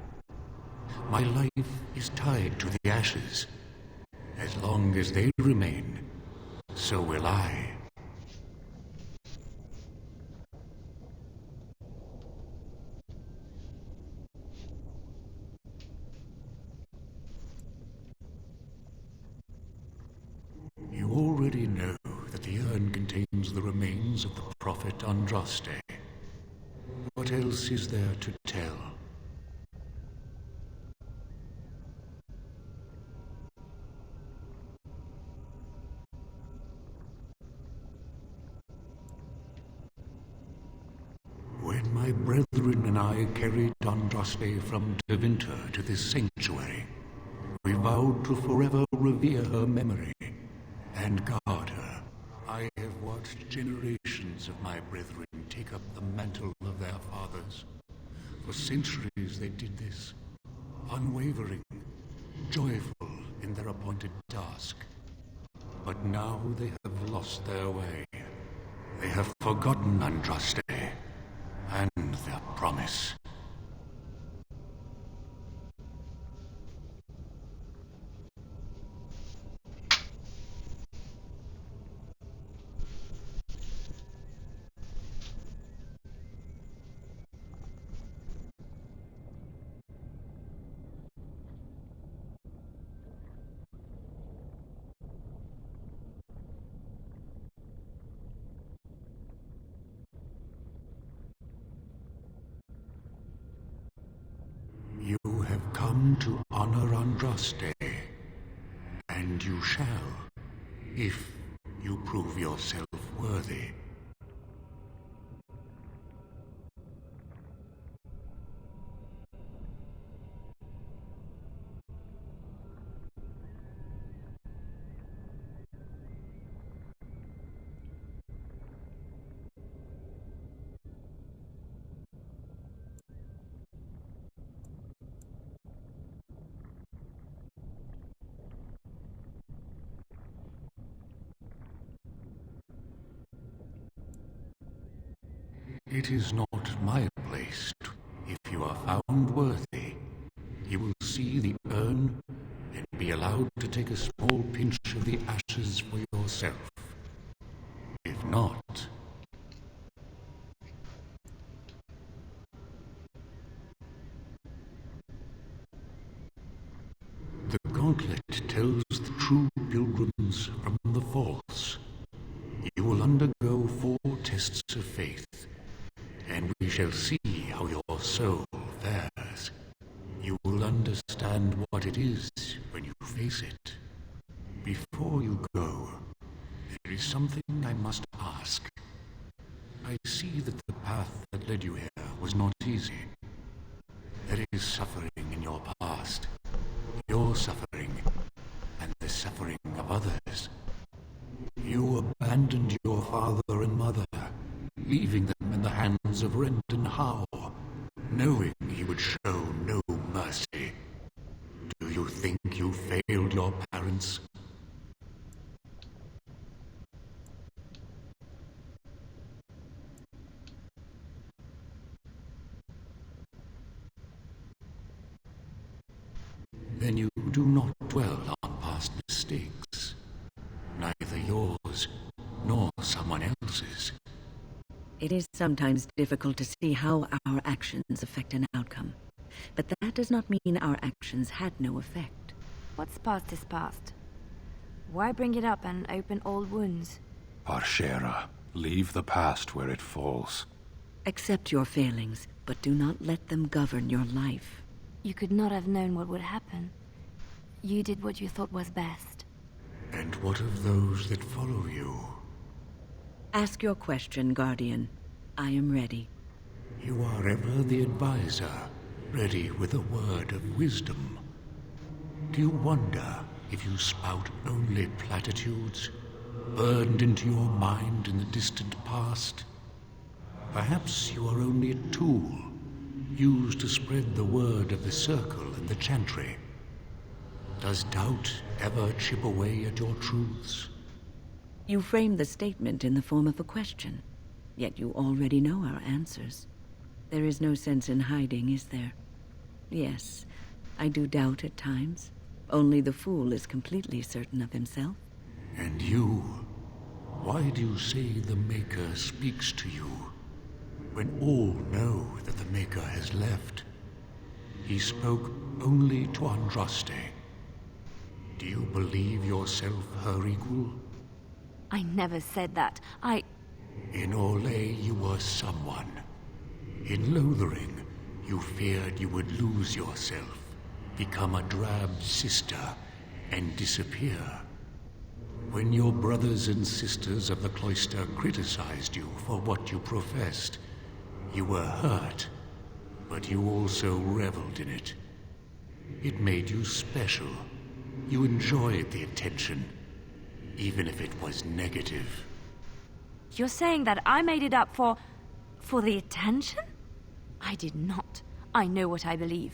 My life is tied to the ashes. As long as they remain, so will I. You already know that the urn contains the remains of the prophet Andraste. What else is there to tell? When my brethren and I carried Andraste from Tevinter to this sanctuary, we vowed to forever revere her memory and guard her. I have watched generations of my brethren take up the mantle of their fathers. For centuries they did this, unwavering, joyful in their appointed task. But now they have lost their way. They have forgotten Andraste and their promise. to honor Andraste. And you shall, if you prove yourself worthy. It is not my place. If you are found worthy, you will see the urn and be allowed to take a small pinch of the ashes for yourself. If not... The gauntlet tells the true pilgrims from the false. You will undergo 4 tests of faith, and we shall see how your soul fares. You will understand what it is when you face it. Before you go, there is something I must ask. I see that the path that led you here was not easy. There is suffering in your past, your suffering, and the suffering of others. You abandoned your father and mother, leaving them in the hands of Rendon Howe, knowing he would show no mercy. Do you think you failed your parents? Then you do not dwell on past mistakes, neither yours nor someone else's. It is sometimes difficult to see how our actions affect an outcome, but that does not mean our actions had no effect. What's past is past. Why bring it up and open old wounds? Parshera, leave the past where it falls. Accept your failings, but do not let them govern your life. You could not have known what would happen. You did what you thought was best. And what of those that follow you? Ask your question, Guardian. I am ready. You are ever the advisor, ready with a word of wisdom. Do you wonder if you spout only platitudes, burned into your mind in the distant past? Perhaps you are only a tool, used to spread the word of the Circle and the Chantry. Does doubt ever chip away at your truths? You frame the statement in the form of a question, yet you already know our answers. There is no sense in hiding, is there? Yes, I do doubt at times. Only the fool is completely certain of himself. And you? Why do you say the Maker speaks to you, when all know that the Maker has left? He spoke only to Andraste. Do you believe yourself her equal? I never said that. In Orlais, you were someone. In Lothering, you feared you would lose yourself, become a drab sister, and disappear. When your brothers and sisters of the cloister criticized you for what you professed, you were hurt, but you also reveled in it. It made you special. You enjoyed the attention, even if it was negative. You're saying that I made it up for the attention? I did not. I know what I believe.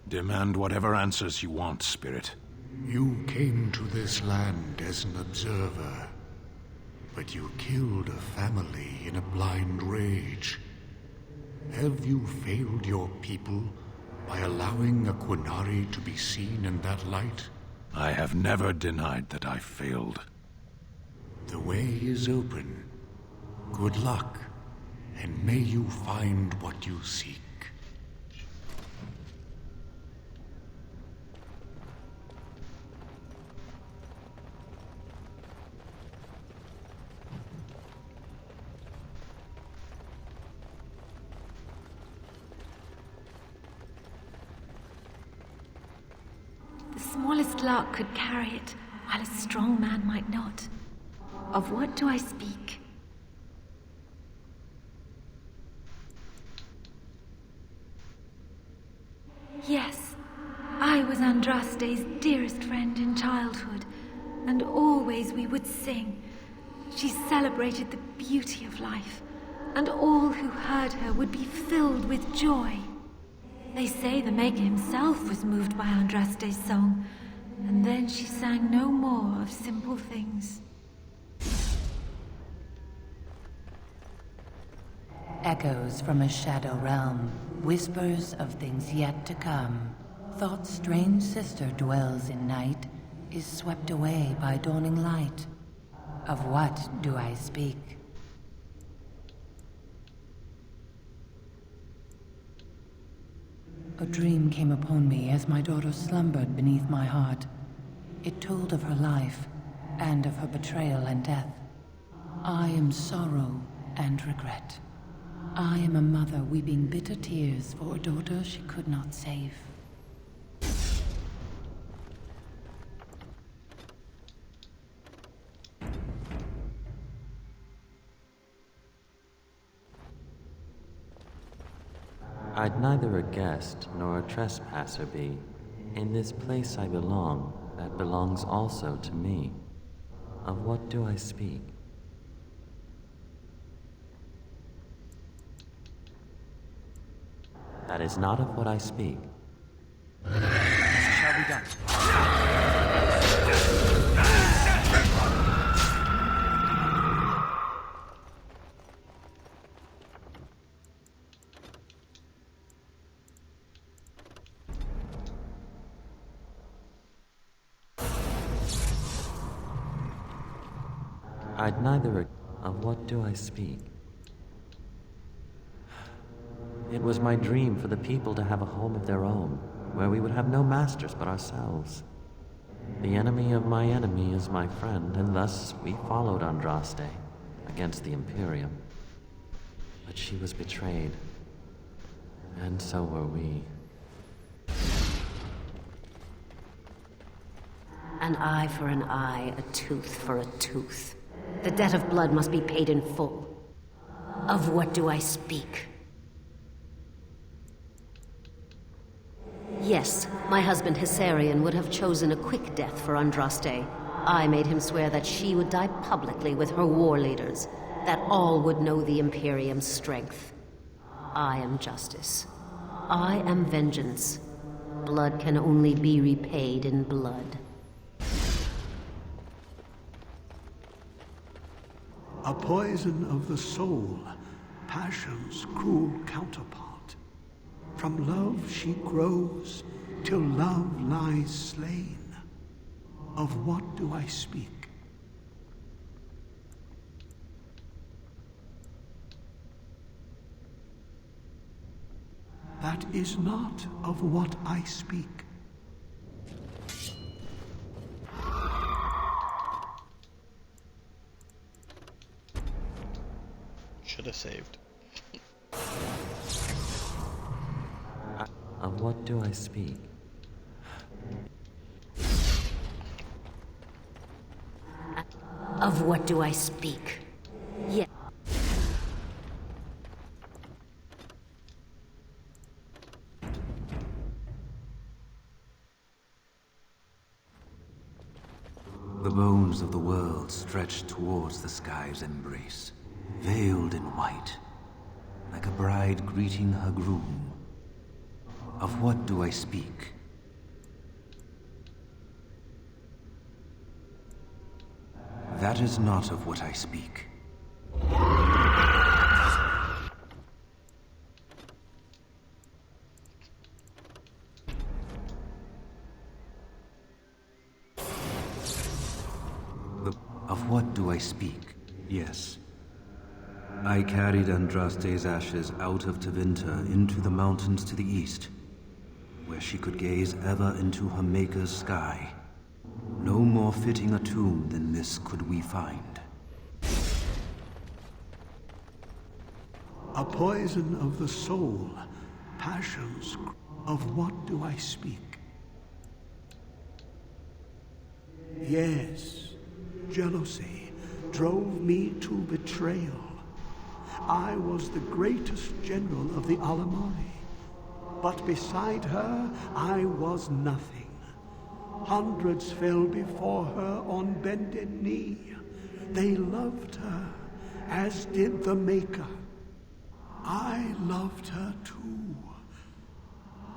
Demand whatever answers you want, Spirit. You came to this land as an observer, but you killed a family in a blind rage. Have you failed your people by allowing a Qunari to be seen in that light? I have never denied that I failed. The way is open. Good luck, and may you find what you seek. smallest lark could carry it, while a strong man might not. Of what do I speak? Yes, I was Andraste's dearest friend in childhood, and always we would sing. She celebrated the beauty of life, and all who heard her would be filled with joy. They say the Maker himself was moved by Andraste's song, and then she sang no more of simple things. Echoes from a shadow realm, whispers of things yet to come. Thought's strange sister dwells in night, is swept away by dawning light. Of what do I speak? A dream came upon me as my daughter slumbered beneath my heart. It told of her life, and of her betrayal and death. I am sorrow and regret. I am a mother weeping bitter tears for a daughter she could not save. I'd neither a guest nor a trespasser be. In this place I belong, that belongs also to me. Of what do I speak? That is not of what I speak. Shall be done. I'd neither of what do I speak? It was my dream for the people to have a home of their own, where we would have no masters but ourselves. The enemy of my enemy is my friend, and thus we followed Andraste against the Imperium. But she was betrayed, and so were we. An eye for an eye, a tooth for a tooth. The debt of blood must be paid in full. Of what do I speak? Yes, my husband Hessarian would have chosen a quick death for Andraste. I made him swear that she would die publicly with her war leaders, that all would know the Imperium's strength. I am justice. I am vengeance. Blood can only be repaid in blood. A poison of the soul, passion's cruel counterpart. From love she grows, till love lies slain. Of what do I speak? That is not of what I speak. Should have saved. Of what do I speak? Of what do I speak? Yeah. The bones of the world stretched towards the sky's embrace, veiled in white, like a bride greeting her groom. Of what do I speak? That is not of what I speak. Of what do I speak? Yes. I carried Andraste's ashes out of Tevinter into the mountains to the east, where she could gaze ever into her Maker's sky. No more fitting a tomb than this could we find. A poison of the soul, passions. Of what do I speak? Yes, jealousy drove me to betrayal. I was the greatest general of the Alamani, but beside her I was nothing. Hundreds fell before her on bended knee. They loved her, as did the Maker. I loved her too.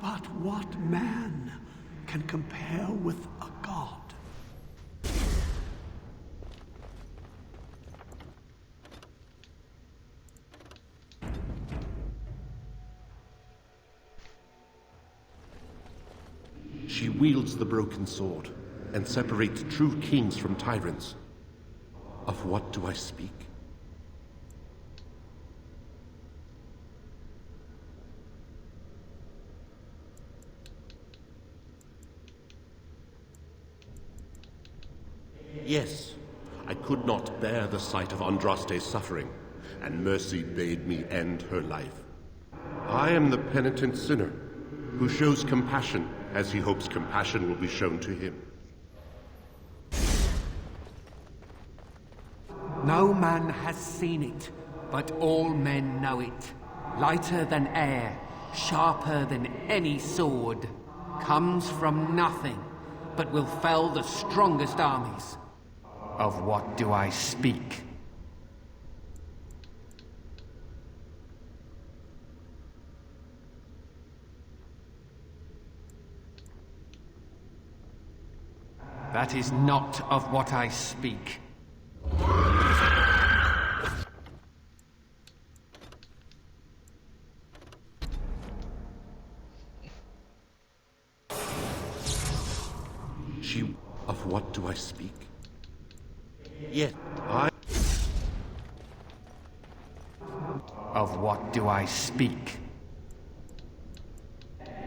But what man can compare with a god? She wields the broken sword and separates true kings from tyrants. Of what do I speak? Yes, I could not bear the sight of Andraste's suffering, and mercy bade me end her life. I am the penitent sinner who shows compassion as he hopes compassion will be shown to him. No man has seen it, but all men know it. Lighter than air, sharper than any sword. Comes from nothing, but will fell the strongest armies. Of what do I speak? That is not of what I speak. Of what do I speak? Yet I... Of what do I speak?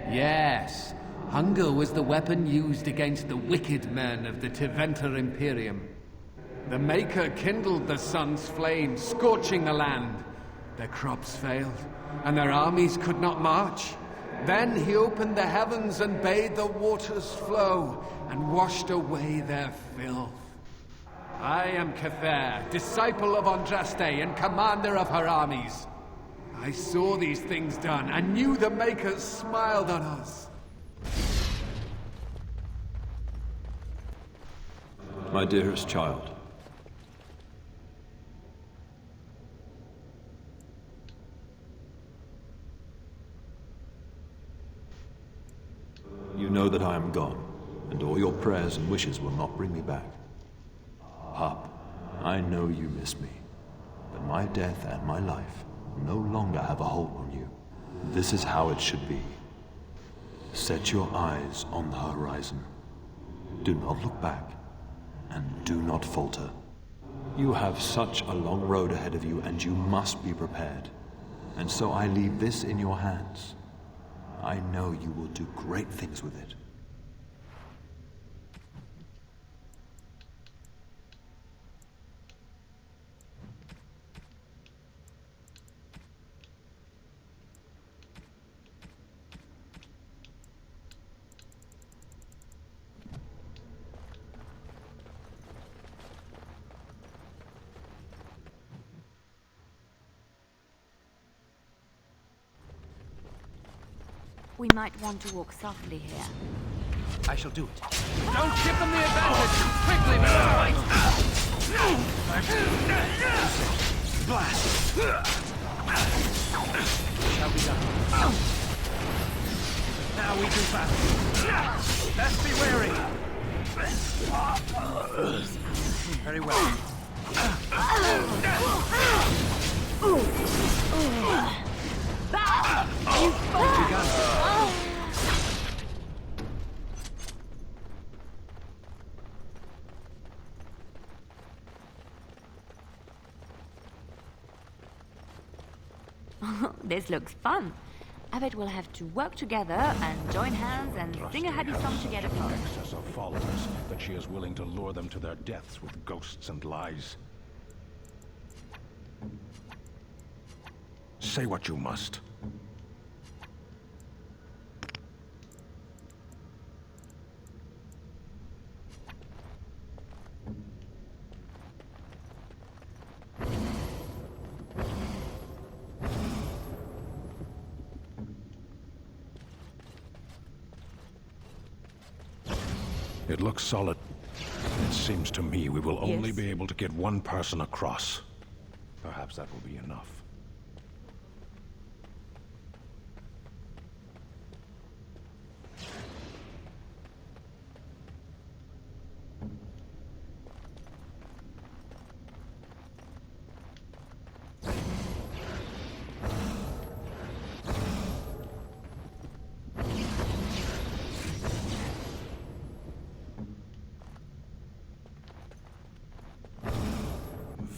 Yes, hunger was the weapon used against the wicked men of the Tevinter Imperium. The Maker kindled the sun's flame, scorching the land. Their crops failed, and their armies could not march. Then he opened the heavens and bade the waters flow, and washed away their filth. I am Cather, disciple of Andraste and commander of her armies. I saw these things done, and knew the Makers smiled on us. My dearest child, you know that I am gone, and all your prayers and wishes will not bring me back. Pup, I know you miss me, but my death and my life no longer have a hold on you. This is how it should be. Set your eyes on the horizon. Do not look back, and do not falter. You have such a long road ahead of you, and you must be prepared. And so I leave this in your hands. I know you will do great things with it. We might want to walk softly here. I shall do it. Don't give them the advantage! Quickly, man! Blast! Shall be done. Now we do battle. Best be wary. Very well. This looks fun. I bet we'll have to work together and join hands and sing a happy song together. Excess of followers, but she is willing to lure them to their deaths with ghosts and lies. Say what you must. It looks solid. It seems to me we will only Yes? be able to get one person across. Perhaps that will be enough.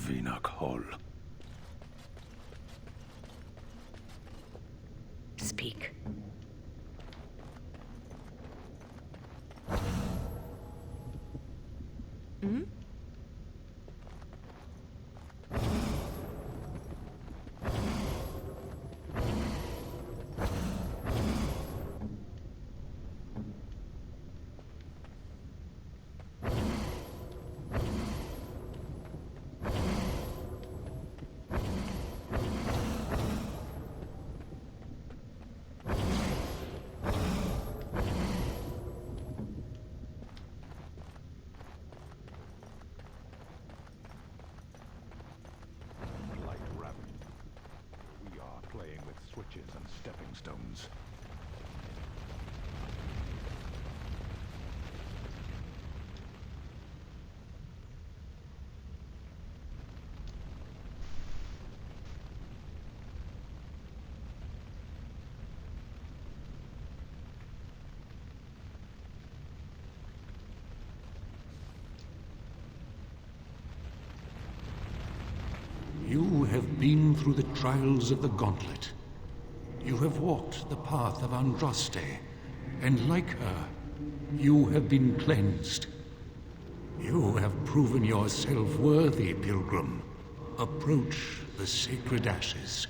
Vinoc Hall. Speak. Hmm? Light Raven. We are playing with switches and stepping stones. You have been through the trials of the Gauntlet. You have walked the path of Andraste, and like her, you have been cleansed. You have proven yourself worthy, Pilgrim. Approach the sacred ashes.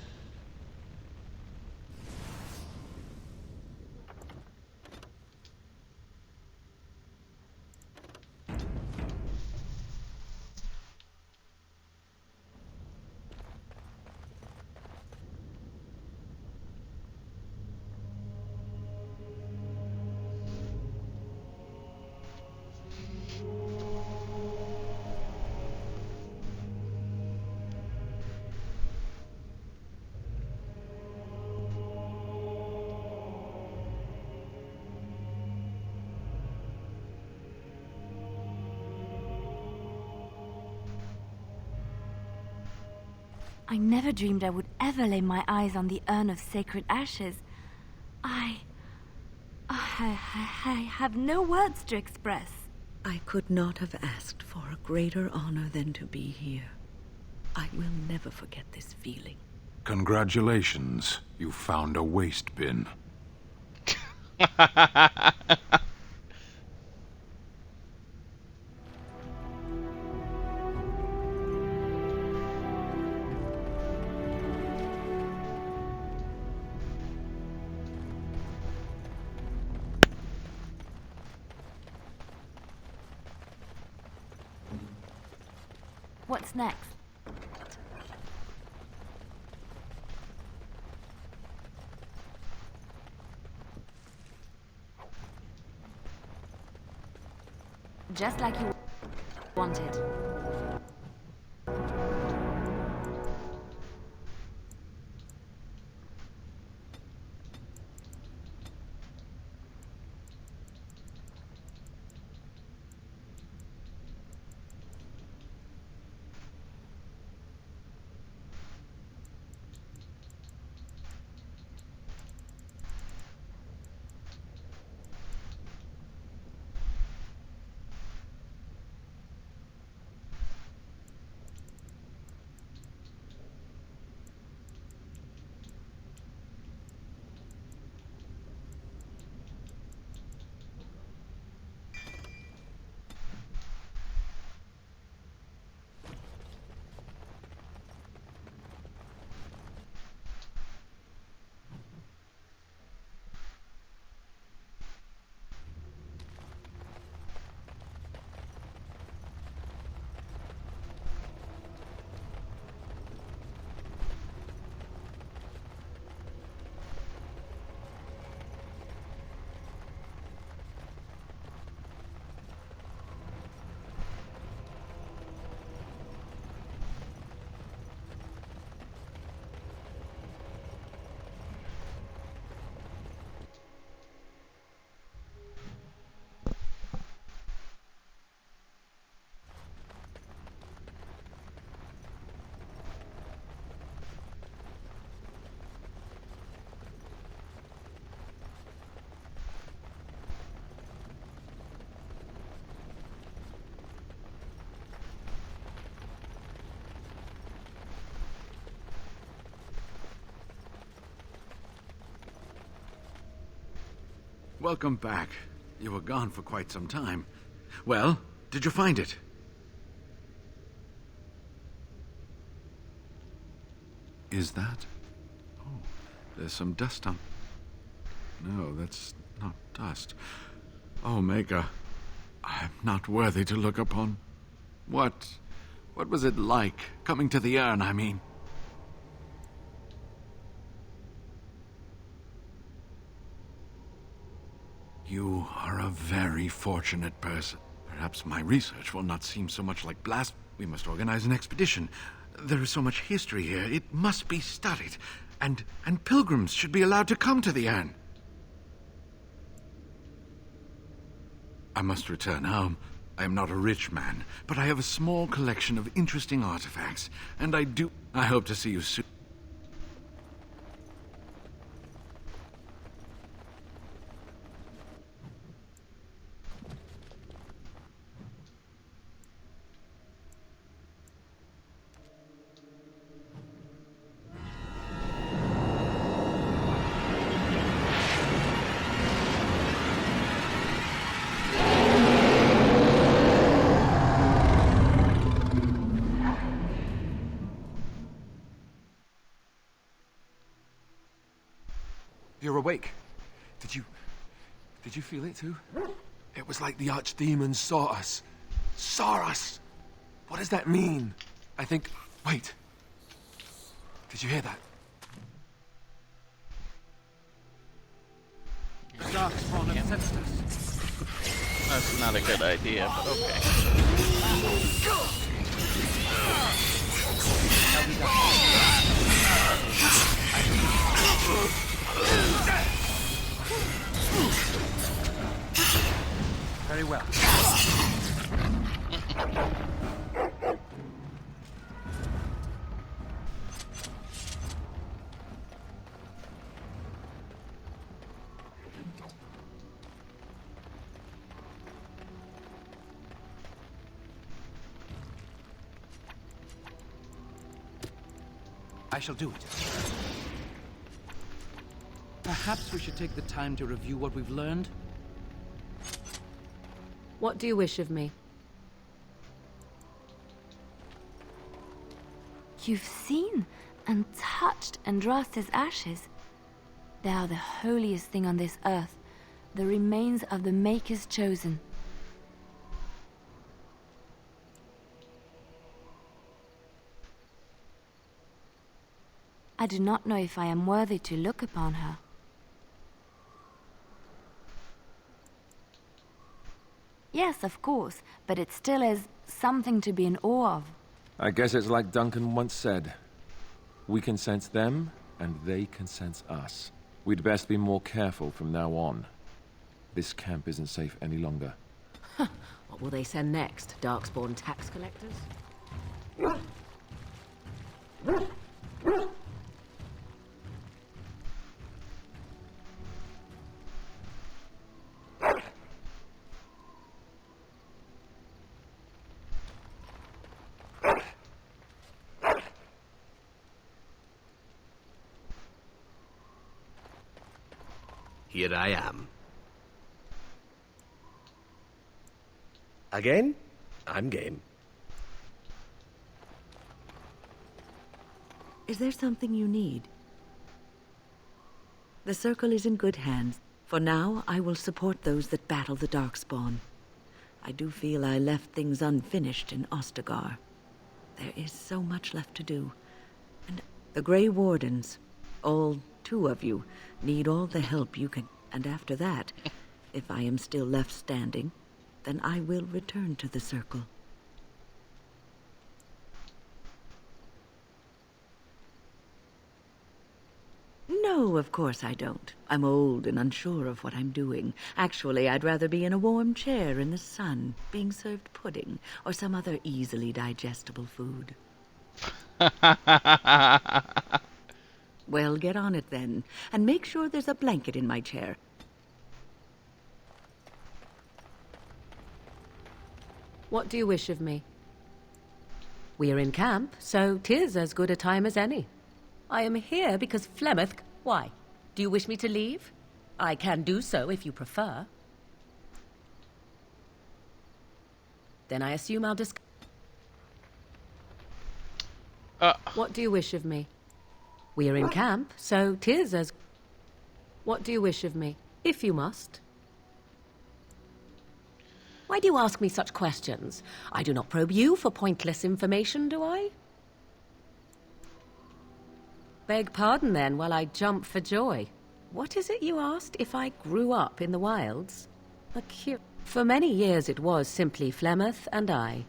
I never dreamed I would ever lay my eyes on the urn of sacred ashes. I have no words to express. I could not have asked for a greater honor than to be here. I will never forget this feeling. Congratulations. You found a waste bin. What's next? Just like you wanted. welcome back. You were gone for quite some time. Well, did you find it? Is that? Oh, there's some dust on... No, that's not dust. Oh, Maker, I am not worthy to look upon. What was it like, coming to the urn, I mean? You are a very fortunate person. Perhaps my research will not seem so much like blast. We must organize an expedition. There is so much history here, it must be studied. And pilgrims should be allowed to come to the urn. I must return home. I am not a rich man, but I have a small collection of interesting artifacts, and I hope to see you soon. You're awake. Did you feel it too? It was like the archdemons saw us. Saw us! What does that mean? I think... Wait. Did you hear that? Darkspawn have sensed us. That's not a good idea, but okay. Very well. I shall do it. Perhaps we should take the time to review what we've learned. What do you wish of me? You've seen and touched Andraste's ashes. They are the holiest thing on this earth, the remains of the Maker's Chosen. I do not know if I am worthy to look upon her. Yes, of course, but it still is something to be in awe of. I guess it's like Duncan once said. We can sense them, and they can sense us. We'd best be more careful from now on. This camp isn't safe any longer. What will they send next? Darkspawn tax collectors? Here I am. Again? I'm game. Is there something you need? The Circle is in good hands. For now, I will support those that battle the Darkspawn. I do feel I left things unfinished in Ostagar. There is so much left to do. And the Grey Wardens, all 2 of you, need all the help you can. And after that, if I am still left standing, then I will return to the Circle. No, of course I don't. I'm old and unsure of what I'm doing. Actually, I'd rather be in a warm chair in the sun, being served pudding or some other easily digestible food. Well, get on it then, and make sure there's a blanket in my chair. What do you wish of me? We are in camp, so 'tis as good a time as any. I am here because Flemeth... Why? Do you wish me to leave? I can do so if you prefer. Then I assume I'll discuss. What do you wish of me? We are in camp, so 'tis as... What do you wish of me, if you must? Why do you ask me such questions? I do not probe you for pointless information, do I? Beg pardon, then, while I jump for joy. What is it you asked, if I grew up in the wilds? For many years it was simply Flemeth and I.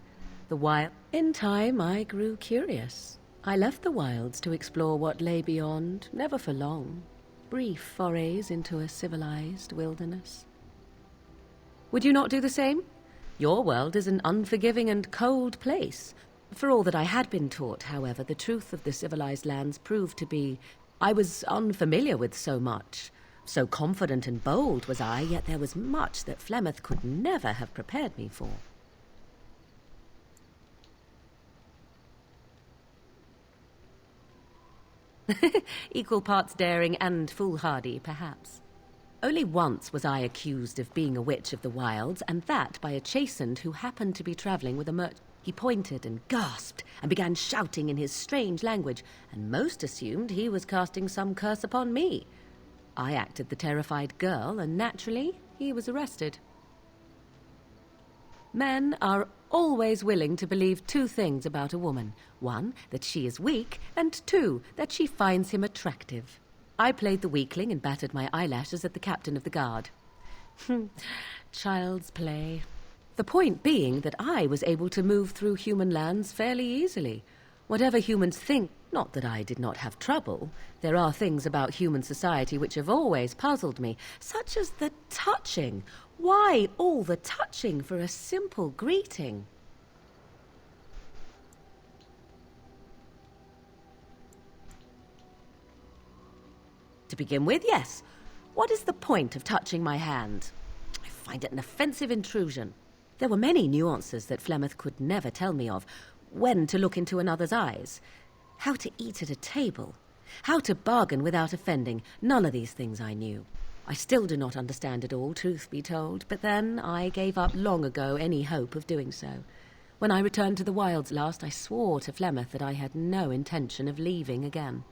The wild... In time, I grew curious. I left the wilds to explore what lay beyond, never for long. Brief forays into a civilized wilderness. Would you not do the same? Your world is an unforgiving and cold place. For all that I had been taught, however, the truth of the civilized lands proved to be... I was unfamiliar with so much. So confident and bold was I, yet there was much that Flemeth could never have prepared me for. Equal parts daring and foolhardy, perhaps. Only once was I accused of being a witch of the wilds, and that by a chastened who happened to be traveling with a merchant. He pointed and gasped and began shouting in his strange language, and most assumed he was casting some curse upon me. I acted the terrified girl, and naturally, he was arrested. Men are always willing to believe two things about a woman. One, that she is weak, and two, that she finds him attractive. I played the weakling and battered my eyelashes at the captain of the guard. Child's play. The point being that I was able to move through human lands fairly easily. Whatever humans think, not that I did not have trouble, there are things about human society which have always puzzled me, such as the touching. Why all the touching for a simple greeting? To begin with, yes. What is the point of touching my hand? I find it an offensive intrusion. There were many nuances that Flemeth could never tell me of. When to look into another's eyes. How to eat at a table. How to bargain without offending. None of these things I knew. I still do not understand it all, truth be told, but then I gave up long ago any hope of doing so. When I returned to the wilds last, I swore to Flemeth that I had no intention of leaving again.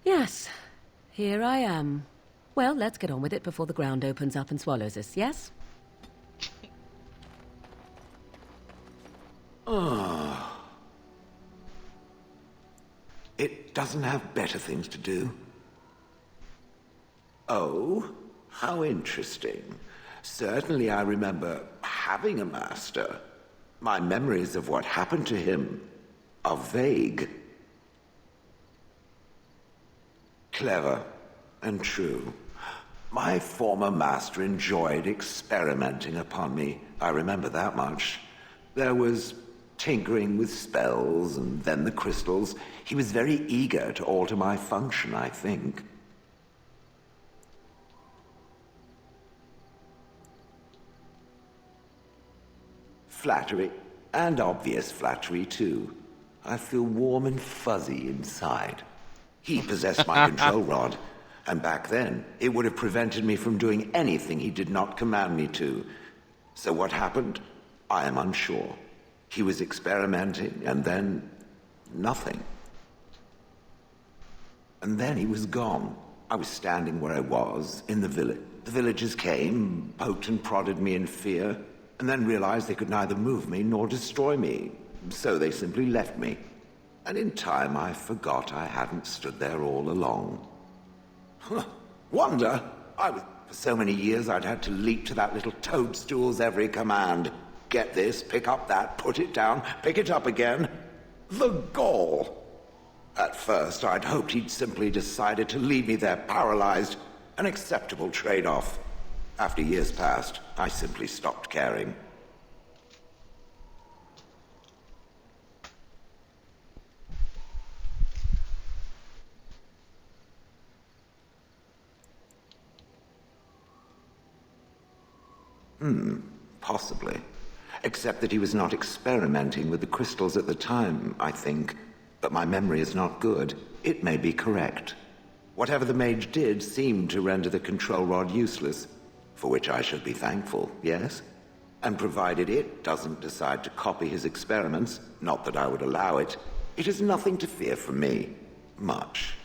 Yes, here I am. Well, let's get on with it before the ground opens up and swallows us, yes? It doesn't have better things to do. Oh, how interesting. Certainly I remember having a master. My memories of what happened to him are vague. Clever and true. My former master enjoyed experimenting upon me. I remember that much. There was tinkering with spells, and then the crystals. He was very eager to alter my function, I think. Flattery, and obvious flattery, too. I feel warm and fuzzy inside. He possessed my control rod, and back then, it would have prevented me from doing anything he did not command me to. So what happened? I am unsure. He was experimenting, and then nothing. And then he was gone. I was standing where I was, in the village. The villagers came, poked and prodded me in fear, and then realized they could neither move me nor destroy me. So they simply left me. And in time, I forgot I hadn't stood there all along. Wonder? For so many years, I'd had to leap to that little toadstool's every command. Get this, pick up that, put it down, pick it up again. The gall! At first, I'd hoped he'd simply decided to leave me there paralyzed. An acceptable trade-off. After years passed, I simply stopped caring. Possibly. Except that he was not experimenting with the crystals at the time, I think. but my memory is not good. It may be correct. Whatever the mage did seemed to render the control rod useless, for which I should be thankful, yes? And provided it doesn't decide to copy his experiments, not that I would allow it, it is nothing to fear from me. Much.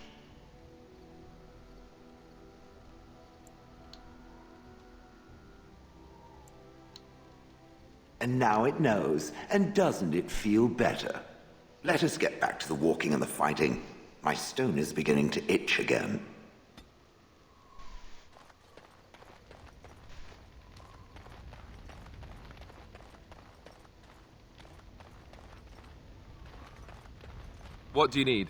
And now it knows, and doesn't it feel better? Let us get back to the walking and the fighting. My stone is beginning to itch again. What do you need?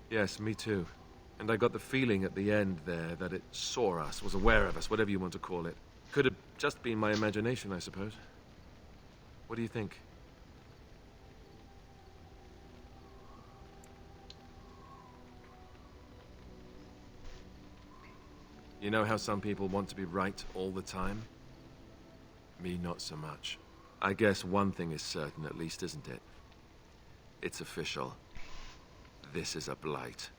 Yes, me too. And I got the feeling at the end there that it saw us, was aware of us, whatever you want to call it. Could have just been my imagination, I suppose. What do you think? You know how some people want to be right all the time? Me, not so much. I guess one thing is certain, at least, isn't it? It's official. This is a blight.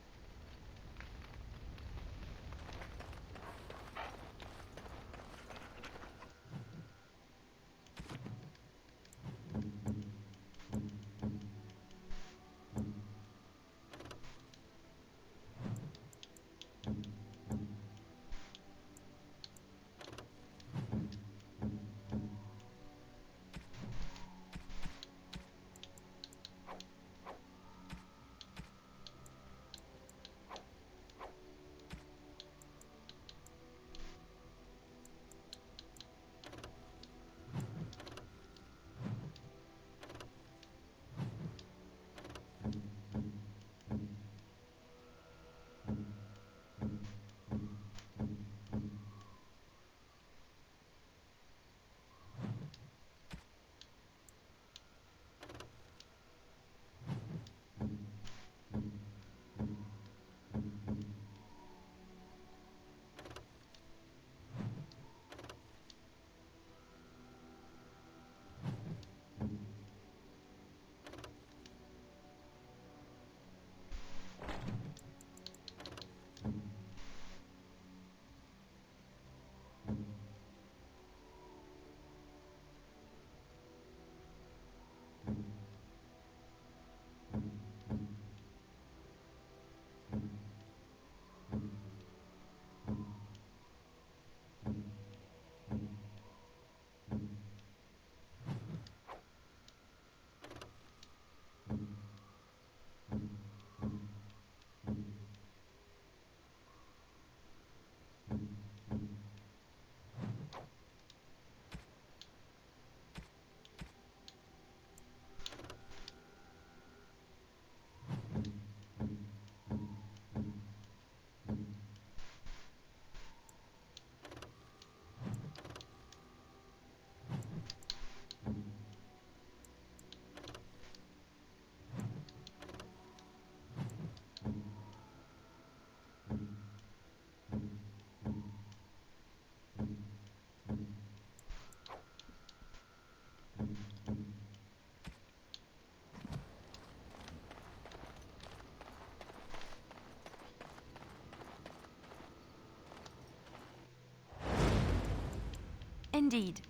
Indeed.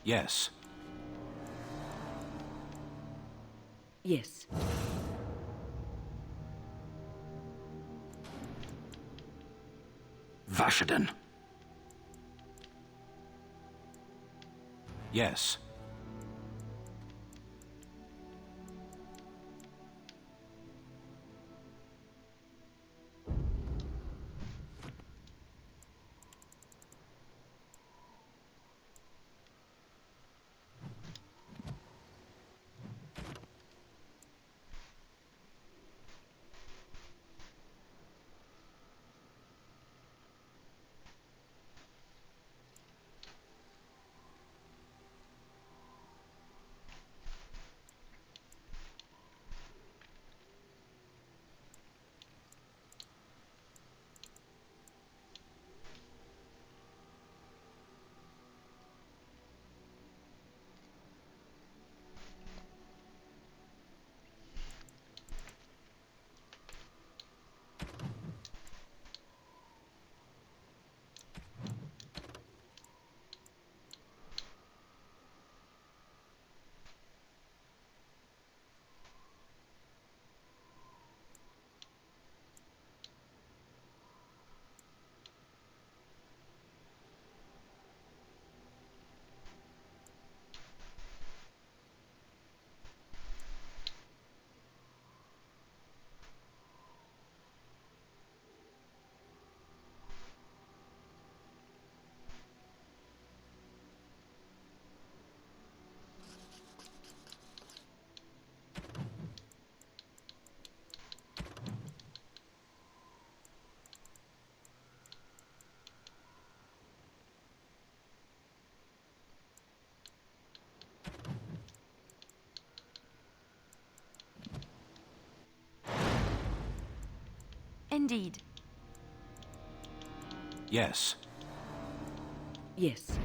Yes. Yes. Vashaden. Yes. indeed. Yes. Yes.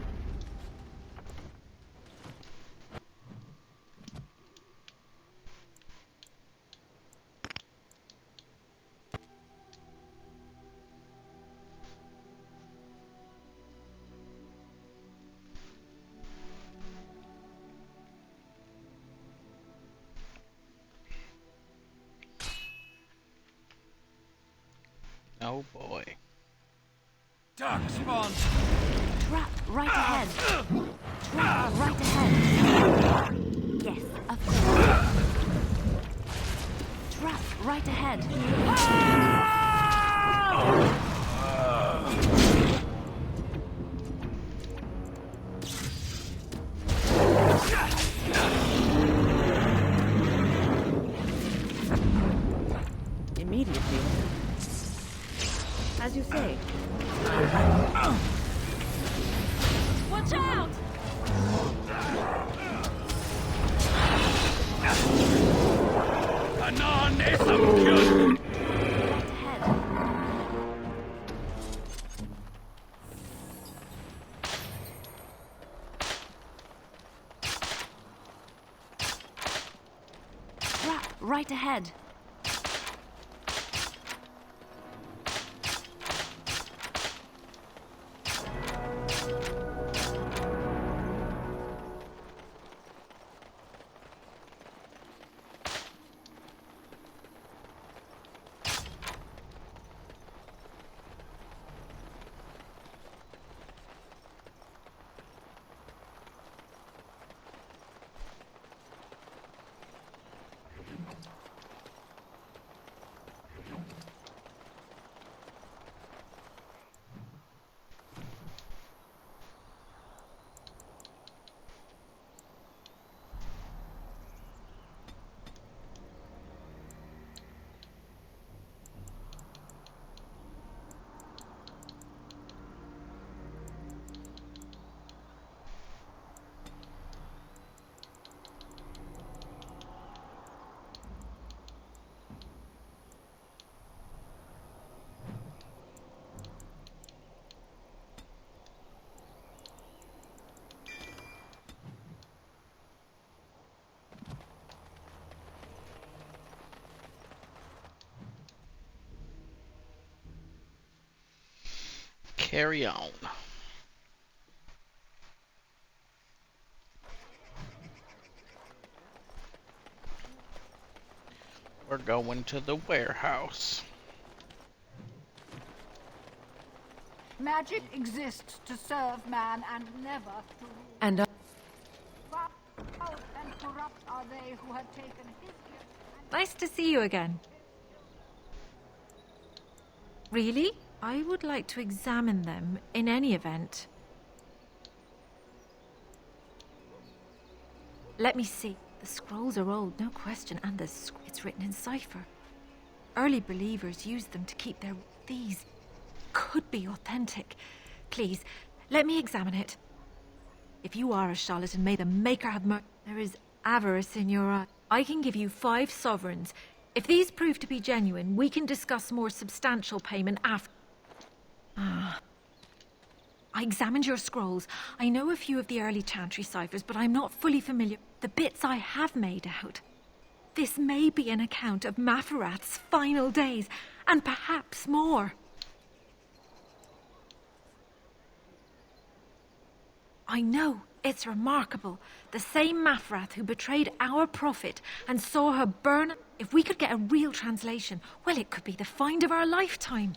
Oh boy. Dark spawn! Trap right ahead. Trap right ahead. Yes, of course. Trap right ahead. Immediately. As you say. Watch out! Anon is good. Trap right ahead. Carry on. We're going to the warehouse. Magic exists to serve man and never to rule. And Proud and corrupt are they who have taken his gift. Nice to see you again. Really? I would like to examine them in any event. Let me see. The scrolls are old, no question, and it's written in cipher. Early believers used them to keep their... These could be authentic. Please, let me examine it. If you are a charlatan, may the Maker have mercy. There is avarice in your eye. I can give you 5 sovereigns. If these prove to be genuine, we can discuss more substantial payment after. I examined your scrolls. I know a few of the early Chantry ciphers, but I'm not fully familiar with the bits I have made out. This may be an account of Maferath's final days, and perhaps more. I know, it's remarkable. The same Maferath who betrayed our prophet and saw her burn. If we could get a real translation, well, it could be the find of our lifetime.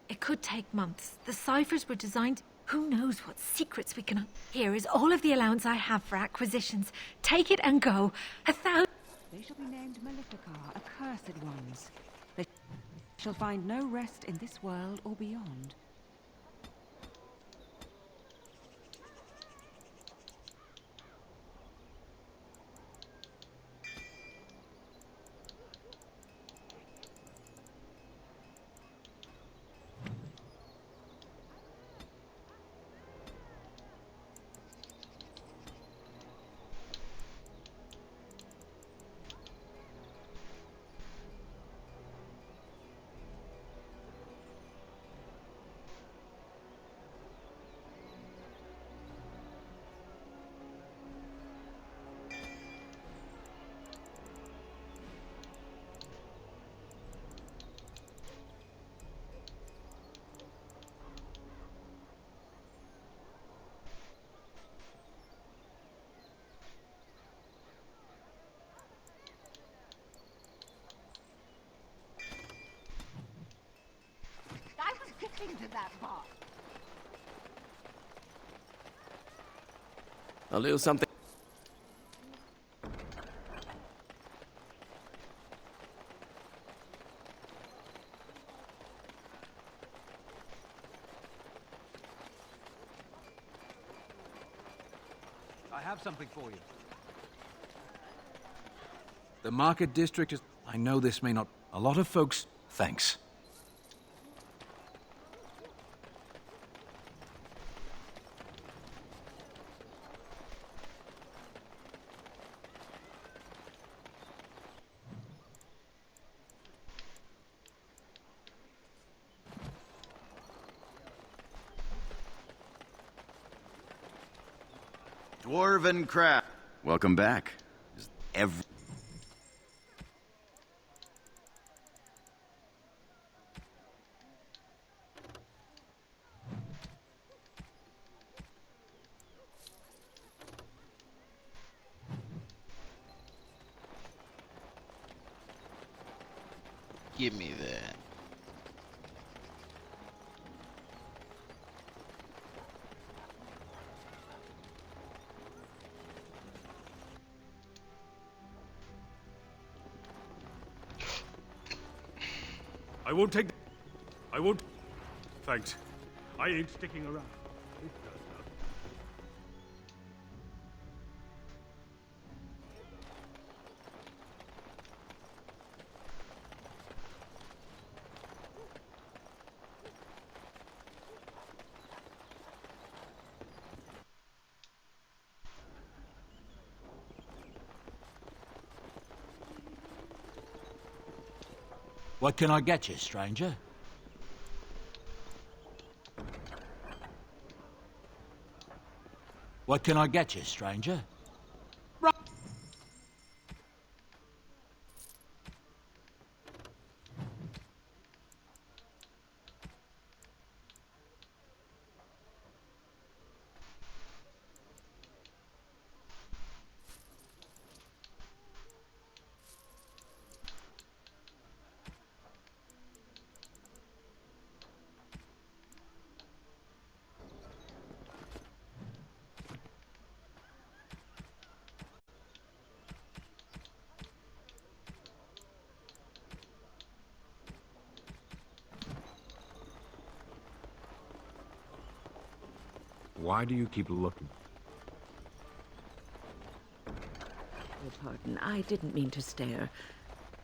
It could take months. The ciphers were designed... Who knows what secrets we can... Here is all of the allowance I have for acquisitions. Take it and go. 1,000... They shall be named Maleficar, accursed ones. They shall find no rest in this world or beyond. Into that bar. A little something. I have something for you. The market district is... I know this may not... A lot of folks... Thanks. Dwarven Craft. Welcome back. Give me that. I won't take... I won't... Thanks. I ain't sticking around. What can I get you, stranger? What can I get you, stranger? Why do you keep looking? Oh, pardon. I didn't mean to stare.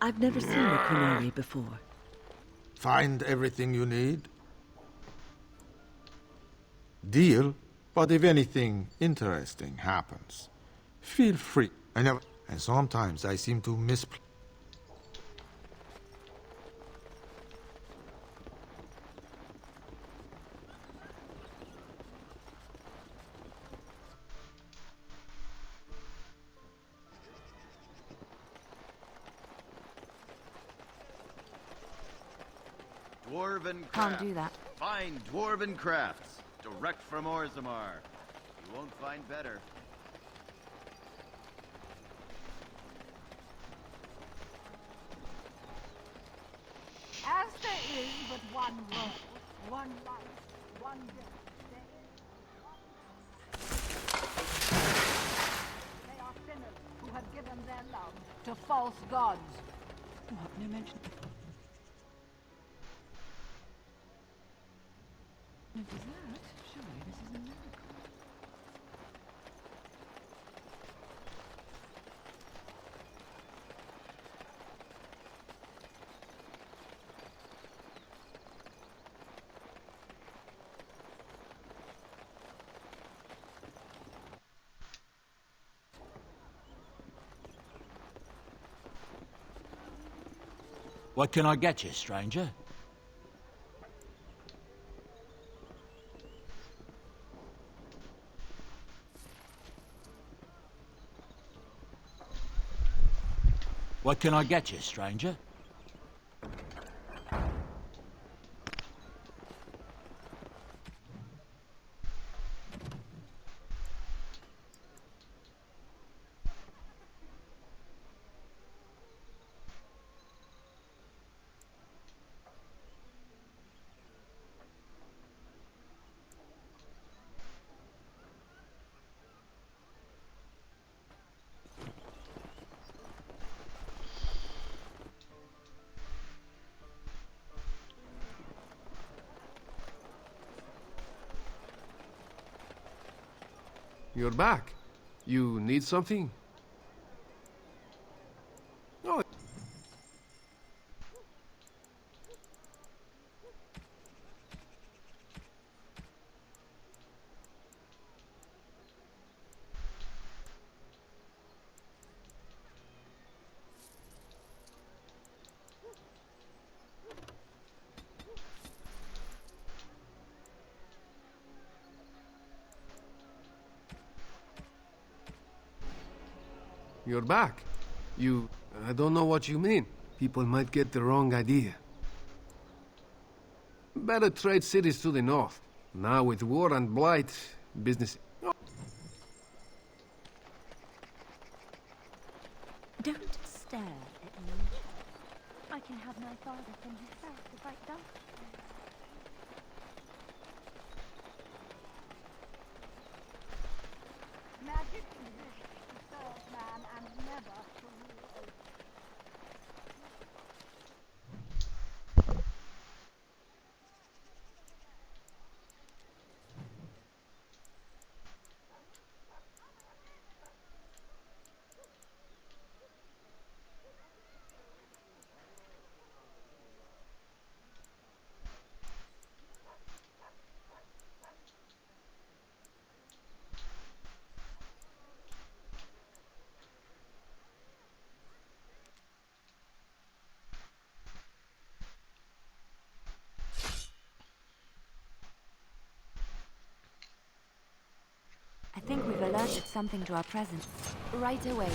I've never seen a Kunari before. Find everything you need? Deal? But if anything interesting happens, feel free. And sometimes I seem to misplace. Dwarven Can't Crafts. do that. Find Dwarven Crafts. Direct from Orzammar. You won't find better. As there is but one world, one life, one death, they are sinners who have given their love to false gods. What? No mention of dessert? Surely this is a miracle. What can I get you, stranger? What can I get you, stranger? You're back. You need something? Oh. You're back. I don't know what you mean. People might get the wrong idea. Better trade cities to the north. Now with war and blight, business... Don't stare at me. I can have my father from the south if I don't. Magic exists to serve man and never to rule over. I think we've alerted something to our presence. Right away.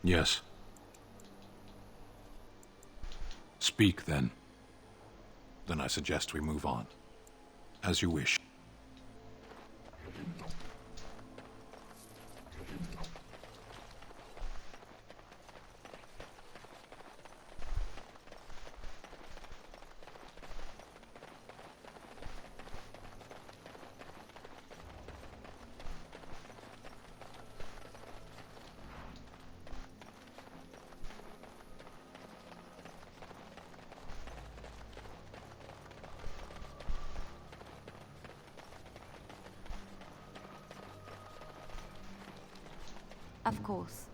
Yes. Speak, then. Then I suggest we move on. As you wish. Of course.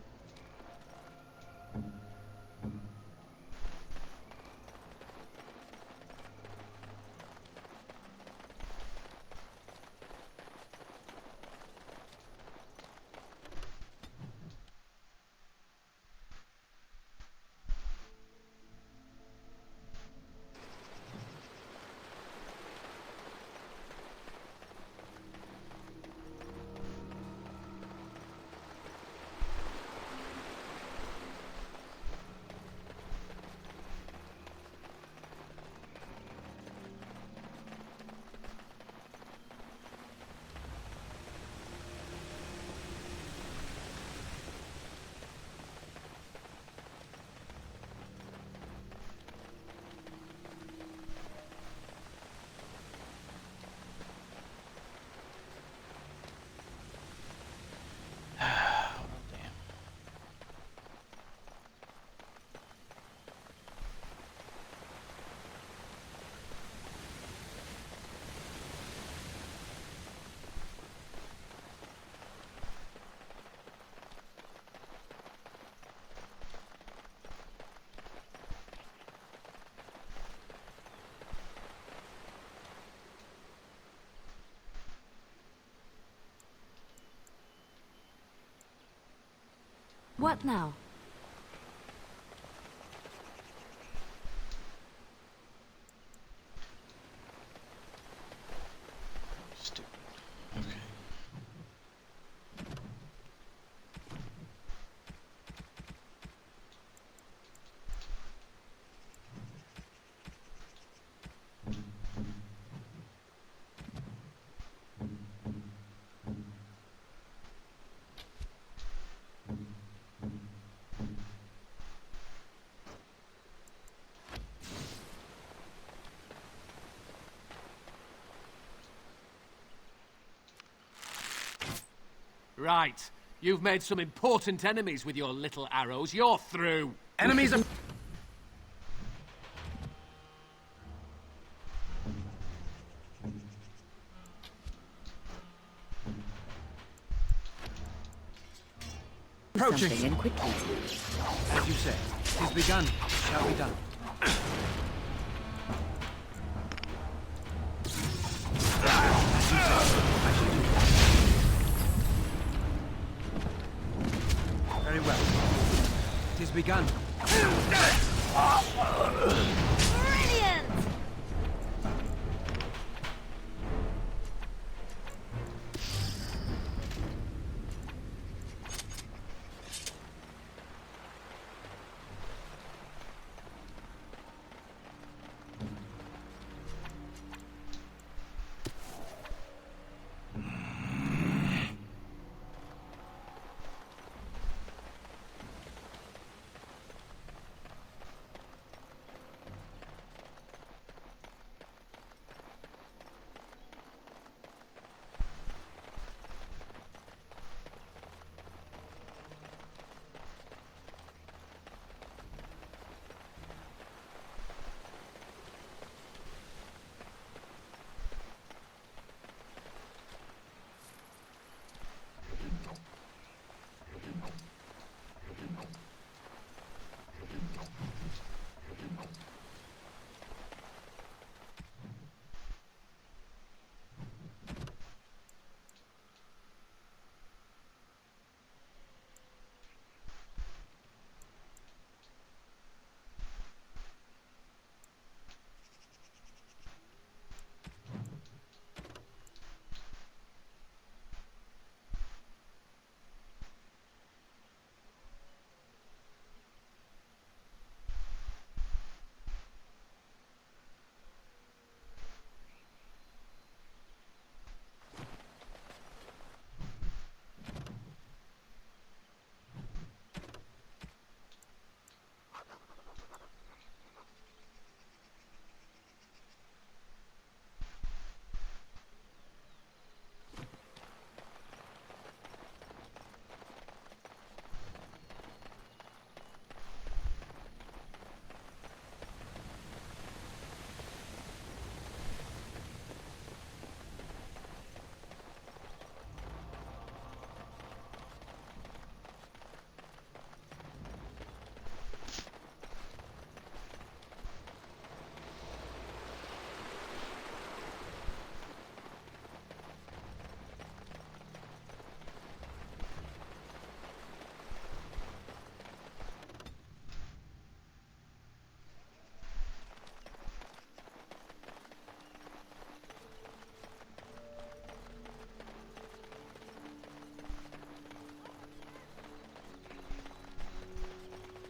What now? Stupid. Okay. Right. You've made some important enemies with your little arrows. You're through. Enemies are... approaching. Something in quickly. As you say, tis begun. It shall be done. As you say, I shall do it. Very well. Tis begun. Brilliant!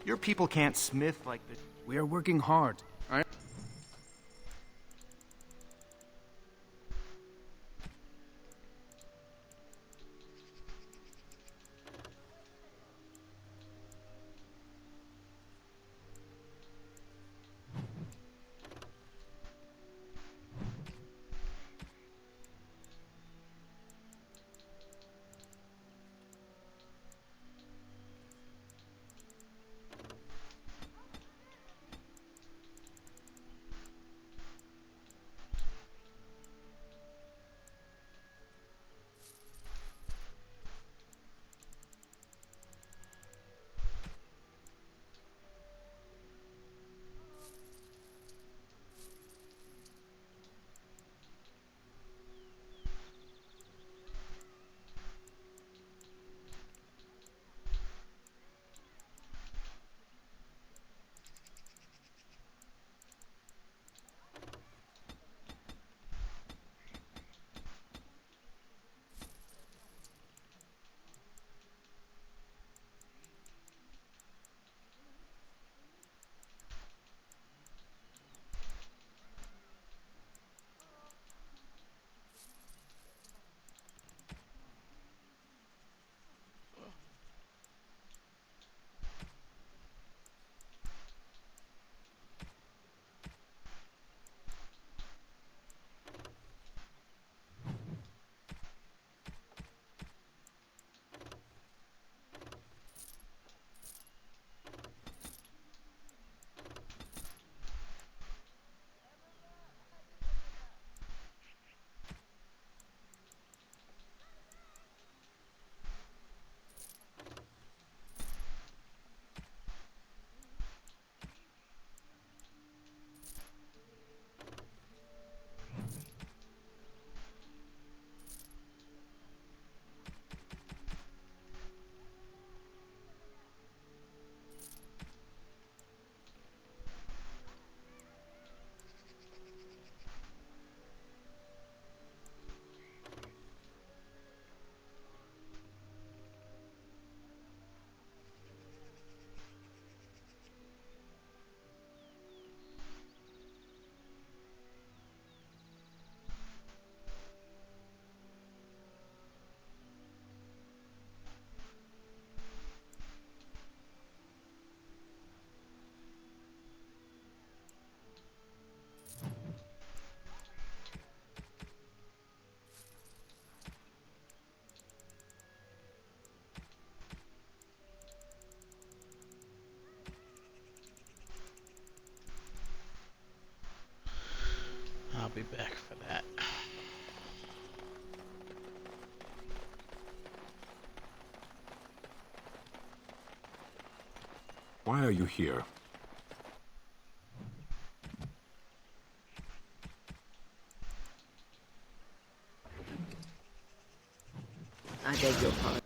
Your people can't smith like this. We are working hard. All right? be back for that. Why are you here? I beg your pardon.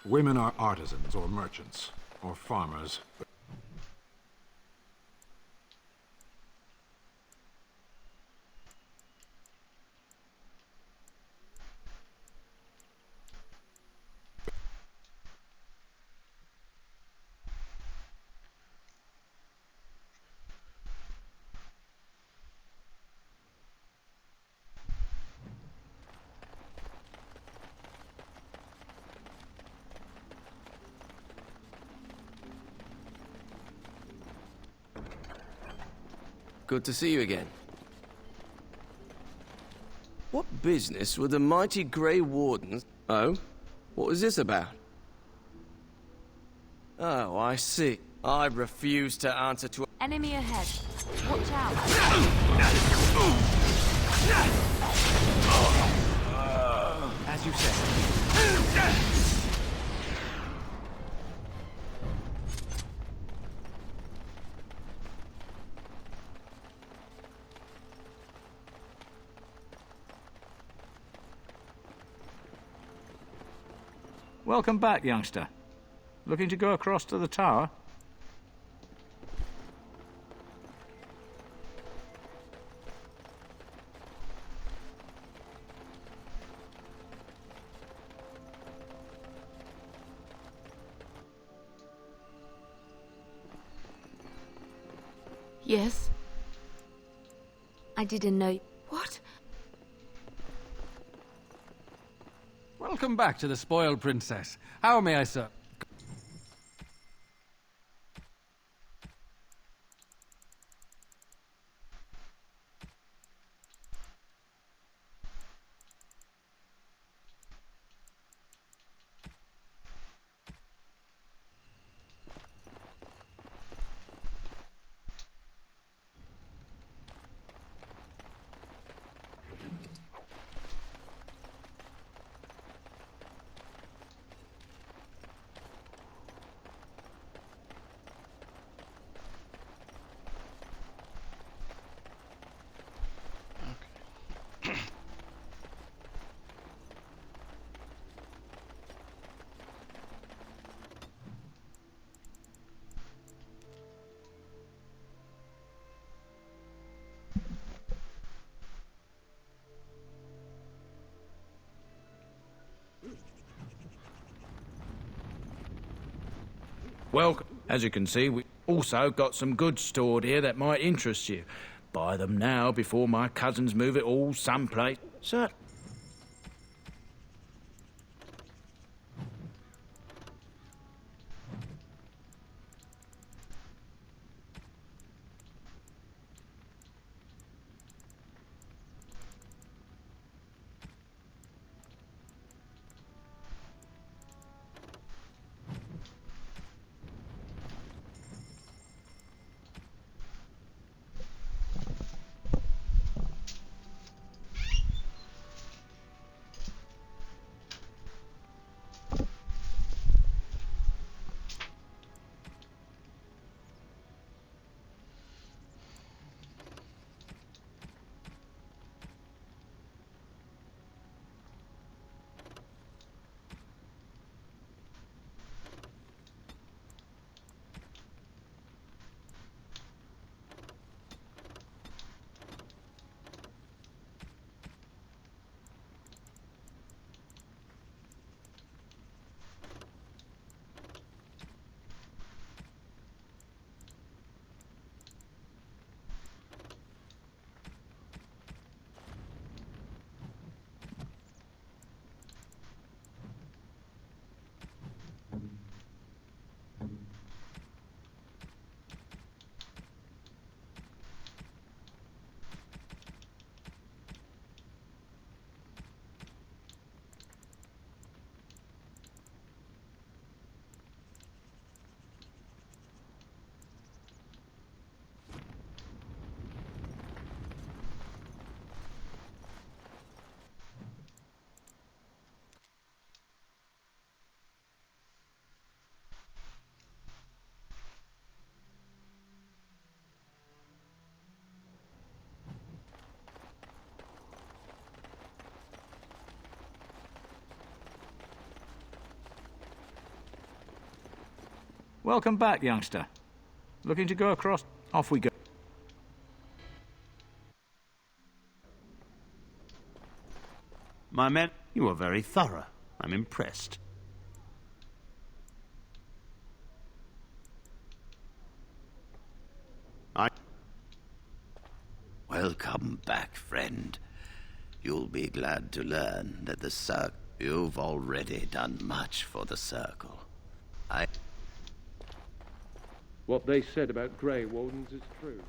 Women are artisans or merchants or farmers. Good to see you again. What business were the mighty Grey Wardens? Oh? What was this about? Oh, I see. I refuse to answer to... Enemy ahead. Watch out. As you said. Welcome back, youngster. Looking to go across to the tower? Yes. I didn't know. What? Welcome back to the Spoiled Princess. How may I serve? Well, as you can see, we also got some goods stored here that might interest you. Buy them now before my cousins move it all someplace. Sir. Welcome back, youngster. Looking to go across? Off we go. My men, you are very thorough. I'm impressed. Welcome back, friend. You'll be glad to learn that the Circle... You've already done much for the Circle. What they said about Grey Wardens is true.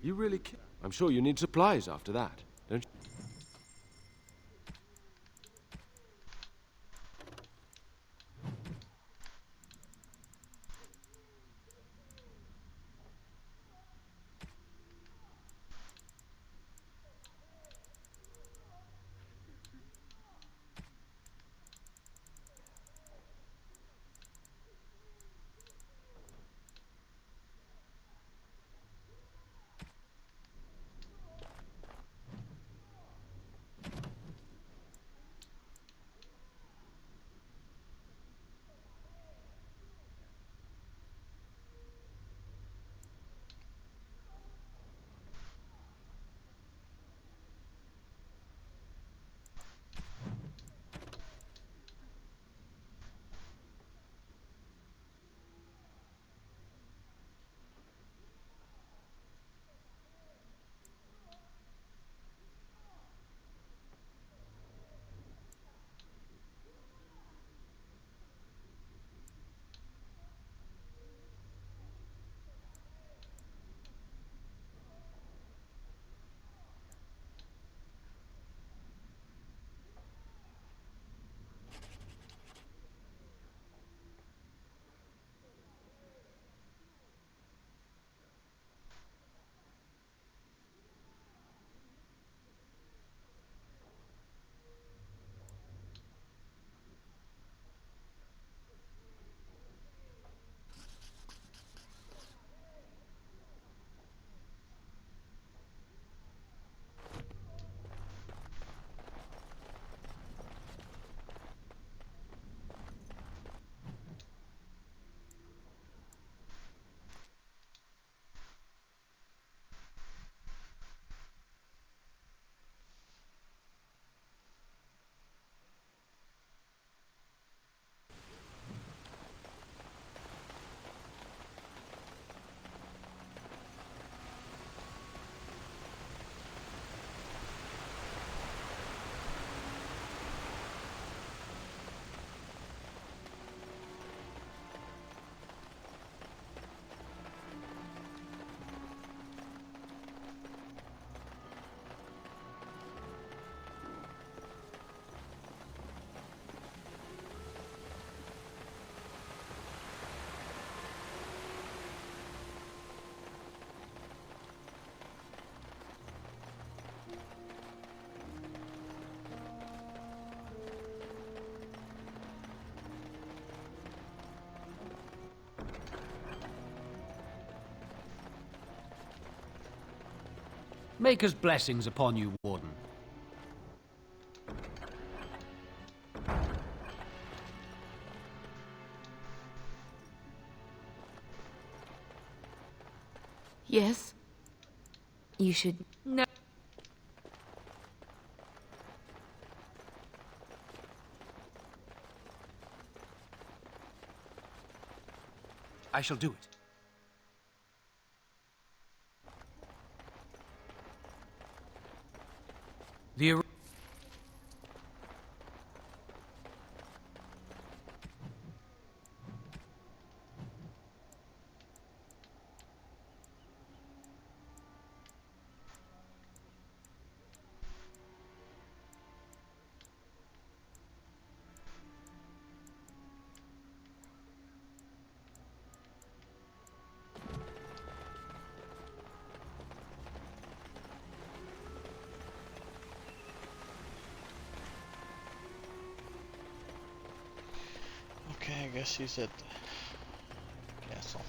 You really care. I'm sure you need supplies after that, don't you? Maker's blessings upon you, Warden. Yes? You should... No. I shall do it. The Okay, I guess she's at the castle.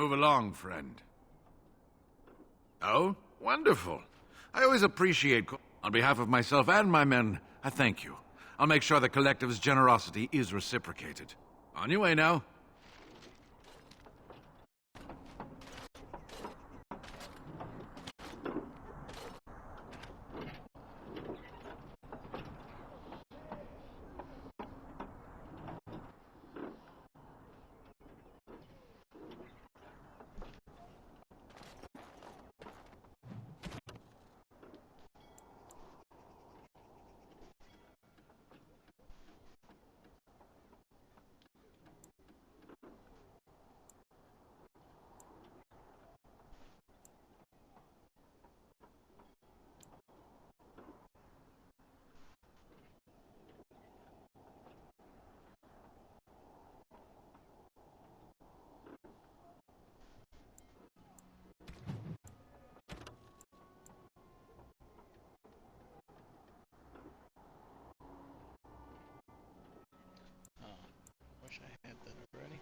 Move along, friend. Oh, wonderful. I always appreciate... On behalf of myself and my men, I thank you. I'll make sure the collective's generosity is reciprocated. On your way now. Wish I had that already.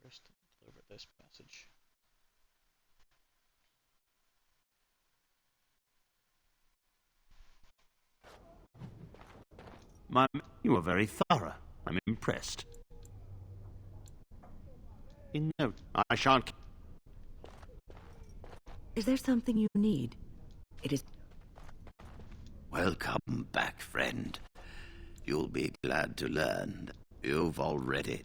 First, deliver this message. You are very thorough. I'm impressed. In note, I shan't... Is there something you need? It is... Welcome back, friend. You'll be glad to learn that you've already...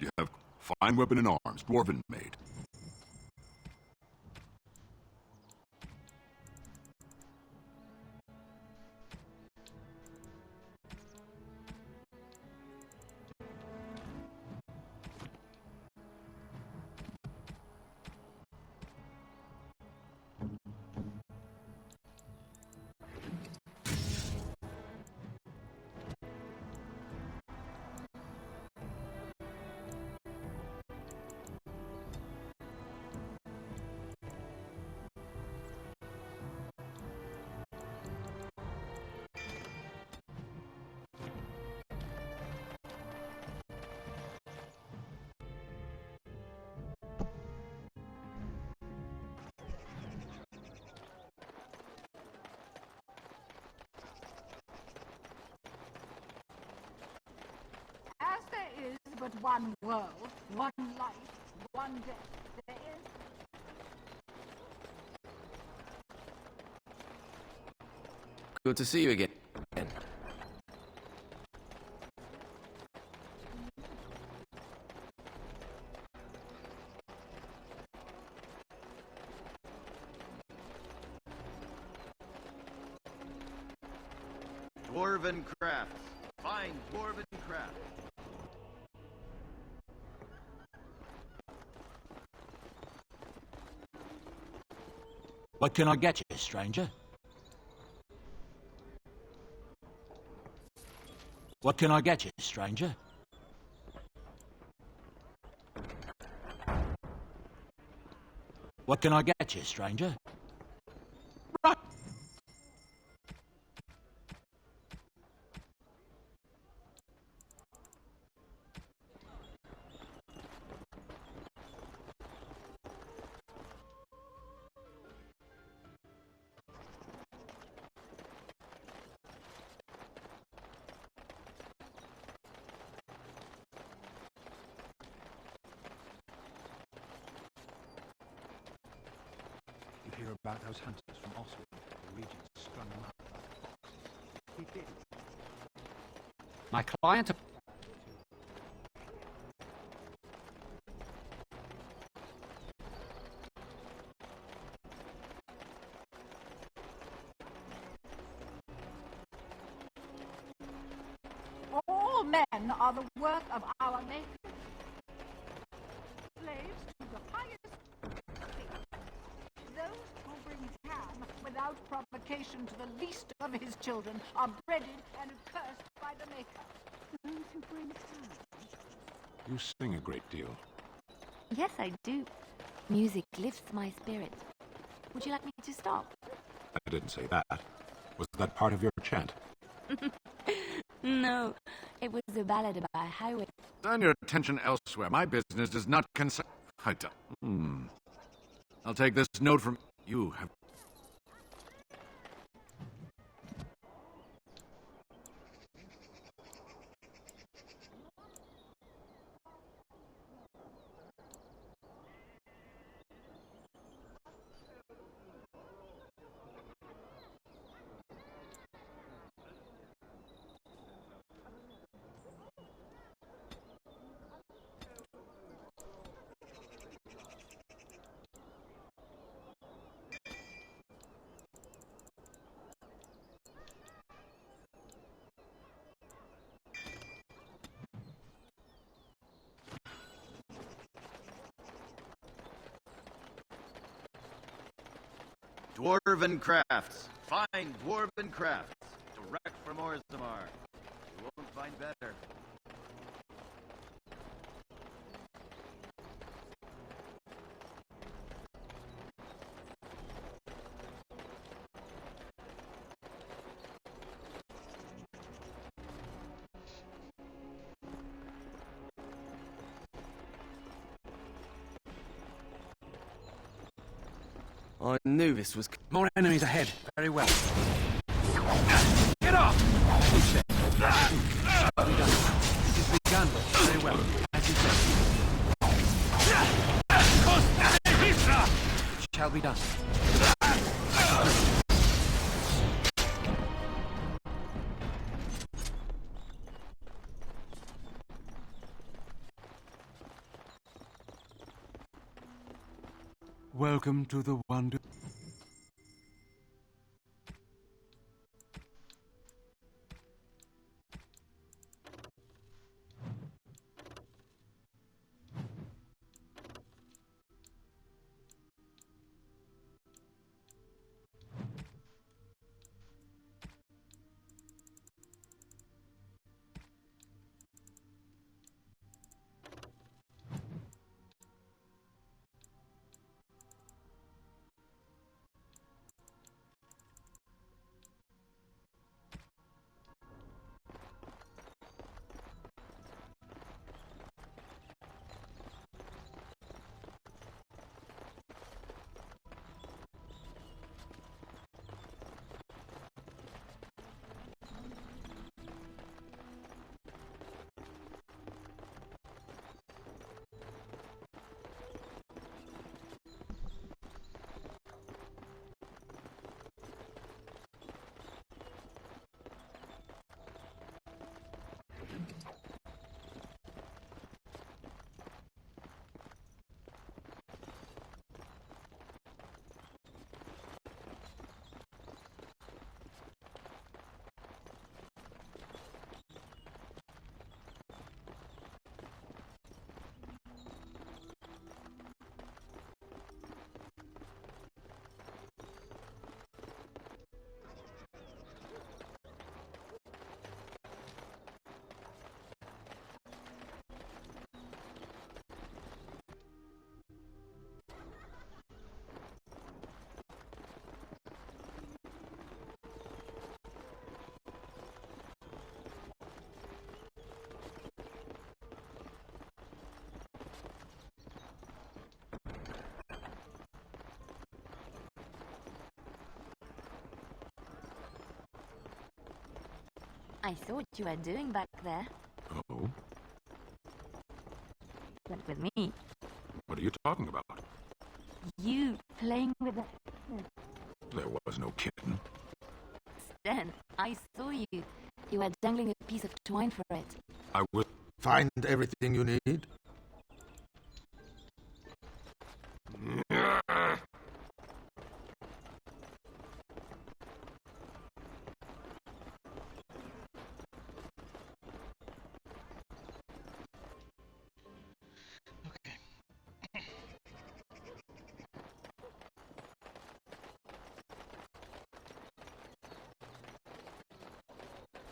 You have fine weapon and arms, dwarven made. As there is but one world, one life, one death, there is... Good to see you again. Dwarven crafts. Fine dwarven craft. What can I get you, stranger? What can I get you, stranger? What can I get you, stranger? You hear about those hunters from Oswald? The Regent strung them up. He did. My client... All men are the work of our Maker. Slaves to the highest faith. Those who bring ham without provocation to the least of his children are breaded and cursed by the Maker. Those who bring ham. You sing a great deal. Yes, I do. Music lifts my spirit. Would you like me to stop? I didn't say that. Was that part of your chant? No, it was a ballad about a highway. Turn your attention elsewhere. My business does not concern... I'll take this note from... You have... Dwarven crafts. Fine dwarven crafts. Direct from Orzammar. You won't find better. I knew this was... More enemies ahead. Very well. Get off! It's begun. Very well. As you said. It shall be done. Welcome to the wonder. I thought you were doing back there. Oh? Went with me. What are you talking about? You playing with the... There was no kitten. Then I saw you. You were dangling a piece of twine for it. I will find everything you need.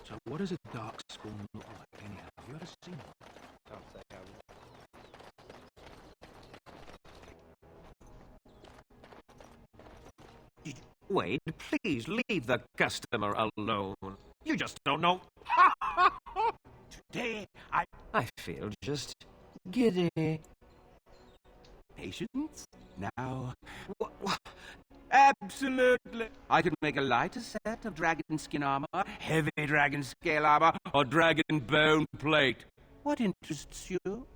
So what does a dark spawn look like anyhow? Have you ever seen one? Can't say I would. Wade, please leave the customer alone. You just don't know. Today, I feel just giddy. Patience? Now... Absolutely. I could make a lighter set of dragon skin armor, heavy dragon scale armor, or dragon bone plate. What interests you?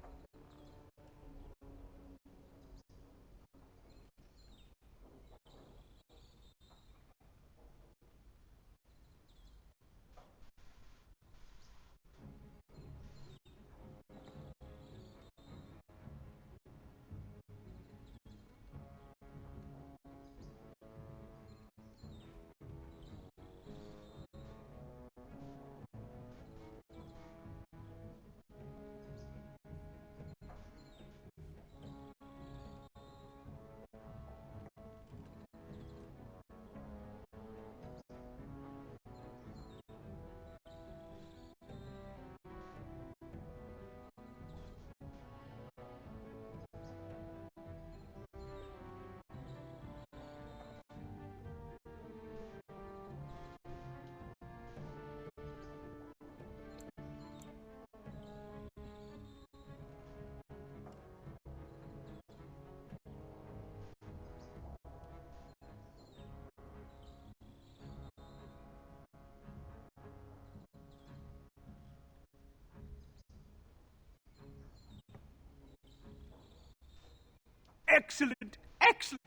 Excellent! Excellent!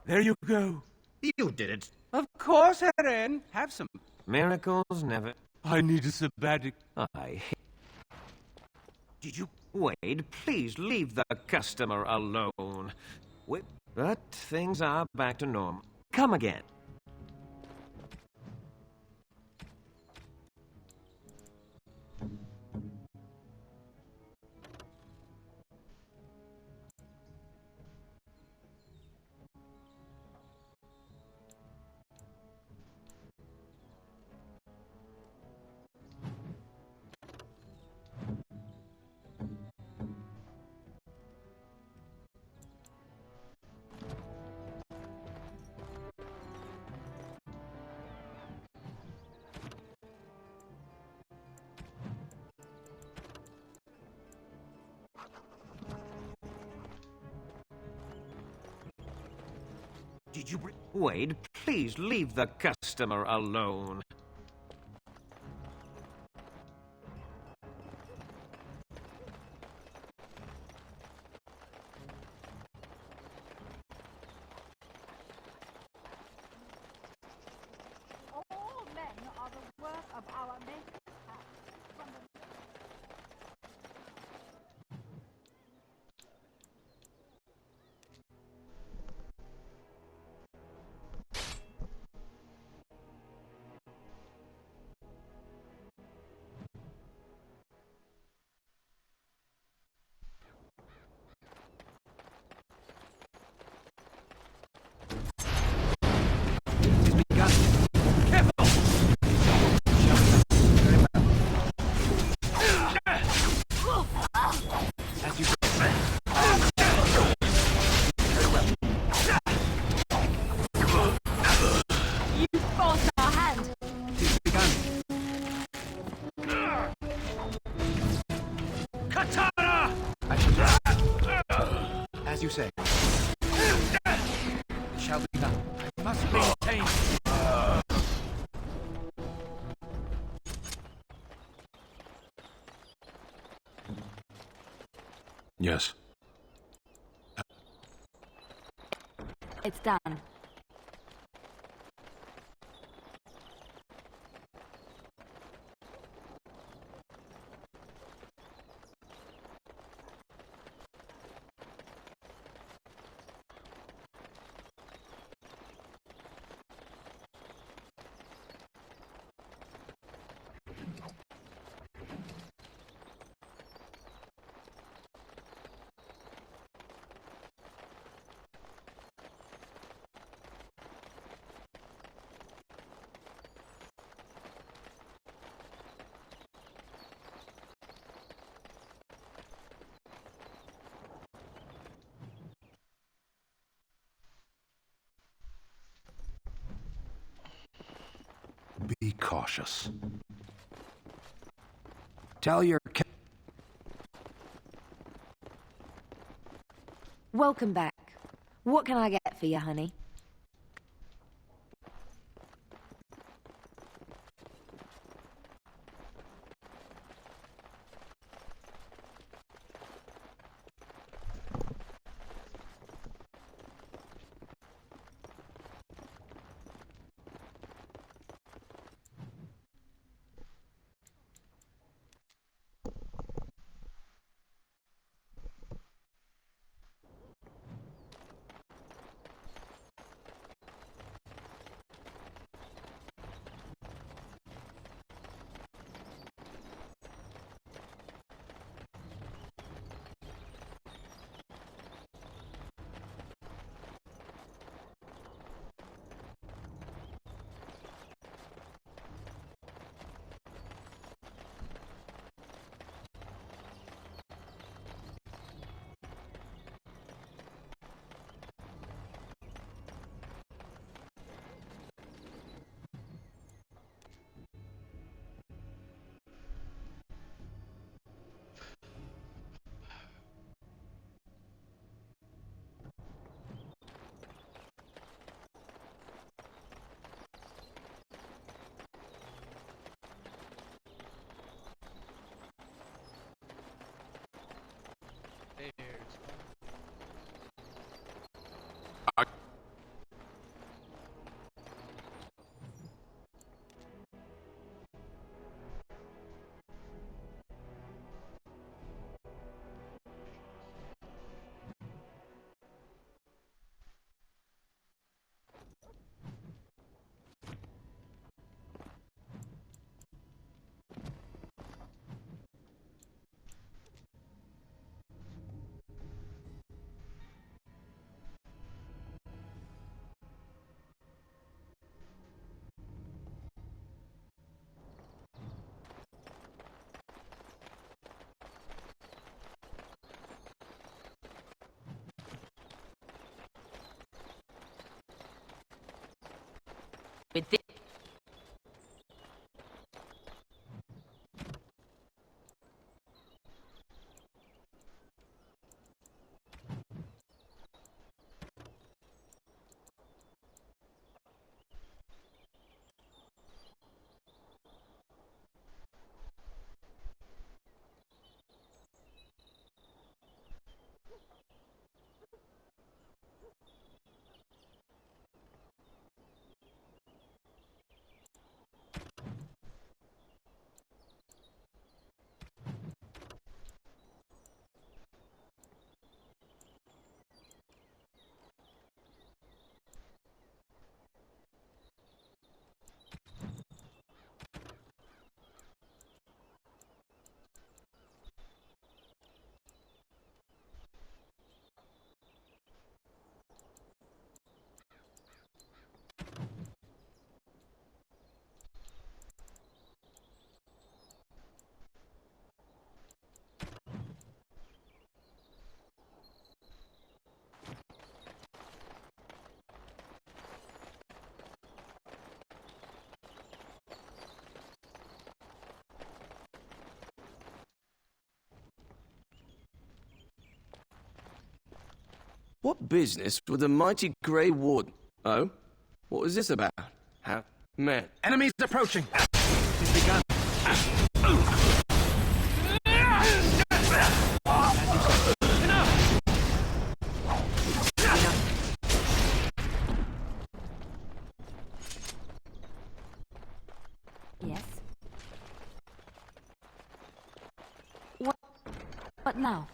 There you go. You did it. Of course, Eren. Have some. Miracles never... I need a sabbatic. I hate... Did you Wade, please leave the customer alone. But things are back to normal. Come again. Did you Wade, please leave the customer alone. All men are the work of our Maker's hand. From the As you say. It shall be done. I must maintain. Yes. It's done. Be cautious. Tell your... Welcome back. What can I get for you, honey? What business would the mighty Grey Warden... Oh? What was this about? How... Man... Enemies approaching! It's begun. Yes? What now?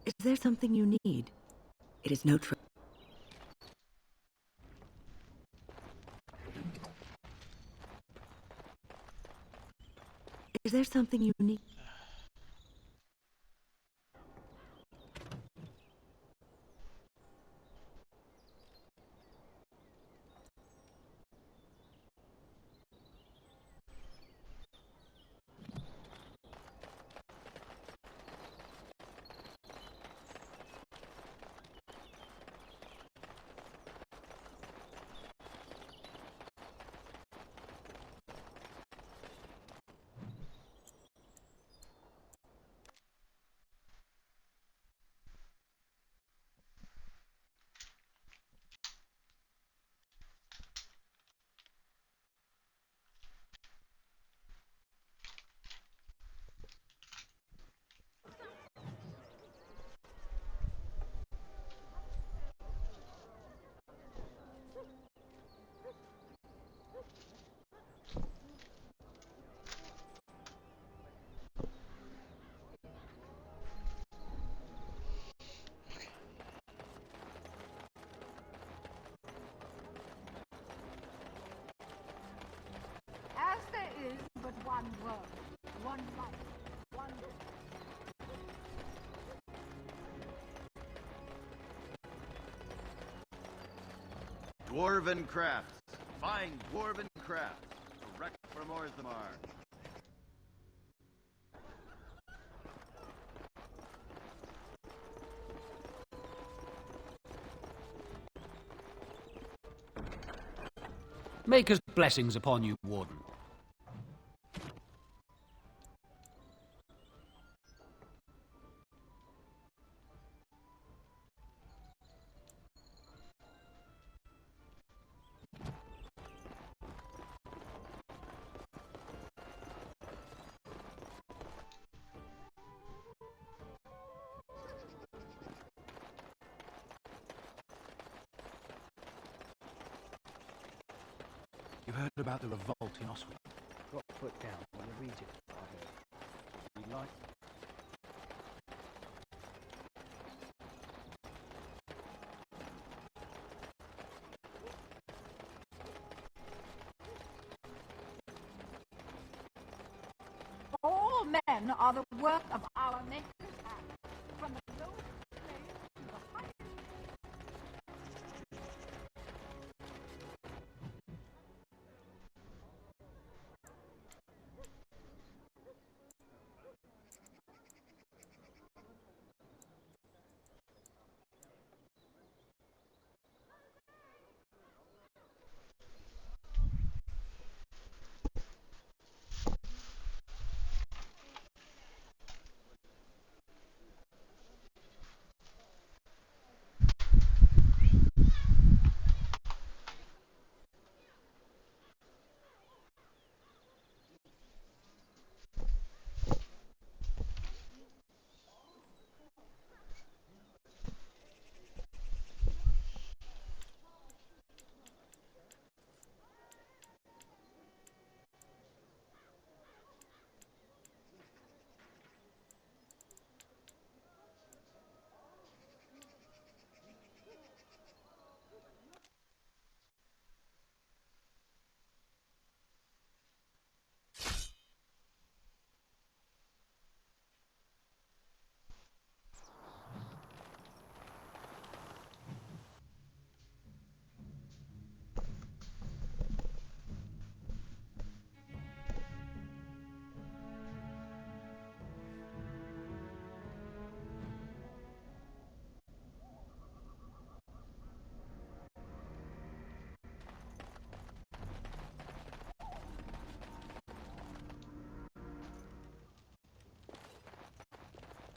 Is there something you need? It is no trouble. Is there something you need? As there is but one world, one life, one... Dwarven crafts. Find dwarven crafts. Direct from Orzammar. Maker's blessings upon you, Warden. You heard about the revolt in Oswald? Drop foot down when you read it, I heard. You like... All men are the work of our Maker's hand, from the lowest slave to the highest.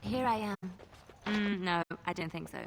Here I am. No, I don't think so.